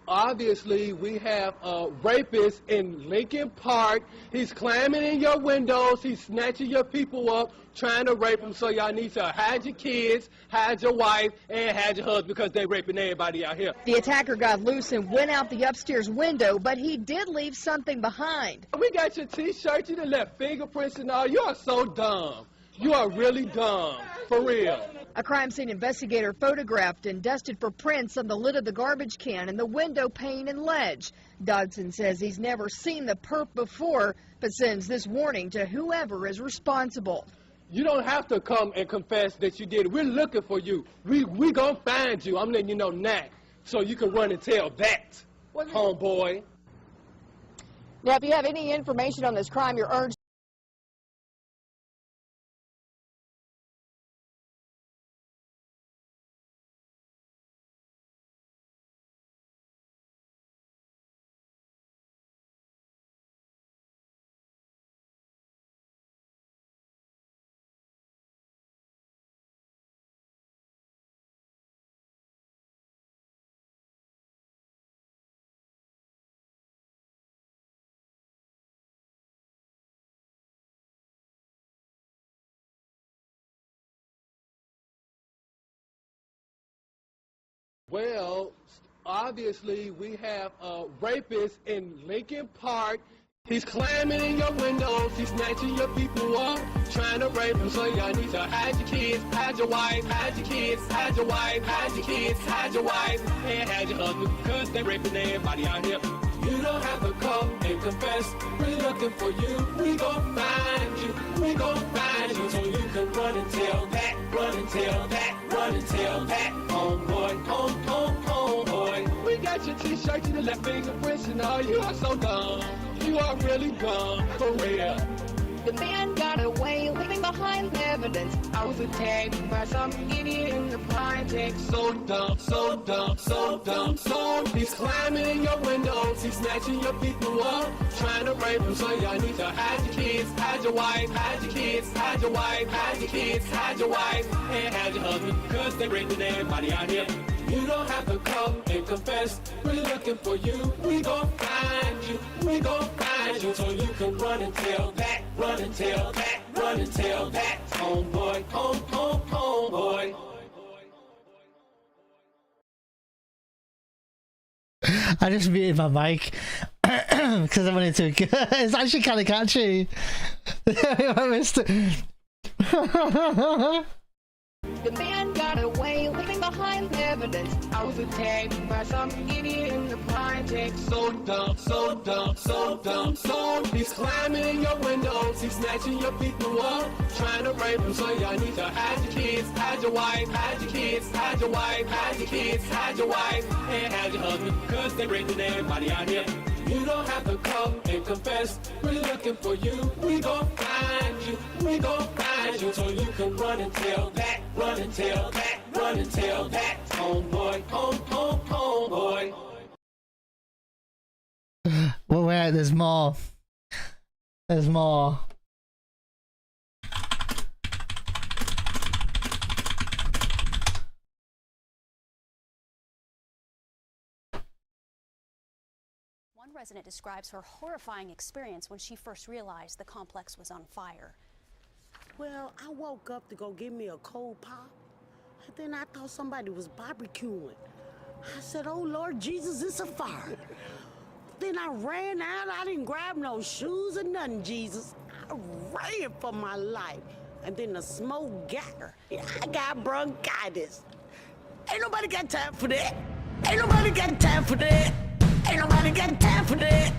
obviously, we have a rapist in Lincoln Park. He's climbing in your windows. He's snatching your people up, trying to rape them. So y'all need to hide your kids, hide your wife, and hide your husband because they're raping everybody out here. The attacker got loose and went out the upstairs window, but he did leave something behind. We got your T-shirt. You done left fingerprints and all. You are so dumb. You are really dumb. For real. A crime scene investigator photographed and dusted for prints on the lid of the garbage can and the window pane and ledge. Dodson says he's never seen the perp before, but sends this warning to whoever is responsible. You don't have to come and confess that you did it. We're looking for you. We gonna find you. I'm letting you know now, so you can run and tell that, homeboy. Now, if you have any information on this crime, you're urged. Well, obviously, we have a rapist in Lincoln Park. He's climbing in your windows. He's snatching your people up, trying to rape them. So y'all need to hide your kids, hide your wife, hide your kids, hide your wife, hide your kids, hide your wife, and hide your husband, because they're raping everybody out here. You don't have to come and confess. We're looking for you. We gon' find you. We gon' find you. So you can run and tell that, run and tell that, run and tell that. Homeboy, homeboy. We got your T-shirt, you left fingerprints and all. You are so dumb. You are really dumb, for real. The man got away, leaving behind evidence. I was attacked by some idiot in the project. So dumb, so dumb, so dumb, so. He's climbing in your windows. He's snatching your people up, trying to rape them. So y'all need to hide your kids, hide your wife, hide your kids, hide your wife, hide your kids, hide your wife, and hide your husband, because they're raping everybody out here. You don't have to come and confess. We're looking for you. We gon' find you. We gon' find you. So you can run and tell that, run and tell that, run and tell that. Homeboy, homeboy. I just muted my mic because I wanted to. It's actually kind of catchy. I missed it. The man got away, leaving behind evidence. I was attacked by some idiot in the project. So dumb, so dumb, so dumb, so he's climbing in your windows, he's snatching your people up, trying to rape them. So y'all need to hide your kids, hide your wife, hide your kids, hide your wife, hide your kids, hide your wife, and hide your husband, cause they're raping everybody out here. You don't have to come and confess, we're looking for you. We gon' find you, we gon' find you, so you can run and tell that, run and tell that, run and tell that. Homeboy, homeboy. Well, wait, there's more. There's more. One resident describes her horrifying experience when she first realized the complex was on fire. Well, I woke up to go get me a cold pop, and then I thought somebody was barbecuing. I said, oh Lord Jesus, it's a fire. Then I ran out, I didn't grab no shoes or nothing, Jesus. I ran for my life. And then the smoke got her. I got bronchitis. Ain't nobody got time for that. Ain't nobody got time for that. Ain't nobody got time for that.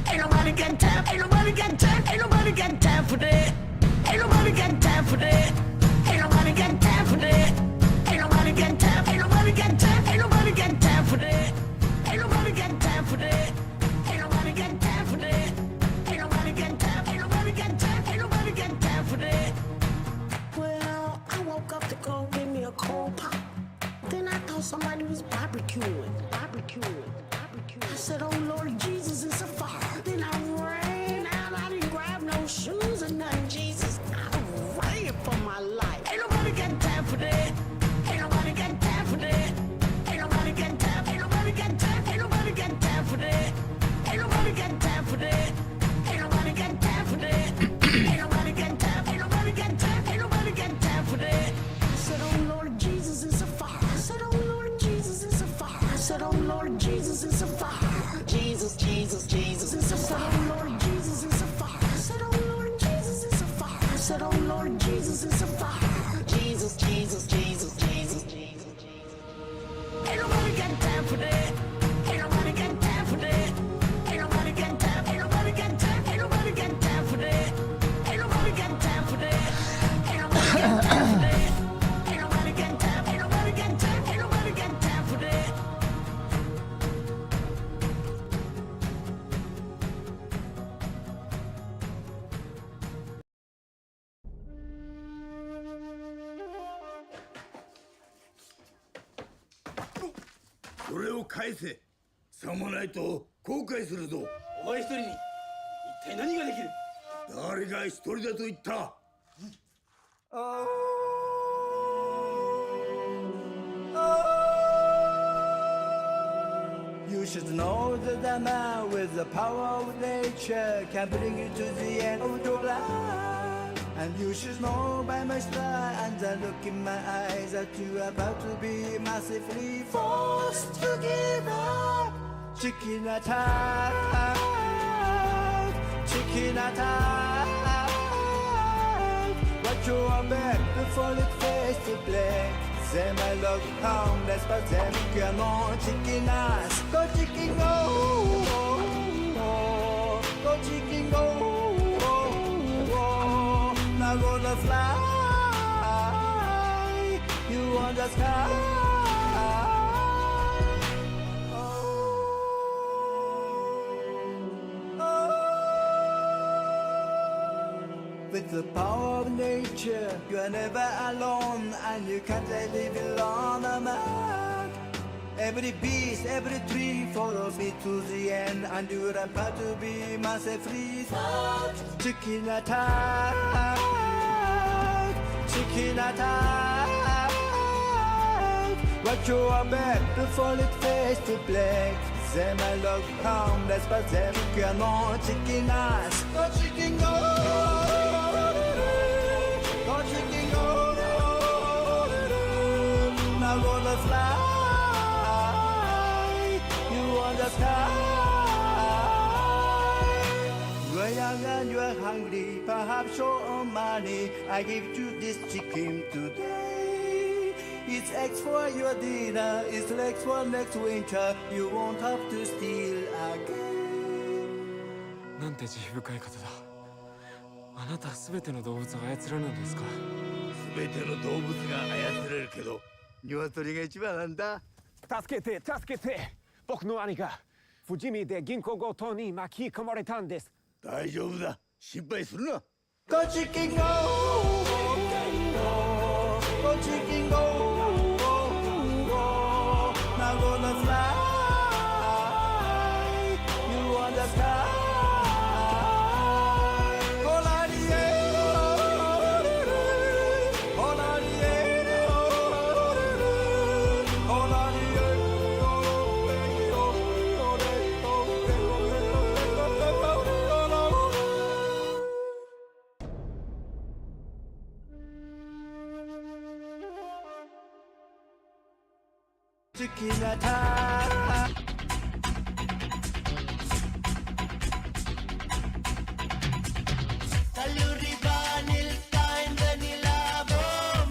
Ain't nobody got time. Ain't nobody got time. Ain't nobody got time for that. Ain't nobody got time for that. Ain't nobody got time for that. Ain't nobody got time. Ain't nobody got time. Ain't nobody got time for that. Ain't nobody got time for that. Ain't nobody got time for that. Ain't nobody got time. Ain't nobody got time. Ain't nobody got time for that. Well, I woke up to go get me a cold pop. Then I thought somebody was barbecuing. I said, oh Lord Jesus, it's a fire. Then I ran out, I didn't grab no shoes or nothing, Jesus. I ran for my life. Ain't nobody got time for that. Ain't nobody got time for that. Ain't nobody got time, ain't nobody got time, ain't nobody got time for that. Ain't nobody got time for that. Ain't nobody got time for that. Ain't nobody got time, ain't nobody got time, ain't nobody got time for that. I said, oh Lord Jesus, it's a fire. I said, oh Lord Jesus, it's a fire. I said, oh Lord Jesus, it's a fire. Jesus, Jesus, Jesus, it's a fire. Oh Lord Jesus, it's a fire. I said, oh Lord Jesus, it's a fire. I said, oh Lord Jesus, it's a fire. Jesus, Jesus, Jesus, Jesus, Jesus. Ain't nobody got time for that. Ain't nobody got time for that. Ain't nobody got time. Ain't nobody got time. Ain't nobody got time for that. Ain't nobody got time for that. Ain't nobody got time for that. Ain't nobody got time. Ain't nobody got time. Ain't nobody got time for that. You should know that a man with the power of nature can bring you to the end of your life. And you should know by my smile and the look in my eyes that you are about to be massively forced to give up. Chicken attack, chicken attack. Watch your back before it fades to black. C'est my love homeless, but them can on chicken ass. Go chicken go, go chicken go. Now gonna fly, you on the sky. With the power of nature, you are never alone, and you can't live alone, a man. Every beast, every tree follows me to the end, and you are about to be massively fucked. Chicken attack, chicken attack. Watch your back before it fades to black. Them I love homeless, but them cannot chicken ass. Go chicken go. Now gonna fly, you on the sky. You are young and you are hungry, perhaps short on money. I give you this chicken today. It's eggs for your dinner, it's legs for next winter. You won't have to steal again. なんて慈悲深い方だ。あなたすべての動物が操れるのですか？すべての動物が操れるけど、鶏が一番なんだ。助けて助けて、僕の兄が富士見で銀行強盗に巻き込まれたんです。大丈夫だ、心配するな。Go chicken go, go chicken go, now gonna fly, you on the sky. Chicken attack. Kaluribanil kain ganilavo,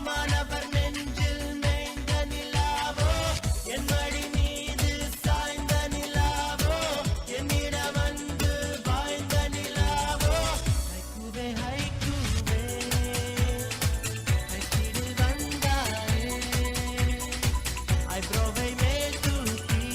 manavar nenjil main ganilavo, en madi meedu sain ganilavo, enida vandu vain ganilavo. Haikuve haikuve, haikidil vandare. I provei me tutti,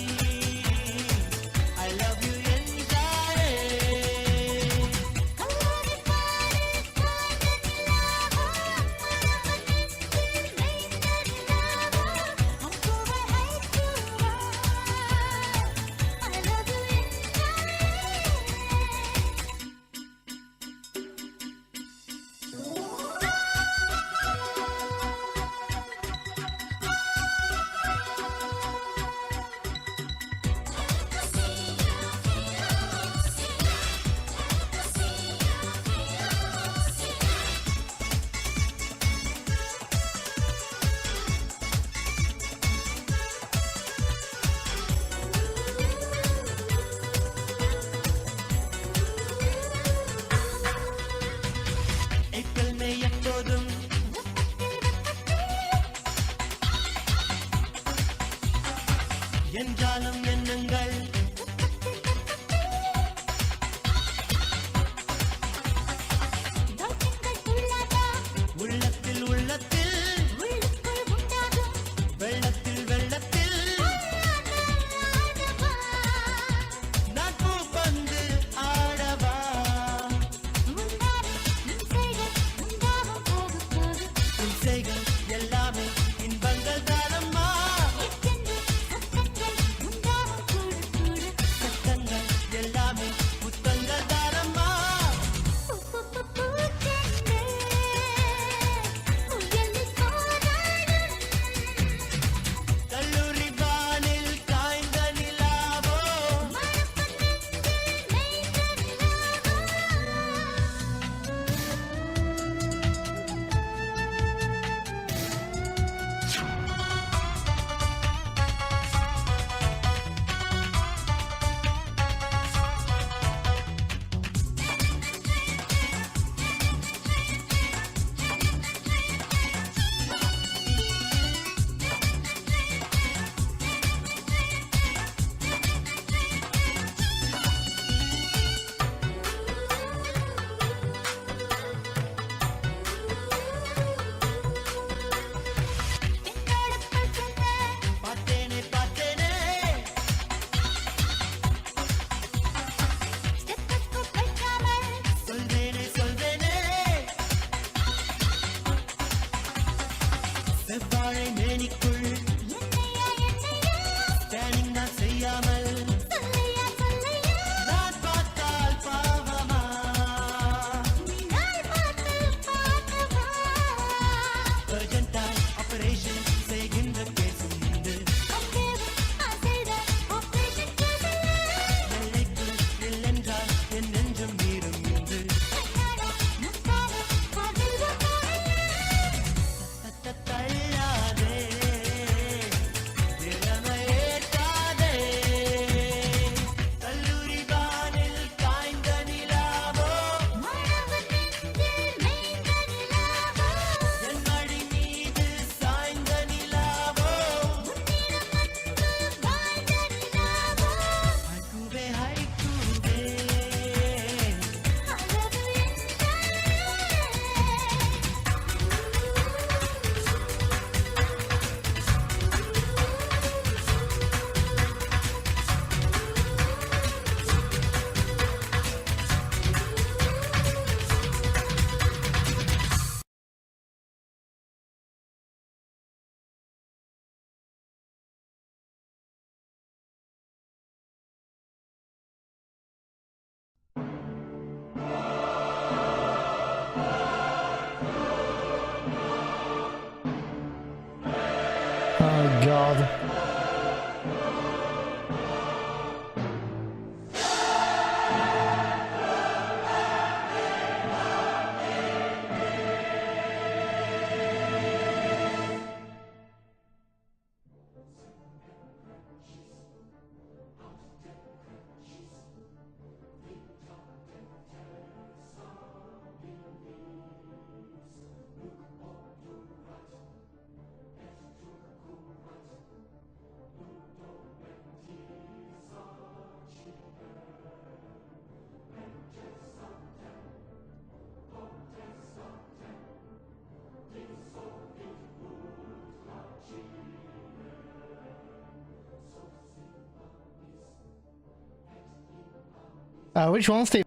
Which one, Steve?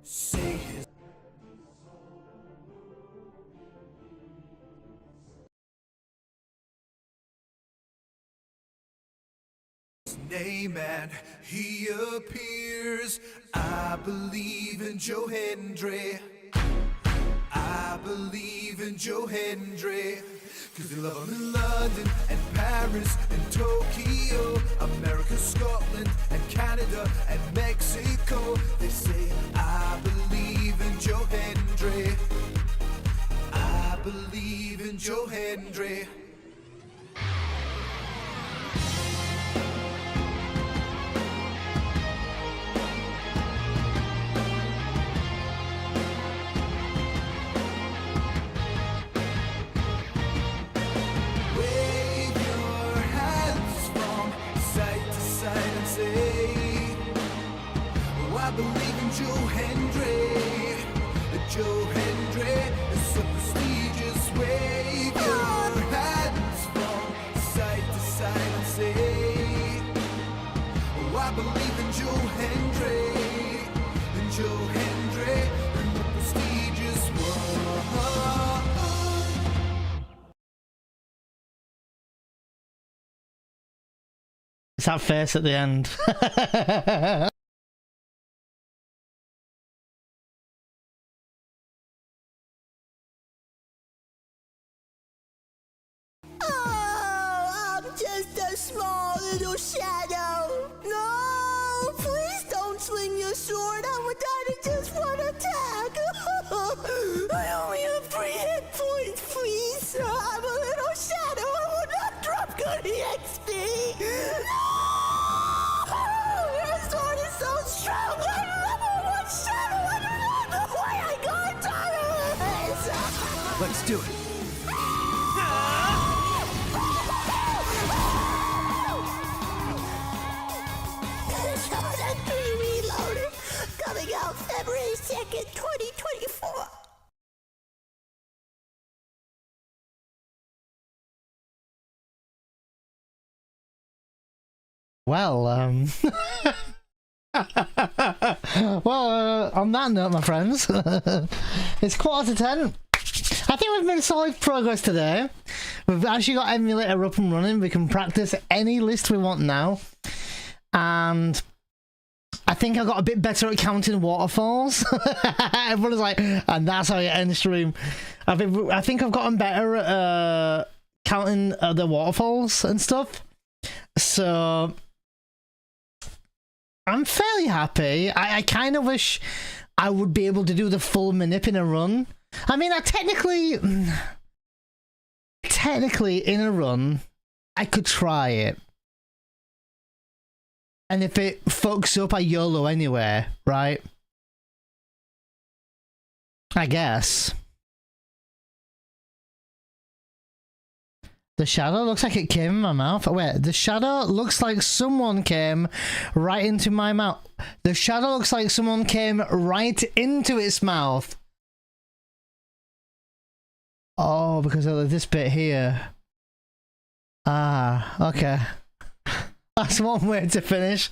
Say his name and he appears. I believe in Joe Hendry. I believe in Joe Hendry. Cause they love him in London and Paris and Tokyo, America, Scotland and Canada and Mexico. They say I believe in Joe Hendry. I believe in Joe Hendry. Wave your hands from side to side and say, oh, I believe in Joe Hendry. Joe Hendry is so prestigious. Wave your hands from side to side and say, oh, I believe in Joe Hendry. In Joe Hendry, in the prestigious world. It's that face at the end. Oh, I'm just a small little shadow. No, please don't swing your sword. I would die to just one attack. I only have 3 hit points, please. I'm a little shadow. I will not drop good EXP. No! Your sword is so strong. I'm level 1 shadow. I do not know why I got tolerance. Let's do it. Persona 3 Reloaded, coming out February 2nd, 2024. Well, on that note, my friends, it's 9:45. I think we've made solid progress today. We've actually got emulator up and running. We can practice any list we want now. And I think I got a bit better at counting waterfalls. Everyone's like, and that's how you end stream. I think I've gotten better at counting the waterfalls and stuff. So I'm fairly happy. I kind of wish I would be able to do the full Manip in a run. I mean, technically in a run, I could try it. And if it fucks up, I YOLO anyway, right? I guess. The shadow looks like it came in my mouth. Wait, the shadow looks like someone came right into my mouth. The shadow looks like someone came right into its mouth. Oh, because of this bit here. Ah, okay. That's one way to finish.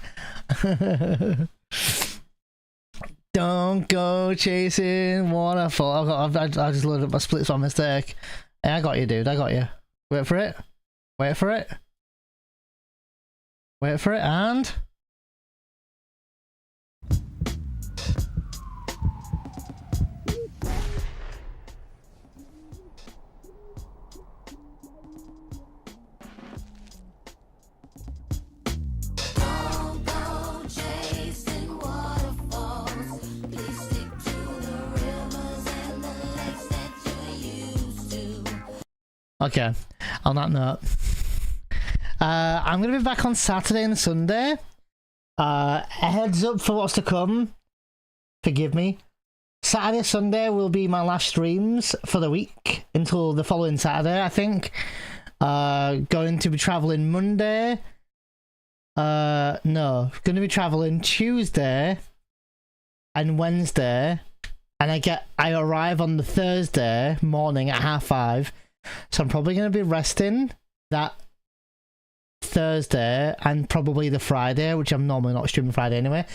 Don't go chasing waterfall. I just loaded up my splits by mistake. Hey, I got you, dude. I got you. Wait for it. Wait for it. Wait for it, and... Okay, on that note, I'm going to be back on Saturday and Sunday. A heads up for what's to come. Forgive me. Saturday, Sunday will be my last streams for the week until the following Saturday, I think. Going to be traveling Monday. No, going to be traveling Tuesday and Wednesday and I arrive on the Thursday morning at 5:30, so I'm probably going to be resting that Thursday and probably the Friday, which I'm normally not streaming Friday anyway.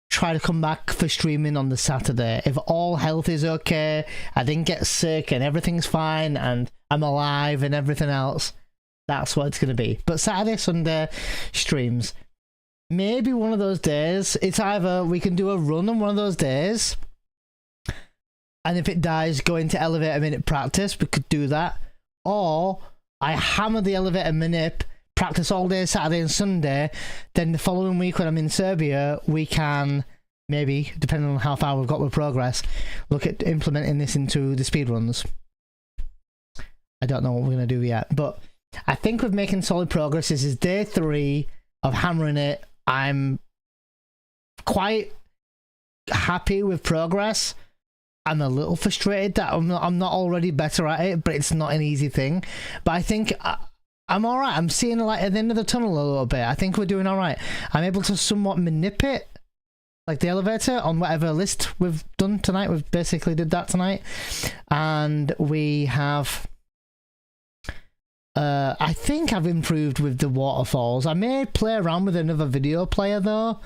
Try to come back for streaming on the Saturday. If all health is okay, I didn't get sick and everything's fine and I'm alive and everything else, that's what it's going to be. But Saturday, Sunday streams. Maybe one of those days, it's either we can do a run on one of those days, and if it dies, go into elevator minute practice, we could do that. Or I hammer the elevator minute, practice all day Saturday and Sunday, then the following week when I'm in Serbia, we can maybe, depending on how far we've got with progress, look at implementing this into the speedruns. I don't know what we're going to do yet, but I think we're making solid progress. This is day 3 of hammering it. I'm quite happy with progress. I'm a little frustrated that I'm not already better at it, but it's not an easy thing. But I think I'm all right. I'm seeing the light at the end of the tunnel a little bit. I think we're doing all right. I'm able to somewhat manipulate, like the elevator, on whatever list we've done tonight. We've basically did that tonight, and we have. I think I've improved with the waterfalls. I may play around with another video player though.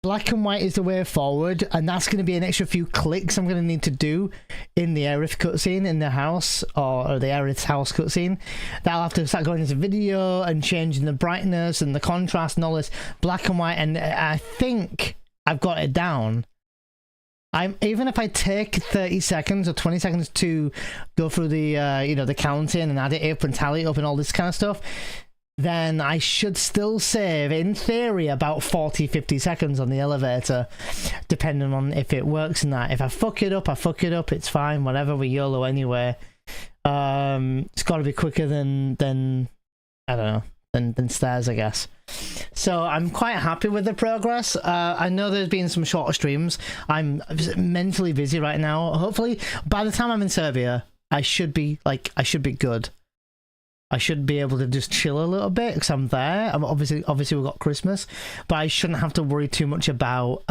Black and white is the way forward, and that's going to be an extra few clicks I'm going to need to do in the Aerith cutscene in the house, or the Aerith's house cutscene. That'll have to start going into video and changing the brightness and the contrast and all this black and white, and I think I've got it down. Even if I take 30 seconds or 20 seconds to go through the you know, the counting and add it up and tally it up and all this kind of stuff, then I should still save, in theory, about 40-50 seconds on the elevator, depending on if it works and that. If I fuck it up, I fuck it up. It's fine. Whatever, we YOLO anyway. It's got to be quicker than I don't know, than stairs, I guess. So I'm quite happy with the progress. I know there's been some shorter streams. I'm mentally busy right now. Hopefully, by the time I'm in Serbia, I should be good. I should be able to just chill a little bit because I'm there. Obviously we've got Christmas, but I shouldn't have to worry too much about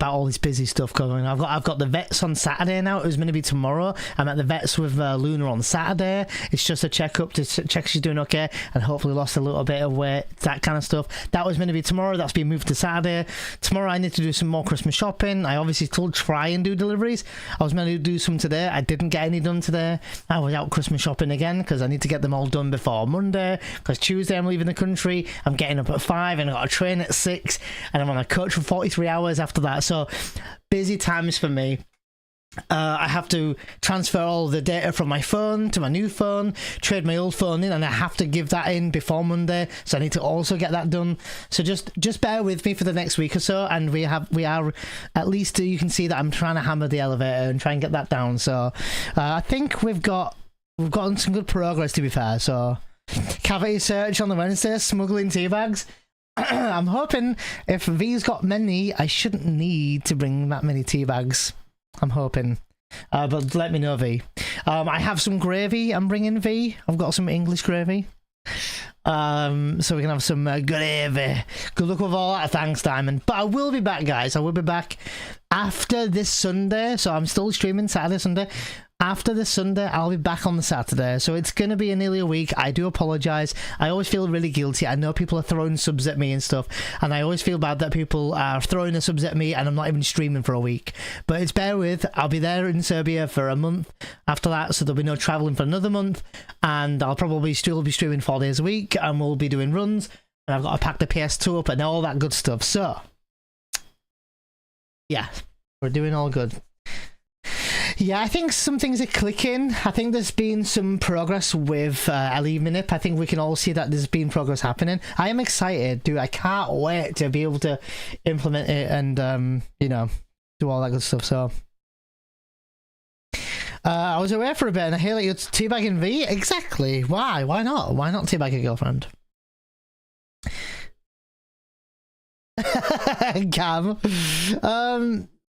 all this busy stuff going on. I've got the vets on Saturday now. It was meant to be tomorrow. I'm at the vets with Luna on Saturday. It's just a checkup to check she's doing okay and hopefully lost a little bit of weight, that kind of stuff. That was meant to be tomorrow. That's been moved to Saturday. Tomorrow I need to do some more Christmas shopping. I obviously still try and do deliveries. I was meant to do some today. I didn't get any done today. I was out Christmas shopping again because I need to get them all done before Monday, because Tuesday I'm leaving the country. I'm getting up at 5 and I've got a train at 6 and I'm on a coach for 43 hours after that. So busy times for me. I have to transfer all the data from my phone to my new phone, trade my old phone in, and I have to give that in before Monday, so I need to also get that done. So just bear with me for the next week or so, and we are at least, you can see that I'm trying to hammer the elevator and try and get that down. So I think we've gotten some good progress, to be fair. So cavity search on the Wednesday, smuggling tea bags. I'm hoping if V's got many, I shouldn't need to bring that many tea bags. I'm hoping. But let me know, V. I have some gravy I'm bringing, V. I've got some English gravy. So we can have some good gravy. Good luck with all that. Thanks, Diamond. But I will be back, guys. I will be back after this Sunday. So I'm still streaming Saturday, Sunday. After this Sunday, I'll be back on the Saturday. So it's going to be nearly a week. I do apologise. I always feel really guilty. I know people are throwing subs at me and stuff. And I always feel bad that people are throwing the subs at me and I'm not even streaming for a week. But it's bear with. I'll be there in Serbia for a month after that. So there'll be no travelling for another month. And I'll probably still be streaming 4 days a week. And we'll be doing runs. And I've got to pack the PS2 up and all that good stuff. So, yeah, we're doing all good. Yeah, I think some things are clicking. I think there's been some progress with LE Manip. I think we can all see that there's been progress happening. I am excited, dude. I can't wait to be able to implement it and, you know, do all that good stuff. So, I was away for a bit and I hear that you're teabagging V. Exactly. Why? Why not? Why not teabag a girlfriend? Cam.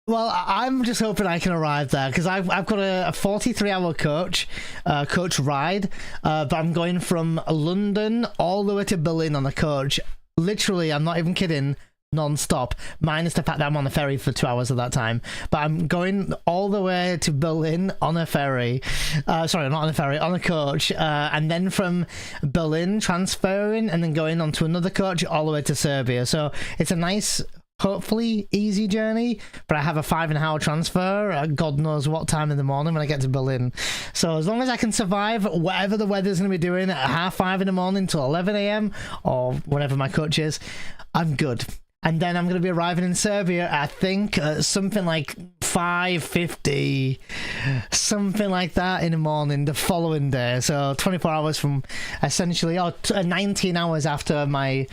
Well, I'm just hoping I can arrive there because I've got a 43-hour coach ride, but I'm going from London all the way to Berlin on a coach, literally, I'm not even kidding, non-stop, minus the fact that I'm on a ferry for 2 hours at that time. But I'm going all the way to Berlin on a ferry. Sorry, not on a ferry, on a coach. And then from Berlin transferring and then going onto another coach all the way to Serbia. So it's a nice, hopefully easy journey, but I have a 5.5 hour transfer at God knows what time in the morning when I get to Berlin. So as long as I can survive whatever the weather's going to be doing at 5:30 in the morning till 11 a.m. or whatever my coach is, I'm good. And then I'm going to be arriving in Serbia, I think, something like 5:50, something like that in the morning the following day. So 24 hours from essentially, 19 hours after my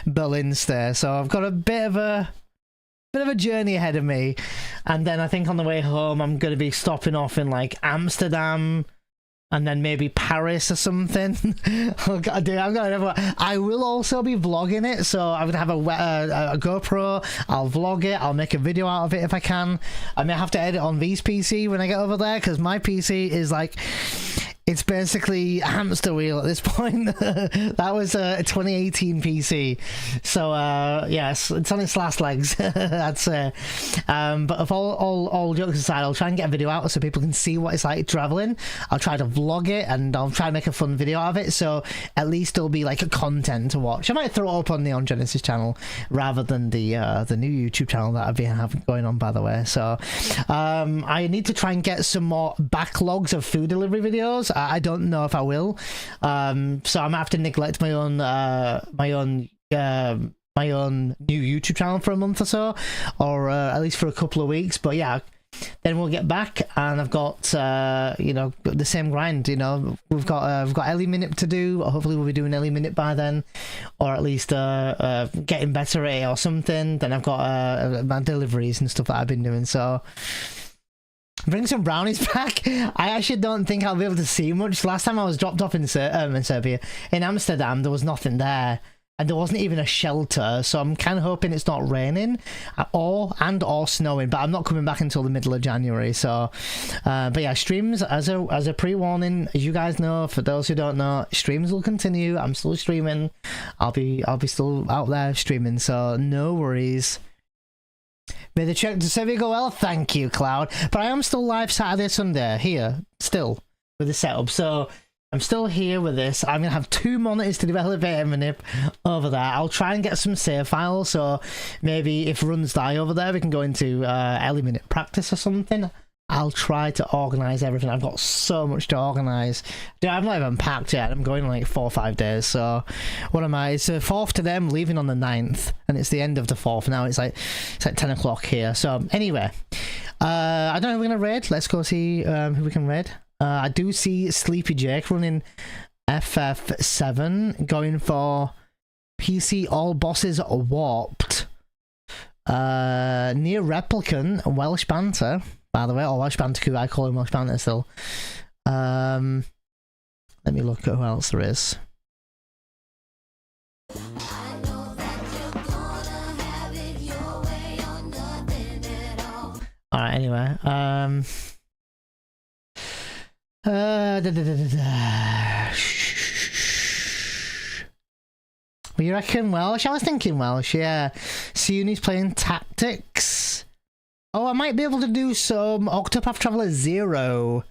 Berlin stay. So I've got a bit of a journey ahead of me. And then I think on the way home, I'm going to be stopping off in like Amsterdam, and then maybe Paris or something. I will also be vlogging it, so I'm going to have a GoPro. I'll vlog it. I'll make a video out of it if I can. I may have to edit on V's PC when I get over there, because my PC is like... It's basically a hamster wheel at this point. That was a 2018 PC. So, yes, it's on its last legs, I'd say. But if all jokes aside, I'll try and get a video out so people can see what it's like traveling. I'll try to vlog it, and I'll try and make a fun video out of it, so at least it'll be like a content to watch. I might throw it up on the On Genesis channel rather than the new YouTube channel that I've been having going on, by the way. So, I need to try and get some more backlogs of food delivery videos. I don't know if I will, so I might have to neglect my own new YouTube channel for a month or so, or at least for a couple of weeks. But yeah, then we'll get back, and I've got the same grind. We've got Ellie Manip to do. Hopefully we'll be doing Ellie Manip by then, or at least getting better at it or something. Then I've got my deliveries and stuff that I've been doing. So bring some brownies back. I actually don't think I'll be able to see much. Last time I was dropped off in Serbia, in Amsterdam, there was nothing there, and there wasn't even a shelter. So I'm kind of hoping it's not raining or snowing. But I'm not coming back until the middle of January. So, but yeah, streams as a pre-warning, as you guys know. For those who don't know, streams will continue. I'm still streaming. I'll be still out there streaming. So no worries. May the trip to Serbia go well. Thank you, Cloud. But I am still live Saturday, Sunday here, still with the setup. So I'm still here with this. I'm gonna have 2 monitors to develop it, Manip, over there. I'll try and get some save files, so maybe if runs die over there, we can go into Ellie Minute practice or something. I'll try to organise everything. I've got so much to organise. Dude, I've not even packed yet. I'm going in like 4 or 5 days. So, what am I? It's the 4th to them, leaving on the 9th. And it's the end of the 4th now. It's like 10 o'clock here. So, anyway. I don't know if we're going to raid. Let's go see who we can raid. I do see Sleepy Jake running FF7. Going for PC All Bosses Warped. Near Replicant, Welsh Banter. By the way, or Welsh Bandicoot, I call him Welsh Banter still. Let me look at who else there is. Alright, anyway. Well, you reckon Welsh? I was thinking Welsh, yeah. Siuni's playing Tactics. Oh, I might be able to do some Octopath Traveler 0,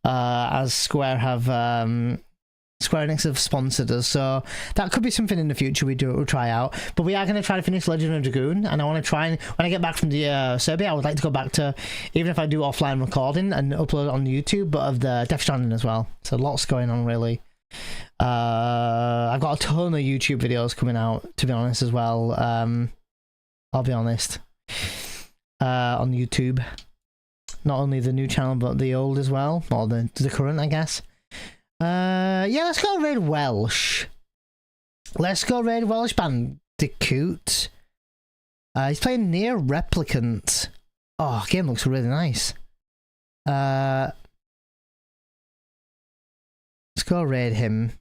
as Square Enix have sponsored us, so that could be something in the future we'll try out. But we are going to try to finish Legend of Dragoon, and I want to try and, when I get back from the Serbia, I would like to go back to, even if I do offline recording and upload it on YouTube, but of the Death Stranding as well. So lots going on, really. I've got a ton of YouTube videos coming out, to be honest, as well. I'll be honest. On YouTube, not only the new channel but the old as well, or the current, I guess. Yeah, let's go raid Welsh. Let's go raid Welsh Bandicoot. He's playing Near Replicant. Oh, game looks really nice. Let's go raid him.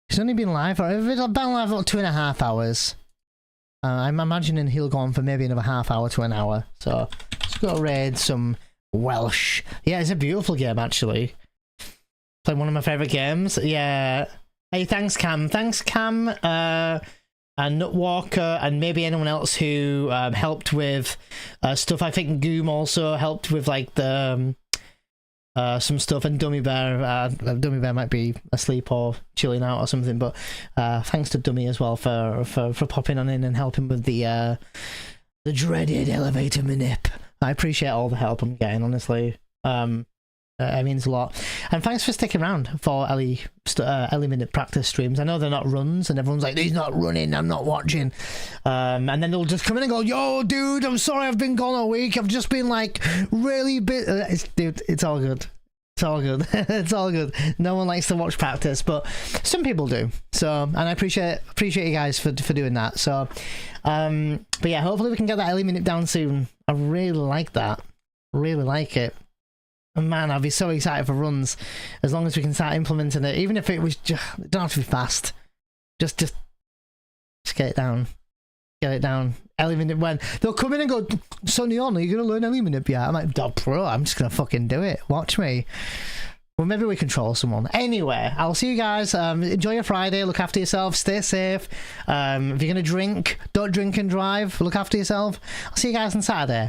He's only been live for about 2.5 hours. I'm imagining he'll go on for maybe another half hour to an hour. So let's go raid some Welsh. Yeah, it's a beautiful game, actually. Playing one of my favourite games. Yeah. Hey, thanks, Cam. Thanks, Cam. and Nutwalker, and maybe anyone else who helped with stuff. I think Goom also helped with like the some stuff, and Dummy Bear. Dummy Bear might be asleep or chilling out or something, but thanks to Dummy as well for popping on in and helping with the dreaded elevator manip. I appreciate all the help I'm getting, honestly. It means a lot. And thanks for sticking around for Ellie Minute practice streams. I know they're not runs, and everyone's like, he's not running, I'm not watching. And then they'll just come in and go, yo, dude, I'm sorry I've been gone a week. I've just been like really dude, it's all good. It's all good. It's all good. No one likes to watch practice, but some people do. So, and I appreciate you guys for doing that. So, but yeah, hopefully we can get that Ellie Minute down soon. I really like that. Really like it. And man, I'd be so excited for runs as long as we can start implementing it. Even if it was just, it don't have to be fast. Just get it down. Get it down. Ellie Minute when they'll come in and go, Sonny on, are you gonna learn Ellie Minute? Yeah, I'm like, oh, bro, I'm just gonna fucking do it. Watch me. Well, maybe we control someone. Anyway, I'll see you guys. Enjoy your Friday. Look after yourself. Stay safe. If you're gonna drink, don't drink and drive. Look after yourself. I'll see you guys on Saturday.